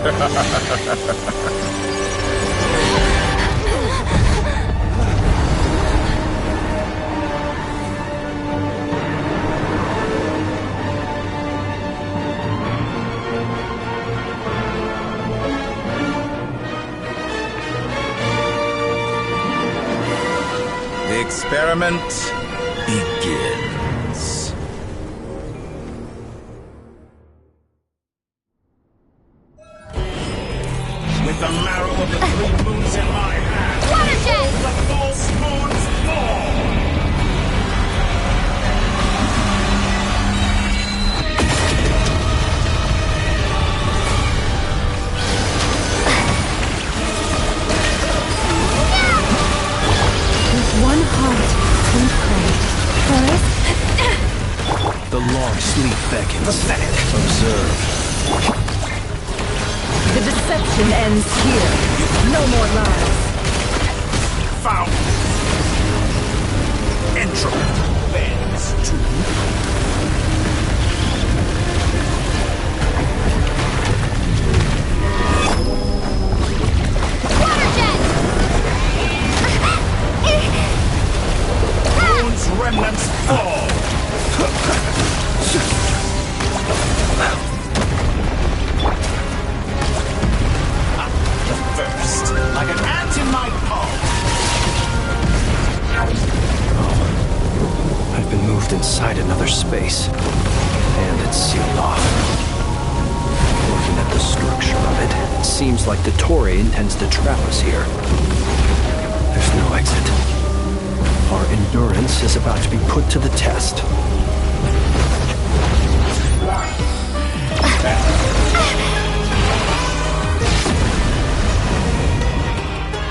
The experiment begins. With the marrow of the 3 moons in my hand, Watershed! the false moons fall! One heart, we pray. Forest? The long sleep beckons. Pathetic. Observe. The deception ends here. No more lies. Found. Entropy bends to Moon's remnants fall. The first, like an ant in my palm. I've been moved inside another space, and it's sealed off. Looking at the structure of it, it seems like the Torre intends to trap us here. There's no exit. Our endurance is about to be put to the test.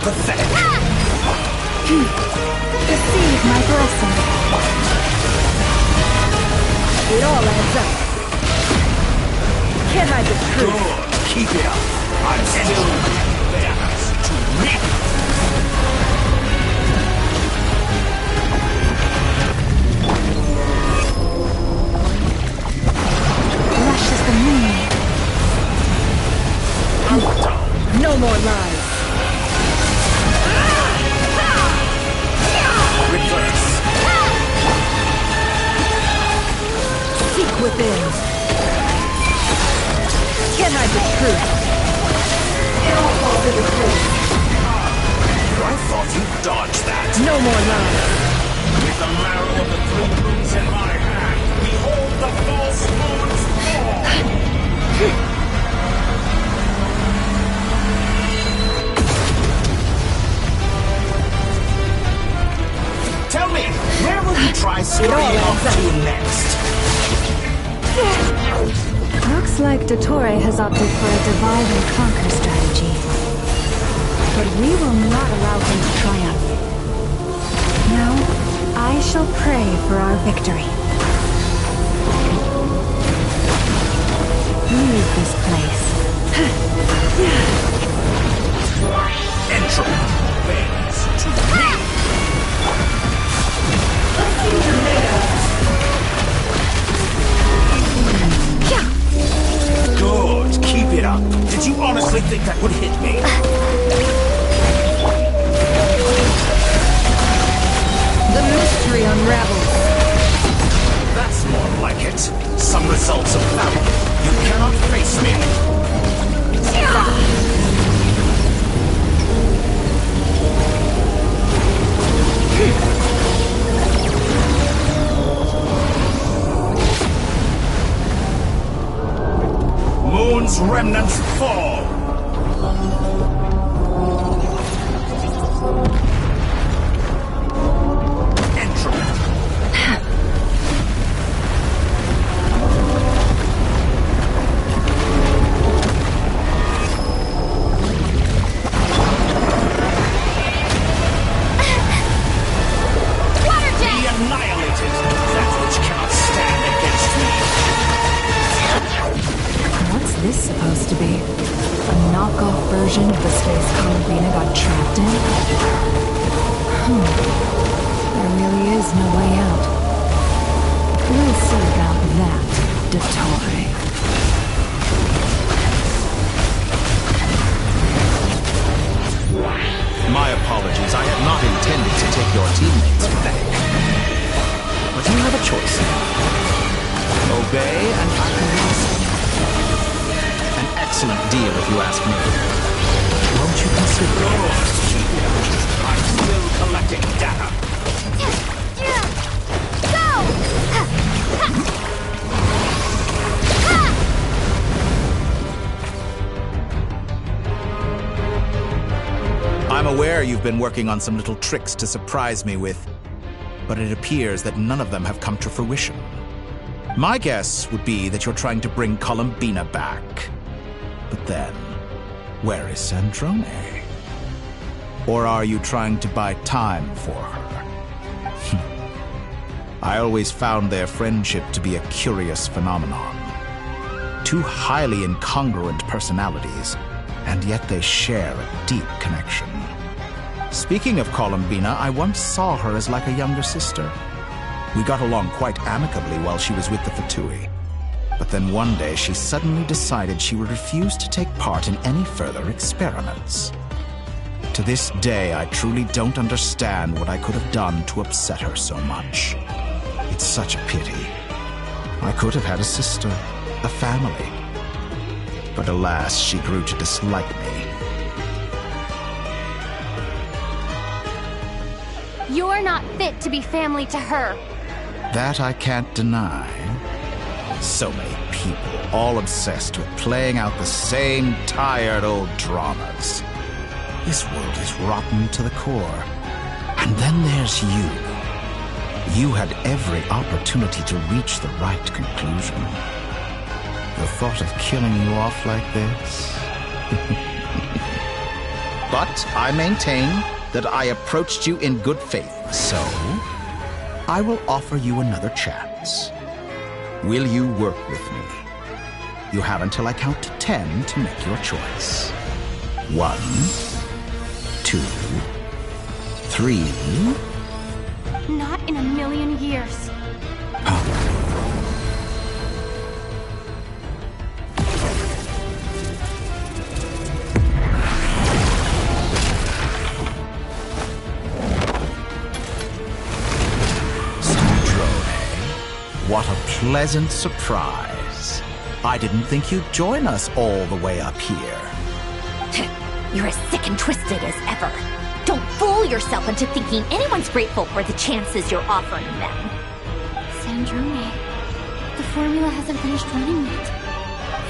Pathetic. Receive my blessing. It all adds up. Can't hide the truth. Good. Keep it up. I'm still theirs to reap. Lush as the moon. No more lies. Reverse. Seek within. Can't hide the truth. It all falls into place. I thought you dodged that. No more lies. With the marrow of the 3 moons in my hand, behold the false moons fall! Tell me, where will you try scurrying off to next? Looks like Dottore has opted for a divide and conquer strategy. But we will not allow him to triumph. Now, I shall pray for our victory. Leave this place. Entropy bends to me. Good, keep it up. Did you honestly think that would hit me? The mystery unravels. That's more like it. Some results of battle. You cannot face me. Moon's remnants fall. this supposed to be? A knockoff version of the space Columbina got trapped in? There really is no way out. We'll see about that, Dottore. excellent deal if you ask me. Won't you consider it? I'm still collecting data. I'm aware you've been working on some little tricks to surprise me with, but it appears that none of them have come to fruition. My guess would be that you're trying to bring Columbina back. But then, where is Sandrone? Or are you trying to buy time for her? I always found their friendship to be a curious phenomenon. Two highly incongruent personalities, and yet they share a deep connection. Speaking of Columbina, I once saw her as like a younger sister. We got along quite amicably while she was with the Fatui. But then one day she suddenly decided she would refuse to take part in any further experiments. To this day, I truly don't understand what I could have done to upset her so much. It's such a pity. I could have had a sister, a family. But alas, she grew to dislike me. You're not fit to be family to her. That I can't deny. So many people, all obsessed with playing out the same tired old dramas. This world is rotten to the core. And then there's you. You had every opportunity to reach the right conclusion. The thought of killing you off like this? But I maintain that I approached you in good faith, so I will offer you another chance. Will you work with me? You have until I count to 10 to make your choice. 1, 2, 3. Not in a million years. What a pleasant surprise. I didn't think you'd join us all the way up here. You're as sick and twisted as ever. Don't fool yourself into thinking anyone's grateful for the chances you're offering them. Sandrone, the formula hasn't finished running yet.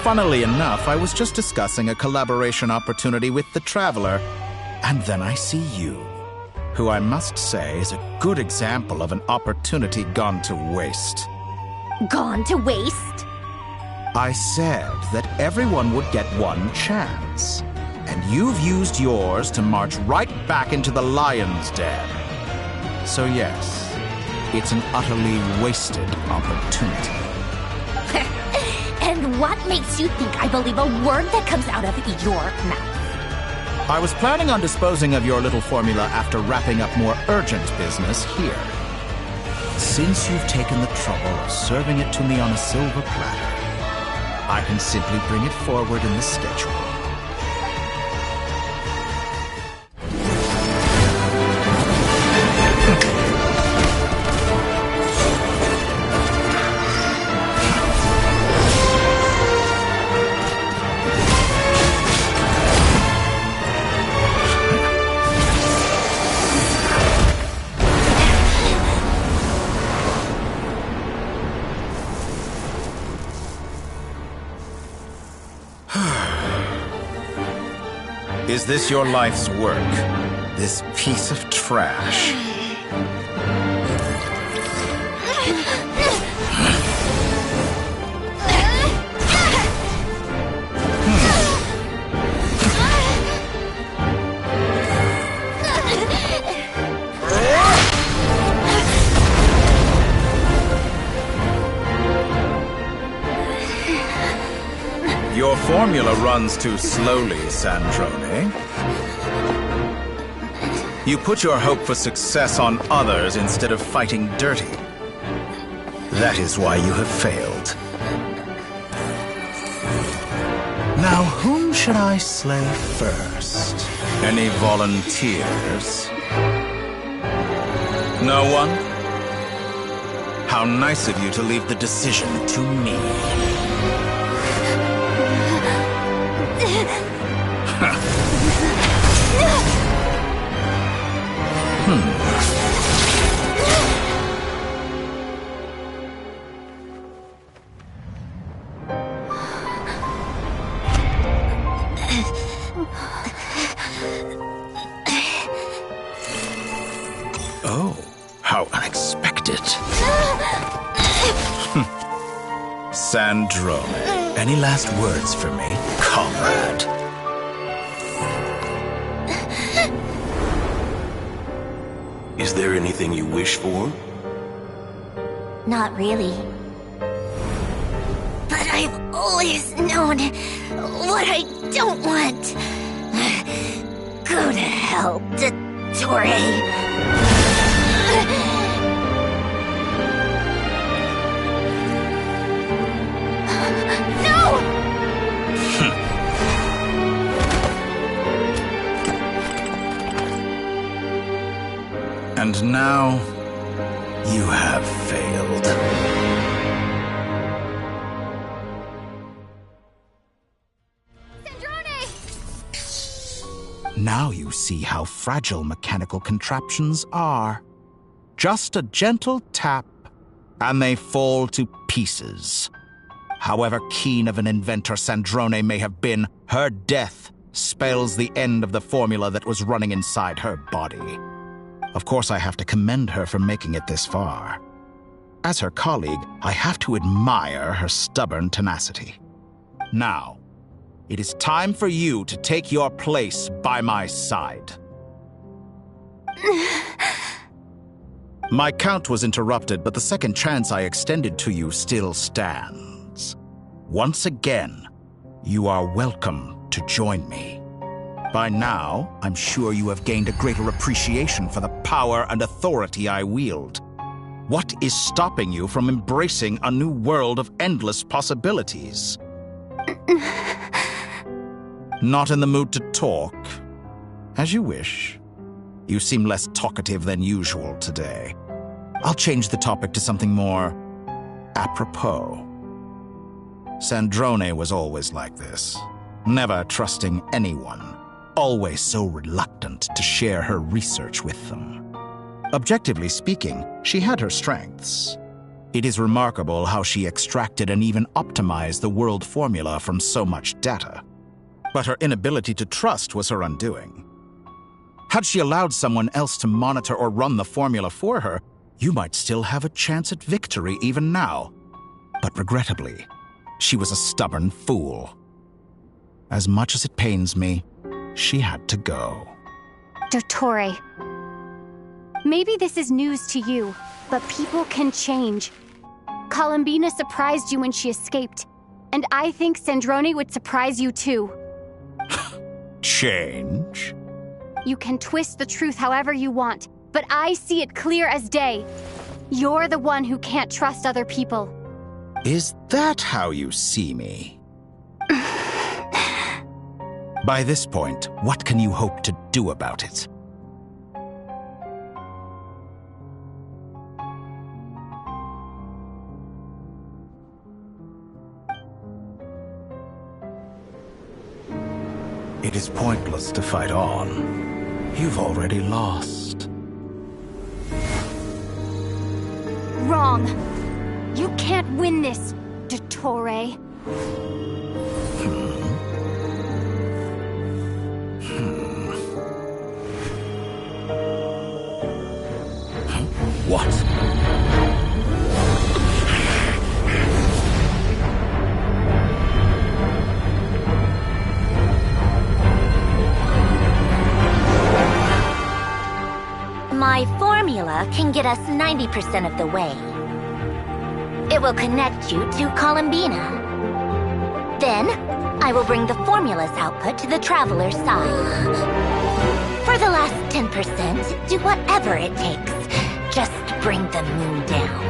Funnily enough, I was just discussing a collaboration opportunity with the Traveler, and then I see you, who I must say is a good example of an opportunity gone to waste. Gone to waste? I said that everyone would get one chance, and you've used yours to march right back into the lion's den. So yes, it's an utterly wasted opportunity. And what makes you think I believe a word that comes out of your mouth? I was planning on disposing of your little formula after wrapping up more urgent business here. Since you've taken the trouble of serving it to me on a silver platter, I can simply bring it forward in the schedule. Is this your life's work? This piece of trash? Your formula runs too slowly, Sandrone. You put your hope for success on others instead of fighting dirty. That is why you have failed. Now, whom should I slay first? Any volunteers? No one? How nice of you to leave the decision to me. Oh, how unexpected. Sandrone, any last words for me, comrade? Is there anything you wish for? Not really. But I've always known what I don't want. Go to hell, Dottore. And now, you have failed. Now you see how fragile mechanical contraptions are. Just a gentle tap, and they fall to pieces. However keen of an inventor Sandrone may have been, her death spells the end of the formula that was running inside her body. Of course, I have to commend her for making it this far. As her colleague, I have to admire her stubborn tenacity. Now, it is time for you to take your place by my side. My count was interrupted, but the second chance I extended to you still stands. Once again, you are welcome to join me. By now, I'm sure you have gained a greater appreciation for the power and authority I wield. What is stopping you from embracing a new world of endless possibilities? Not in the mood to talk? As you wish. You seem less talkative than usual today. I'll change the topic to something more apropos. Sandrone was always like this, never trusting anyone. Always so reluctant to share her research with them. Objectively speaking, she had her strengths. It is remarkable how she extracted and even optimized the world formula from so much data. But her inability to trust was her undoing. Had she allowed someone else to monitor or run the formula for her, you might still have a chance at victory even now. But regrettably, she was a stubborn fool. As much as it pains me, she had to go. Dottore. Maybe this is news to you, but people can change. Columbina surprised you when she escaped, and I think Sandrone would surprise you too. Change? You can twist the truth however you want, but I see it clear as day. You're the one who can't trust other people. Is that how you see me? By this point, what can you hope to do about it? It is pointless to fight on. You've already lost. Wrong. You can't win this, Dottore. What? My formula can get us 90% of the way. It will connect you to Columbina. Then, I will bring the formula's output to the Traveler's side. For the last 10%, do whatever it takes. Just bring the moon down.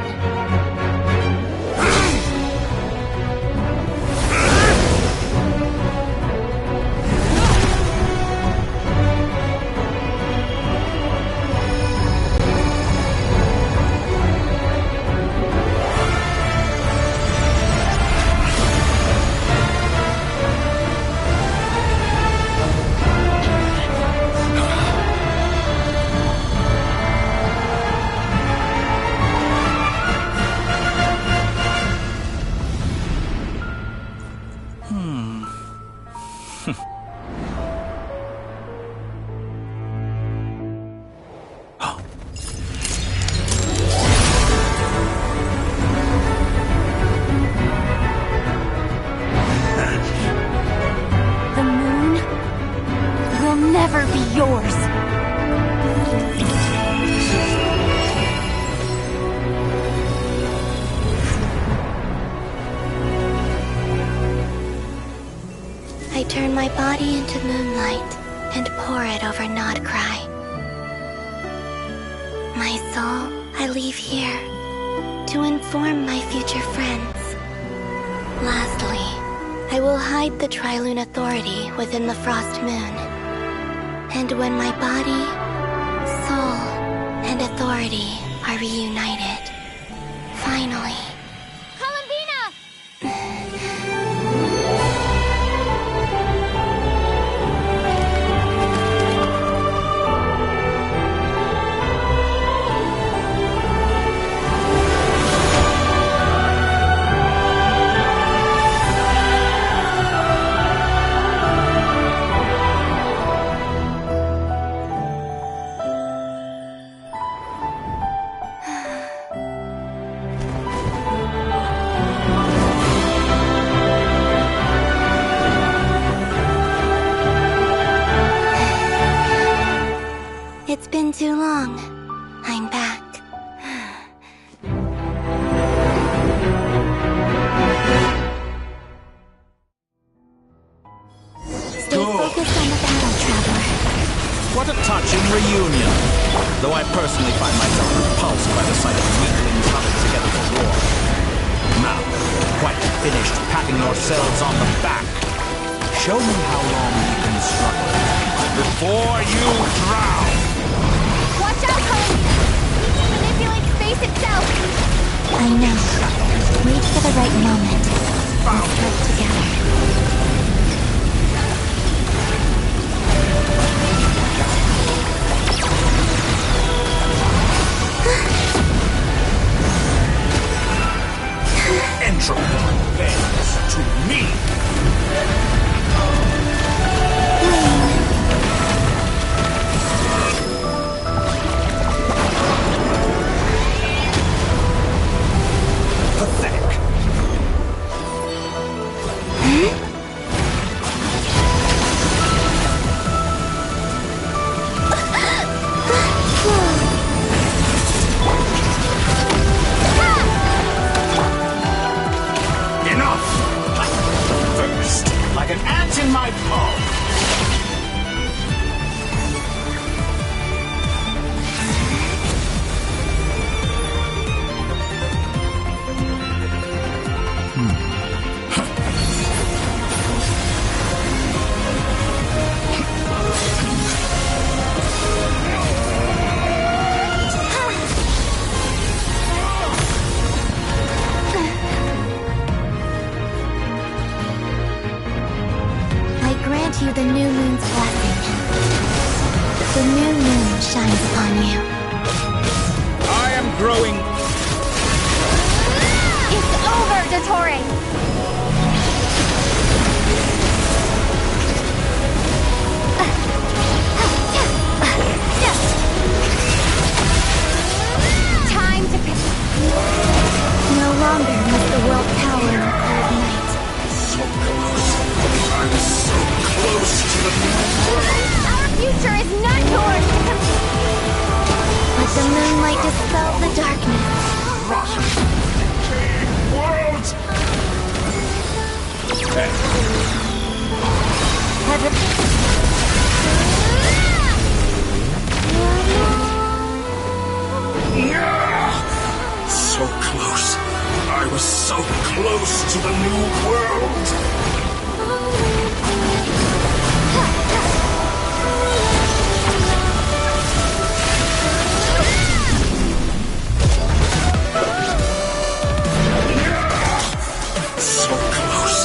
body into moonlight and pour it over Nodcry. My soul, I leave here to inform my future friends. Lastly, I will hide the Trilune Authority within the Frost Moon. And when my body, soul, and authority are reunited, finally... It's been too long. I'm back. Stay focused on the battle, Traveler. What a touching reunion. Though I personally find myself repulsed by the sight of weaklings huddled together for war. Now, quite finished patting yourselves on the back. Show me how long you can struggle before you drown. Watch out, Colleen! Manipulate space itself! I know. Wait for the right moment. Let's work together. Entropy bends to me. Pathetic. Enough! First, like an ant in my palm. I grant you the new moon's blessing. The new moon shines upon you. I am growing. It's over, Dottore! Time to pick. No longer must the world cower in the cold night. So close. I was so close to the new world. Our future is not yours! Let the moonlight dispel the darkness. World! So close. I was so close to the new world. So close.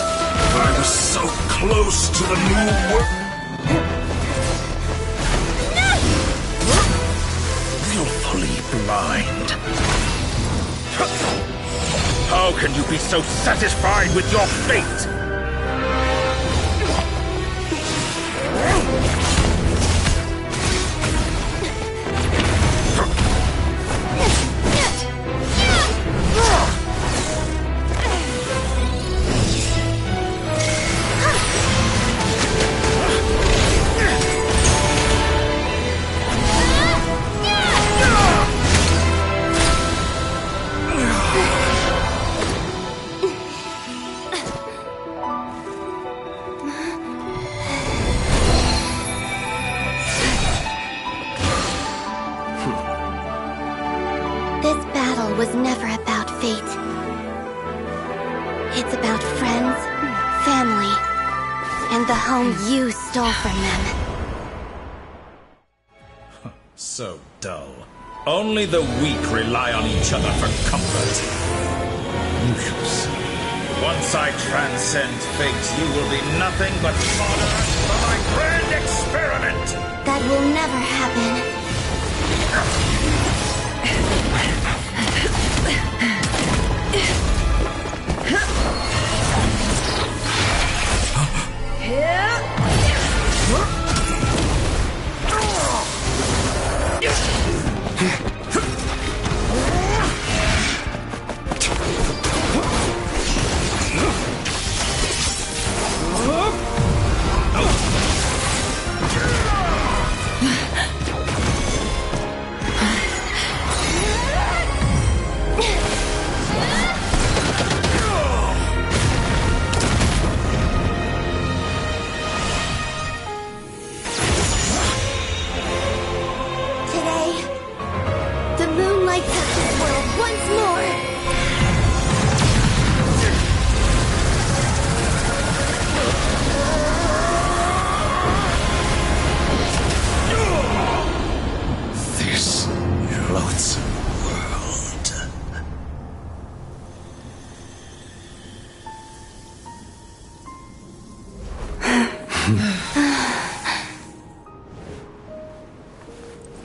I was so close to the new world. Willfully blind. How can you be so satisfied with your fate? This battle was never about fate. It's about friends, family, and the home you stole from them. So dull. Only the weak rely on each other for comfort. You shall see. Once I transcend fate, you will be nothing but fodder for my grand experiment! That will never happen.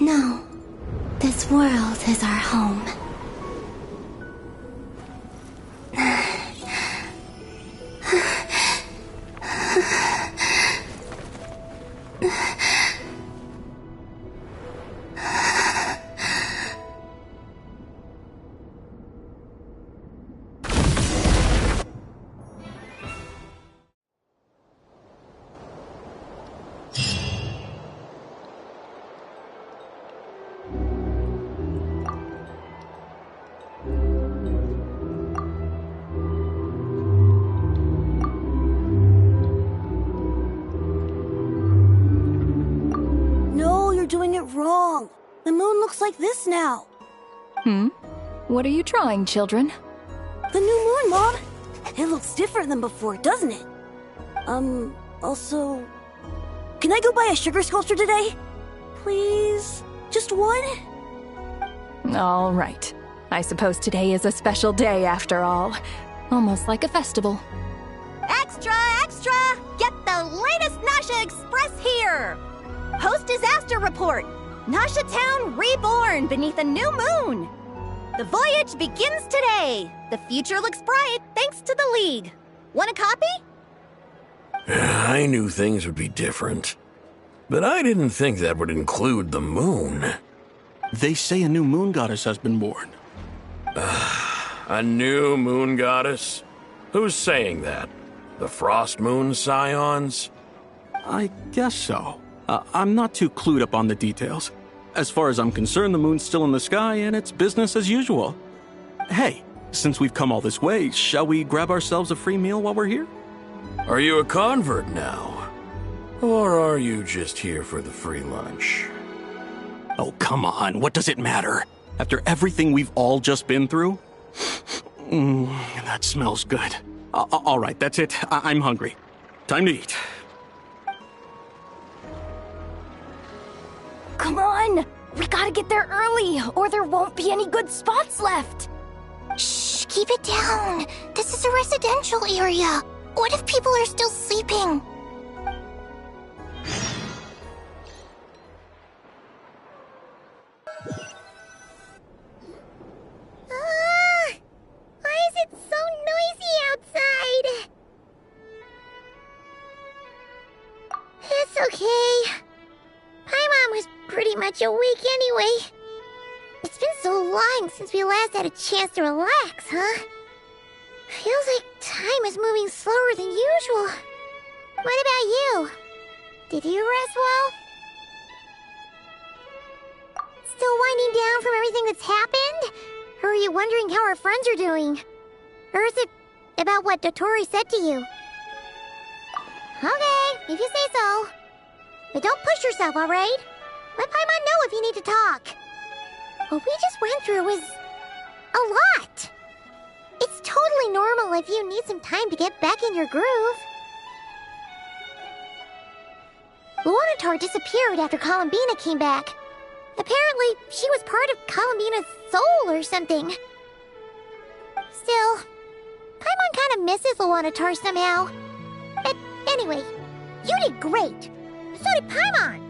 No, this world is our home. Doing it wrong. The moon looks like this now. What are you trying, children? The new moon, Mom! It looks different than before, doesn't it? Also... Can I go buy a sugar sculpture today? Please? Just one? All right. I suppose today is a special day after all. Almost like a festival. Extra, extra! Get the latest Nasha Express here! Post-disaster report! Nasha Town reborn beneath a new moon! The voyage begins today! The future looks bright thanks to the League. Want a copy? I knew things would be different. But I didn't think that would include the moon. They say a new moon goddess has been born. A new moon goddess? Who's saying that? The Frost Moon Scions? I guess so. I'm not too clued up on the details. As far as I'm concerned, the moon's still in the sky and it's business as usual. Hey, since we've come all this way, shall we grab ourselves a free meal while we're here? Are you a convert now? Or are you just here for the free lunch? Oh, come on. What does it matter? After everything we've all just been through? That smells good. All right, that's it. I'm hungry. Time to eat. Come on! We gotta get there early, or there won't be any good spots left! Shh, keep it down. This is a residential area. What if people are still sleeping? Why is it so noisy outside? It's okay. Paimon was pretty much awake anyway. It's been so long since we last had a chance to relax, huh? Feels like time is moving slower than usual. What about you? Did you rest well? Still winding down from everything that's happened? Or are you wondering how our friends are doing? Or is it about what Dotori said to you? Okay, if you say so. But don't push yourself, alright? Let Paimon know if you need to talk. What we just went through was A lot! It's totally normal if you need some time to get back in your groove. Luanatar disappeared after Columbina came back. Apparently, she was part of Columbina's soul or something. Still, Paimon kind of misses Luanatar somehow. But anyway, you did great. So did Paimon.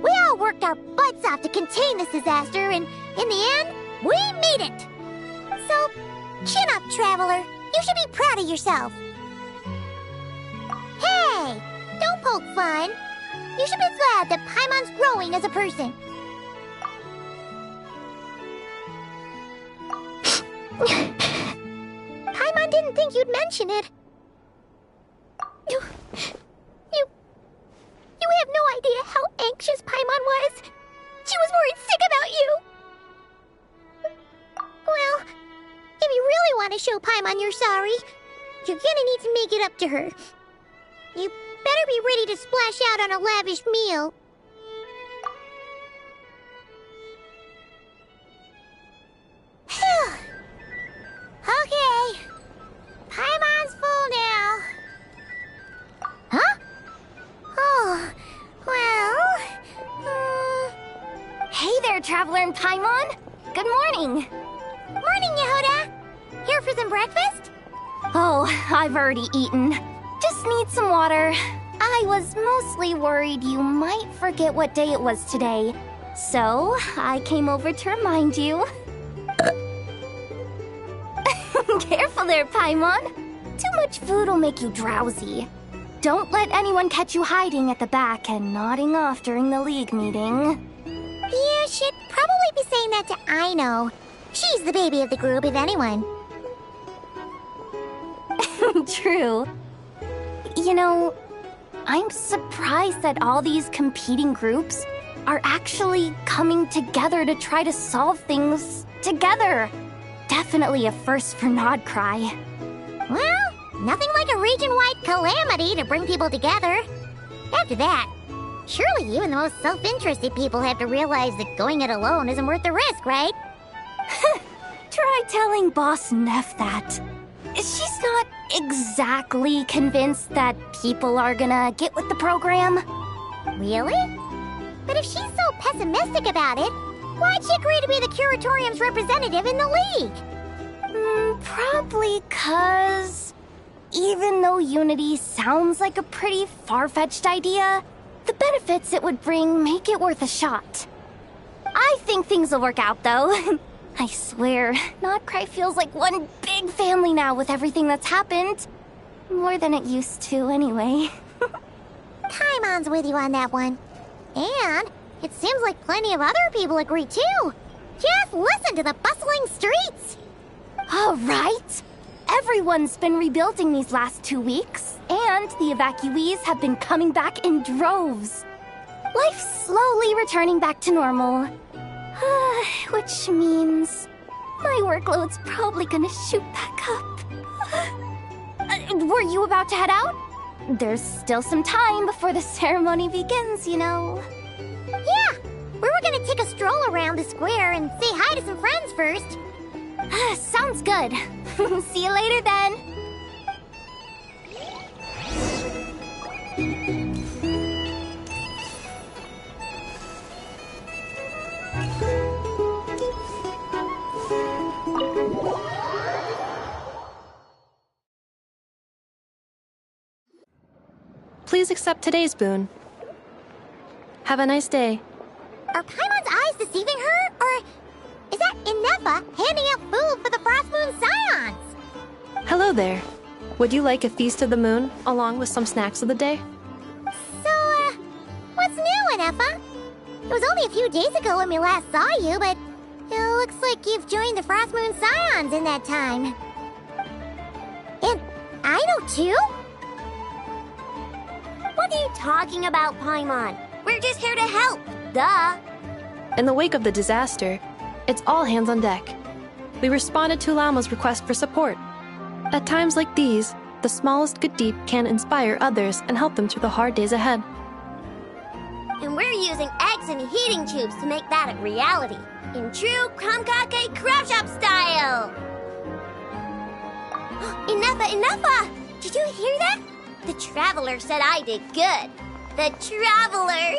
We all worked our butts off to contain this disaster, and in the end, we made it. So, chin up, Traveler. You should be proud of yourself. Hey, don't poke fun. You should be glad that Paimon's growing as a person. Paimon didn't think you'd mention it. You have no idea how anxious Paimon was. She was worried sick about you. Well, if you really want to show Paimon you're sorry, you're gonna need to make it up to her. You better be ready to splash out on a lavish meal. Okay. Paimon's full now. Huh? Oh, well... Hey there, Traveler and Paimon! Good morning! Morning, Yehuda! Here for some breakfast? Oh, I've already eaten. Just need some water. I was mostly worried you might forget what day it was today. So, I came over to remind you. Careful there, Paimon. Too much food will make you drowsy. Don't let anyone catch you hiding at the back and nodding off during the League meeting. Yeah, she'd probably be saying that to Aino. She's the baby of the group, if anyone. True. You know, I'm surprised that all these competing groups are actually coming together to try to solve things together. Definitely a first for Nodcry. Well, nothing like a region-wide calamity to bring people together. After that, surely even the most self-interested people have to realize that going it alone isn't worth the risk, right? Try telling Boss Neff that. She's not exactly convinced that people are gonna get with the program. Really? But if she's so pessimistic about it, why'd she agree to be the Curatorium's representative in the League? Probably 'cause even though Unity sounds like a pretty far-fetched idea, the benefits it would bring make it worth a shot. I think things will work out, though. I swear, Nodcry feels like one big family now with everything that's happened. More than it used to, anyway. Paimon's with you on that one. And it seems like plenty of other people agree, too. Just listen to the bustling streets. All right. Everyone's been rebuilding these last 2 weeks, and the evacuees have been coming back in droves. Life's slowly returning back to normal. Which means my workload's probably gonna shoot back up. Were you about to head out? There's still some time before the ceremony begins, you know. Yeah, we were gonna take a stroll around the square and say hi to some friends first. Sounds good. See you later then. Please accept today's boon. Have a nice day. Are Paimon's eyes deceiving her? Or is that Inefa handing out food for the Frost Moon Scions? Hello there. Would you like a feast of the moon, along with some snacks of the day? So, what's new, Inefa? It was only a few days ago when we last saw you, but it looks like you've joined the Frost Moon Scions in that time. And Aino too? What are you talking about, Paimon? We're just here to help, duh. In the wake of the disaster, it's all hands on deck. We responded to Lama's request for support. At times like these, the smallest good deed can inspire others and help them through the hard days ahead. And we're using eggs and heating tubes to make that a reality, in true Krumkake Crab Shop style! enough! Did you hear that? The Traveler said I did good. The Traveler!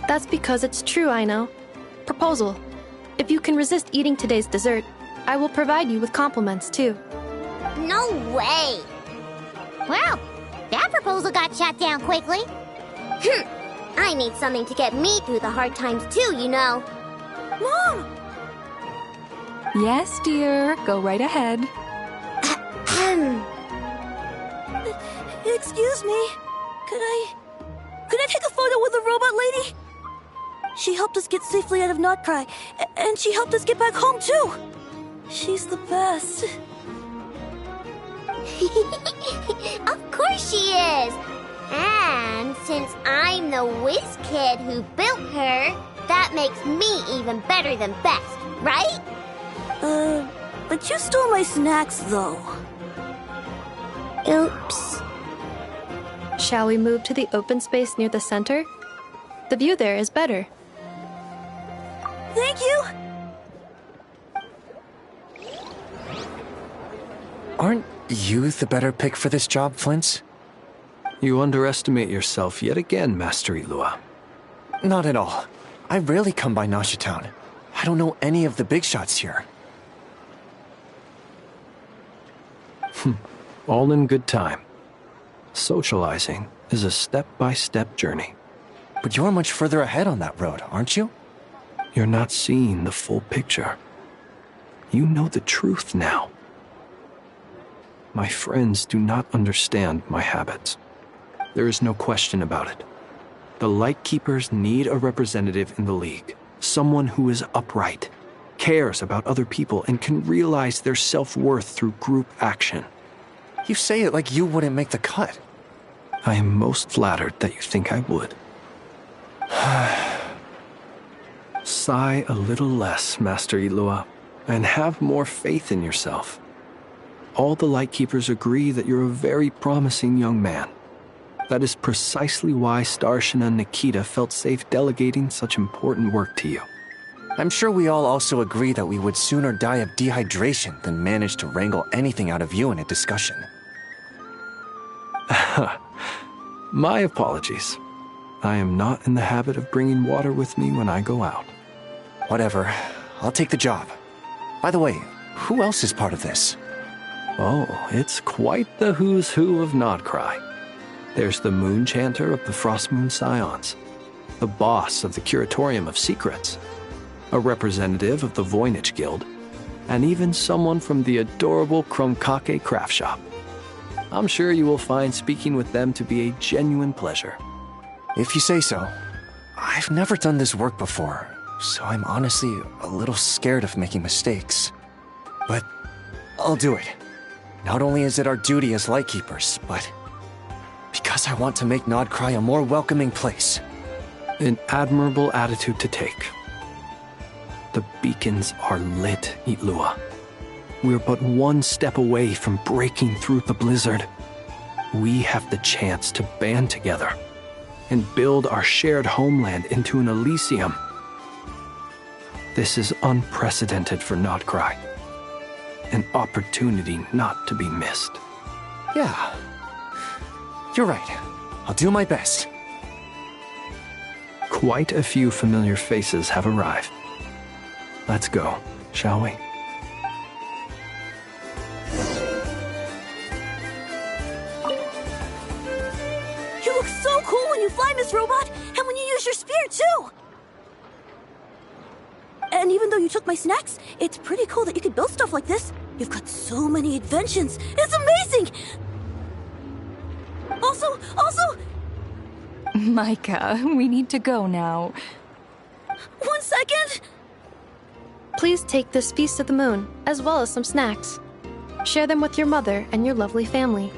That's because it's true, I know. Proposal. If you can resist eating today's dessert, I will provide you with compliments, too. No way! Well, that proposal got shot down quickly. I need something to get me through the hard times too, you know. Mom! Yes, dear. Go right ahead. Excuse me. Could I take a photo with the robot lady? She helped us get safely out of Notcry, and she helped us get back home too. She's the best. Of course she is. And since I'm the whiz kid who built her, that makes me even better than best, right? But you stole my snacks, though. Oops. Shall we move to the open space near the center? The view there is better. Thank you! Aren't you the better pick for this job, Flint? You underestimate yourself yet again, Master Ilua. Not at all. I rarely come by Nasha Town. I don't know any of the big shots here. All in good time. Socializing is a step-by-step journey. But you're much further ahead on that road, aren't you? You're not seeing the full picture. You know the truth now. My friends do not understand my habits. There is no question about it. The Lightkeepers need a representative in the League. Someone who is upright, cares about other people, and can realize their self-worth through group action. You say it like you wouldn't make the cut. I am most flattered that you think I would. Sigh a little less, Master Ilua, and have more faith in yourself. All the Lightkeepers agree that you're a very promising young man. That is precisely why Starshina and Nikita felt safe delegating such important work to you. I'm sure we all also agree that we would sooner die of dehydration than manage to wrangle anything out of you in a discussion. My apologies. I am not in the habit of bringing water with me when I go out. Whatever. I'll take the job. By the way, who else is part of this? Oh, it's quite the who's who of Nodcry. There's the Moon Chanter of the Frostmoon Scions, the boss of the Curatorium of Secrets, a representative of the Voynich Guild, and even someone from the adorable Kromkake craft shop. I'm sure you will find speaking with them to be a genuine pleasure. If you say so. I've never done this work before, so I'm honestly a little scared of making mistakes. But I'll do it. Not only is it our duty as Lightkeepers, but because I want to make Nodcry a more welcoming place. An admirable attitude to take. The beacons are lit, Ilua. We're but one step away from breaking through the blizzard. We have the chance to band together and build our shared homeland into an Elysium. This is unprecedented for Nodcry. An opportunity not to be missed. Yeah. You're right. I'll do my best. Quite a few familiar faces have arrived. Let's go, shall we? You look so cool when you fly, Miss Robot, and when you use your spear, too! And even though you took my snacks, it's pretty cool that you could build stuff like this. You've got so many inventions. It's amazing! Also... Micah, we need to go now. 1 second! Please take this Feast of the Moon, as well as some snacks. Share them with your mother and your lovely family.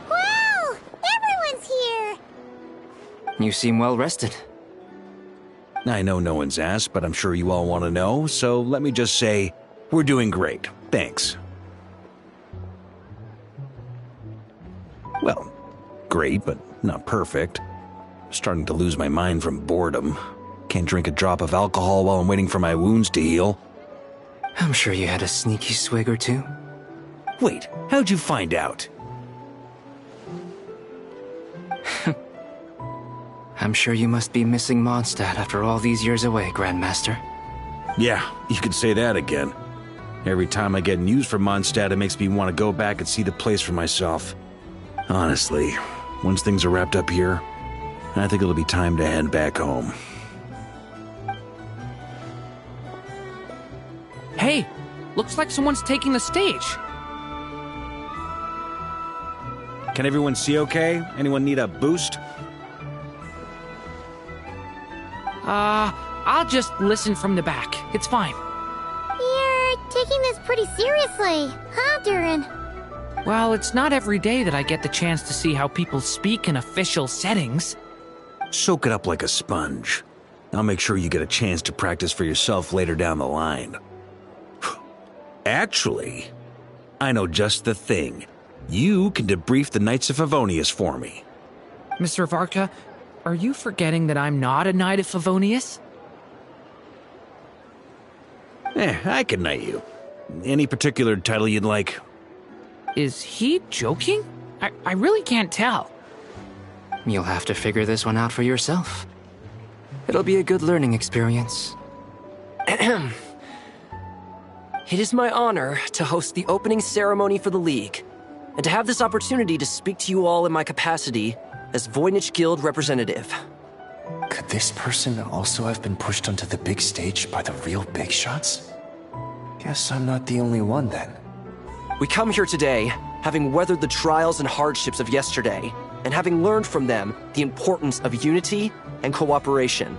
Wow! Everyone's here! You seem well rested. I know no one's asked, but I'm sure you all want to know, so let me just say, we're doing great. Thanks. Well, great, but not perfect. Starting to lose my mind from boredom. Can't drink a drop of alcohol while I'm waiting for my wounds to heal. I'm sure you had a sneaky swig or two. Wait, how'd you find out? I'm sure you must be missing Mondstadt after all these years away, Grandmaster. Yeah, you could say that again. Every time I get news from Mondstadt, it makes me want to go back and see the place for myself. Honestly, once things are wrapped up here, I think it'll be time to head back home. Hey, looks like someone's taking the stage. Can everyone see okay? Anyone need a boost? I'll just listen from the back. It's fine. You're taking this pretty seriously, huh, Durin? Well, it's not every day that I get the chance to see how people speak in official settings. Soak it up like a sponge. I'll make sure you get a chance to practice for yourself later down the line. Actually, I know just the thing. You can debrief the Knights of Favonius for me. Mr. Varka, are you forgetting that I'm not a Knight of Favonius? I can knight you. Any particular title you'd like? Is he joking? I really can't tell. You'll have to figure this one out for yourself. It'll be a good learning experience. It is my honor to host the opening ceremony for the League, and to have this opportunity to speak to you all in my capacity as Voynich Guild representative. Could this person also have been pushed onto the big stage by the real big shots? Guess I'm not the only one then. We come here today, having weathered the trials and hardships of yesterday, and having learned from them the importance of unity and cooperation.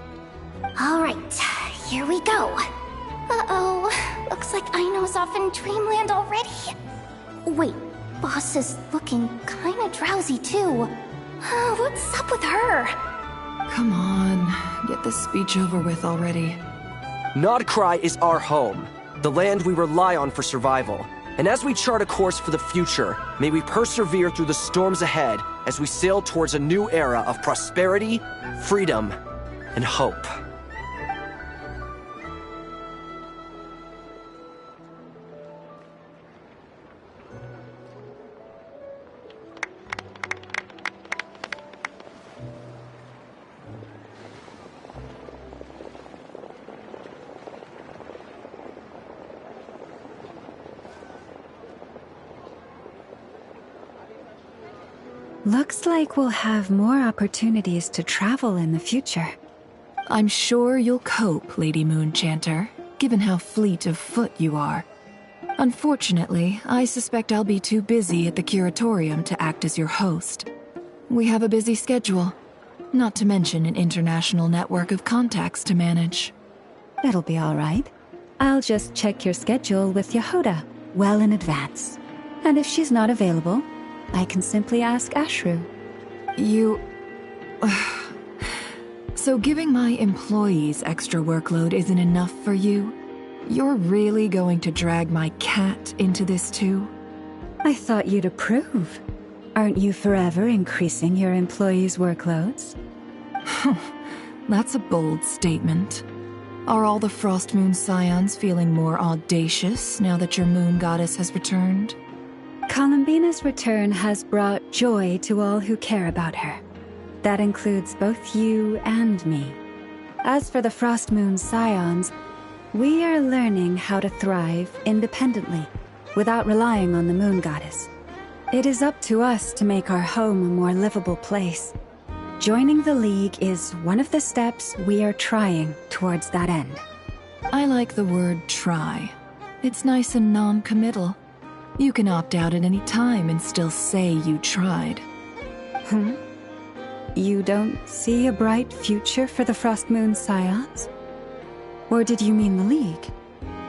All right, here we go. Uh-oh. Looks like Aino's off in Dreamland already. Wait, Boss is looking kinda drowsy too. What's up with her? Come on, get this speech over with already. Nodcry is our home, the land we rely on for survival. And as we chart a course for the future, may we persevere through the storms ahead as we sail towards a new era of prosperity, freedom, and hope. Looks like we'll have more opportunities to travel in the future. I'm sure you'll cope, Lady Moonchanter, given how fleet of foot you are. Unfortunately, I suspect I'll be too busy at the Curatorium to act as your host. We have a busy schedule, not to mention an international network of contacts to manage. That'll be all right. I'll just check your schedule with Yehoda well in advance. And if she's not available, I can simply ask Ashru. You... So giving my employees extra workload isn't enough for you? You're really going to drag my cat into this too? I thought you'd approve. Aren't you forever increasing your employees' workloads? That's a bold statement. Are all the Frostmoon Scions feeling more audacious now that your moon goddess has returned? Columbina's return has brought joy to all who care about her. That includes both you and me. As for the Frostmoon Scions, we are learning how to thrive independently, without relying on the moon goddess. It is up to us to make our home a more livable place. Joining the League is one of the steps we are trying towards that end. I like the word try. It's nice and non-committal. You can opt out at any time and still say you tried. You don't see a bright future for the Frostmoon Scions? Or did you mean the League?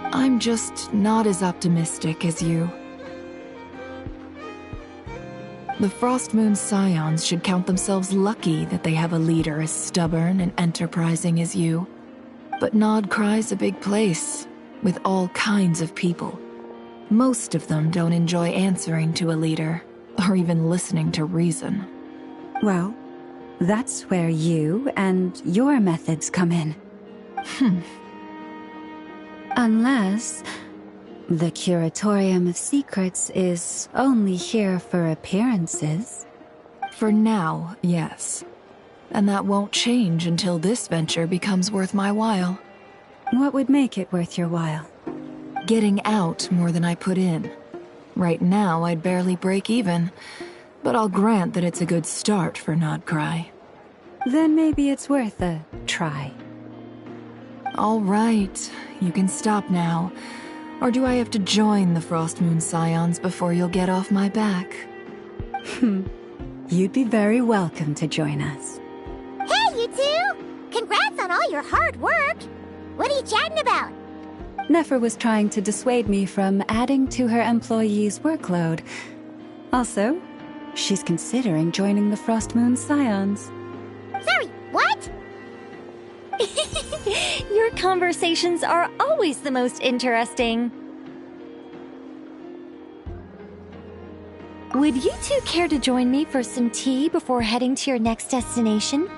I'm just not as optimistic as you. The Frostmoon Scions should count themselves lucky that they have a leader as stubborn and enterprising as you. But Nod Cry's a big place, with all kinds of people. Most of them don't enjoy answering to a leader, or even listening to reason. Well, that's where you and your methods come in. Unless the Curatorium of Secrets is only here for appearances. For now, yes. And that won't change until this venture becomes worth my while. What would make it worth your while? Getting out more than I put in. Right now, I'd barely break even, but I'll grant that it's a good start for Nod Cry. Then maybe it's worth a try. All right, you can stop now. Or do I have to join the Frost Moon Scions before you'll get off my back? You'd be very welcome to join us. Hey, you two! Congrats on all your hard work! What are you chatting about? Nefer was trying to dissuade me from adding to her employees' workload. Also, she's considering joining the Frost Moon Scions. Sorry, what? Your conversations are always the most interesting. Would you two care to join me for some tea before heading to your next destination?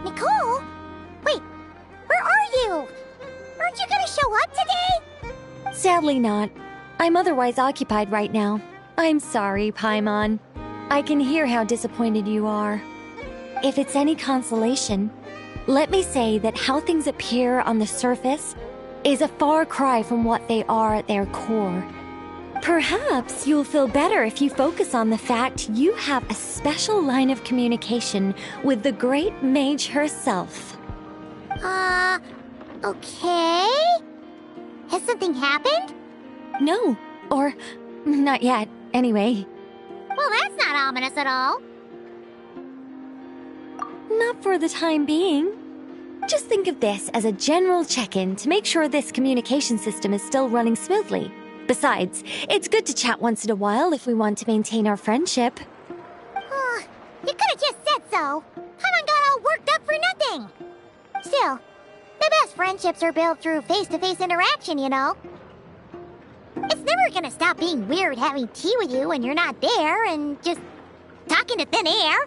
Nicole? Wait, where are you? Aren't you gonna show up today? Sadly not. I'm otherwise occupied right now. I'm sorry, Paimon. I can hear how disappointed you are. If it's any consolation, let me say that how things appear on the surface is a far cry from what they are at their core. Perhaps you'll feel better if you focus on the fact you have a special line of communication with the great mage herself. Okay? Has something happened? No, or not yet, anyway. Well, that's not ominous at all. Not for the time being. Just think of this as a general check-in to make sure this communication system is still running smoothly. Besides, it's good to chat once in a while if we want to maintain our friendship. You could have just said so. Paimon got all worked up for nothing. Still, the best friendships are built through face-to-face interaction, you know. It's never gonna stop being weird having tea with you when you're not there and just talking to thin air.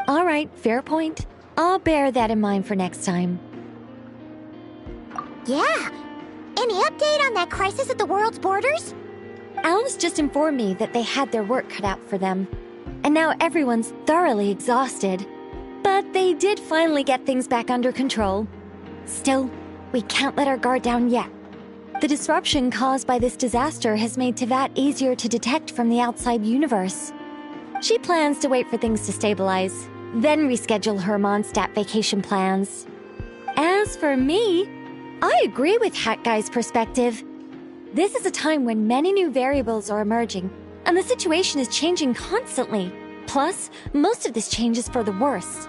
All right, fair point. I'll bear that in mind for next time. Yeah. Any update on that crisis at the world's borders? Alice just informed me that they had their work cut out for them. And now everyone's thoroughly exhausted. But they did finally get things back under control. Still, we can't let our guard down yet. The disruption caused by this disaster has made Tevat easier to detect from the outside universe. She plans to wait for things to stabilize, then reschedule her Mondstadt vacation plans. As for me, I agree with Hat Guy's perspective. This is a time when many new variables are emerging, and the situation is changing constantly. Plus, most of this change is for the worse.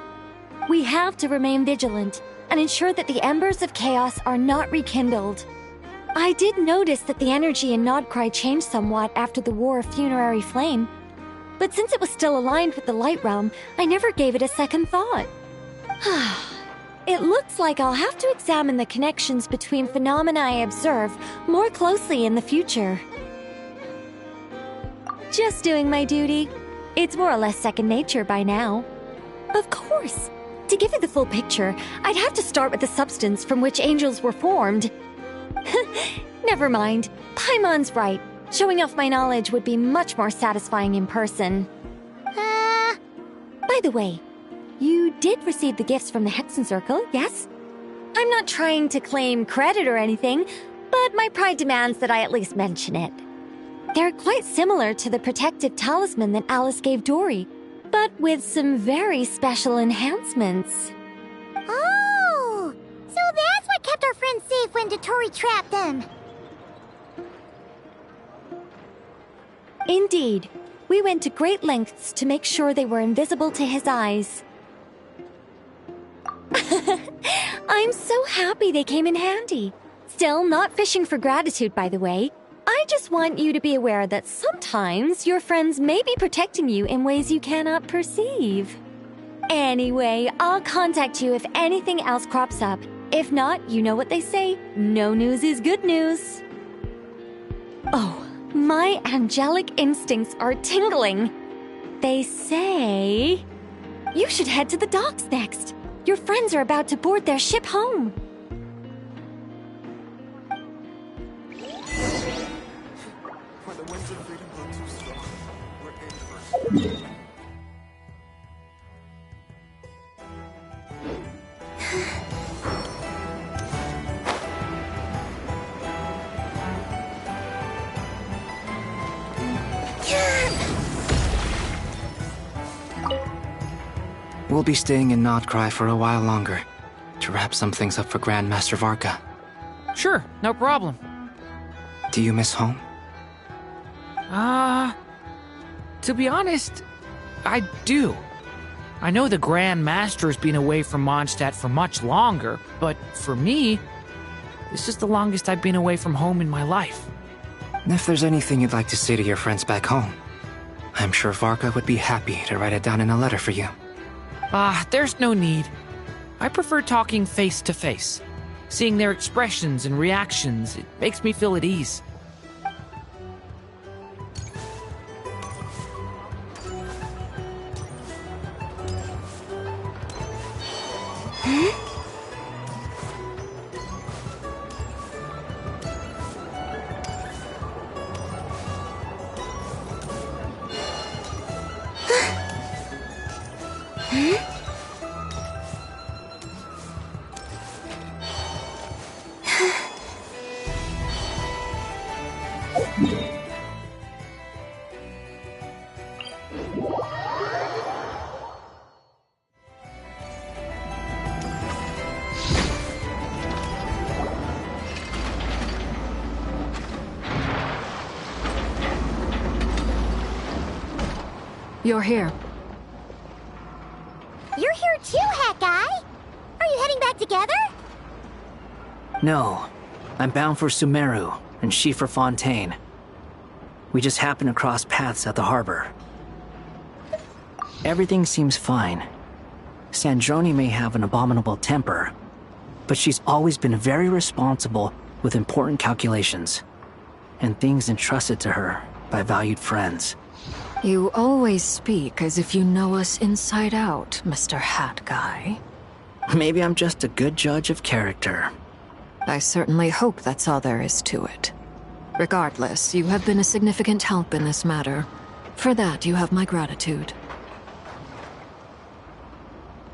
We have to remain vigilant and ensure that the embers of chaos are not rekindled. I did notice that the energy in Nodcry changed somewhat after the War of Funerary Flame, but since it was still aligned with the Light Realm, I never gave it a second thought. It looks like I'll have to examine the connections between phenomena I observe more closely in the future. Just doing my duty. It's more or less second nature by now. Of course. To give you the full picture, I'd have to start with the substance from which angels were formed. Never mind. Paimon's right. Showing off my knowledge would be much more satisfying in person. By the way, you did receive the gifts from the Hexen Circle, yes? I'm not trying to claim credit or anything, but my pride demands that I at least mention it. They're quite similar to the protective talisman that Alice gave Dory, but with some very special enhancements. Oh! So that's what kept our friends safe when Dotori trapped them. Indeed. We went to great lengths to make sure they were invisible to his eyes. I'm so happy they came in handy. Still, not fishing for gratitude, by the way. just want you to be aware that sometimes your friends may be protecting you in ways you cannot perceive. Anyway, I'll contact you if anything else crops up. If not, you know what they say, no news is good news. Oh, my angelic instincts are tingling. They say you should head to the docks next. Your friends are about to board their ship home. We'll be staying in Notcry for a while longer, to wrap some things up for Grandmaster Varka. Sure, no problem. Do you miss home? To be honest, I do. I know the Grand Master's been away from Mondstadt for much longer, but for me, this is the longest I've been away from home in my life. If there's anything you'd like to say to your friends back home, I'm sure Varka would be happy to write it down in a letter for you. There's no need. I prefer talking face to face. Seeing their expressions and reactions, it makes me feel at ease. You're here. You're here too, Hat Guy! Are you heading back together? No. I'm bound for Sumeru, and she for Fontaine. We just happened to cross paths at the harbor. Everything seems fine. Sandrone may have an abominable temper, but she's always been very responsible with important calculations, and things entrusted to her by valued friends. You always speak as if you know us inside out, Mr. Hat Guy. Maybe I'm just a good judge of character. I certainly hope that's all there is to it. Regardless, you have been a significant help in this matter. For that, you have my gratitude.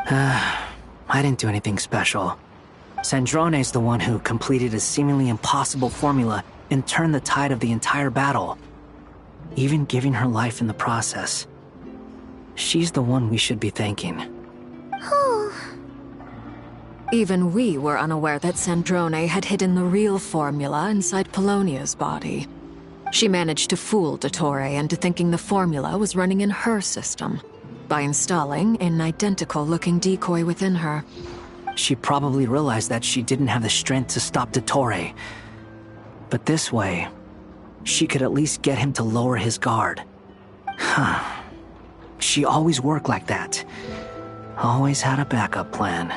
I didn't do anything special. Sandrone's the one who completed a seemingly impossible formula and turned the tide of the entire battle, even giving her life in the process. She's the one we should be thanking. Even we were unaware that Sandrone had hidden the real formula inside Polonia's body. She managed to fool Dottore into thinking the formula was running in her system by installing an identical-looking decoy within her. She probably realized that she didn't have the strength to stop Dottore. But this way, she could at least get him to lower his guard. She always worked like that. Always had a backup plan.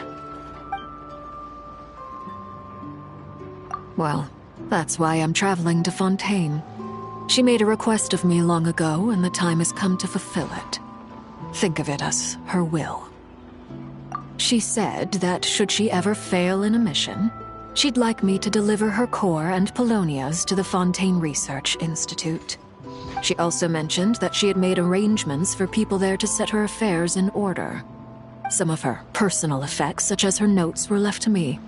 Well, that's why I'm traveling to Fontaine. She made a request of me long ago, and the time has come to fulfill it. Think of it as her will. She said that should she ever fail in a mission, she'd like me to deliver her core and Polonia's to the Fontaine Research Institute. She also mentioned that she had made arrangements for people there to set her affairs in order. Some of her personal effects, such as her notes, were left to me.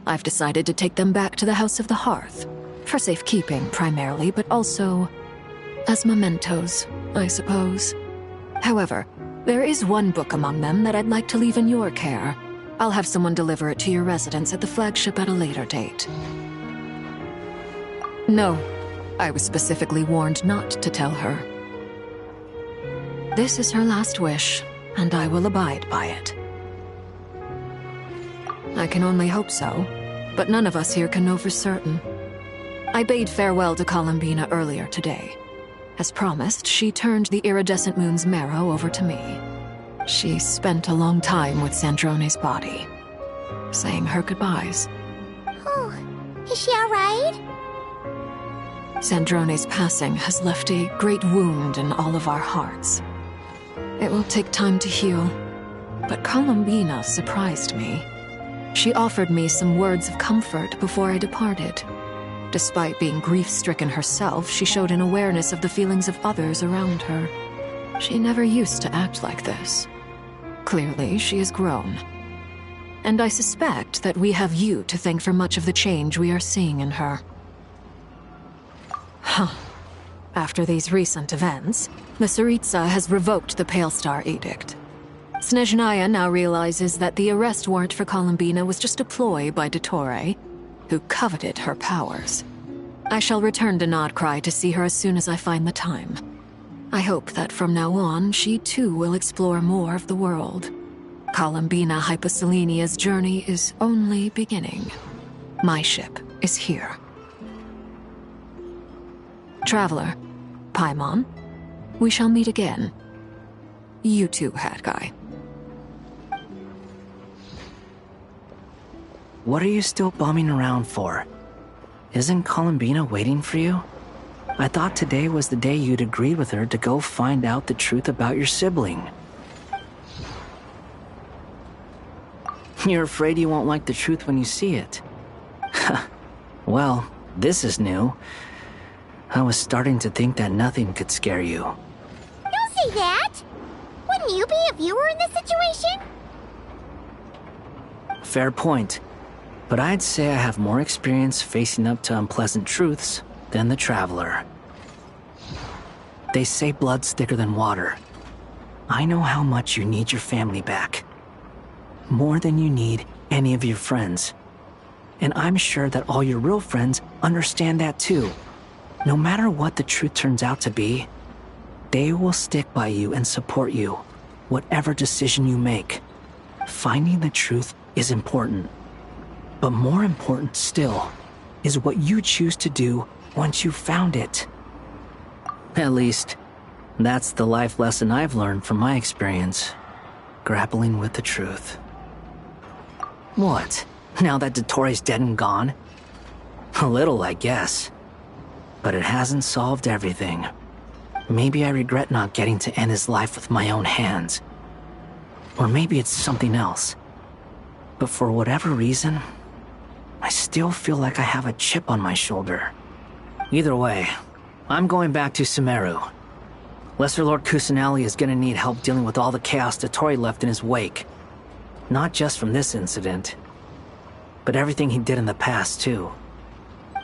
I've decided to take them back to the House of the Hearth, for safekeeping primarily, but also as mementos, I suppose. However, there is one book among them that I'd like to leave in your care. I'll have someone deliver it to your residence at the flagship at a later date. No, I was specifically warned not to tell her. This is her last wish, and I will abide by it. I can only hope so, but none of us here can know for certain. I bade farewell to Columbina earlier today. As promised, she turned the iridescent moon's marrow over to me. She spent a long time with Sandrone's body, saying her goodbyes. Oh, is she alright? Sandrone's passing has left a great wound in all of our hearts. It will take time to heal, but Columbina surprised me. She offered me some words of comfort before I departed. Despite being grief-stricken herself, she showed an awareness of the feelings of others around her. She never used to act like this. Clearly, she has grown. And I suspect that we have you to thank for much of the change we are seeing in her. Huh. After these recent events, the Tsaritsa has revoked the Pale Star Edict. Snezhnaya now realizes that the arrest warrant for Columbina was just a ploy by Dottore, who coveted her powers. I shall return to Nodcry to see her as soon as I find the time. I hope that from now on, she too will explore more of the world. Columbina Hyposelenia's journey is only beginning. My ship is here. Traveler, Paimon, we shall meet again. You too, Hat Guy. What are you still bumming around for? Isn't Columbina waiting for you? I thought today was the day you'd agreed with her to go find out the truth about your sibling. You're afraid you won't like the truth when you see it. Well, this is new. I was starting to think that nothing could scare you. Don't say that! Wouldn't you be if you were in this situation? Fair point. But I'd say I have more experience facing up to unpleasant truths than the Traveler. They say blood's thicker than water. I know how much you need your family back. More than you need any of your friends. And I'm sure that all your real friends understand that too. No matter what the truth turns out to be, they will stick by you and support you, whatever decision you make. Finding the truth is important. But more important still is what you choose to do once you've found it. At least, that's the life lesson I've learned from my experience, grappling with the truth. What? Now that Dottore's dead and gone? A little, I guess. But it hasn't solved everything. Maybe I regret not getting to end his life with my own hands. Or maybe it's something else. But for whatever reason, I still feel like I have a chip on my shoulder. Either way, I'm going back to Sumeru. Lesser Lord Kusanali is gonna need help dealing with all the chaos Dottore left in his wake. Not just from this incident, but everything he did in the past, too.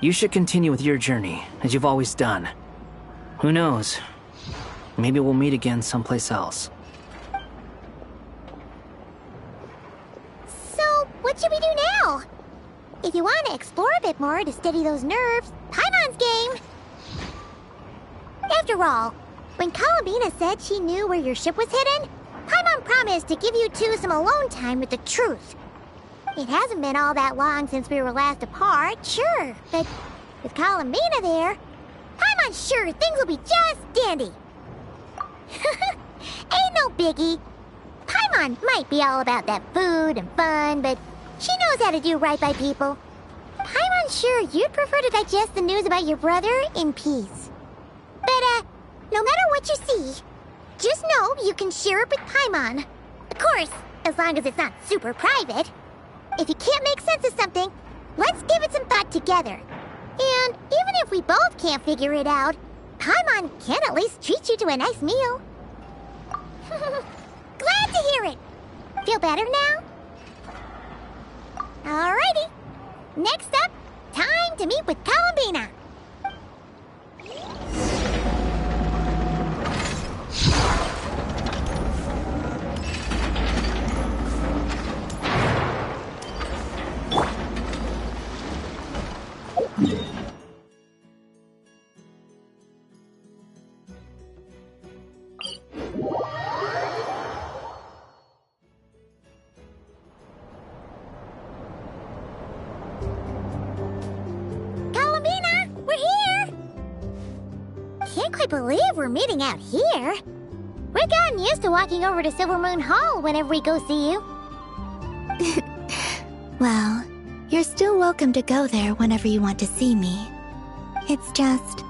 You should continue with your journey, as you've always done. Who knows? Maybe we'll meet again someplace else. So, what should we do now? If you want to explore a bit more to steady those nerves, Paimon's game! After all, when Columbina said she knew where your ship was hidden, Paimon promised to give you two some alone time with the truth. It hasn't been all that long since we were last apart, sure, but with Columbina there, Paimon's sure things will be just dandy. Ain't no biggie. Paimon might be all about that food and fun, but she knows how to do right by people. Paimon's sure you'd prefer to digest the news about your brother in peace. But, no matter what you see, just know you can share it with Paimon. Of course, as long as it's not super private. If you can't make sense of something, let's give it some thought together. And even if we both can't figure it out, Paimon can at least treat you to a nice meal. Glad to hear it. Feel better now? Alrighty. Next up, time to meet with Columbina. Columbina, can't quite believe we're meeting out here. We've gotten used to walking over to Silver Moon Hall whenever we go see you. Well, you're still welcome to go there whenever you want to see me. It's just,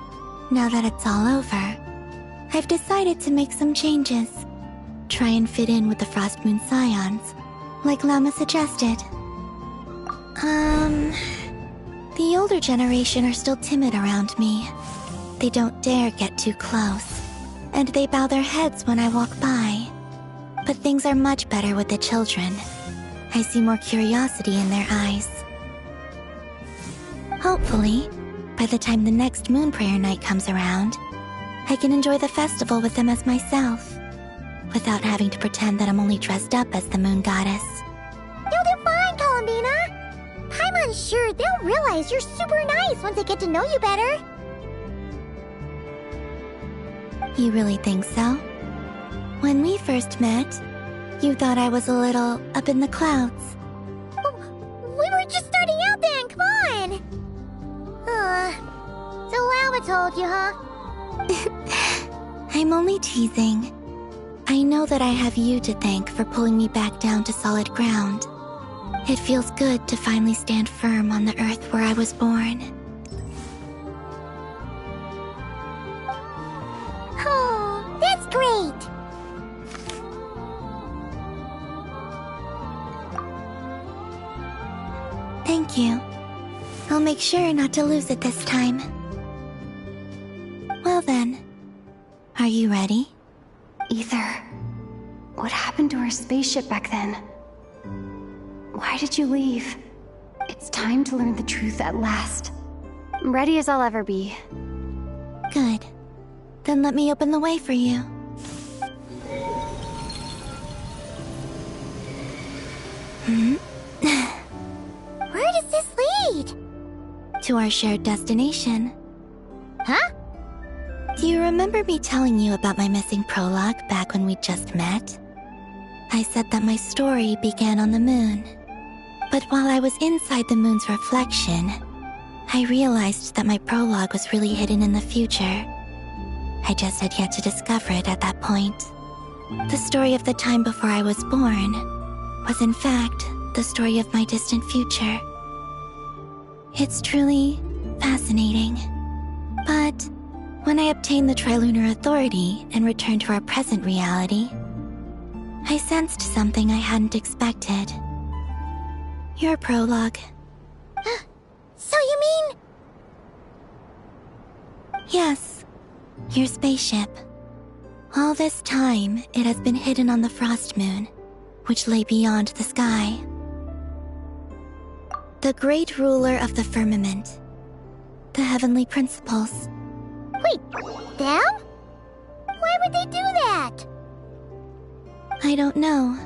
now that it's all over, I've decided to make some changes. Try and fit in with the Frost Moon Scions, like Llama suggested. The older generation are still timid around me. They don't dare get too close, and they bow their heads when I walk by. But things are much better with the children. I see more curiosity in their eyes. Hopefully, by the time the next Moon Prayer Night comes around, I can enjoy the festival with them as myself, without having to pretend that I'm only dressed up as the Moon Goddess. You'll do fine, Columbina. Paimon's sure they'll realize you're super nice once they get to know you better. You really think so? When we first met, you thought I was a little up in the clouds. We were just starting out then, come on! So Llama told you, huh? I'm only teasing. I know that I have you to thank for pulling me back down to solid ground. It feels good to finally stand firm on the earth where I was born. Oh, that's great! Thank you. I'll make sure not to lose it this time. Well then, are you ready? Ether, what happened to our spaceship back then? Why did you leave? It's time to learn the truth at last. I'm ready as I'll ever be. Good. Then let me open the way for you. Where does this lead? To our shared destination. Huh? Do you remember me telling you about my missing prologue back when we just met? I said that my story began on the moon. But while I was inside the moon's reflection, I realized that my prologue was really hidden in the future. I just had yet to discover it at that point. The story of the time before I was born was in fact the story of my distant future. It's truly fascinating. But when I obtained the Trilunar Authority and returned to our present reality, I sensed something I hadn't expected. Your prologue. So you mean... Yes, your spaceship. All this time, it has been hidden on the Frost Moon, which lay beyond the sky. The great ruler of the firmament. The heavenly principles. Wait, them? Why would they do that? I don't know.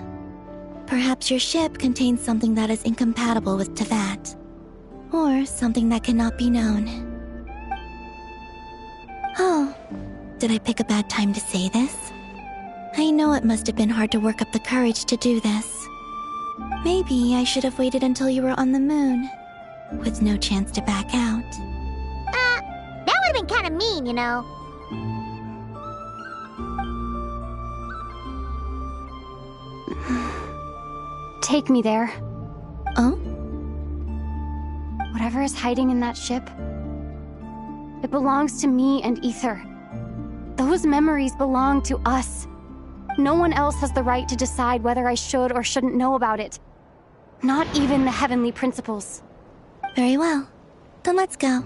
Perhaps your ship contains something that is incompatible with Tevat. Or something that cannot be known. Oh, did I pick a bad time to say this? I know it must have been hard to work up the courage to do this. Maybe I should have waited until you were on the moon, with no chance to back out. That would have been kind of mean, you know. Take me there. Oh? Whatever is hiding in that ship, it belongs to me and Ether. Those memories belong to us. No one else has the right to decide whether I should or shouldn't know about it. Not even the heavenly principles. Very well. Then let's go.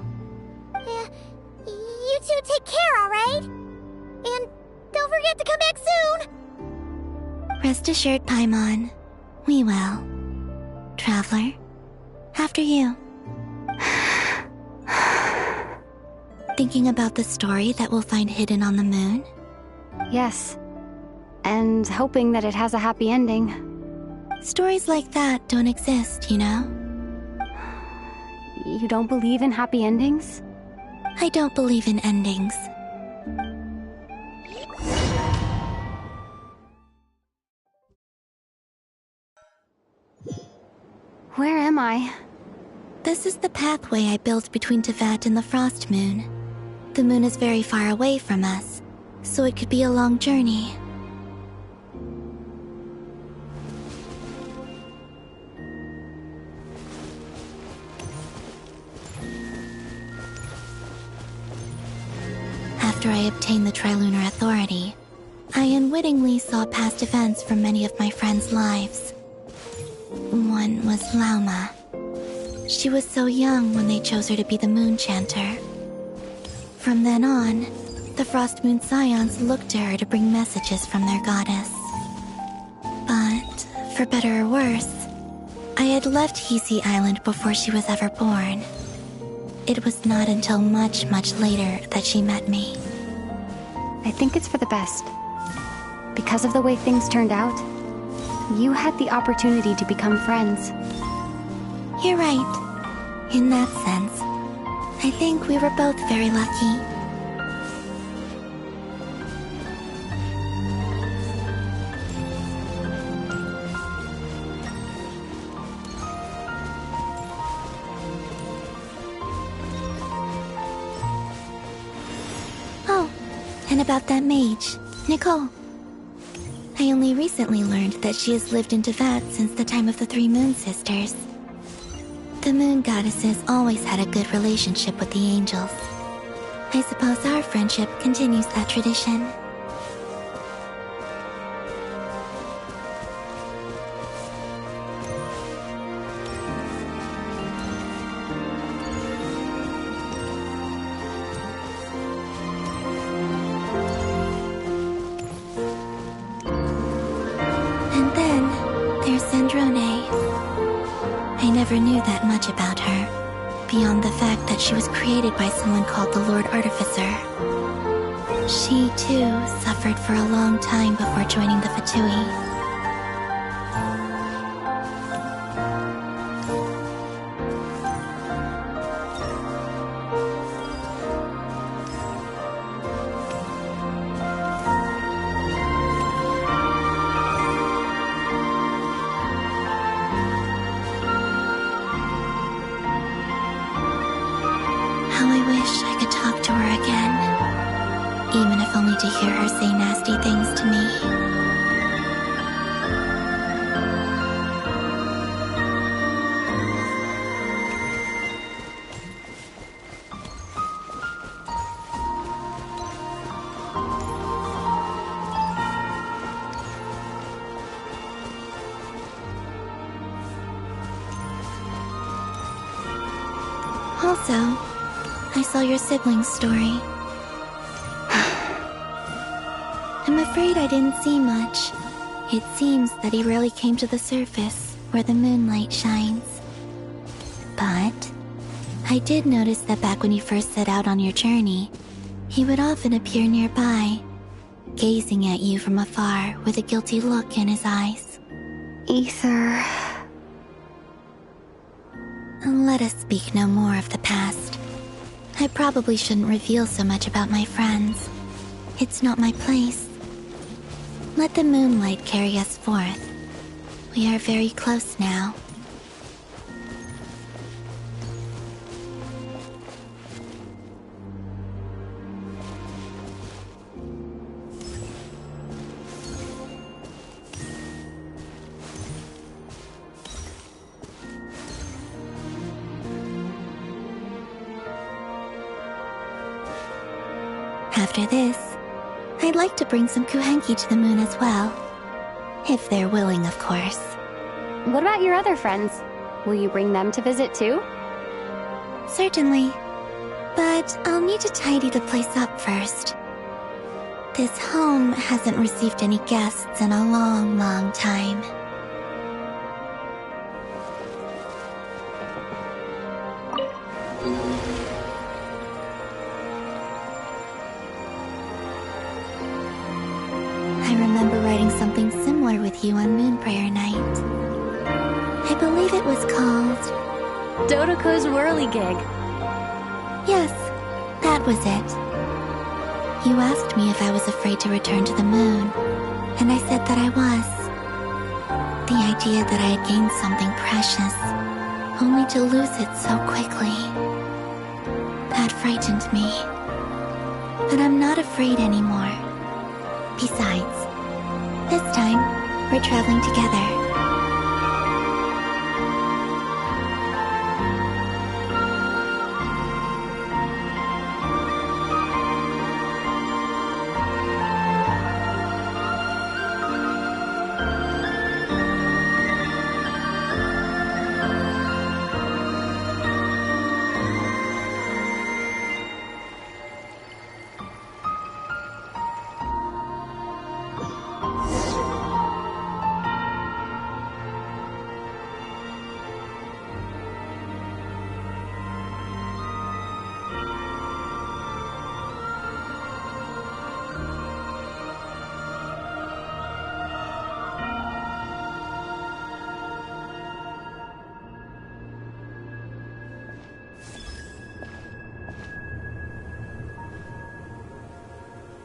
You two take care, alright? And don't forget to come back soon! Rest assured, Paimon. We will. Traveler, after you. Thinking about the story that we'll find hidden on the moon? Yes. And hoping that it has a happy ending. Stories like that don't exist, you know? You don't believe in happy endings? I don't believe in endings. Where am I? This is the pathway I built between Tevat and the Frost Moon. The moon is very far away from us, so it could be a long journey. After I obtained the Trilunar Authority, I unwittingly saw past events from many of my friends' lives. One was Lauma. She was so young when they chose her to be the Moon Chanter. From then on, the Frost Moon Scions looked to her to bring messages from their goddess. But, for better or worse, I had left Hisi Island before she was ever born. It was not until much, much later that she met me. I think it's for the best. Because of the way things turned out, you had the opportunity to become friends. You're right. In that sense, I think we were both very lucky. Oh, and about that mage, Nicole. I only recently learned that she has lived in Tevat since the time of the Three Moon Sisters. The Moon Goddesses always had a good relationship with the angels. I suppose our friendship continues that tradition. And then there's Sandrone. I never knew that much about her, beyond the fact that she was created by someone called the Lord Artificer. She, too, suffered for a long time before joining the Fatui. How I wish I could talk to her again, even if only to hear her say nasty things to me. Also, I saw your sibling's story. I'm afraid I didn't see much. It seems that he rarely came to the surface, where the moonlight shines. But I did notice that back when you first set out on your journey, he would often appear nearby, gazing at you from afar with a guilty look in his eyes. Ether. Let us speak no more of the past. I probably shouldn't reveal so much about my friends. It's not my place. Let the moonlight carry us forth. We are very close now. After this, I'd like to bring some Kuhenki to the moon as well. If they're willing, of course. What about your other friends? Will you bring them to visit too? Certainly. But I'll need to tidy the place up first. This home hasn't received any guests in a long, long time. I remember writing something similar with you on Moon Prayer Night. I believe it was called Dodoko's Whirligig. Yes, that was it. You asked me if I was afraid to return to the moon, and I said that I was. The idea that I had gained something precious, only to lose it so quickly, that frightened me. But I'm not afraid anymore. Besides, this time, we're traveling together.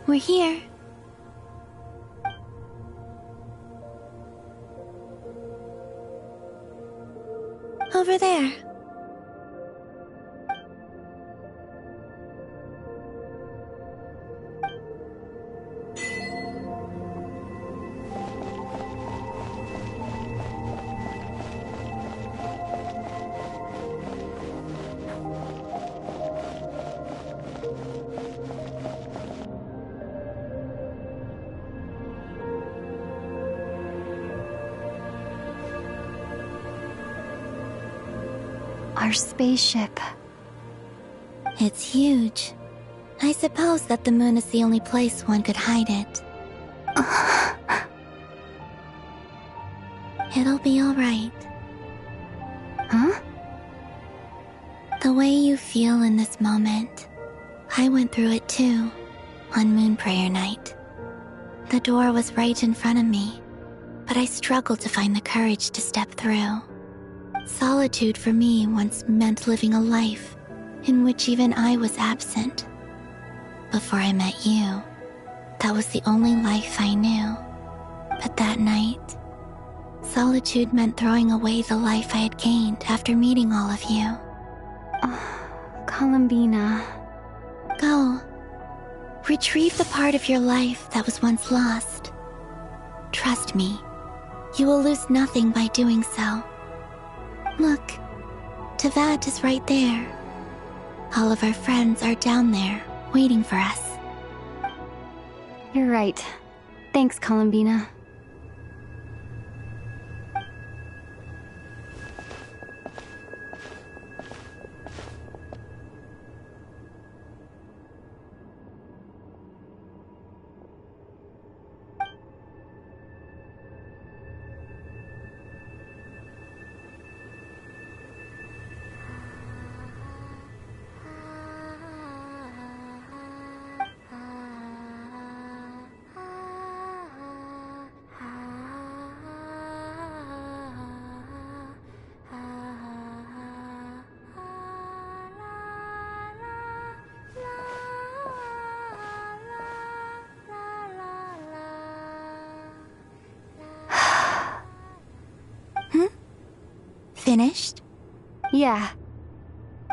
We're here. Over there. Our spaceship. It's huge. I suppose that the moon is the only place one could hide it. It'll be alright. Huh? The way you feel in this moment, I went through it too, on Moon Prayer Night. The door was right in front of me, but I struggled to find the courage to step through. Solitude for me once meant living a life in which even I was absent. Before I met you, that was the only life I knew. But that night, solitude meant throwing away the life I had gained after meeting all of you. Columbina. Go. Retrieve the part of your life that was once lost. Trust me, you will lose nothing by doing so. Look, Teyvat is right there. All of our friends are down there, waiting for us. You're right. Thanks, Columbina. Finished? Yeah.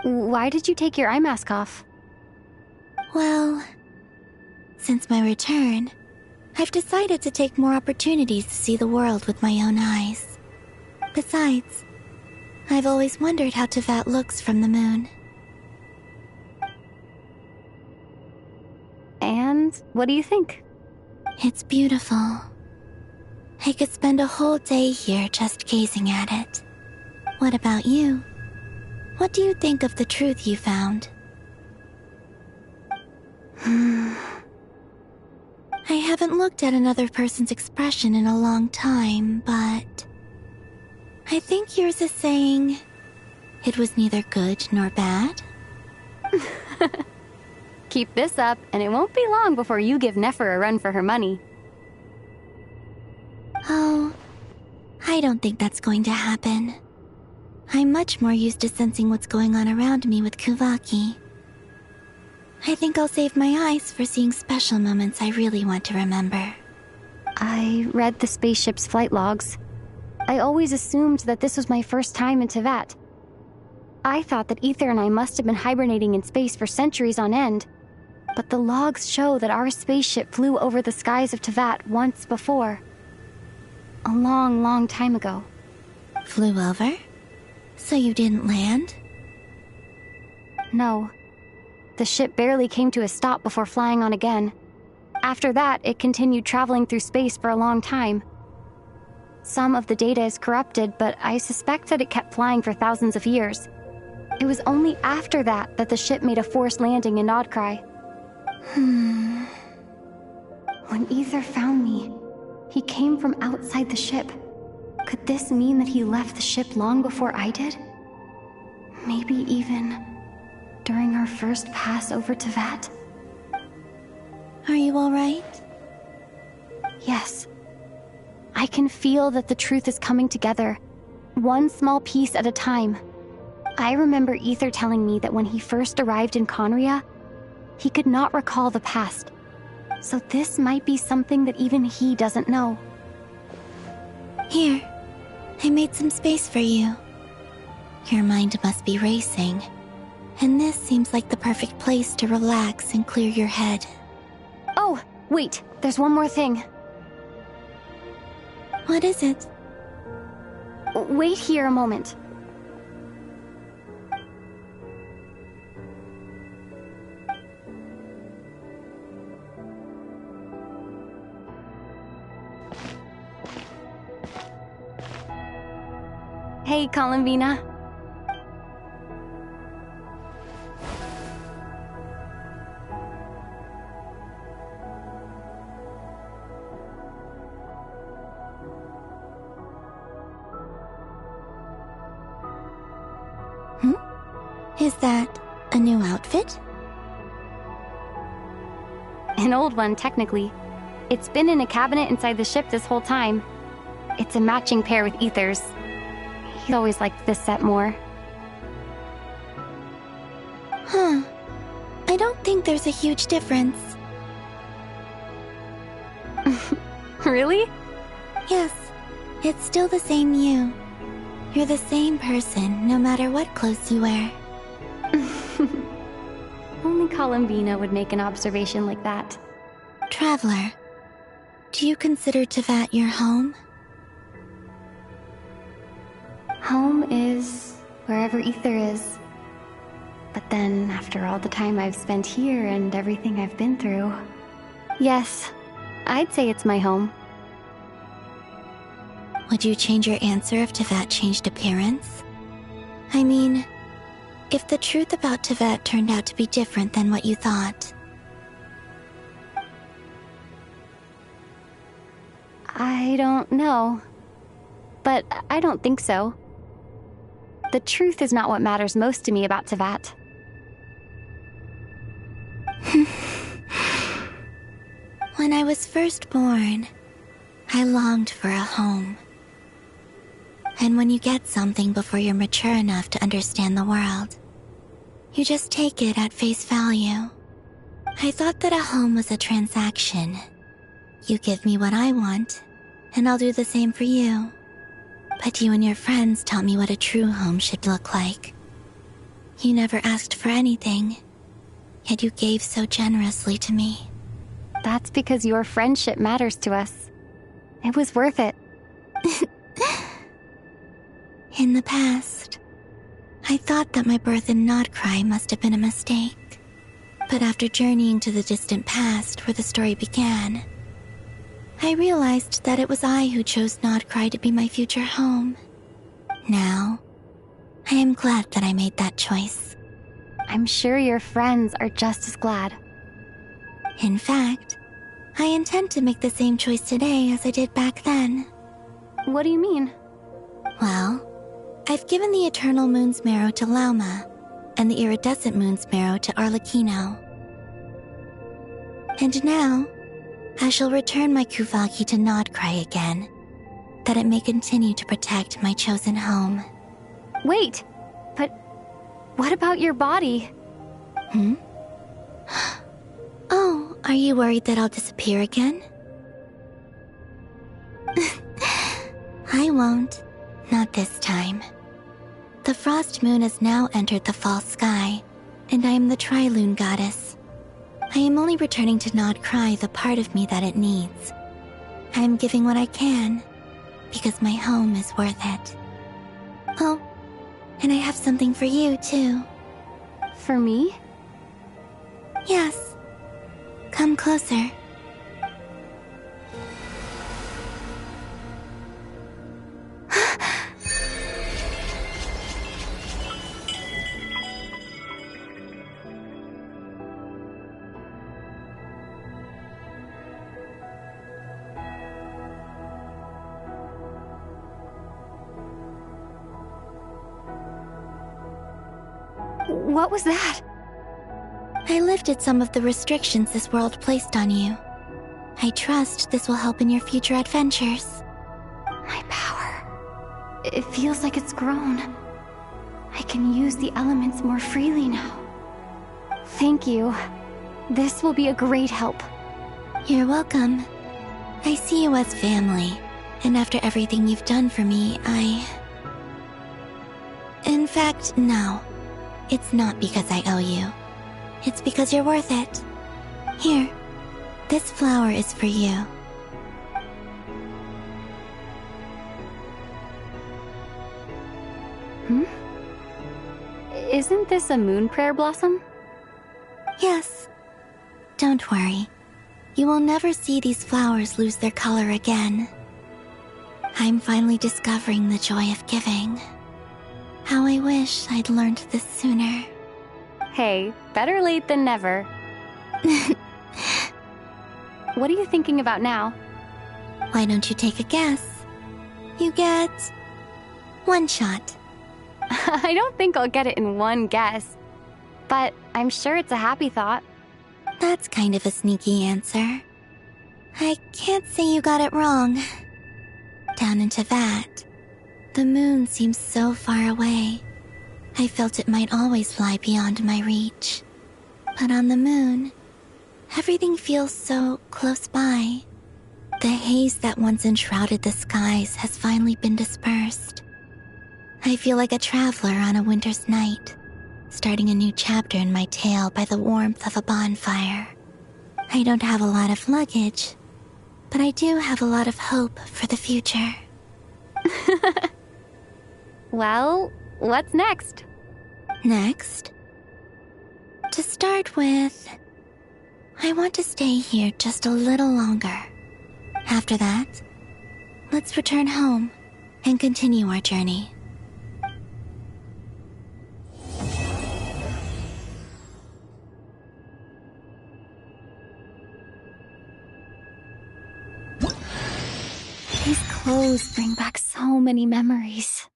Why did you take your eye mask off? Well, since my return, I've decided to take more opportunities to see the world with my own eyes. Besides, I've always wondered how Teyvat looks from the moon. And what do you think? It's beautiful. I could spend a whole day here just gazing at it. What about you? What do you think of the truth you found? I haven't looked at another person's expression in a long time, but I think yours is saying it was neither good nor bad. Keep this up, and it won't be long before you give Nefer a run for her money. Oh, I don't think that's going to happen. I'm much more used to sensing what's going on around me with Kuvaki. I think I'll save my eyes for seeing special moments I really want to remember. I read the spaceship's flight logs. I always assumed that this was my first time in Teyvat. I thought that Ether and I must have been hibernating in space for centuries on end. but the logs show that our spaceship flew over the skies of Teyvat once before. A long, long time ago. Flew over? So you didn't land? No. The ship barely came to a stop before flying on again. After that, it continued traveling through space for a long time. Some of the data is corrupted, but I suspect that it kept flying for thousands of years. It was only after that that the ship made a forced landing in Nodcry. When Ether found me, he came from outside the ship. Could this mean that he left the ship long before I did? Maybe even during our first pass over Teyvat? Are you alright? Yes. I can feel that the truth is coming together, one small piece at a time. I remember Ether telling me that when he first arrived in Conria, he could not recall the past. So this might be something that even he doesn't know. Here, I made some space for you. Your mind must be racing, and this seems like the perfect place to relax and clear your head. Oh, wait, there's one more thing. What is it? Wait here a moment. Hey, Columbina. Is that a new outfit? An old one, technically. It's been in a cabinet inside the ship this whole time. It's a matching pair with Ether's. He always liked this set more. Huh. I don't think there's a huge difference. Really? Yes. It's still the same you. You're the same person, no matter what clothes you wear. Only Columbina would make an observation like that. Traveler, do you consider Teyvat your home? Home is wherever Ether is. But then, after all the time I've spent here and everything I've been through, yes, I'd say it's my home. Would you change your answer if Teyvat changed appearance? I mean, if the truth about Teyvat turned out to be different than what you thought. I don't know. But I don't think so. The truth is not what matters most to me about Teyvat. When I was first born, I longed for a home. And when you get something before you're mature enough to understand the world, you just take it at face value. I thought that a home was a transaction. You give me what I want, and I'll do the same for you. But you and your friends taught me what a true home should look like. You never asked for anything, yet you gave so generously to me. That's because your friendship matters to us. It was worth it. In the past, I thought that my birth in Nodcry must have been a mistake. But after journeying to the distant past where the story began, I realized that it was I who chose Nodcry to be my future home. Now, I am glad that I made that choice. I'm sure your friends are just as glad. In fact, I intend to make the same choice today as I did back then. What do you mean? Well, I've given the Eternal Moon's Marrow to Lauma, and the Iridescent Moon's Marrow to Arlecchino. And now, I shall return my Kuvagi to Nodcry again, that it may continue to protect my chosen home. Wait, but what about your body? Oh, are you worried that I'll disappear again? I won't. Not this time. The Frost Moon has now entered the false sky, and I am the Trilune Goddess. I am only returning to not cry the part of me that it needs. I am giving what I can, because my home is worth it. Oh, and I have something for you, too. For me? Yes. Come closer. What was that? I lifted some of the restrictions this world placed on you. I trust this will help in your future adventures. My power. It feels like it's grown. I can use the elements more freely now. Thank you. This will be a great help. You're welcome. I see you as family, and after everything you've done for me, In fact, no. It's not because I owe you. It's because you're worth it. Here, this flower is for you. Isn't this a moon prayer blossom? Yes. Don't worry. You will never see these flowers lose their color again. I'm finally discovering the joy of giving. How I wish I'd learned this sooner. Hey, better late than never. What are you thinking about now? Why don't you take a guess? You get 1 shot. I don't think I'll get it in one guess. But I'm sure it's a happy thought. That's kind of a sneaky answer. I can't say you got it wrong. Down into that, the moon seems so far away. I felt it might always lie beyond my reach. But on the moon, everything feels so close by. The haze that once enshrouded the skies has finally been dispersed. I feel like a traveler on a winter's night, starting a new chapter in my tale by the warmth of a bonfire. I don't have a lot of luggage, but I do have a lot of hope for the future. Well, what's next? Next? To start with, I want to stay here just a little longer. After that, let's return home and continue our journey. These clothes bring back so many memories.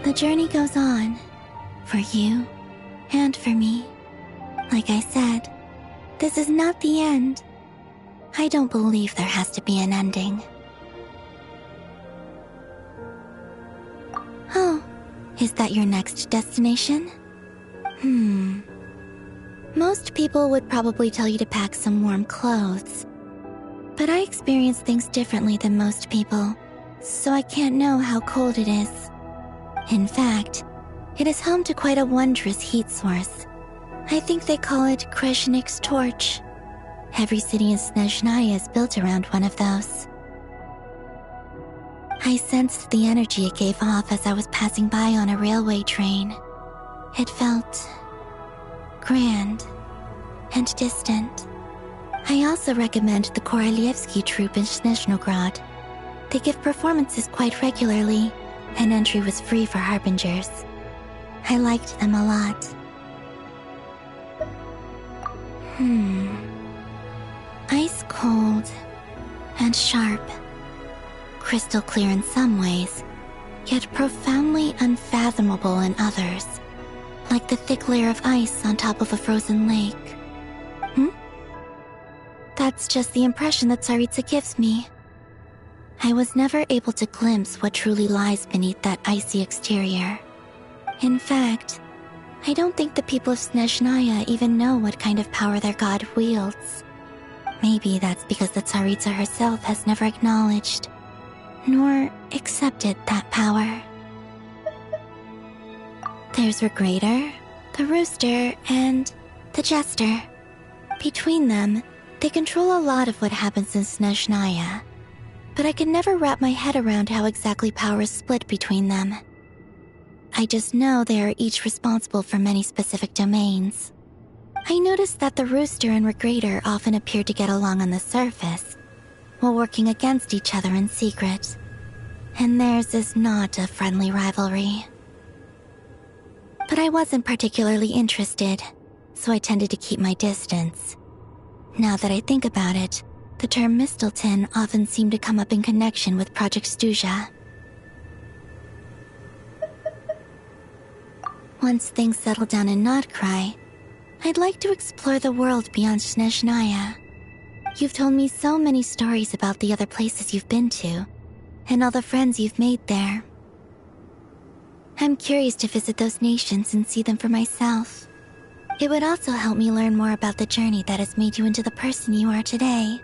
The journey goes on, for you and for me. Like I said, this is not the end. I don't believe there has to be an ending. Oh, is that your next destination? Most people would probably tell you to pack some warm clothes. But I experience things differently than most people, so I can't know how cold it is. In fact, it is home to quite a wondrous heat source. I think they call it Kreshnik's torch. Every city in Snezhnaya is built around one of those. I sensed the energy it gave off as I was passing by on a railway train. It felt grand and distant. I also recommend the Korolievsky troop in Snezhnograd. They give performances quite regularly, and entry was free for Harbingers. I liked them a lot. Ice cold and sharp. Crystal clear in some ways, yet profoundly unfathomable in others. Like the thick layer of ice on top of a frozen lake. That's just the impression that Tsaritsa gives me. I was never able to glimpse what truly lies beneath that icy exterior. In fact, I don't think the people of Snezhnaya even know what kind of power their god wields. Maybe that's because the Tsaritsa herself has never acknowledged, nor accepted that power. There's Regrator, the Rooster, and the Jester. Between them, they control a lot of what happens in Snezhnaya, but I can never wrap my head around how exactly power is split between them. I just know they are each responsible for many specific domains. I noticed that the Rooster and Regrator often appear to get along on the surface, while working against each other in secret. And theirs is not a friendly rivalry. But I wasn't particularly interested, so I tended to keep my distance. Now that I think about it, the term Mistelton often seemed to come up in connection with Project Stuja. Once things settle down in Notcry, I'd like to explore the world beyond Snezhnaya. You've told me so many stories about the other places you've been to, and all the friends you've made there. I'm curious to visit those nations and see them for myself. It would also help me learn more about the journey that has made you into the person you are today.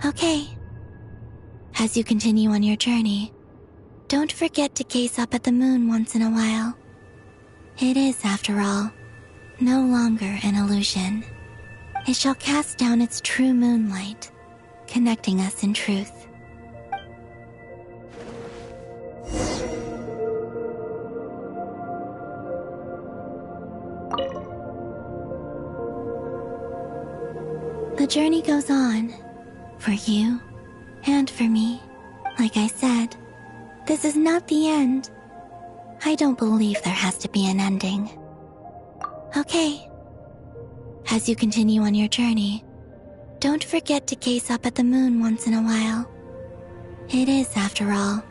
Okay. As you continue on your journey, don't forget to gaze up at the moon once in a while. It is, after all, no longer an illusion. It shall cast down its true moonlight, connecting us in truth. The journey goes on, for you and for me. Like I said, this is not the end. I don't believe there has to be an ending. Okay. As you continue on your journey, don't forget to gaze up at the moon once in a while. It is, after all,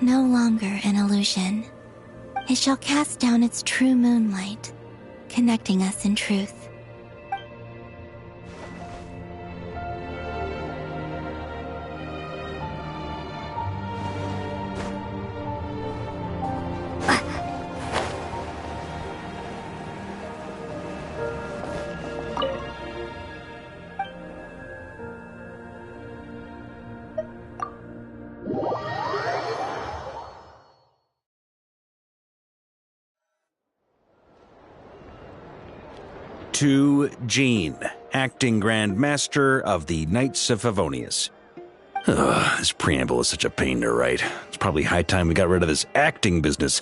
no longer an illusion. It shall cast down its true moonlight, connecting us in truth. To Jean, acting Grand Master of the Knights of Favonius. This preamble is such a pain to write. It's probably high time we got rid of this acting business.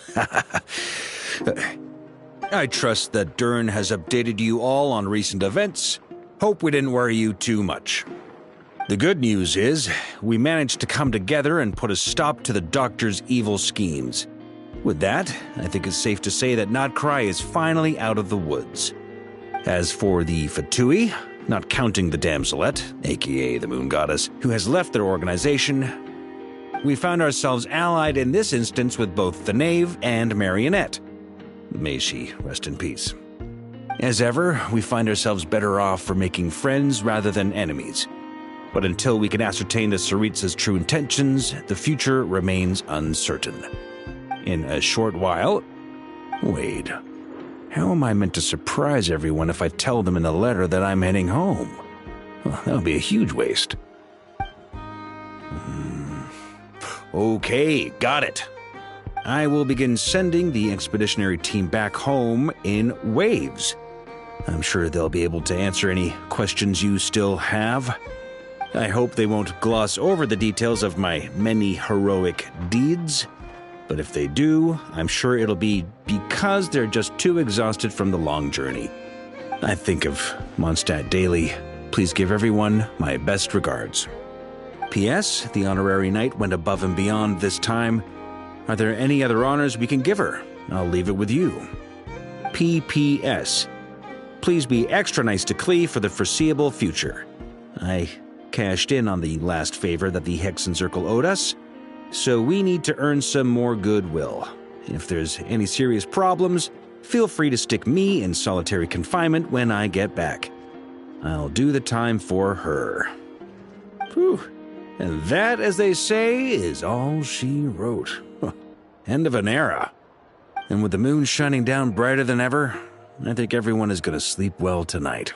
I trust that Dern has updated you all on recent events. Hope we didn't worry you too much. The good news is, we managed to come together and put a stop to the Doctor's evil schemes. With that, I think it's safe to say that Notcry is finally out of the woods. As for the Fatui, not counting the Damselette, aka the Moon Goddess, who has left their organization, we found ourselves allied in this instance with both the Knave and Marionette. May she rest in peace. As ever, we find ourselves better off for making friends rather than enemies. But until we can ascertain the Tsaritsa's true intentions, the future remains uncertain. In a short while... Wait... How am I meant to surprise everyone if I tell them in the letter that I'm heading home? Well, that would be a huge waste. Okay, got it. I will begin sending the expeditionary team back home in waves. I'm sure they'll be able to answer any questions you still have. I hope they won't gloss over the details of my many heroic deeds. But if they do, I'm sure it'll be because they're just too exhausted from the long journey. I think of Mondstadt daily. Please give everyone my best regards. P.S. The honorary knight went above and beyond this time. Are there any other honors we can give her? I'll leave it with you. P.P.S. Please be extra nice to Klee for the foreseeable future. I cashed in on the last favor that the Hexen Circle owed us, so we need to earn some more goodwill. If there's any serious problems, feel free to stick me in solitary confinement when I get back. I'll do the time for her. Whew. And that, as they say, is all she wrote. End of an era. And with the moon shining down brighter than ever, I think everyone is going to sleep well tonight.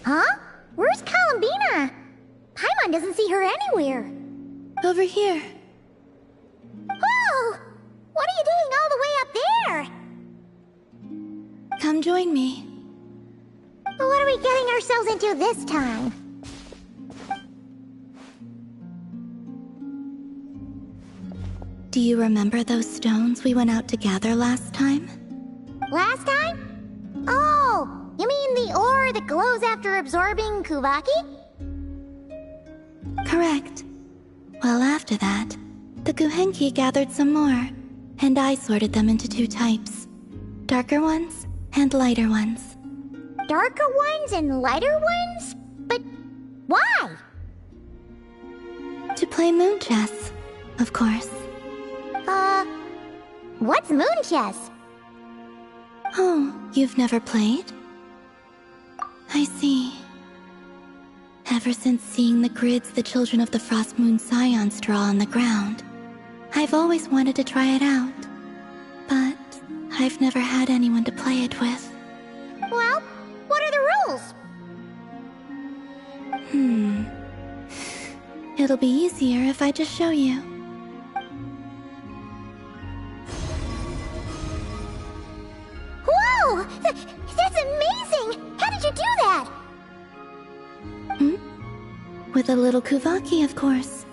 Huh? Where's Columbina? Paimon doesn't see her anywhere. Over here. Oh! What are you doing all the way up there? Come join me. What are we getting ourselves into this time? Do you remember those stones we went out to gather last time? Last time? Oh, you mean the ore that glows after absorbing Kuvaki? Correct. Well, after that, the Guhenki gathered some more, and I sorted them into 2 types. Darker ones and lighter ones. Darker ones and lighter ones? But why? To play moon chess, of course. What's moon chess? Oh, you've never played? I see. Ever since seeing the grids the children of the Frost Moon Scions draw on the ground, I've always wanted to try it out. But I've never had anyone to play it with. Well, what are the rules? It'll be easier if I just show you. Whoa! That's amazing! How did you do that? With a little Kuvaki, of course.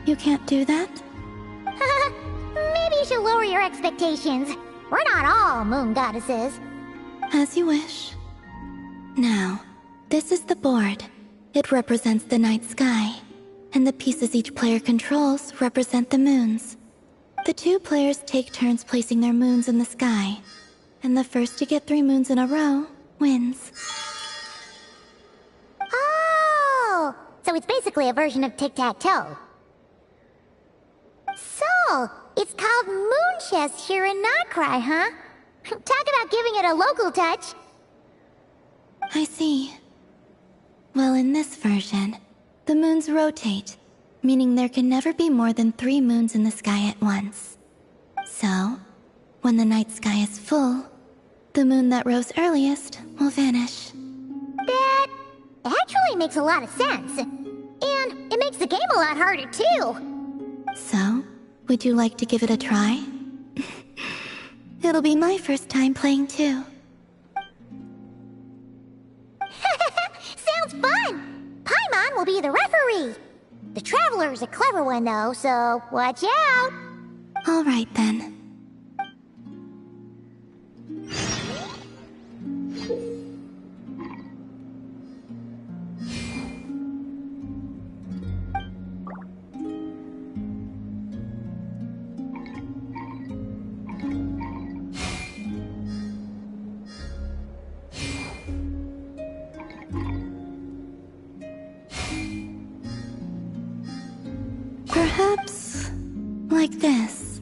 You can't do that? Maybe you should lower your expectations. We're not all moon goddesses. As you wish. Now, this is the board. It represents the night sky, and the pieces each player controls represent the moons. The 2 players take turns placing their moons in the sky, and the first to get 3 moons in a row wins. Oh! So it's basically a version of tic-tac-toe. So, it's called moon chess here in Notcry, huh? Talk about giving it a local touch. I see. Well, in this version, the moons rotate, meaning there can never be more than 3 moons in the sky at once. So, when the night sky is full, the moon that rose earliest will vanish. That actually makes a lot of sense. And it makes the game a lot harder, too. So, would you like to give it a try? It'll be my first time playing, too. Sounds fun! Paimon will be the referee. The Traveler's a clever one, though, so watch out. All right, then. Perhaps like this.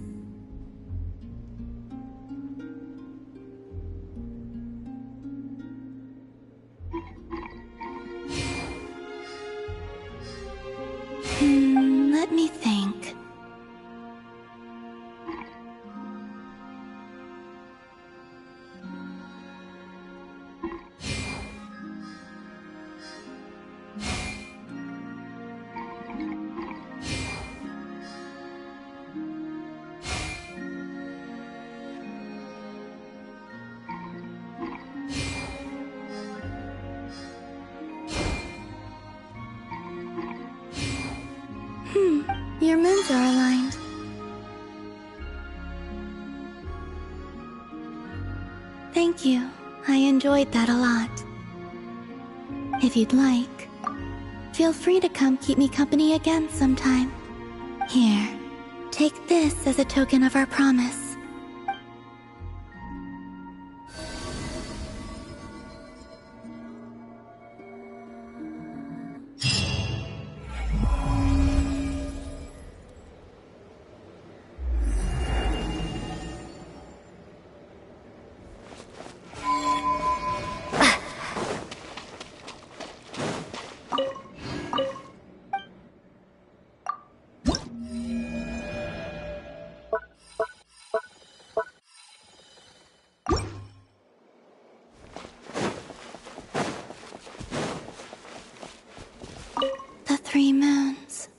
Let me think. Your moons are aligned. Thank you. I enjoyed that a lot. If you'd like, feel free to come keep me company again sometime. Here, take this as a token of our promise. The 3 moons.